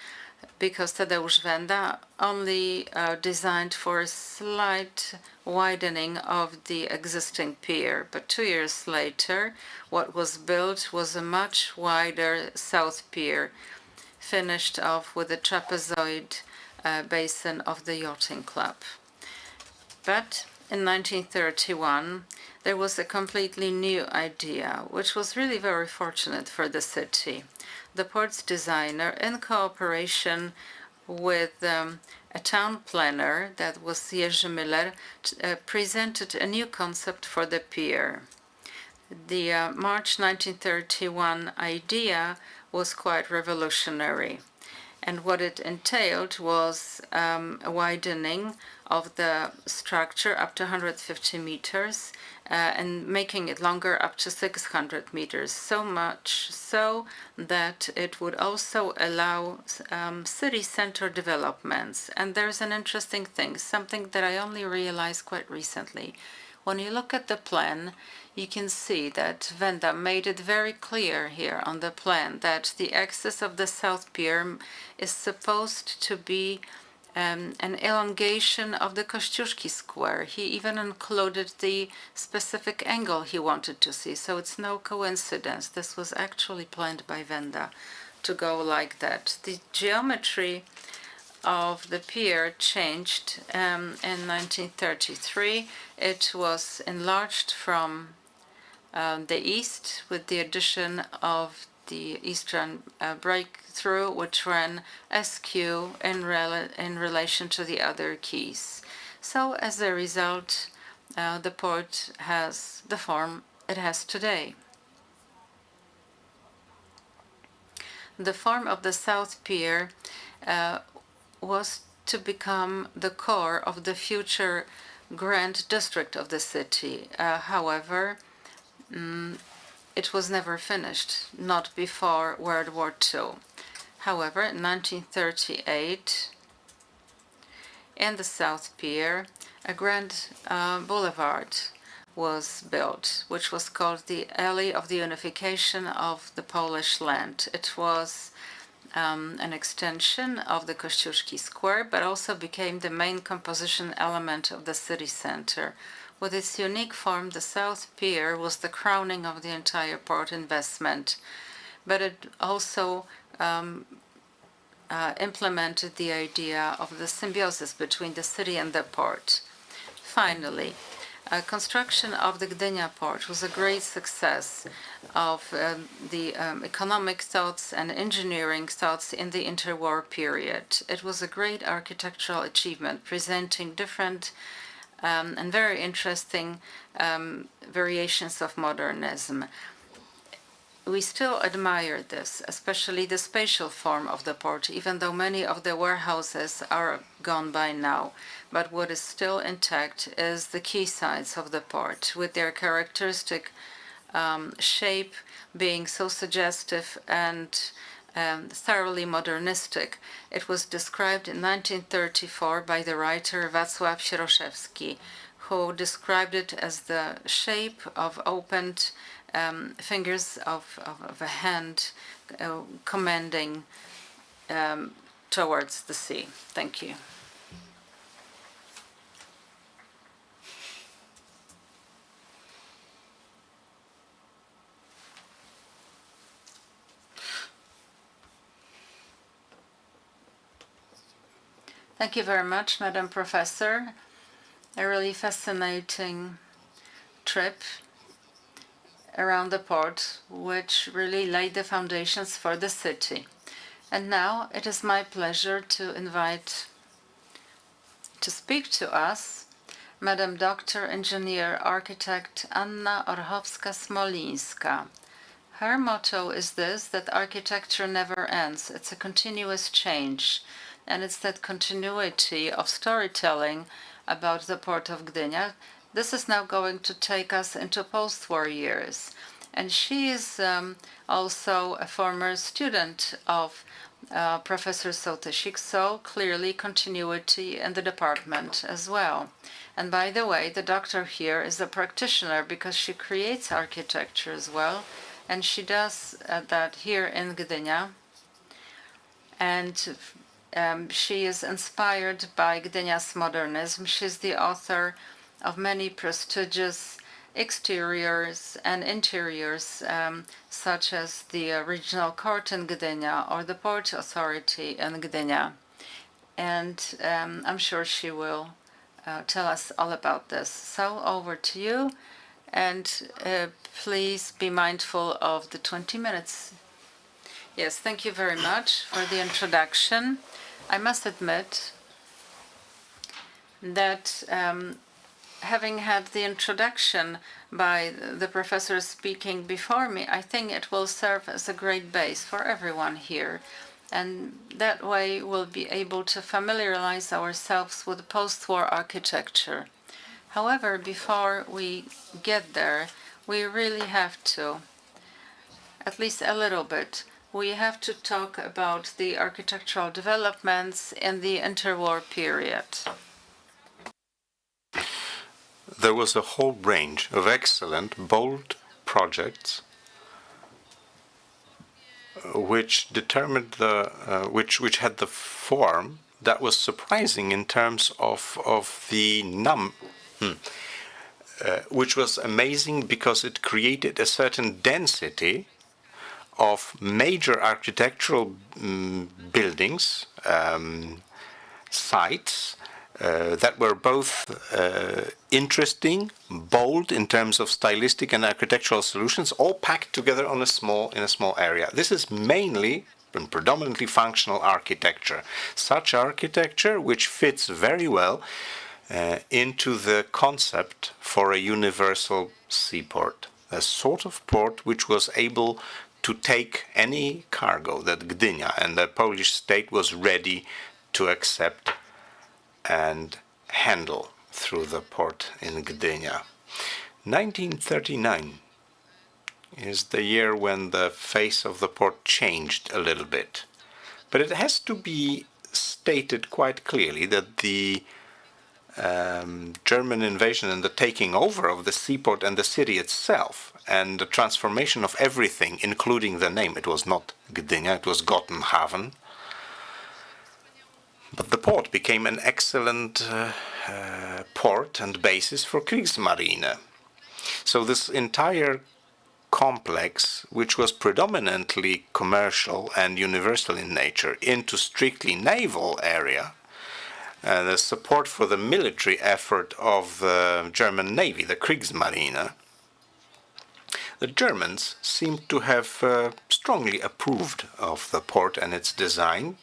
because Tadeusz Wenda only designed for a slight widening of the existing pier. But 2 years later, what was built was a much wider South Pier, finished off with a trapezoid basin of the Yachting Club. But in 1931, there was a completely new idea, which was really very fortunate for the city. The port's designer, in cooperation with a town planner, that was Jerzy Müller, presented a new concept for the pier. The March 1931 idea was quite revolutionary. And what it entailed was a widening of the structure up to 150 meters and making it longer up to 600 meters, so much so that it would also allow city center developments. And there's an interesting thing, something that I only realized quite recently. When you look at the plan, you can see that Wenda made it very clear here on the plan that the axis of the South Pier is supposed to be an elongation of the Kościuszki Square. He even included the specific angle he wanted to see, so it's no coincidence. This was actually planned by Wenda to go like that. The geometry of the pier changed in 1933. It was enlarged from the east with the addition of the eastern breakthrough, which ran askew in relation to the other quays. So as a result, the port has the form it has today. The form of the South Pier was to become the core of the future grand district of the city. However, it was never finished, not before World War II. However, in 1938, in the South Pier, a grand boulevard was built, which was called the Alley of the Unification of the Polish Land. It was an extension of the Kościuszki Square, but also became the main composition element of the city center. With its unique form, the South Pier was the crowning of the entire port investment, but it also implemented the idea of the symbiosis between the city and the port. Finally, construction of the Gdynia port was a great success of the economic thoughts and engineering thoughts in the interwar period. It was a great architectural achievement, presenting different and very interesting variations of modernism. We still admire this, especially the spatial form of the port, even though many of the warehouses are gone by now. But what is still intact is the quaysides of the port, with their characteristic shape being so suggestive and thoroughly modernistic. It was described in 1934 by the writer Wacław Sieroszewski, who described it as the shape of opened fingers of a hand commanding towards the sea. Thank you. Thank you very much, Madam Professor. A really fascinating trip around the port, which really laid the foundations for the city. And now it is my pleasure to invite to speak to us Madam Dr. Engineer Architect Anna Orchowska-Smolińska. Her motto is this, that architecture never ends. It's a continuous change. And it's that continuity of storytelling about the port of Gdynia. This is now going to take us into post-war years. And she is also a former student of Professor Sołtysik, so clearly continuity in the department as well. And by the way, the doctor here is a practitioner because she creates architecture as well. And she does that here in Gdynia. And she is inspired by Gdynia's modernism. She's the author of many prestigious exteriors and interiors, such as the regional court in Gdynia or the Port Authority in Gdynia. And I'm sure she will tell us all about this. So over to you, and please be mindful of the 20 minutes. Yes, thank you very much for the introduction. I must admit that having had the introduction by the professor speaking before me, I think it will serve as a great base for everyone here. And that way we'll be able to familiarize ourselves with post-war architecture. However, before we get there, we really have to, at least a little bit, we have to talk about the architectural developments in the interwar period. There was a whole range of excellent, bold projects which determined which had the form that was surprising in terms of the which was amazing because it created a certain density of major architectural buildings, sites that were both interesting, bold in terms of stylistic and architectural solutions, all packed together in a small area. This is mainly and predominantly functional architecture. Such architecture which fits very well into the concept for a universal seaport, a sort of port which was able to take any cargo that Gdynia and the Polish state was ready to accept and handle through the port in Gdynia. 1939 is the year when the face of the port changed a little bit. But it has to be stated quite clearly that the German invasion and the taking over of the seaport and the city itself and the transformation of everything, including the name, it was not Gdynia, it was Gottenhaven, but the port became an excellent port and basis for Kriegsmarine. So this entire complex, which was predominantly commercial and universal in nature, into strictly naval area, the support for the military effort of the German Navy, the Kriegsmarine, the Germans seemed to have strongly approved of the port and its design.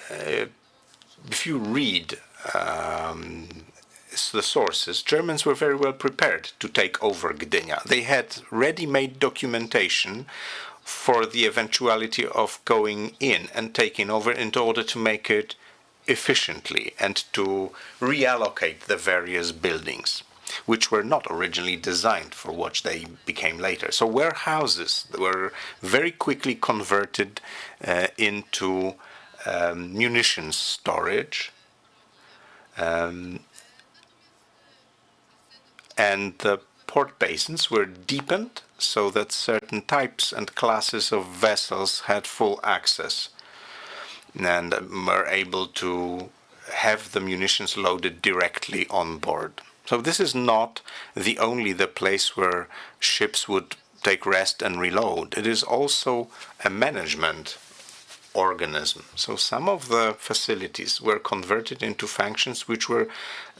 If you read the sources, Germans were very well prepared to take over Gdynia. They had ready-made documentation for the eventuality of going in and taking over in order to make it efficiently and to reallocate the various buildings, which were not originally designed for what they became later. So warehouses were very quickly converted into munitions storage, and the port basins were deepened so that certain types and classes of vessels had full access and were able to have the munitions loaded directly on board. So this is not the place where ships would take rest and reload. It is also a management organism. So some of the facilities were converted into functions which were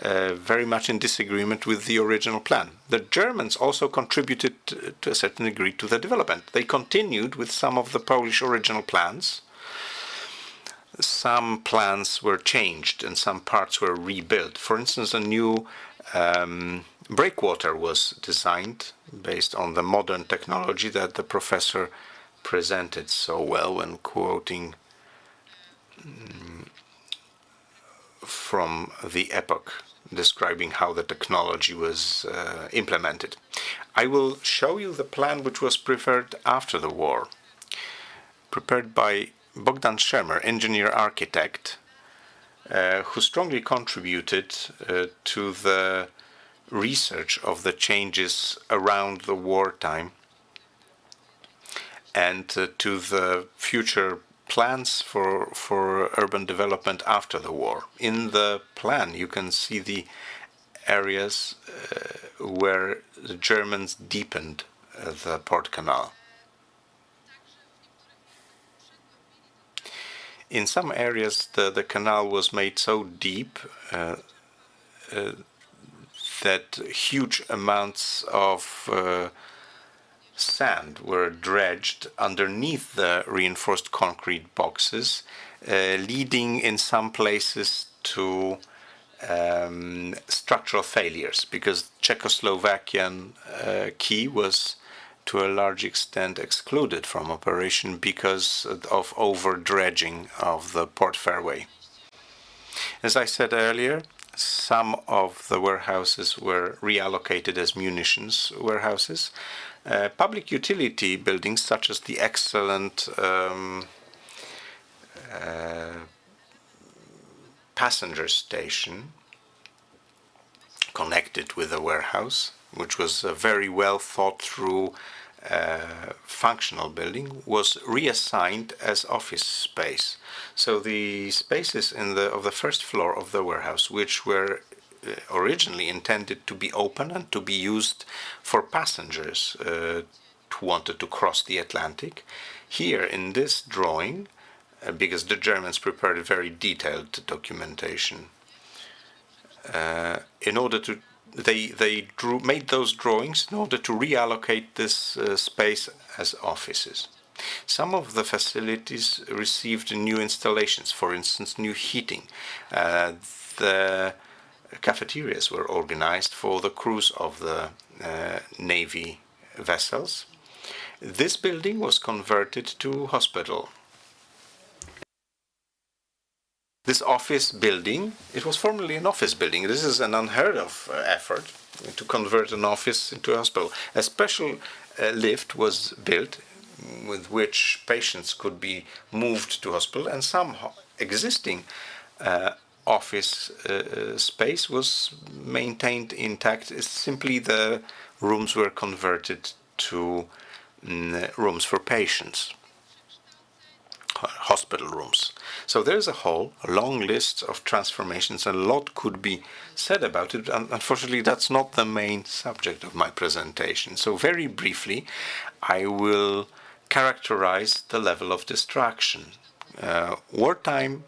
very much in disagreement with the original plan. The Germans also contributed to a certain degree to the development. They continued with some of the Polish original plans. Some plans were changed and some parts were rebuilt. For instance, a new breakwater was designed based on the modern technology that the professor presented so well when quoting from the epoch, describing how the technology was implemented. I will show you the plan which was prepared after the war, prepared by Bogdan Schermer, engineer-architect, who strongly contributed to the research of the changes around the wartime and to the future plans for urban development after the war. In the plan, you can see the areas where the Germans deepened the port canal. In some areas, the canal was made so deep that huge amounts of sand were dredged underneath the reinforced concrete boxes, leading in some places to structural failures, because Czechoslovakian quay was to a large extent excluded from operation because of over-dredging of the port fairway. As I said earlier, some of the warehouses were reallocated as munitions warehouses. Public utility buildings, such as the excellent passenger station connected with the warehouse, which was a very well thought through functional building, was reassigned as office space. So the spaces of the first floor of the warehouse, which were originally intended to be open and to be used for passengers who wanted to cross the Atlantic, here in this drawing, because the Germans prepared a very detailed documentation, in order to made those drawings in order to reallocate this space as offices. Some of the facilities received new installations, for instance, new heating. The cafeterias were organized for the crews of the Navy vessels. This building was converted to hospital. This office building, it was formerly an office building. This is an unheard of effort to convert an office into a hospital. A special lift was built with which patients could be moved to hospital, and some existing office space was maintained intact. It's simply the rooms were converted to rooms for patients, hospital rooms. So there's a long list of transformations, and a lot could be said about it. Unfortunately, that's not the main subject of my presentation. So very briefly, I will characterize the level of destruction. Wartime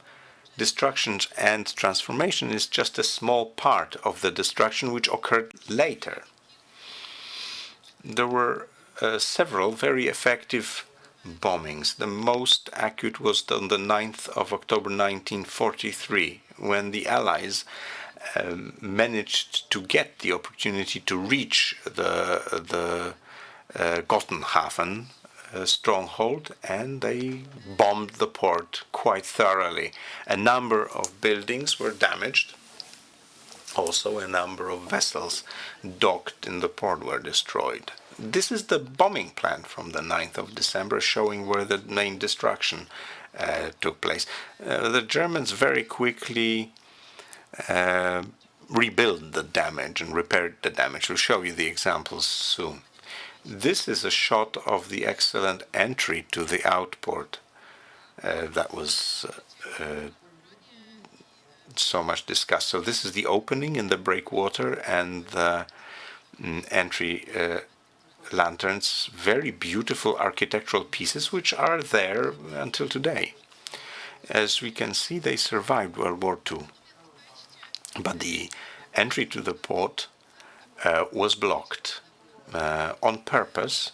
destruction and transformation is just a small part of the destruction which occurred later. There were several very effective bombings. The most acute was on the 9th of October 1943, when the Allies managed to get the opportunity to reach the Gottenhafen stronghold, and they bombed the port quite thoroughly. A number of buildings were damaged. Also, a number of vessels docked in the port were destroyed. This is the bombing plan from the 9th of December, showing where the main destruction took place. The Germans very quickly rebuilt the damage and repaired the damage. We'll show you the examples soon. This is a shot of the excellent entry to the outport that was so much discussed. So this is the opening in the breakwater and the entry lanterns, very beautiful architectural pieces which are there until today. As we can see, they survived World War II. But the entry to the port was blocked on purpose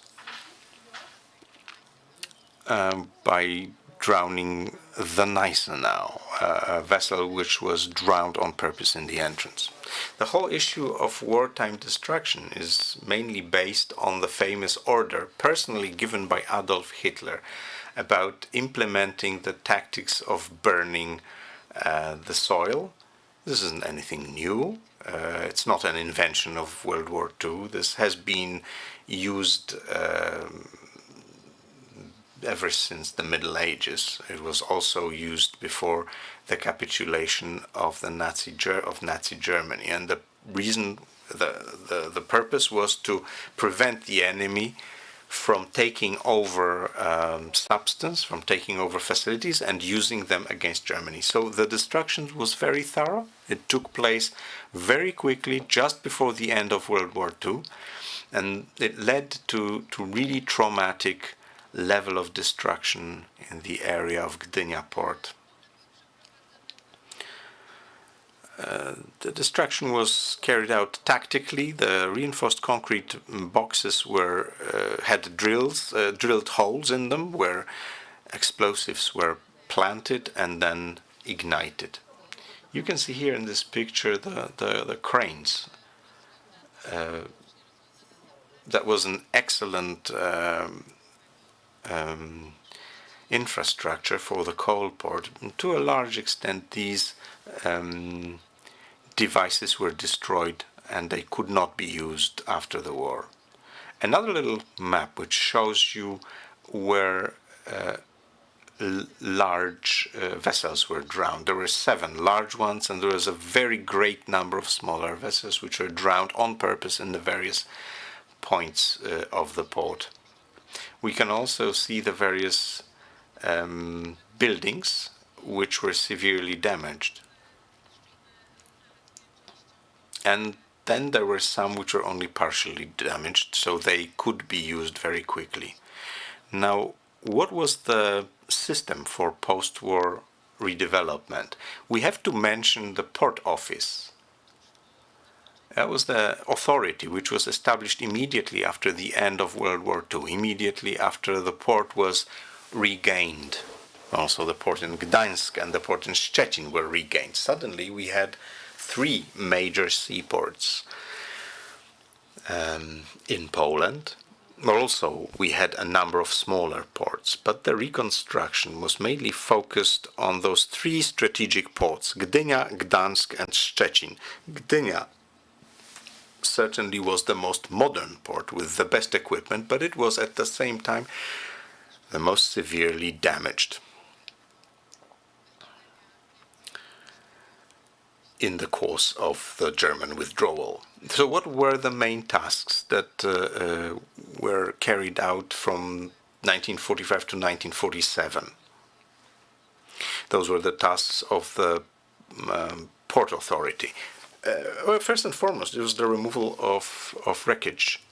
by drowning the Gneisenau, a vessel which was drowned on purpose in the entrance. The whole issue of wartime destruction is mainly based on the famous order personally given by Adolf Hitler about implementing the tactics of burning the soil. This isn't anything new. It's not an invention of World War II. This has been used ever since the Middle Ages. It was also used before the capitulation of Nazi Germany, and the reason, the purpose was to prevent the enemy from taking over substance, from taking over facilities and using them against Germany. So the destruction was very thorough. It took place very quickly, just before the end of World War II, and it led to really traumatic level of destruction in the area of Gdynia port. The destruction was carried out tactically. The reinforced concrete boxes had drilled holes in them where explosives were planted and then ignited. You can see here in this picture the cranes that was an excellent infrastructure for the coal port. And to a large extent, these devices were destroyed and they could not be used after the war. Another little map which shows you where large vessels were drowned. There were 7 large ones, and there was a very great number of smaller vessels which were drowned on purpose in the various points of the port. We can also see the various buildings which were severely damaged. And then there were some which were only partially damaged, so they could be used very quickly. Now, what was the system for post-war redevelopment? We have to mention the port office. That was the authority which was established immediately after the end of World War II, immediately after the port was regained. Also the port in Gdańsk and the port in Szczecin were regained. Suddenly we had 3 major seaports in Poland. Also, we had a number of smaller ports, but the reconstruction was mainly focused on those 3 strategic ports, Gdynia, Gdańsk and Szczecin. Gdynia certainly was the most modern port with the best equipment, but it was at the same time the most severely damaged in the course of the German withdrawal. So what were the main tasks that were carried out from 1945 to 1947? Those were the tasks of the Port Authority. Well, first and foremost, it was the removal of wreckage.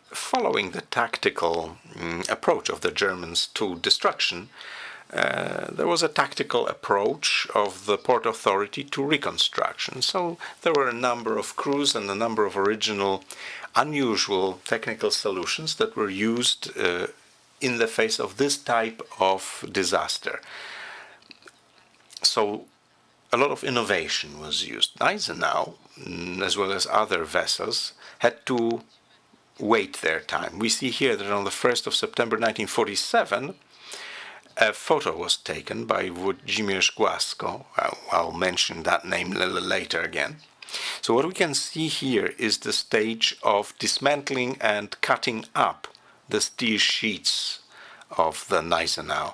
Following the tactical approach of the Germans to destruction, there was a tactical approach of the Port Authority to reconstruction. So there were a number of crews and a number of original, unusual technical solutions that were used in the face of this type of disaster. So a lot of innovation was used. Gneisenau, as well as other vessels, had to wait their time. We see here that on the 1st of September 1947, a photo was taken by Włodzimierz Głasko. I'll mention that name a little later again. So what we can see here is the stage of dismantling and cutting up the steel sheets of the Gneisenau.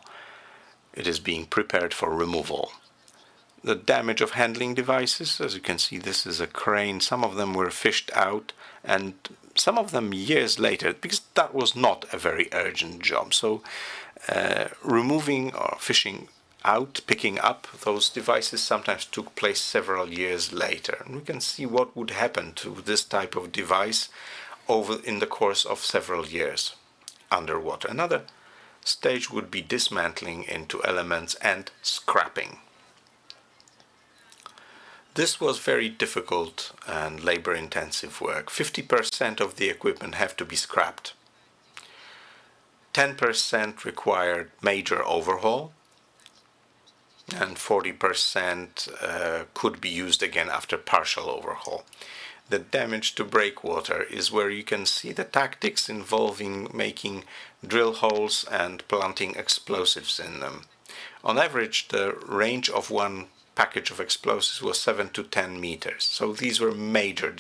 It is being prepared for removal. The damage of handling devices, as you can see, this is a crane. Some of them were fished out, and some of them years later, because that was not a very urgent job. So removing or fishing out, picking up those devices sometimes took place several years later. And we can see what would happen to this type of device in the course of several years underwater. Another stage would be dismantling into elements and scrapping. This was very difficult and labor-intensive work. 50% of the equipment have to be scrapped. 10% required major overhaul, and 40% could be used again after partial overhaul. The damage to breakwater is where you can see the tactics involving making drill holes and planting explosives in them. On average, the range of one package of explosives was 7 to 10 meters. So these were major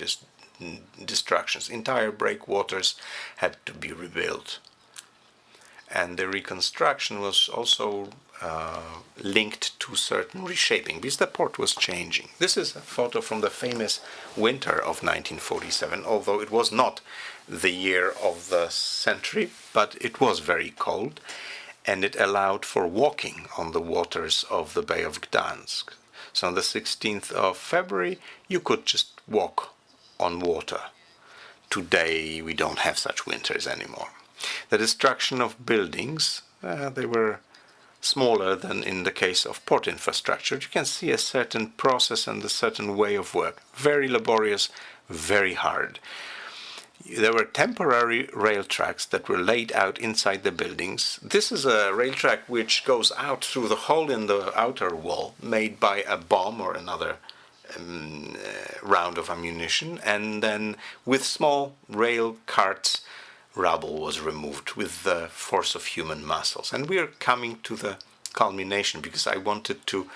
destructions. Entire breakwaters had to be rebuilt. And the reconstruction was also linked to certain reshaping because the port was changing. This is a photo from the famous winter of 1947, although it was not the year of the century, but it was very cold, and it allowed for walking on the waters of the Bay of Gdańsk. So on the 16th of February, you could just walk on water. Today, we don't have such winters anymore. The destruction of buildings, they were smaller than in the case of port infrastructure. You can see a certain process and a certain way of work. Very laborious, very hard. There were temporary rail tracks that were laid out inside the buildings. This is a rail track which goes out through the hole in the outer wall made by a bomb or another round of ammunition, and then with small rail carts, rubble was removed with the force of human muscles. And we are coming to the culmination, because I wanted to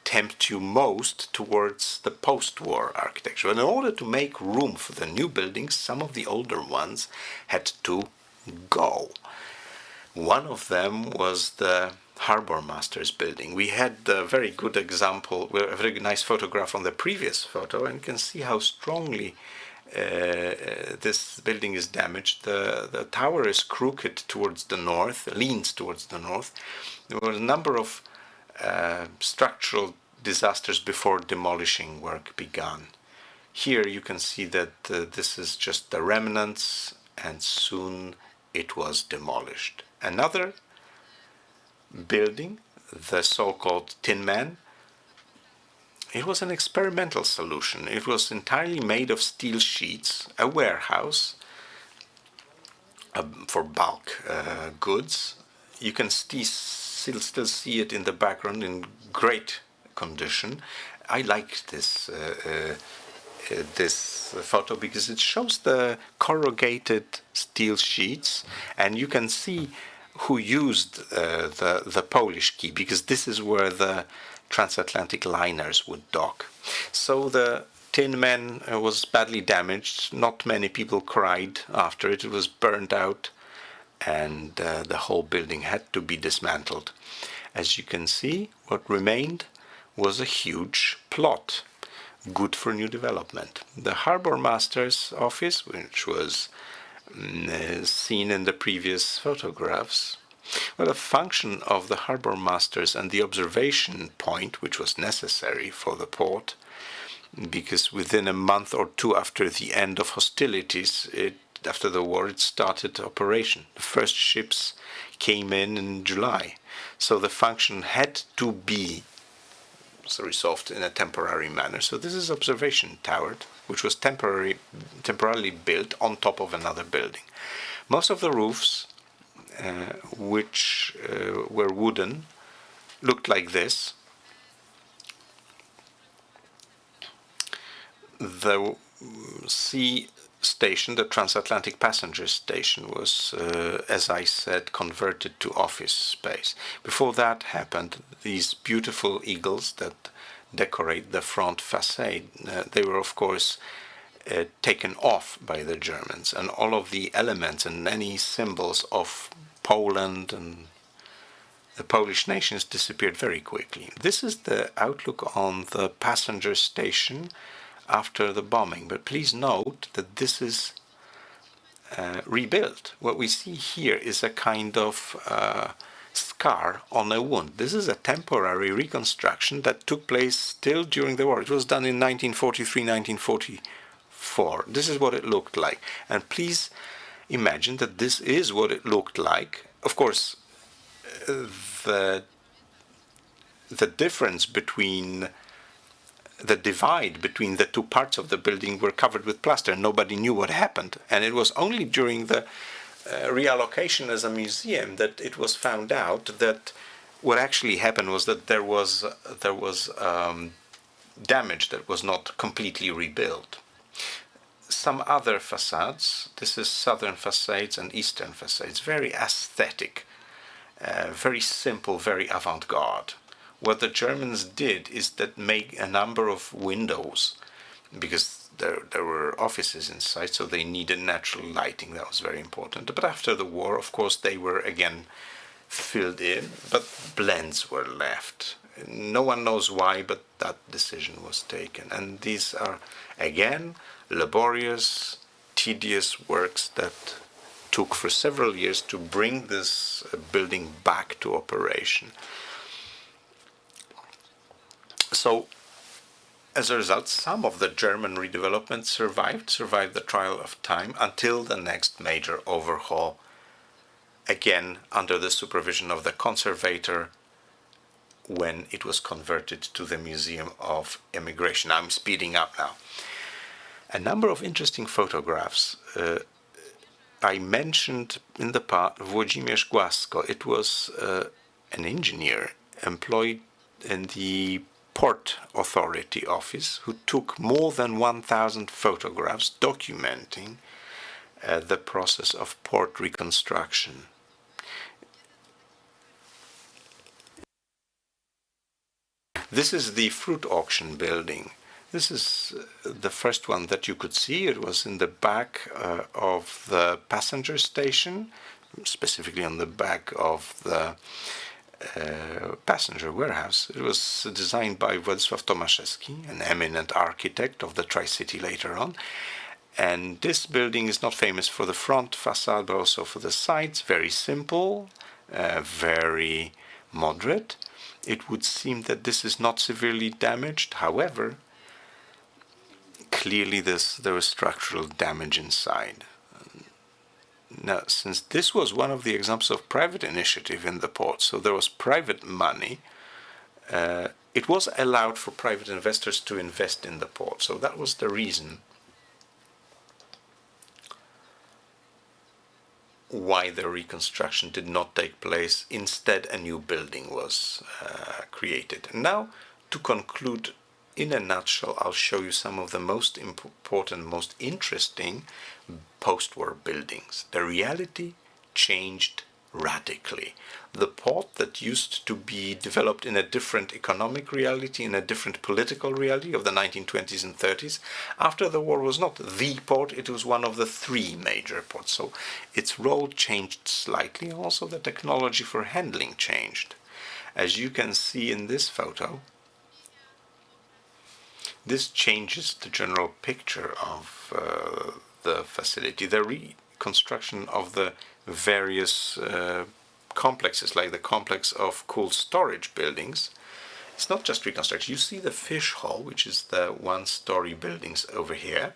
tempt you most towards the post-war architecture. And in order to make room for the new buildings, some of the older ones had to go. One of them was the Harbor Masters building. We had a very good example, a very nice photograph on the previous photo, and you can see how strongly this building is damaged. The tower is crooked towards the north, leans towards the north. There were a number of structural disasters before demolishing work began. Here you can see that this is just the remnants, and soon it was demolished. Another building, the so-called Tin Man, it was an experimental solution. It was entirely made of steel sheets, a warehouse for bulk goods. You can still see it in the background in great condition. I like this this photo because it shows the corrugated steel sheets, and you can see who used the Polish quay, because this is where the transatlantic liners would dock. So the Tin Man was badly damaged. Not many people cried after it. It was burned out, and the whole building had to be dismantled. As you can see, what remained was a huge plot, good for new development. The Harbor Master's office, which was seen in the previous photographs, well, the function of the Harbor Masters and the observation point, which was necessary for the port, because within a month or two after the end of hostilities, after the war, it started operation. The first ships came in July. So the function had to be resolved in a temporary manner. So this is observation tower, which was temporarily built on top of another building. Most of the roofs, which were wooden, looked like this. The sea station, the transatlantic passenger station, was, as I said, converted to office space. Before that happened, these beautiful eagles that decorate the front facade, they were, of course, taken off by the Germans, and all of the elements and any symbols of Poland and the Polish nations disappeared very quickly. This is the outlook on the passenger station after the bombing, but please note that this is rebuilt. What we see here is a kind of scar on a wound. This is a temporary reconstruction that took place still during the war. It was done in 1943, 1944. This is what it looked like. And please imagine that this is what it looked like. Of course, the difference between the divide between the two parts of the building were covered with plaster. Nobody knew what happened. And it was only during the reallocation as a museum that it was found out that what actually happened was that there was damage that was not completely rebuilt. Some other facades, this is southern facades and eastern facades, very aesthetic, very simple, very avant-garde. What the Germans did is that make a number of windows, because there were offices inside, so they needed natural lighting. That was very important. But after the war, of course, they were again filled in, but blends were left. No one knows why, but that decision was taken. And these are, again, laborious, tedious works that took for several years to bring this building back to operation. So, as a result, some of the German redevelopment survived the trial of time until the next major overhaul, again under the supervision of the conservator, when it was converted to the Museum of Emigration. I'm speeding up now. A number of interesting photographs. I mentioned in the past Włodzimierz Głasko. It was an engineer employed in the Port Authority office, who took more than 1,000 photographs documenting the process of port reconstruction. This is the fruit auction building. This is the first one that you could see. It was in the back of the passenger station, specifically on the back of the passenger warehouse. It was designed by Władysław Tomaszewski, an eminent architect of the Tri-City later on. And this building is not famous for the front facade, but also for the sides. Very simple, very moderate. It would seem that this is not severely damaged. However, clearly there was structural damage inside. Now, since this was one of the examples of private initiative in the port, so there was private money, it was allowed for private investors to invest in the port. So that was the reason why the reconstruction did not take place. Instead, a new building was created. And now, to conclude, in a nutshell, I'll show you some of the most important, most interesting post-war buildings. The reality changed radically. The port that used to be developed in a different economic reality, in a different political reality of the 1920s and 30s, after the war was not the port, it was one of the three major ports. So its role changed slightly. Also, the technology for handling changed. As you can see in this photo, this changes the general picture of the facility. The reconstruction of the various complexes, like the complex of cold storage buildings, it's not just reconstruction. You see the fish hall, which is the one-story buildings over here.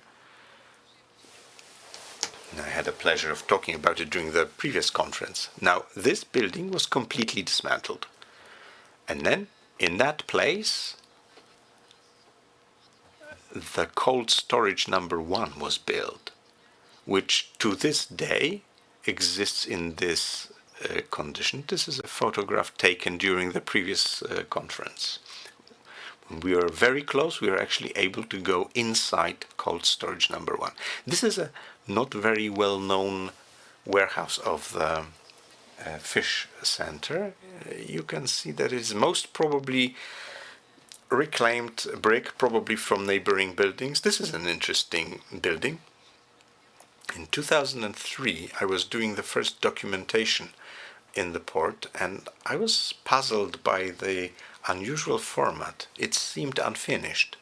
And I had the pleasure of talking about it during the previous conference. Now, this building was completely dismantled. And then, in that place, the cold storage number 1 was built, which to this day exists in this condition. This is a photograph taken during the previous conference. When we were very close, we were actually able to go inside cold storage number 1. This is a not very well-known warehouse of the fish center. You can see that it is most probably reclaimed brick, probably from neighboring buildings. This is an interesting building. In 2003, I was doing the first documentation in the port, and I was puzzled by the unusual format. It seemed unfinished.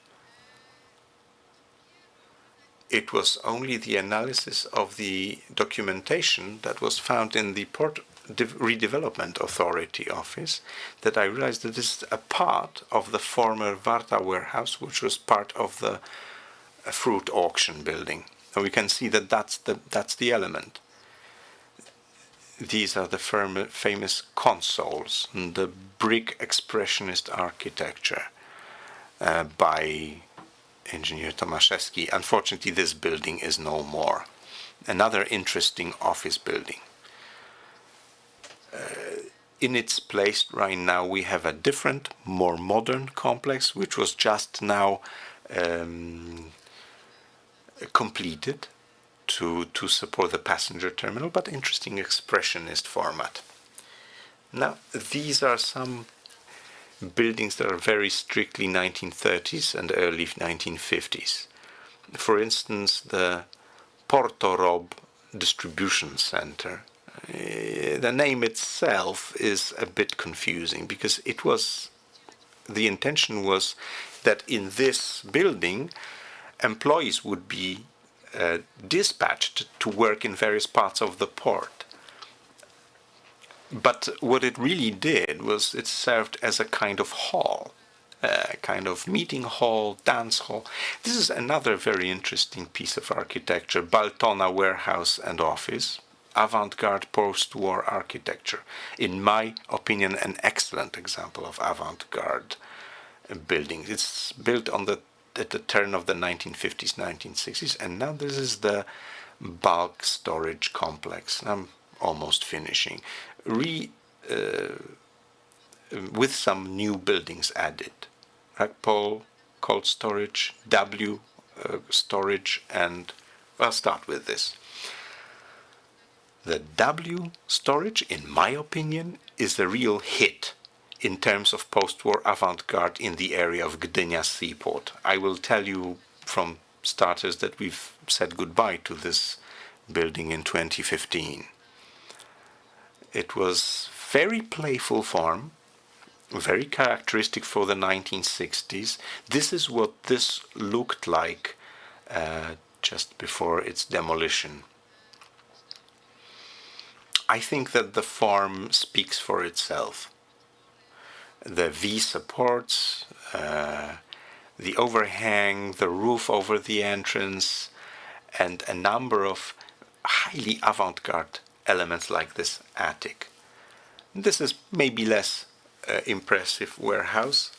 It was only the analysis of the documentation that was found in the Port Redevelopment Authority office that I realized that this is a part of the former Warta warehouse, which was part of the fruit auction building. And we can see that that's the element. These are the famous consoles, the brick expressionist architecture by engineer Tomaszewski. Unfortunately, this building is no more. Another interesting office building. In its place right now, we have a different, more modern complex, which was just now completed to support the passenger terminal, but interesting expressionist format. Now, these are some buildings that are very strictly 1930s and early 1950s. For instance, the Porto Rob Distribution Center. The name itself is a bit confusing because the intention was that in this building, employees would be dispatched to work in various parts of the port. But what it really did was it served as a kind of hall, a kind of meeting hall, dance hall. This is another very interesting piece of architecture, Baltona warehouse and office, avant-garde post-war architecture. In my opinion, an excellent example of avant-garde building. It's built at the turn of the 1950s, 1960s, and now this is the bulk storage complex. I'm almost finishing. With some new buildings added. Pole, cold storage, W storage, and I'll start with this. The W storage, in my opinion, is the real hit in terms of post-war avant-garde in the area of Gdynia seaport. I will tell you from starters that we've said goodbye to this building in 2015. It was very playful form, very characteristic for the 1960s. This is what this looked like just before its demolition. I think that the form speaks for itself. The V supports, the overhang, the roof over the entrance, and a number of highly avant-garde elements like this attic. This is maybe less impressive warehouse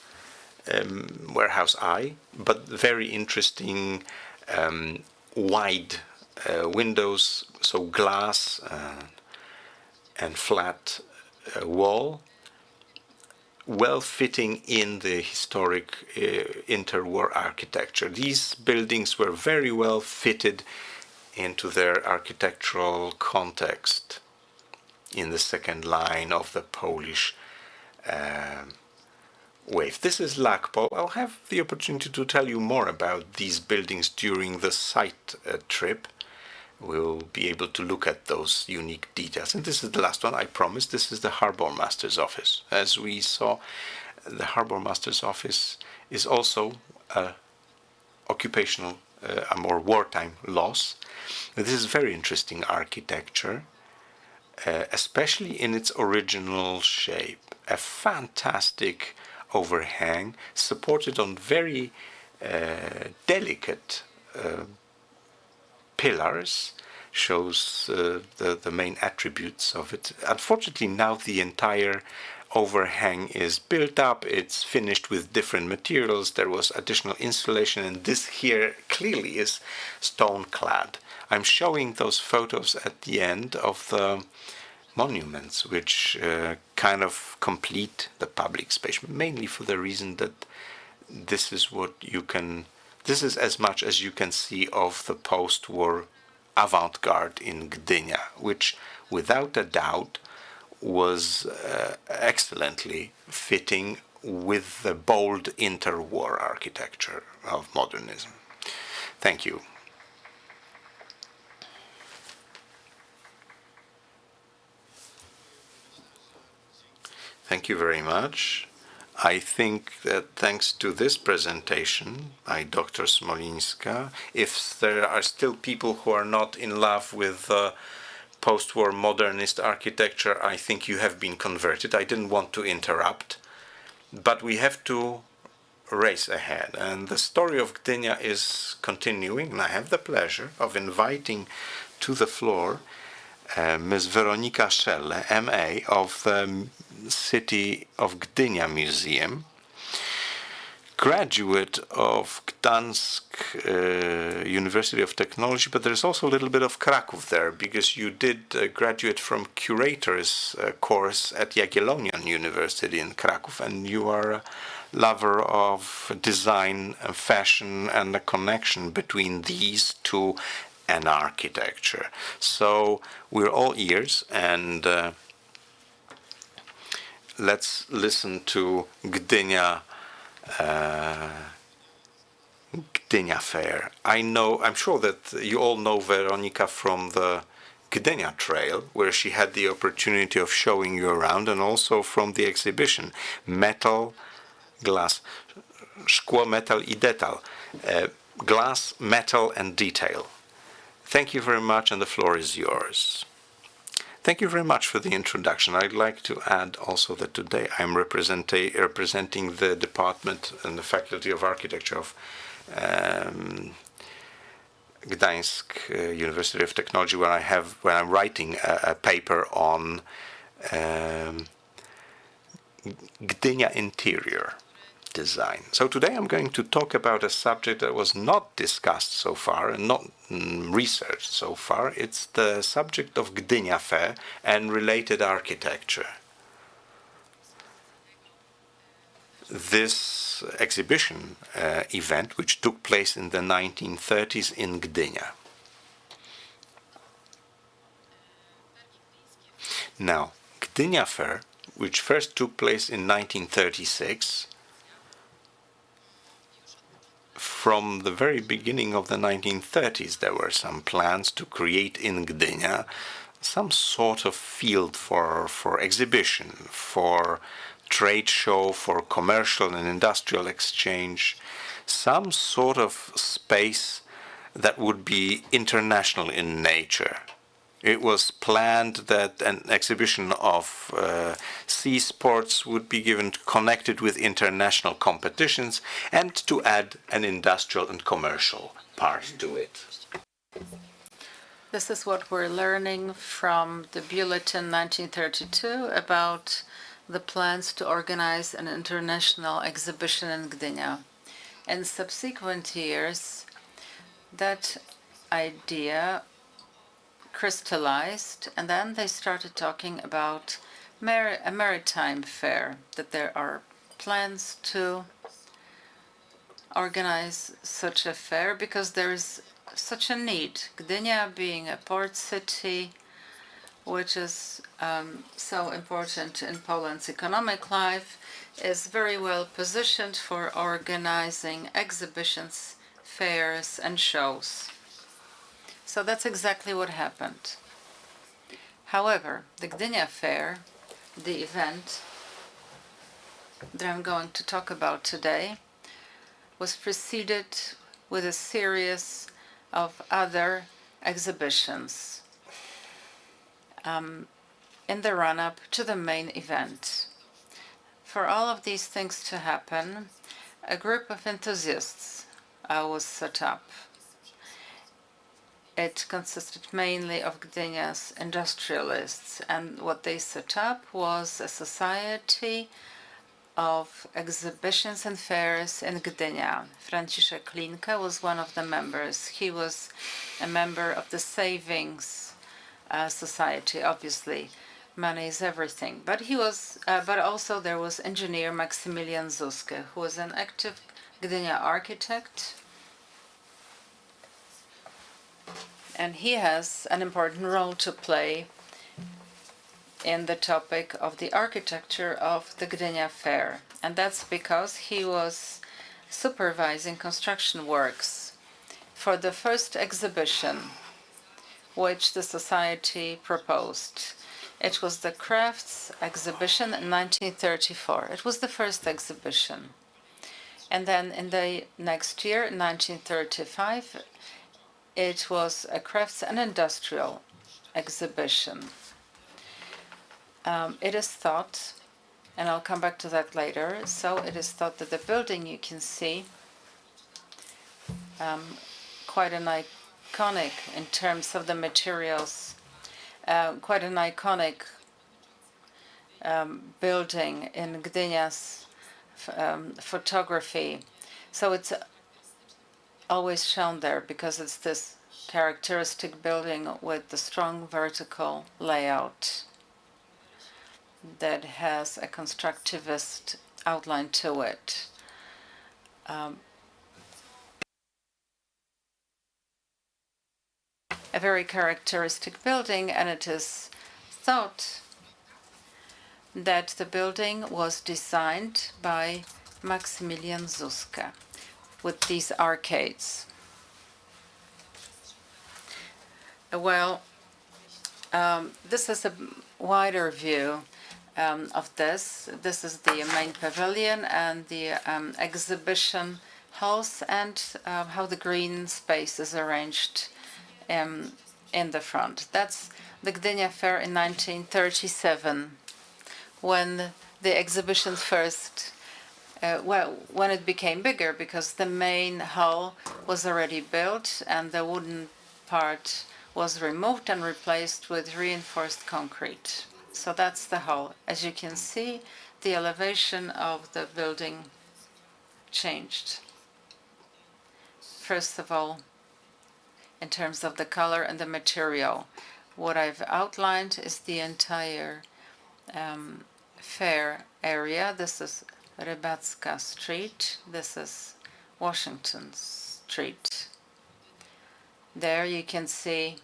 eye, but very interesting wide windows, so glass and flat wall, well fitting in the historic interwar architecture. These buildings were very well fitted into their architectural context in the second line of the Polish wave. This is Lakpol. I'll have the opportunity to tell you more about these buildings during the site trip. We'll be able to look at those unique details. And this is the last one, I promise. This is the Harbour Master's office. As we saw, the Harbour Master's office is also occupational or wartime loss. This is very interesting architecture, especially in its original shape. A fantastic overhang supported on very delicate pillars, shows the main attributes of it. Unfortunately, now the entire overhang is built up. It's finished with different materials. There was additional insulation, and this here clearly is stone clad. I'm showing those photos at the end of the monuments, which kind of complete the public space, mainly for the reason that this is what you can. This is as much as you can see of the post-war avant-garde in Gdynia, which without a doubt was excellently fitting with the bold interwar architecture of modernism. Thank you. Thank you very much. I think that thanks to this presentation by Dr. Smolińska, if there are still people who are not in love with post-war modernist architecture, I think you have been converted. I didn't want to interrupt, but we have to race ahead. And the story of Gdynia is continuing, and I have the pleasure of inviting to the floor Ms. Weronika Schelle, MA of the City of Gdynia Museum, graduate of Gdansk University of Technology, but there's also a little bit of Kraków there, because you did graduate from curator's course at Jagiellonian University in Kraków, and you are a lover of design and fashion and the connection between these two and architecture. So we're all ears, and let's listen to Gdynia Fair. I'm sure that you all know Weronika from the Gdynia Trail, where she had the opportunity of showing you around, and also from the exhibition Metal, Glass, Szkło, Metal I Detal, Glass, Metal and Detail. Thank you very much, and the floor is yours. Thank you very much for the introduction. I'd like to add also that today I'm representing the department and the Faculty of Architecture of Gdańsk University of Technology, where I'm writing a paper on Gdynia interior design. So today I'm going to talk about a subject that was not discussed so far and not researched so far. It's the subject of Gdynia Fair and related architecture. this exhibition event, which took place in the 1930s in Gdynia. Now, Gdynia Fair, which first took place in 1936, from the very beginning of the 1930s, there were some plans to create in Gdynia some sort of field for exhibition, for trade show, for commercial and industrial exchange, some sort of space that would be international in nature. It was planned that an exhibition of sea sports would be given connected with international competitions and to add an industrial and commercial part to it. This is what we're learning from the Bulletin 1932 about the plans to organize an international exhibition in Gdynia. In subsequent years, that idea crystallized, and then they started talking about a maritime fair, that there are plans to organize such a fair because there is such a need. Gdynia being a port city, which is so important in Poland's economic life, is very well positioned for organizing exhibitions, fairs, and shows. So that's exactly what happened. However, the Gdynia Fair, the event that I'm going to talk about today, was preceded with a series of other exhibitions in the run-up to the main event. For all of these things to happen, a group of enthusiasts was set up. It consisted mainly of Gdynia's industrialists, and what they set up was a society of exhibitions and fairs in Gdynia. Franciszek Klinka was one of the members. He was a member of the Savings Society, obviously. Money is everything. But he was, but also there was engineer Maksymilian Zuske, who was an active Gdynia architect. And he has an important role to play in the topic of the architecture of the Gdynia Fair. And that's because he was supervising construction works for the first exhibition which the society proposed. It was the Crafts exhibition in 1934. It was the first exhibition. And then in the next year, 1935, it was a crafts and industrial exhibition. It is thought, and I'll come back to that later, so it is thought that the building you can see, quite an iconic in terms of the materials, quite an iconic building in Gdynia's photography. So it's always shown there because it's this characteristic building with the strong vertical layout that has a constructivist outline to it. A very characteristic building, and it is thought that the building was designed by Maksymilian Zuske with these arcades. Well, this is a wider view of this. This is the main pavilion and the exhibition halls and how the green space is arranged in the front. That's the Gdynia Fair in 1937, when the exhibition first, when it became bigger, because the main hall was already built and the wooden part was removed and replaced with reinforced concrete. So that's the hall. As you can see, the elevation of the building changed. First of all, in terms of the color and the material, what I've outlined is the entire fair area. This is Ustrzycka Street. This is Washington Street. There you can see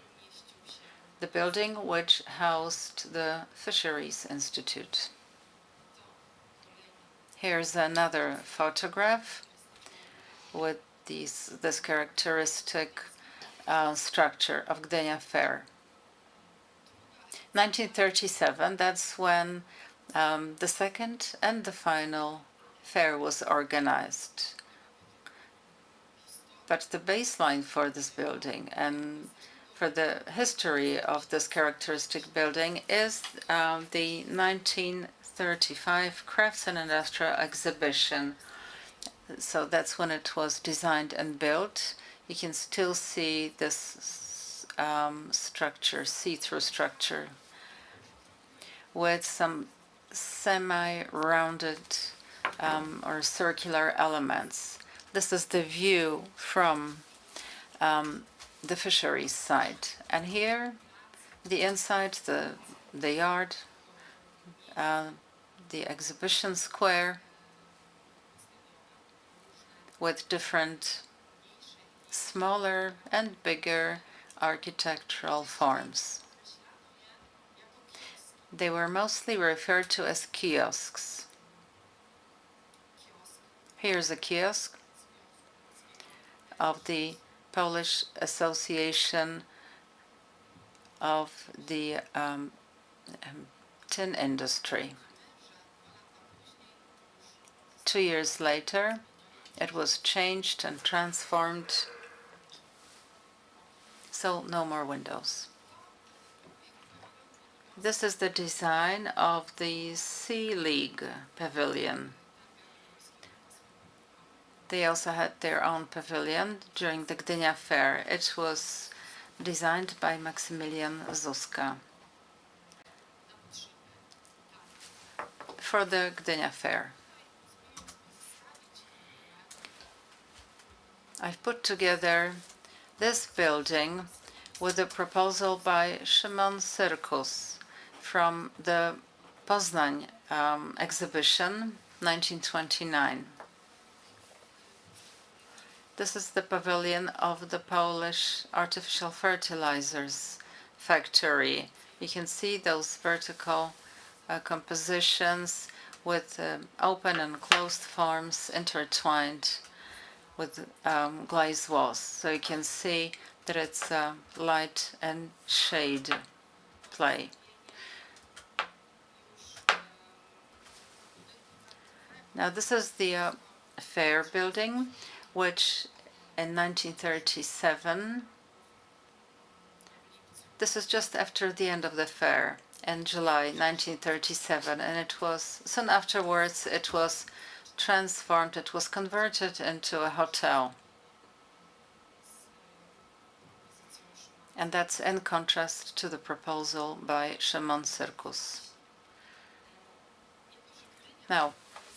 the building which housed the Fisheries Institute. Here's another photograph with this characteristic structure of Gdynia Fair. 1937, that's when the second and the final fair was organized. But the baseline for this building and for the history of this characteristic building is the 1935 Crafts and Industrial Exhibition. So that's when it was designed and built. You can still see this structure, see-through structure, with some semi-rounded or circular elements. This is the view from the fisheries side. And here, the inside, the yard, the exhibition square, with different smaller and bigger architectural forms. They were mostly referred to as kiosks. Here's a kiosk of the Polish Association of the tin industry. 2 years later, it was changed and transformed, so no more windows. This is the design of the Sea League Pavilion. They also had their own pavilion during the Gdynia Fair. It was designed by Maksymilian Zuska for the Gdynia Fair. I've put together this building with a proposal by Szymon Circus from the Poznań exhibition, 1929. This is the pavilion of the Polish artificial fertilizers factory. You can see those vertical compositions with open and closed forms intertwined with glazed walls. So you can see that it's light and shade play. Now this is the fair building, which in 1937, this is just after the end of the fair, in July 1937, and it was, soon afterwards, it was transformed, it was converted into a hotel. And that's in contrast to the proposal by Szymon Circus. Now,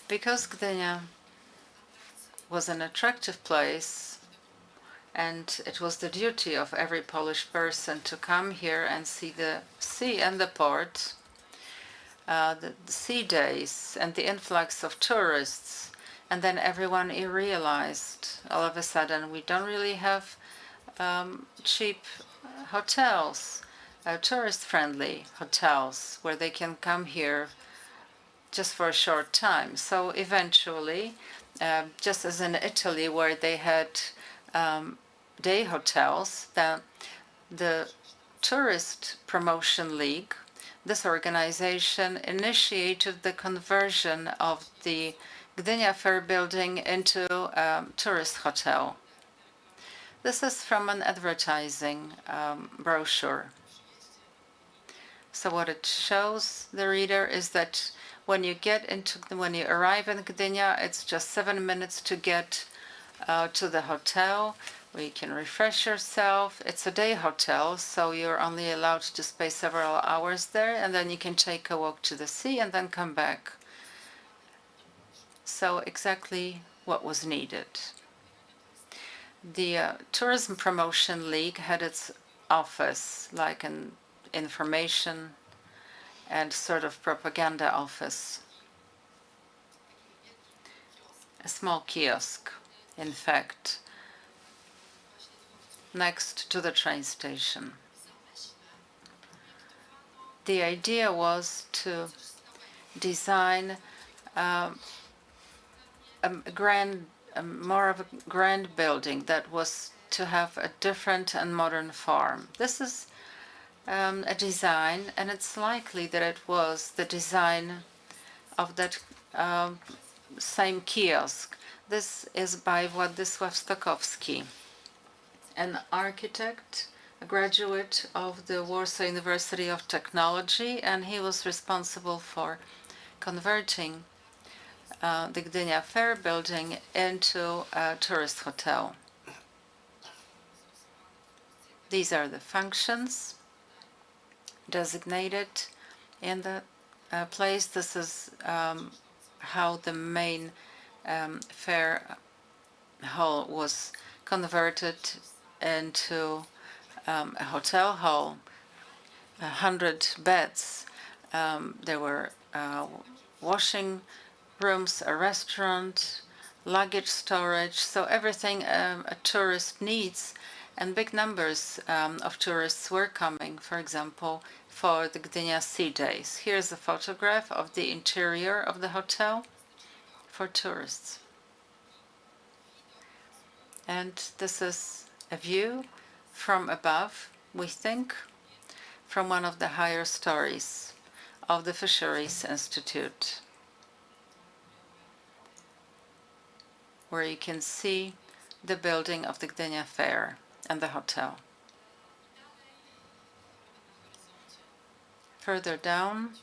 because Gdynia was an attractive place, and it was the duty of every Polish person to come here and see the sea and the port, the sea days and the influx of tourists, and then everyone realized all of a sudden we don't really have cheap hotels, tourist-friendly hotels where they can come here just for a short time. So eventually, just as in Italy where they had day hotels, the Tourist Promotion League, this organization initiated the conversion of the Gdynia Fair building into a tourist hotel. This is from an advertising brochure. So what it shows the reader is that when you arrive in Gdynia, it's just 7 minutes to get to the hotel, where you can refresh yourself. It's a day hotel, so you're only allowed to stay several hours there, and then you can take a walk to the sea and then come back. So exactly what was needed. The Tourism Promotion League had its office, like an information and sort of propaganda office. a small kiosk, in fact, next to the train station. The idea was to design more of a grand building that was to have a different and modern form. This is a design, and it's likely that it was the design of that same kiosk. This is by Władysław Stokowski, an architect, a graduate of the Warsaw University of Technology, and he was responsible for converting the Gdynia Fair building into a tourist hotel. These are the functions designated in the place. This is how the main fair hall was converted into a hotel hall, 100 beds. There were washing rooms, a restaurant, luggage storage, so everything a tourist needs. And big numbers of tourists were coming, for example, for the Gdynia Sea Days. Here's a photograph of the interior of the hotel for tourists. And this is a view from above, we think, from one of the higher stories of the Fisheries Institute, where you can see the building of the Gdynia Fair and the hotel. Further down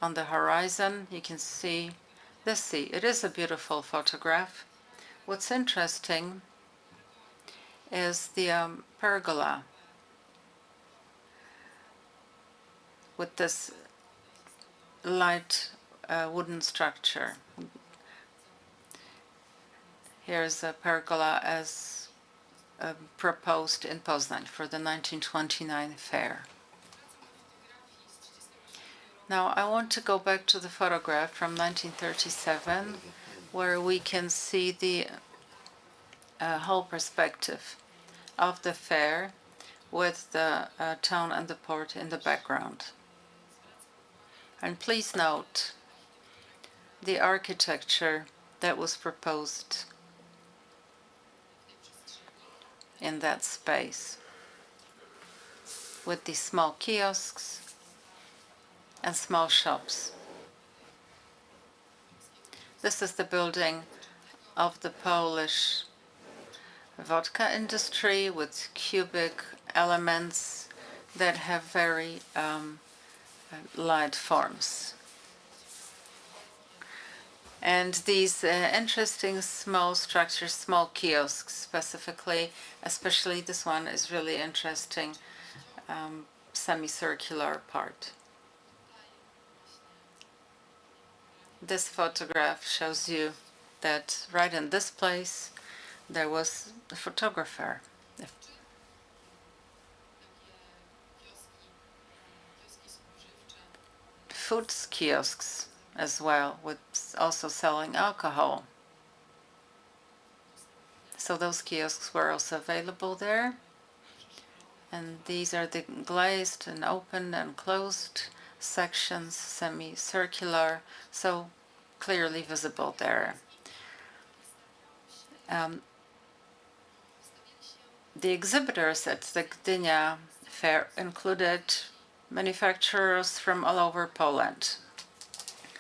on the horizon, you can see the sea. It is a beautiful photograph. What's interesting is the pergola with this light wooden structure. Here's a pergola as proposed in Poznań for the 1929 fair. Now I want to go back to the photograph from 1937, where we can see the whole perspective of the fair with the town and the port in the background. And please note the architecture that was proposed in that space, with these small kiosks and small shops. This is the building of the Polish vodka industry with cubic elements that have very light forms. And these interesting small structures, small kiosks specifically, especially this one is really interesting, semicircular part. This photograph shows you that right in this place there was a photographer. Food kiosks as well, with also selling alcohol. So those kiosks were also available there. And these are the glazed and open and closed sections, semicircular, so clearly visible there. The exhibitors at the Gdynia Fair included manufacturers from all over Poland.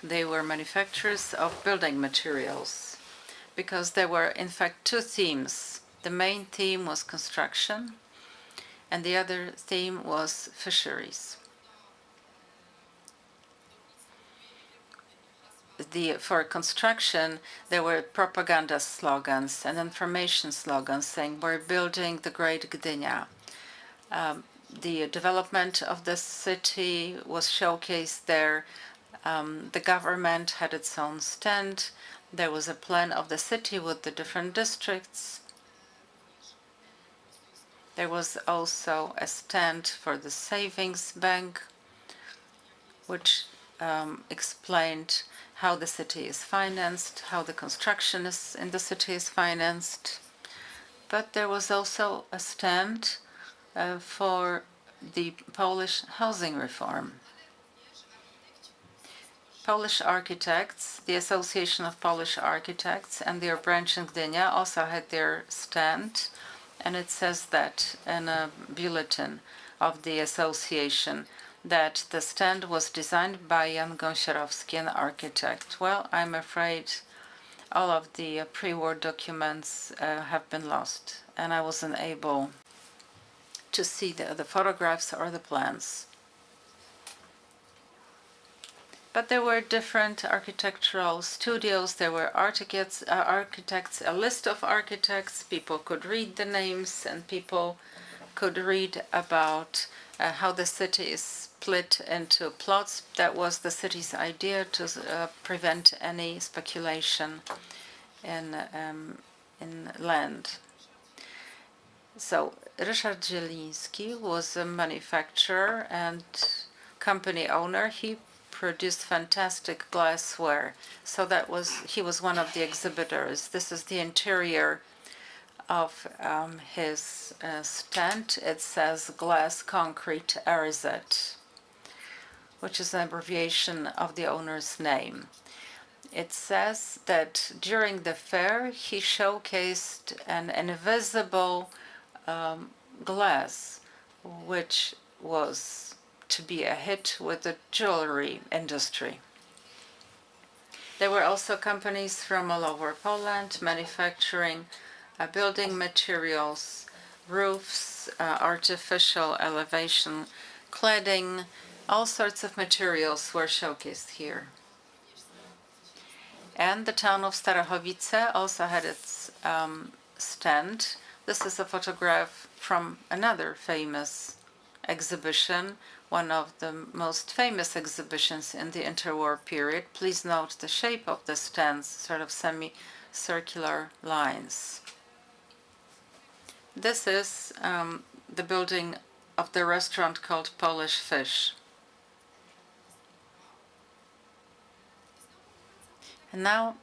They were manufacturers of building materials, because there were in fact two themes. The main theme was construction, and the other theme was fisheries. For construction, there were propaganda slogans and information slogans saying, "We're building the great Gdynia." The development of the city was showcased there. The government had its own stand. There was a plan of the city with the different districts. There was also a stand for the savings bank, which explained how the city is financed, how the construction in the city is financed. But there was also a stand for the Polish housing reform. Polish architects, the Association of Polish Architects and their branch in Gdynia also had their stand, and it says that in a bulletin of the association that the stand was designed by Jan Gąsiorowski, an architect. Well, I'm afraid all of the pre-war documents have been lost, and I wasn't able to see the photographs or the plans. But there were different architectural studios, there were architects, a list of architects, people could read the names and people could read about how the city is split into plots. That was the city's idea to prevent any speculation in land. So Ryszard Zieliński was a manufacturer and company owner. He produced fantastic glassware. So he was one of the exhibitors. This is the interior of his stand. It says Glass Concrete RZ, which is an abbreviation of the owner's name. It says that during the fair he showcased an invisible glass, which was to be a hit with the jewelry industry. There were also companies from all over Poland manufacturing building materials, roofs, artificial elevation, cladding, all sorts of materials were showcased here. And the town of Starachowice also had its stand. This is a photograph from another famous exhibition, one of the most famous exhibitions in the interwar period. Please note the shape of the stands, sort of semicircular lines. This is the building of the restaurant called Polish Fish. And now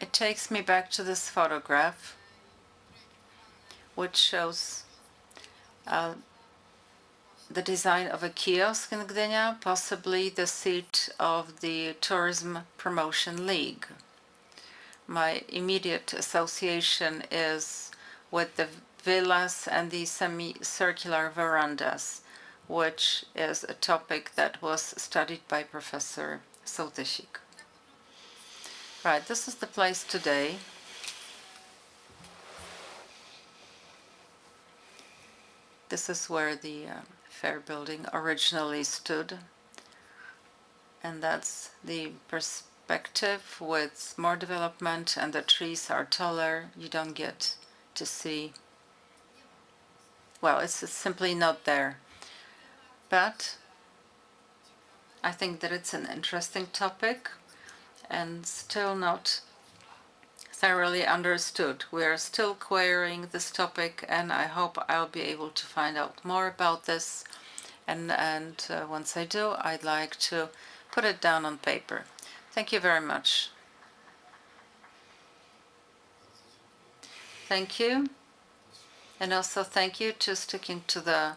it takes me back to this photograph, which shows the design of a kiosk in Gdynia, possibly the seat of the Tourism Promotion League. My immediate association is with the villas and the semicircular verandas, which is a topic that was studied by Professor Sołtysik. Right, this is the place today. This is where the fair building originally stood. And that's the perspective with more development, and the trees are taller. You don't get to see, well, it's simply not there. But I think that it's an interesting topic and still not thoroughly understood. We are still querying this topic, and I hope I'll be able to find out more about this. And once I do, I'd like to put it down on paper. Thank you very much. Thank you. And also thank you to sticking to the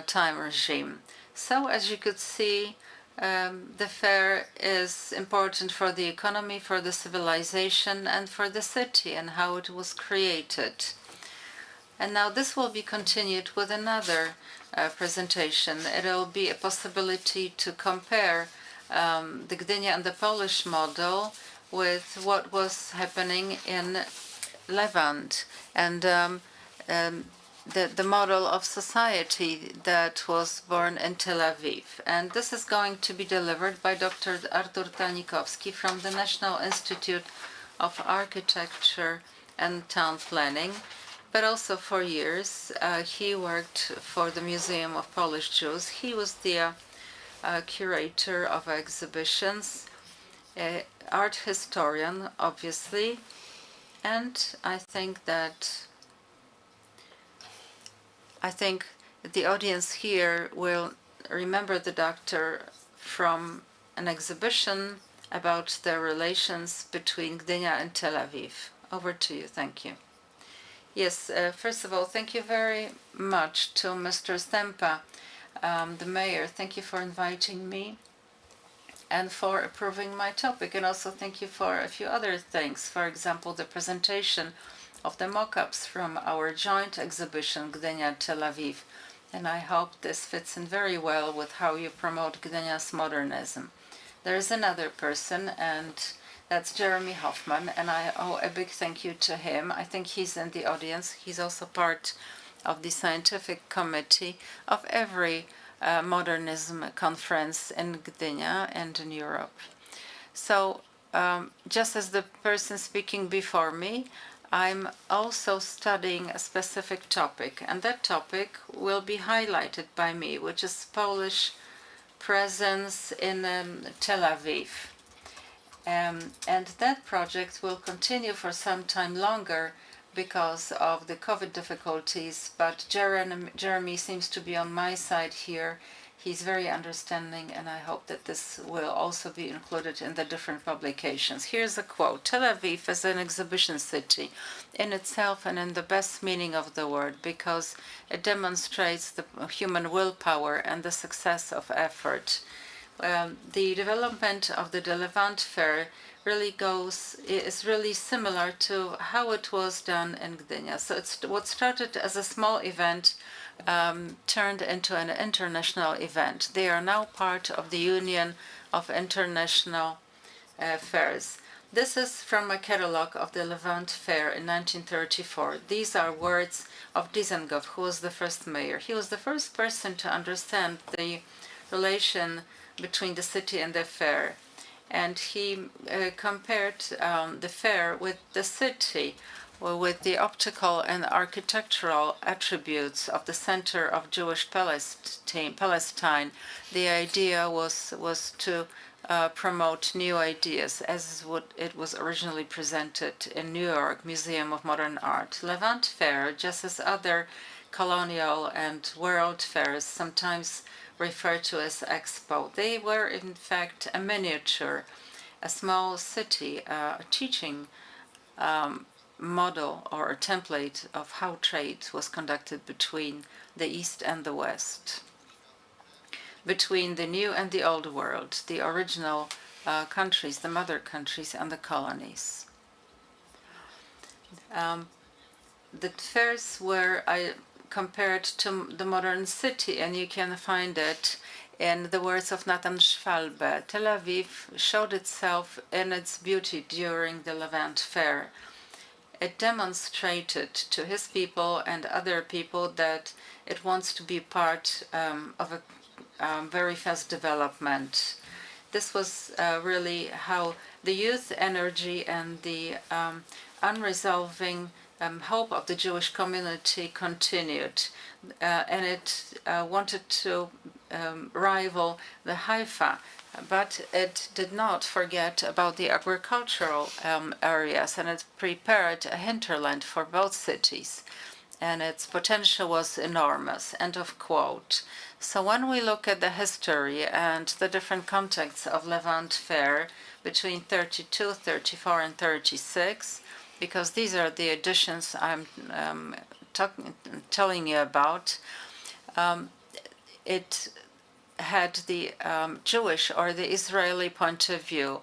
time regime. So as you could see, the fair is important for the economy, for the civilization, and for the city and how it was created. And now this will be continued with another presentation. It'll be a possibility to compare the Gdynia and the Polish model with what was happening in Levant and the model of society that was born in Tel Aviv. And this is going to be delivered by Dr. Artur Tanikowski from the National Institute of Architecture and Town Planning. But also for years, he worked for the Museum of Polish Jews. He was the curator of exhibitions, art historian, obviously. And I think the audience here will remember the doctor from an exhibition about the relations between Gdynia and Tel Aviv. Over to you. Thank you. Yes, first of all, thank you very much to Mr. Stempa, the mayor. Thank you for inviting me and for approving my topic. And also thank you for a few other things. For example, the presentation of the mock-ups from our joint exhibition, Gdynia Tel Aviv. And I hope this fits in very well with how you promote Gdynia's modernism. There is another person, and that's Jeremy Hoffman, and I owe a big thank you to him. I think he's in the audience. He's also part of the scientific committee of every modernism conference in Gdynia and in Europe. So just as the person speaking before me, I'm also studying a specific topic, and that topic will be highlighted by me, which is Polish presence in Tel Aviv. And that project will continue for some time longer because of the COVID difficulties, but Jeremy seems to be on my side here. He's very understanding, and I hope that this will also be included in the different publications. Here's a quote. Tel Aviv is an exhibition city in itself and in the best meaning of the word, because it demonstrates the human willpower and the success of effort. The development of the Levant Fair is really similar to how it was done in Gdynia. So it's what started as a small event turned into an international event. They are now part of the Union of International Fairs. This is from a catalogue of the Levant Fair in 1934. These are words of Dizengoff, who was the first mayor. He was the first person to understand the relation between the city and the fair. And he compared the fair with the city, with the optical and architectural attributes of the center of Jewish Palestine. The idea was to promote new ideas, as it was originally presented in New York Museum of Modern Art. Levant Fair, just as other colonial and world fairs, sometimes referred to as Expo, they were in fact a miniature, a small city, a teaching model or a template of how trade was conducted between the East and the West, between the new and the old world, the original countries, the mother countries, and the colonies. The fairs were compared to the modern city, and you can find it in the words of Nathan Schwalbe. Tel Aviv showed itself in its beauty during the Levant Fair. It demonstrated to his people and other people that it wants to be part of a very fast development. This was really how the youth energy and the unresolving hope of the Jewish community continued, and it wanted to rival the Haifa, but it did not forget about the agricultural areas, and it prepared a hinterland for both cities, and its potential was enormous. End of quote. So when we look at the history and the different contexts of Levant Fair between 32, 34, and 36, because these are the editions I'm telling you about, it had the Jewish or the Israeli point of view.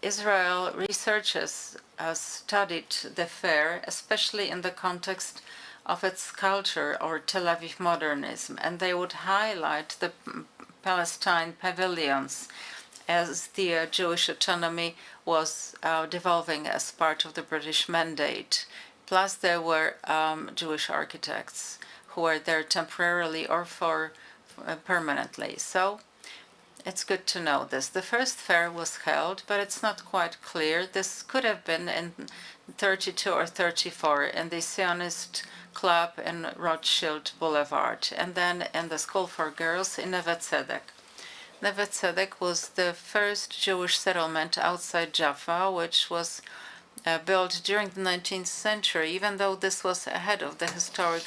Israel researchers studied the fair, especially in the context of its culture or Tel Aviv modernism, and they would highlight the Palestine pavilions as the Jewish autonomy was devolving as part of the British mandate. Plus, there were Jewish architects who were there temporarily or for permanently. So it's good to know this. The first fair was held, but it's not quite clear. This could have been in 32 or 34 in the Zionist Club in Rothschild Boulevard, and then in the School for Girls in Nevescanin. Nevescanin was the first Jewish settlement outside Jaffa, which was built during the 19th century, even though this was ahead of the historic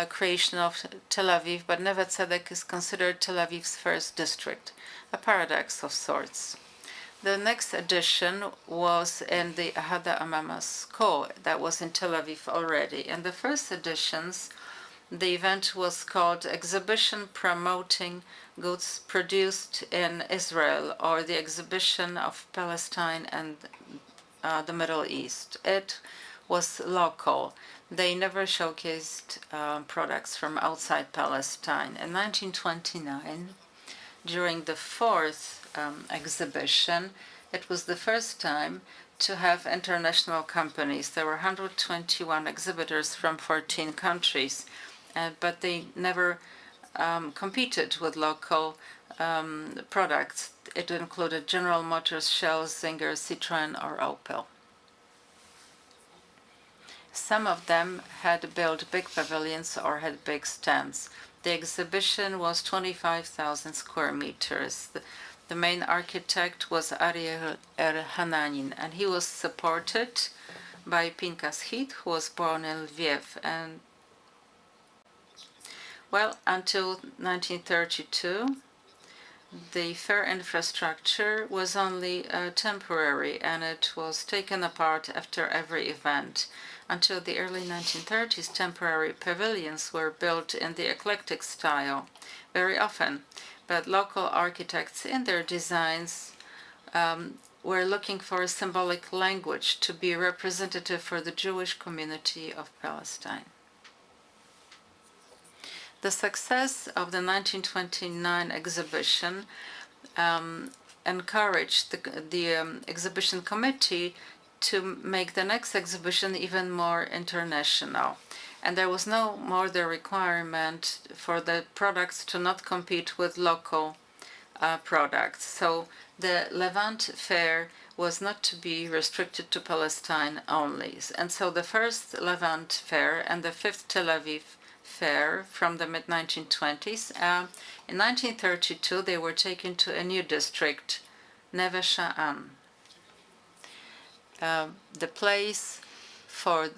creation of Tel Aviv, but Neve is considered Tel Aviv's first district, a paradox of sorts. The next edition was in the Ahada Amama school that was in Tel Aviv already. In the first editions, the event was called Exhibition Promoting Goods Produced in Israel, or the Exhibition of Palestine and the Middle East. It was local. They never showcased products from outside Palestine. In 1929, during the fourth exhibition, it was the first time to have international companies. There were 121 exhibitors from 14 countries, but they never competed with local products. It included General Motors, Shell, Singer, Citroën, or Opel. Some of them had built big pavilions or had big stands. The exhibition was 25,000 square meters. The main architect was Ariel Hananin, and he was supported by Pinkas Hit, who was born in Lviv. And well, until 1932, the fair infrastructure was only temporary, and it was taken apart after every event. Until the early 1930s, temporary pavilions were built in the eclectic style very often, but local architects in their designs were looking for a symbolic language to be representative for the Jewish community of Palestine. The success of the 1929 exhibition encouraged the exhibition committee to make the next exhibition even more international. And there was no more the requirement for the products to not compete with local products. So the Levant Fair was not to be restricted to Palestine only. And so the first Levant Fair and the fifth Tel Aviv Fair from the mid-1920s, in 1932 they were taken to a new district, Nevescanin, the place for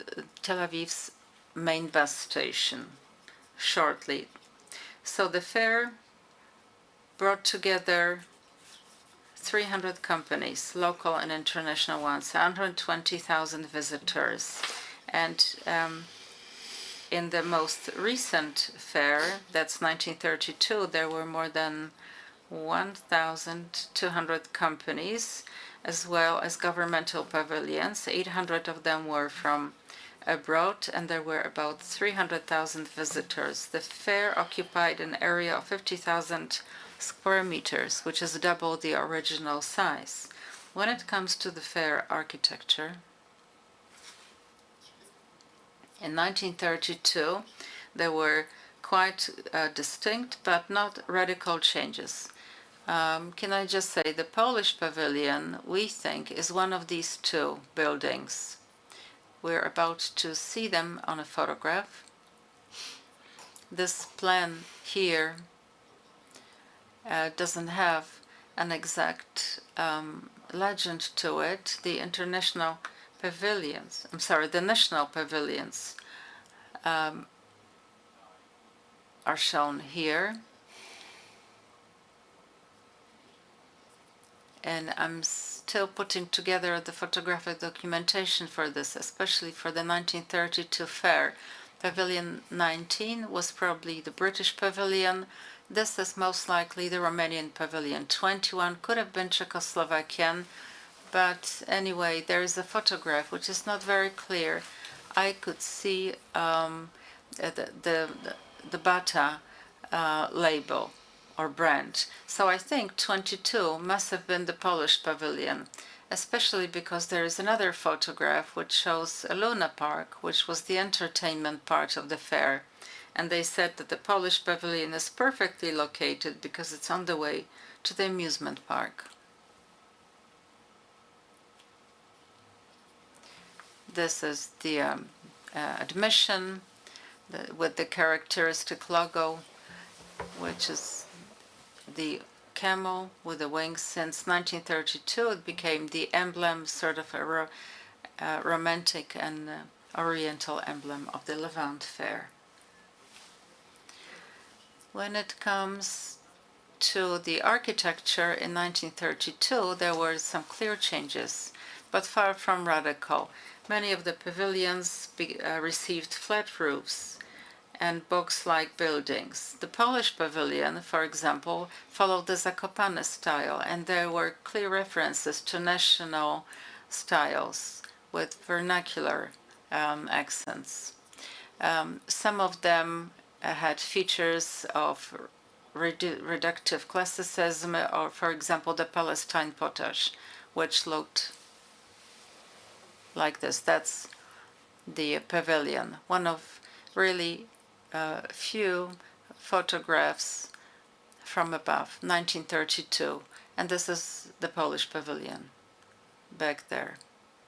Tel Aviv's main bus station, shortly. So the fair brought together 300 companies, local and international ones, 120,000 visitors. And in the most recent fair, that's 1932, there were more than 1,200 companies, as well as governmental pavilions. 800 of them were from abroad, and there were about 300,000 visitors. The fair occupied an area of 50,000 square meters, which is double the original size. When it comes to the fair architecture, in 1932, there were quite distinct but not radical changes. Can I just say the Polish pavilion, we think, is one of these two buildings. We're about to see them on a photograph. This plan here doesn't have an exact legend to it. The international pavilions, the national pavilions are shown here. And I'm still putting together the photographic documentation for this, especially for the 1932 fair. Pavilion 19 was probably the British pavilion. This is most likely the Romanian pavilion. 21 could have been Czechoslovakian, but anyway, there is a photograph which is not very clear. I could see the Bata label or brand. So I think 22 must have been the Polish pavilion, especially because there is another photograph which shows a Luna Park, which was the entertainment part of the fair. And they said that the Polish pavilion is perfectly located because it's on the way to the amusement park. This is the admission with the characteristic logo, which is the camel with the wings. Since 1932, it became the emblem, sort of a romantic and oriental emblem of the Levant Fair. When it comes to the architecture in 1932, there were some clear changes, but far from radical. Many of the pavilions received flat roofs and box-like buildings. The Polish pavilion, for example, followed the Zakopane style, and there were clear references to national styles with vernacular accents. Some of them had features of reductive classicism, or, for example, the Palestine potash, which looked like this. That's the pavilion. One of really few photographs from above, 1932. And this is the Polish pavilion back there,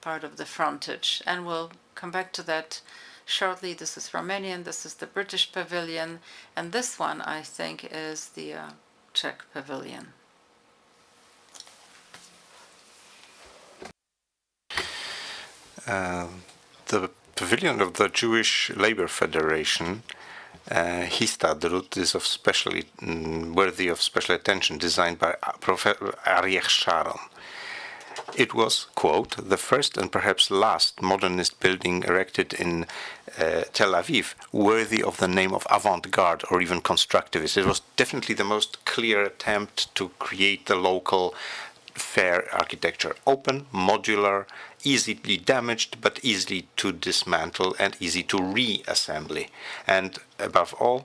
part of the frontage. And we'll come back to that shortly. This is Romanian, this is the British pavilion, and this one, I think, is the Czech pavilion. The pavilion of the Jewish Labor Federation, Histadrut, is of specially worthy of special attention, designed by Prof. Ariel Sharon. It was, quote, the first and perhaps last modernist building erected in Tel Aviv worthy of the name of avant-garde or even constructivist. It was definitely the most clear attempt to create the local fair architecture. Open, modular, easily damaged, but easily to dismantle and easy to reassembly. And above all,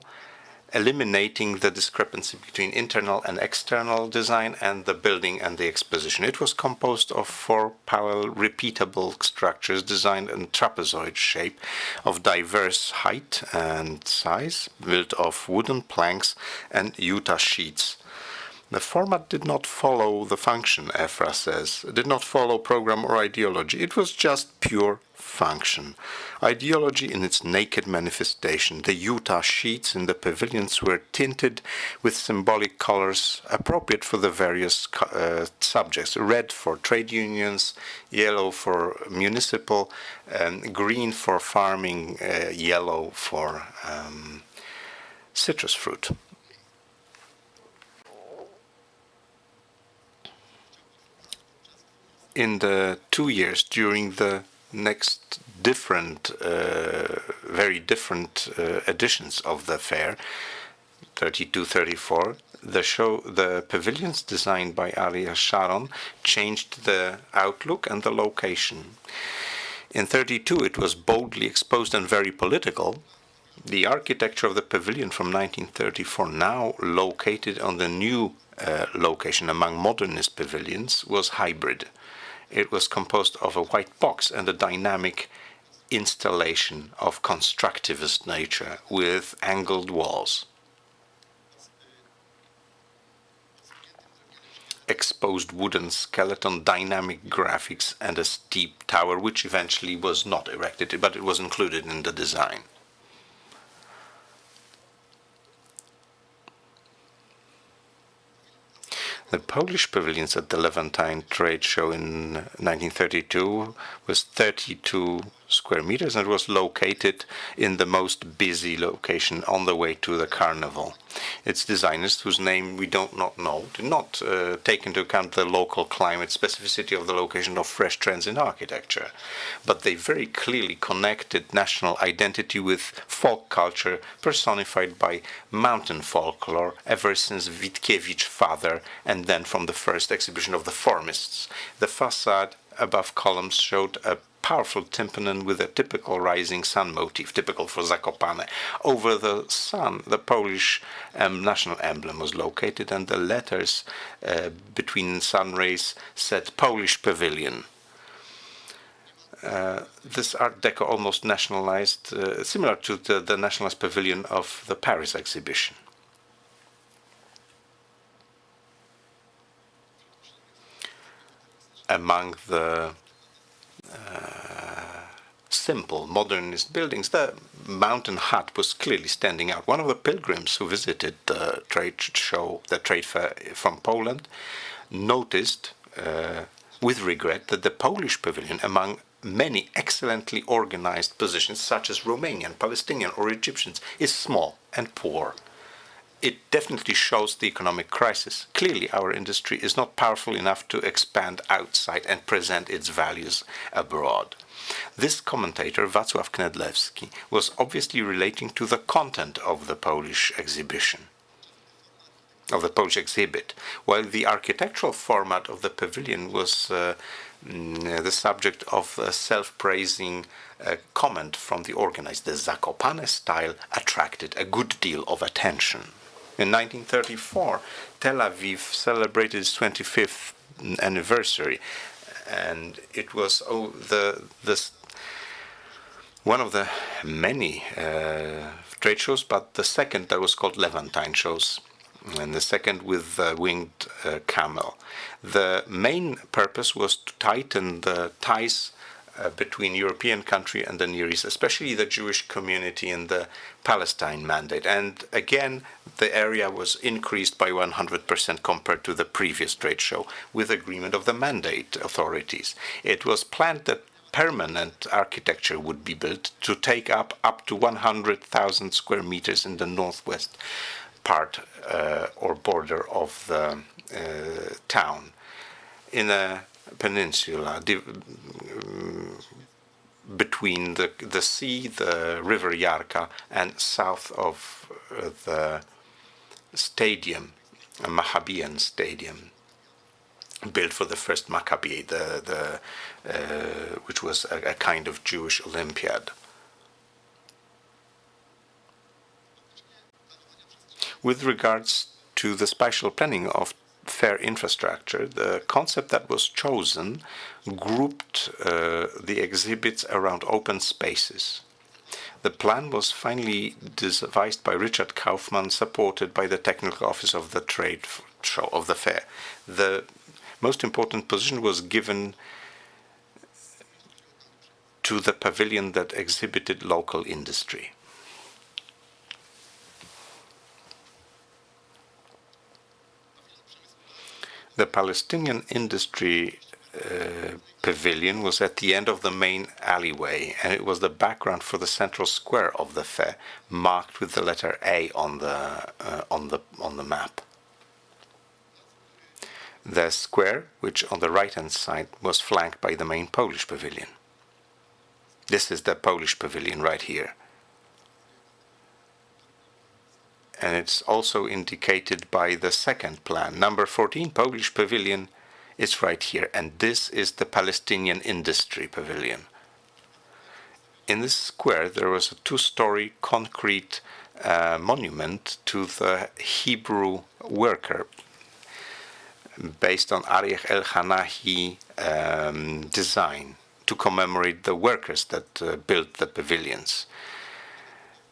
eliminating the discrepancy between internal and external design and the building and the exposition. It was composed of 4 parallel repeatable structures designed in trapezoid shape of diverse height and size, built of wooden planks and Utah sheets. The format did not follow the function, Efra says. It did not follow program or ideology. It was just pure function. Ideology in its naked manifestation. The Utah sheets in the pavilions were tinted with symbolic colors appropriate for the various subjects. Red for trade unions, yellow for municipal, green for farming, yellow for citrus fruit. In the 2 years during the next very different editions of the fair, 32-34, the pavilions designed by Ariel Sharon changed the outlook and the location. In 32, it was boldly exposed and very political. The architecture of the pavilion from 1934, now located on the new location among modernist pavilions, was hybrid. It was composed of a white box and a dynamic installation of constructivist nature with angled walls. Exposed wooden skeleton, dynamic graphics, and a steep tower, which eventually was not erected, but it was included in the design. The Polish pavilions at the Levantine trade show in 1932 was 32 square meters and was located in the most busy location on the way to the carnival. Its designers, whose name we do not know, did not take into account the local climate specificity of the location of fresh trends in architecture, but they very clearly connected national identity with folk culture personified by mountain folklore ever since Witkiewicz father and then from the first exhibition of the Formists. The facade above columns showed a powerful tympanum with a typical rising sun motif, typical for Zakopane. Over the sun, the Polish national emblem was located, and the letters between sun rays said Polish Pavilion. This Art Deco almost nationalized, similar to the nationalized pavilion of the Paris exhibition. Among the simple modernist buildings, the mountain hut was clearly standing out. One of the pilgrims who visited the trade show, the trade fair from Poland, noticed with regret that the Polish pavilion, among many excellently organized positions, such as Romanian, Palestinian, or Egyptians, is small and poor. it definitely shows the economic crisis. Clearly, our industry is not powerful enough to expand outside and present its values abroad. This commentator, Wacław Knedlewski, was obviously relating to the content of the Polish exhibition, of the Polish exhibit, while the architectural format of the pavilion was the subject of a self-praising comment from the organizer. The Zakopane style attracted a good deal of attention. In 1934, Tel Aviv celebrated its 25th anniversary, and it was one of the many trade shows, but the second that was called Levantine shows, and the second with the winged camel. The main purpose was to tighten the ties between European country and the Near East, especially the Jewish community in the Palestine Mandate. And again, the area was increased by 100% compared to the previous trade show, with agreement of the Mandate authorities. It was planned that permanent architecture would be built to take up to 100,000 square meters in the northwest part or border of the town. In a peninsula between the sea, the river Yarka, and south of the stadium, a Maccabean stadium, built for the first Maccabi, which was a kind of Jewish Olympiad. With regards to the spatial planning of fair infrastructure, the concept that was chosen grouped the exhibits around open spaces. The plan was finally devised by Richard Kaufmann, supported by the technical office of the trade show of the fair. The most important position was given to the pavilion that exhibited local industry. The Palestinian industry pavilion was at the end of the main alleyway, and it was the background for the central square of the fair, marked with the letter A on the map. The square, which on the right-hand side was flanked by the main Polish pavilion. This is the Polish pavilion right here. And it's also indicated by the second plan. Number 14, Polish Pavilion, is right here. And this is the Palestinian Industry Pavilion. In this square, there was a two-story concrete monument to the Hebrew worker based on Ariech El-Hanahi design to commemorate the workers that built the pavilions.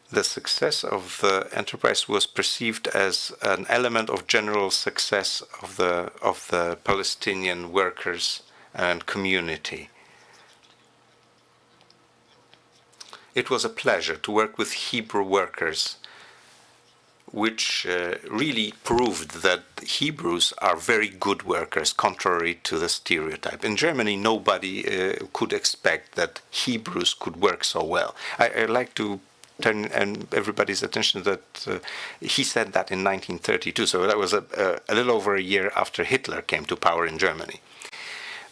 The success of the enterprise was perceived as an element of general success of the Palestinian workers and community. It was a pleasure to work with Hebrew workers, which really proved that Hebrews are very good workers, contrary to the stereotype. In Germany, nobody could expect that Hebrews could work so well. I like to turn everybody's attention that he said that in 1932, so that was a little over a year after Hitler came to power in Germany.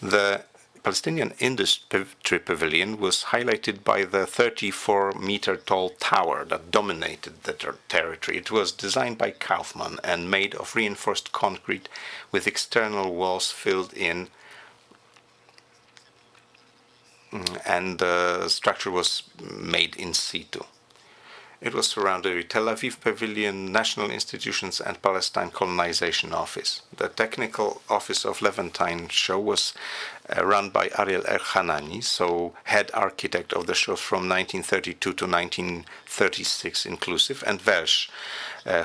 The Palestinian Industry Pavilion was highlighted by the 34-meter-tall tower that dominated the territory. It was designed by Kaufmann and made of reinforced concrete with external walls filled in, and the structure was made in situ. It was surrounded with Tel Aviv Pavilion, national institutions, and Palestine Colonization Office. The technical office of Levantine show was run by Ariel El-Hanani, so head architect of the shows from 1932 to 1936 inclusive, and Welsh,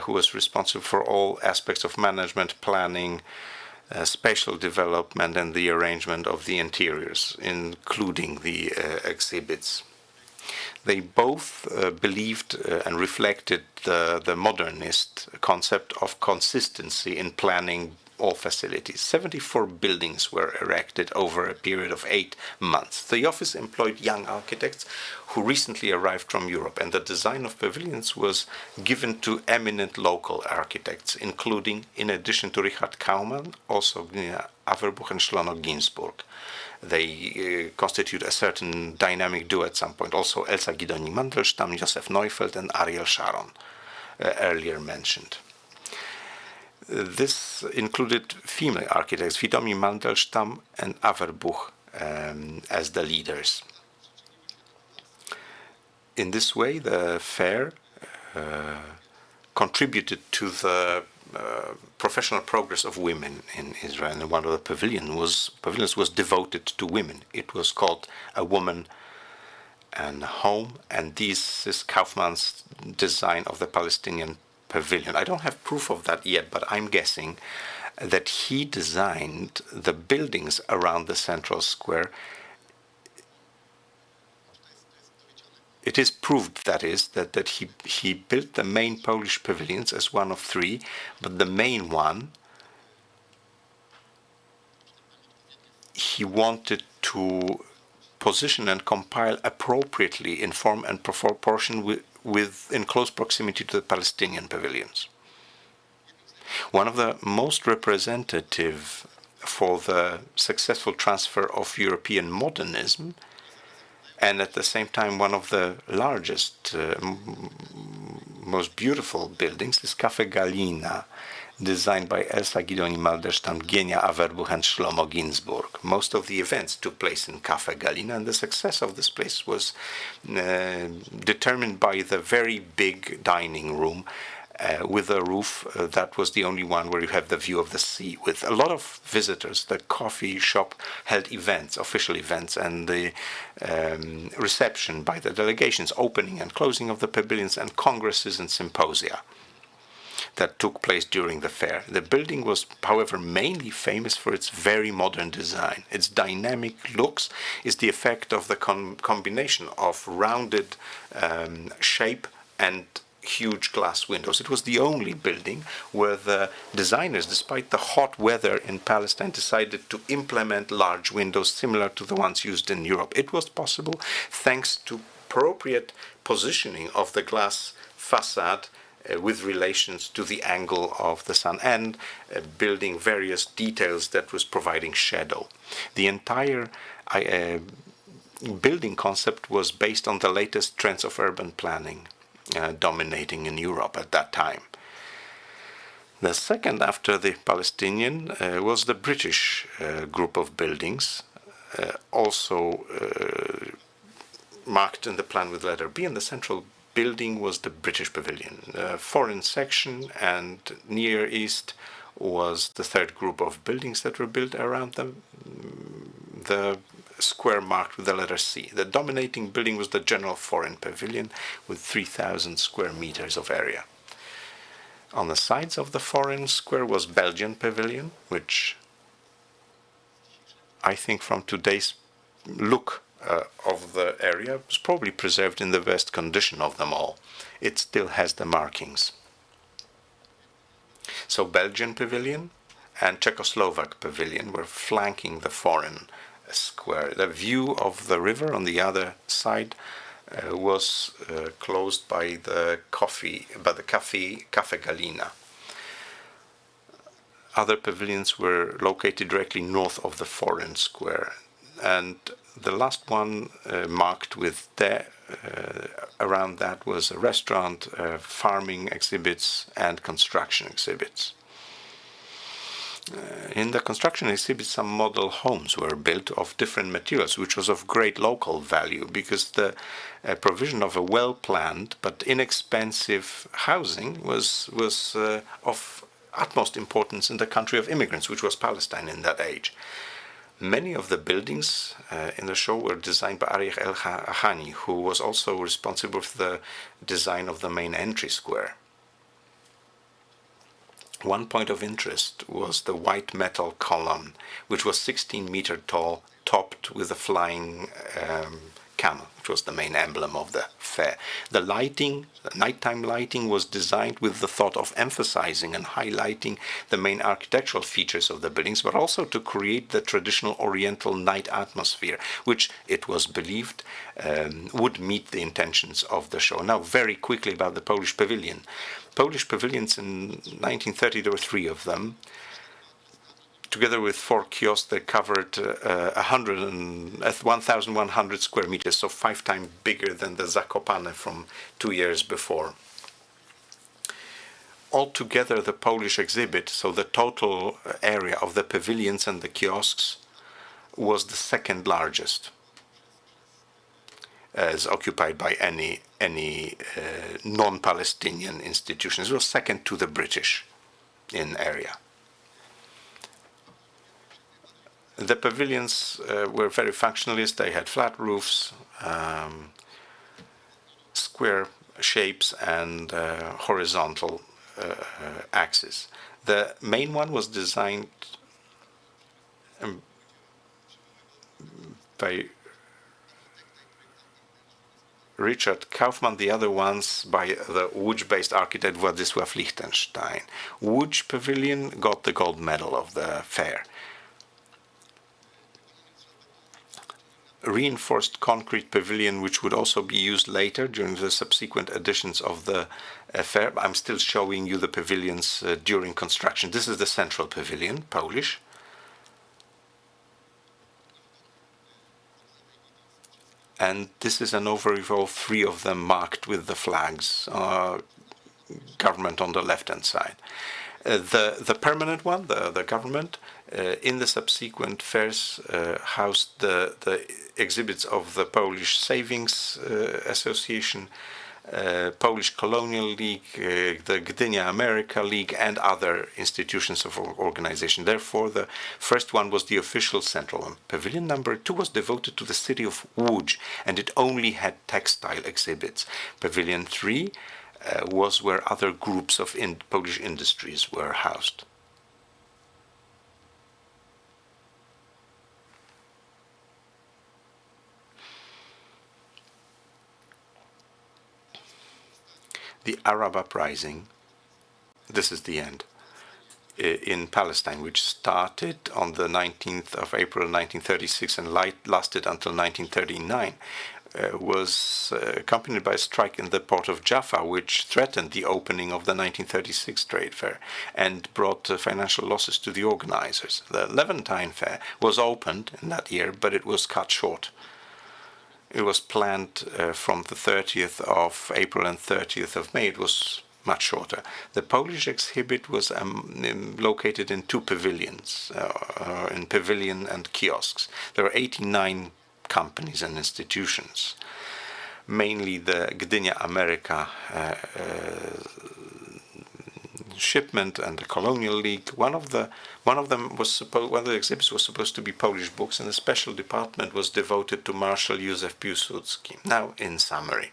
who was responsible for all aspects of management, planning, spatial development, and the arrangement of the interiors, including the exhibits. They both believed and reflected the modernist concept of consistency in planning all facilities. 74 buildings were erected over a period of 8 months. The office employed young architects who recently arrived from Europe, and the design of pavilions was given to eminent local architects, including, in addition to Richard Kaumann, also Gdynia, Averbuch and Szlono Ginsburg. They constitute a certain dynamic duo at some point. Also Elsa Guidoni-Mandelstam, Josef Neufeld, and Ariel Sharon, earlier mentioned. This included female architects, Widomi Mandelstam and Averbuch, as the leaders. In this way, the fair contributed to the professional progress of women in Israel, and one of the pavilions was devoted to women. It was called A Woman and Home, and this is Kaufmann's design of the Palestinian pavilion. I don't have proof of that yet, but I'm guessing that he designed the buildings around the central square. It is proved, that is, that he built the main Polish pavilions as one of 3, but the main one he wanted to position and compile appropriately in form and proportion in close proximity to the Palestinian pavilions. One of the most representative for the successful transfer of European modernism, and at the same time one of the largest, most beautiful buildings, is Cafe Galina, designed by Elsa Guidoni-Mandelstam, Gdynia, Averbuch, and Szlomo Ginsburg. Most of the events took place in Cafe Galina, and the success of this place was determined by the very big dining room with a roof that was the only one where you have the view of the sea. With a lot of visitors, the coffee shop held events, official events, and the reception by the delegations, opening and closing of the pavilions, and congresses and symposia that took place during the fair. The building was, however, mainly famous for its very modern design. Its dynamic looks is the effect of the combination of rounded shape and huge glass windows. It was the only building where the designers, despite the hot weather in Palestine, decided to implement large windows similar to the ones used in Europe. It was possible thanks to appropriate positioning of the glass facade with relations to the angle of the sun, and building various details that was providing shadow. The entire building concept was based on the latest trends of urban planning dominating in Europe at that time. The second after the Palestinian was the British group of buildings, also marked in the plan with letter B, and the central building was the British Pavilion. Foreign section and Near East was the third group of buildings that were built around them, the square marked with the letter C. The dominating building was the General Foreign Pavilion with 3,000 square meters of area. On the sides of the foreign square was Belgian Pavilion, which I think from today's look of the area was probably preserved in the best condition of them all. It still has the markings. So Belgian Pavilion and Czechoslovak Pavilion were flanking the foreign square. The view of the river on the other side was closed by the Cafe Galina. Other pavilions were located directly north of the foreign square, and the last one marked with around that was a restaurant, farming exhibits, and construction exhibits. In the construction exhibit, some model homes were built of different materials, which was of great local value because the provision of a well-planned but inexpensive housing was of utmost importance in the country of immigrants, which was Palestine in that age. Many of the buildings in the show were designed by Ariel El-Hahani, who was also responsible for the design of the main entry square. One point of interest was the white metal column, which was 16 meters tall, topped with a flying camel, which was the main emblem of the fair. The lighting, the nighttime lighting, was designed with the thought of emphasizing and highlighting the main architectural features of the buildings, but also to create the traditional Oriental night atmosphere, which it was believed would meet the intentions of the show. Now, very quickly about the Polish pavilion. Polish pavilions in 1930, there were 3 of them. Together with 4 kiosks, they covered 1,100 square meters, so 5 times bigger than the Zakopane from 2 years before. Altogether, the Polish exhibit, so the total area of the pavilions and the kiosks, was the 2nd largest, as occupied by any non-Palestinian institutions. It was 2nd to the British in area. The pavilions were very functionalist. They had flat roofs, square shapes, and horizontal axis. The main one was designed by Richard Kaufmann, the other ones by the Łódź-based architect Władysław Lichtenstein. Łódź Pavilion got the gold medal of the fair. Reinforced concrete pavilion, which would also be used later during the subsequent editions of the fair. I'm still showing you the pavilions during construction. This is the central pavilion, Polish. And this is an overview of 3 of them marked with the flags, government on the left-hand side. The permanent one, the government, in the subsequent fairs housed the exhibits of the Polish Savings Association, Polish Colonial League, the Gdynia America League, and other institutions of organization. Therefore, the first one was the official central one. Pavilion number 2 was devoted to the city of Łódź, and it only had textile exhibits. Pavilion 3 was where other groups of Polish industries were housed. The Arab uprising, this is the end, in Palestine, which started on the 19th of April 1936 and lasted until 1939, was accompanied by a strike in the port of Jaffa, which threatened the opening of the 1936 trade fair and brought financial losses to the organizers. The Levantine Fair was opened in that year, but it was cut short. It was planned from the 30th of April and 30th of May. It was much shorter. The Polish exhibit was located in 2 pavilions, in pavilion and kiosks. There were 89 companies and institutions, mainly the Gdynia America shipment and the Colonial League. One of the exhibits was supposed to be Polish books, and a special department was devoted to Marshal Józef Piłsudski. Now, in summary,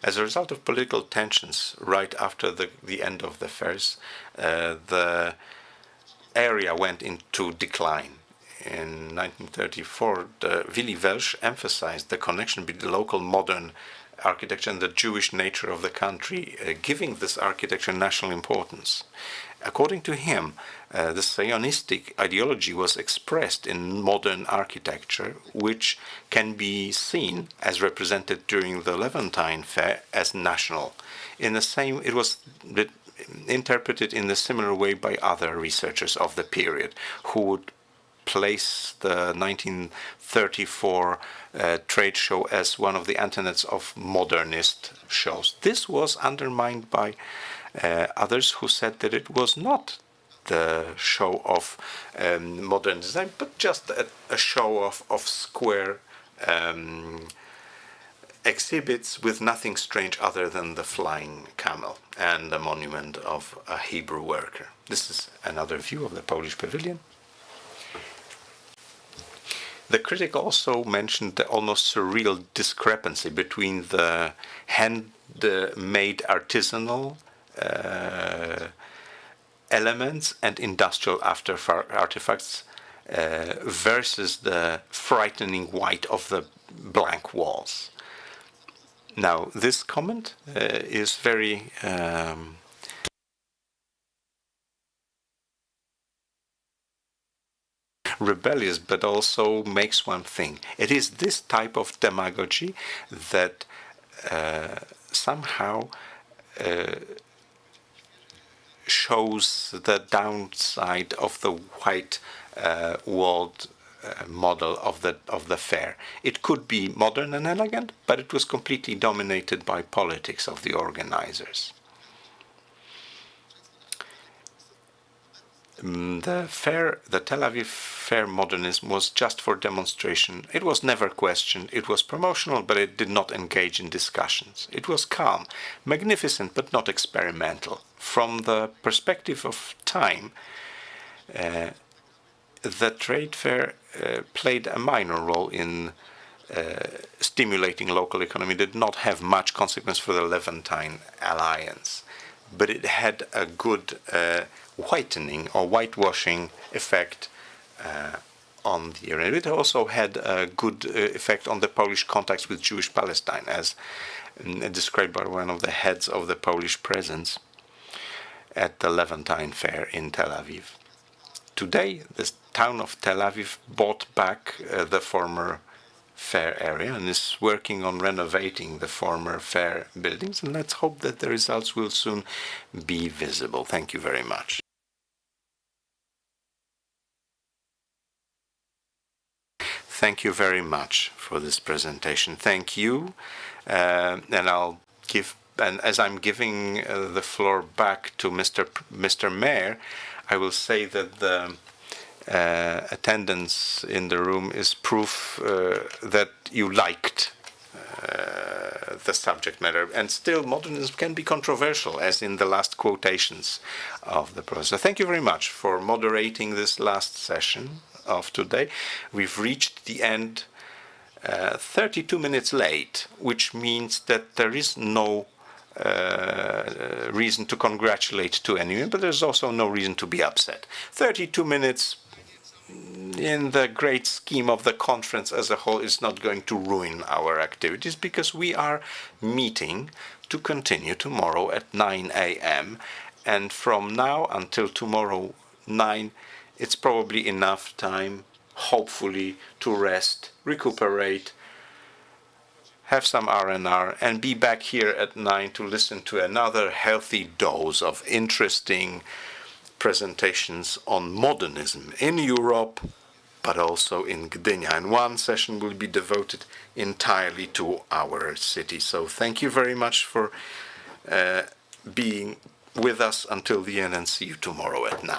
as a result of political tensions right after the end of the fairs, the area went into decline. In 1934, Willy Welsch emphasized the connection between the local modern architecture and the Jewish nature of the country, giving this architecture national importance. According to him, the Zionistic ideology was expressed in modern architecture, which can be seen as represented during the Levantine Fair as national. It was interpreted in a similar way by other researchers of the period, who would place the 1934 trade show as one of the antennates of modernist shows. This was undermined by others who said that it was not the show of modern design, but just a show of square exhibits with nothing strange other than the flying camel and the monument of a Hebrew worker. This is another view of the Polish pavilion. The critic also mentioned the almost surreal discrepancy between the handmade artisanal elements and industrial artifacts versus the frightening white of the blank walls. Now, this comment is very rebellious, but also makes one think. It is this type of demagogy that somehow shows the downside of the white walled model of the fair. It could be modern and elegant, but it was completely dominated by politics of the organizers. The fair, the Tel Aviv Fair Modernism, was just for demonstration. It was never questioned. It was promotional, but it did not engage in discussions. It was calm, magnificent, but not experimental. From the perspective of time, the trade fair played a minor role in stimulating local economy. It did not have much consequence for the Levantine alliance, but it had a good whitening or whitewashing effect on the area. It also had a good effect on the Polish contacts with Jewish Palestine, as described by one of the heads of the Polish presence at the Levantine Fair in Tel Aviv. Today, the town of Tel Aviv bought back the former fair area and is working on renovating the former fair buildings, and let's hope that the results will soon be visible. Thank you very much. Thank you very much for this presentation. Thank you, and as I'm giving the floor back to Mr. Mayor, I will say that the attendance in the room is proof that you liked the subject matter. And still, modernism can be controversial, as in the last quotations of the professor. Thank you very much for moderating this last session of today. We've reached the end 32 minutes late, which means that there is no reason to congratulate to anyone, but there's also no reason to be upset. 32 minutes in the great scheme of the conference as a whole is not going to ruin our activities, because we are meeting to continue tomorrow at 9 a.m. And from now until tomorrow 9, it's probably enough time, hopefully, to rest, recuperate, have some R&R, and be back here at 9 to listen to another healthy dose of interesting presentations on modernism in Europe, but also in Gdynia. And one session will be devoted entirely to our city. So thank you very much for being with us until the end, and see you tomorrow at 9.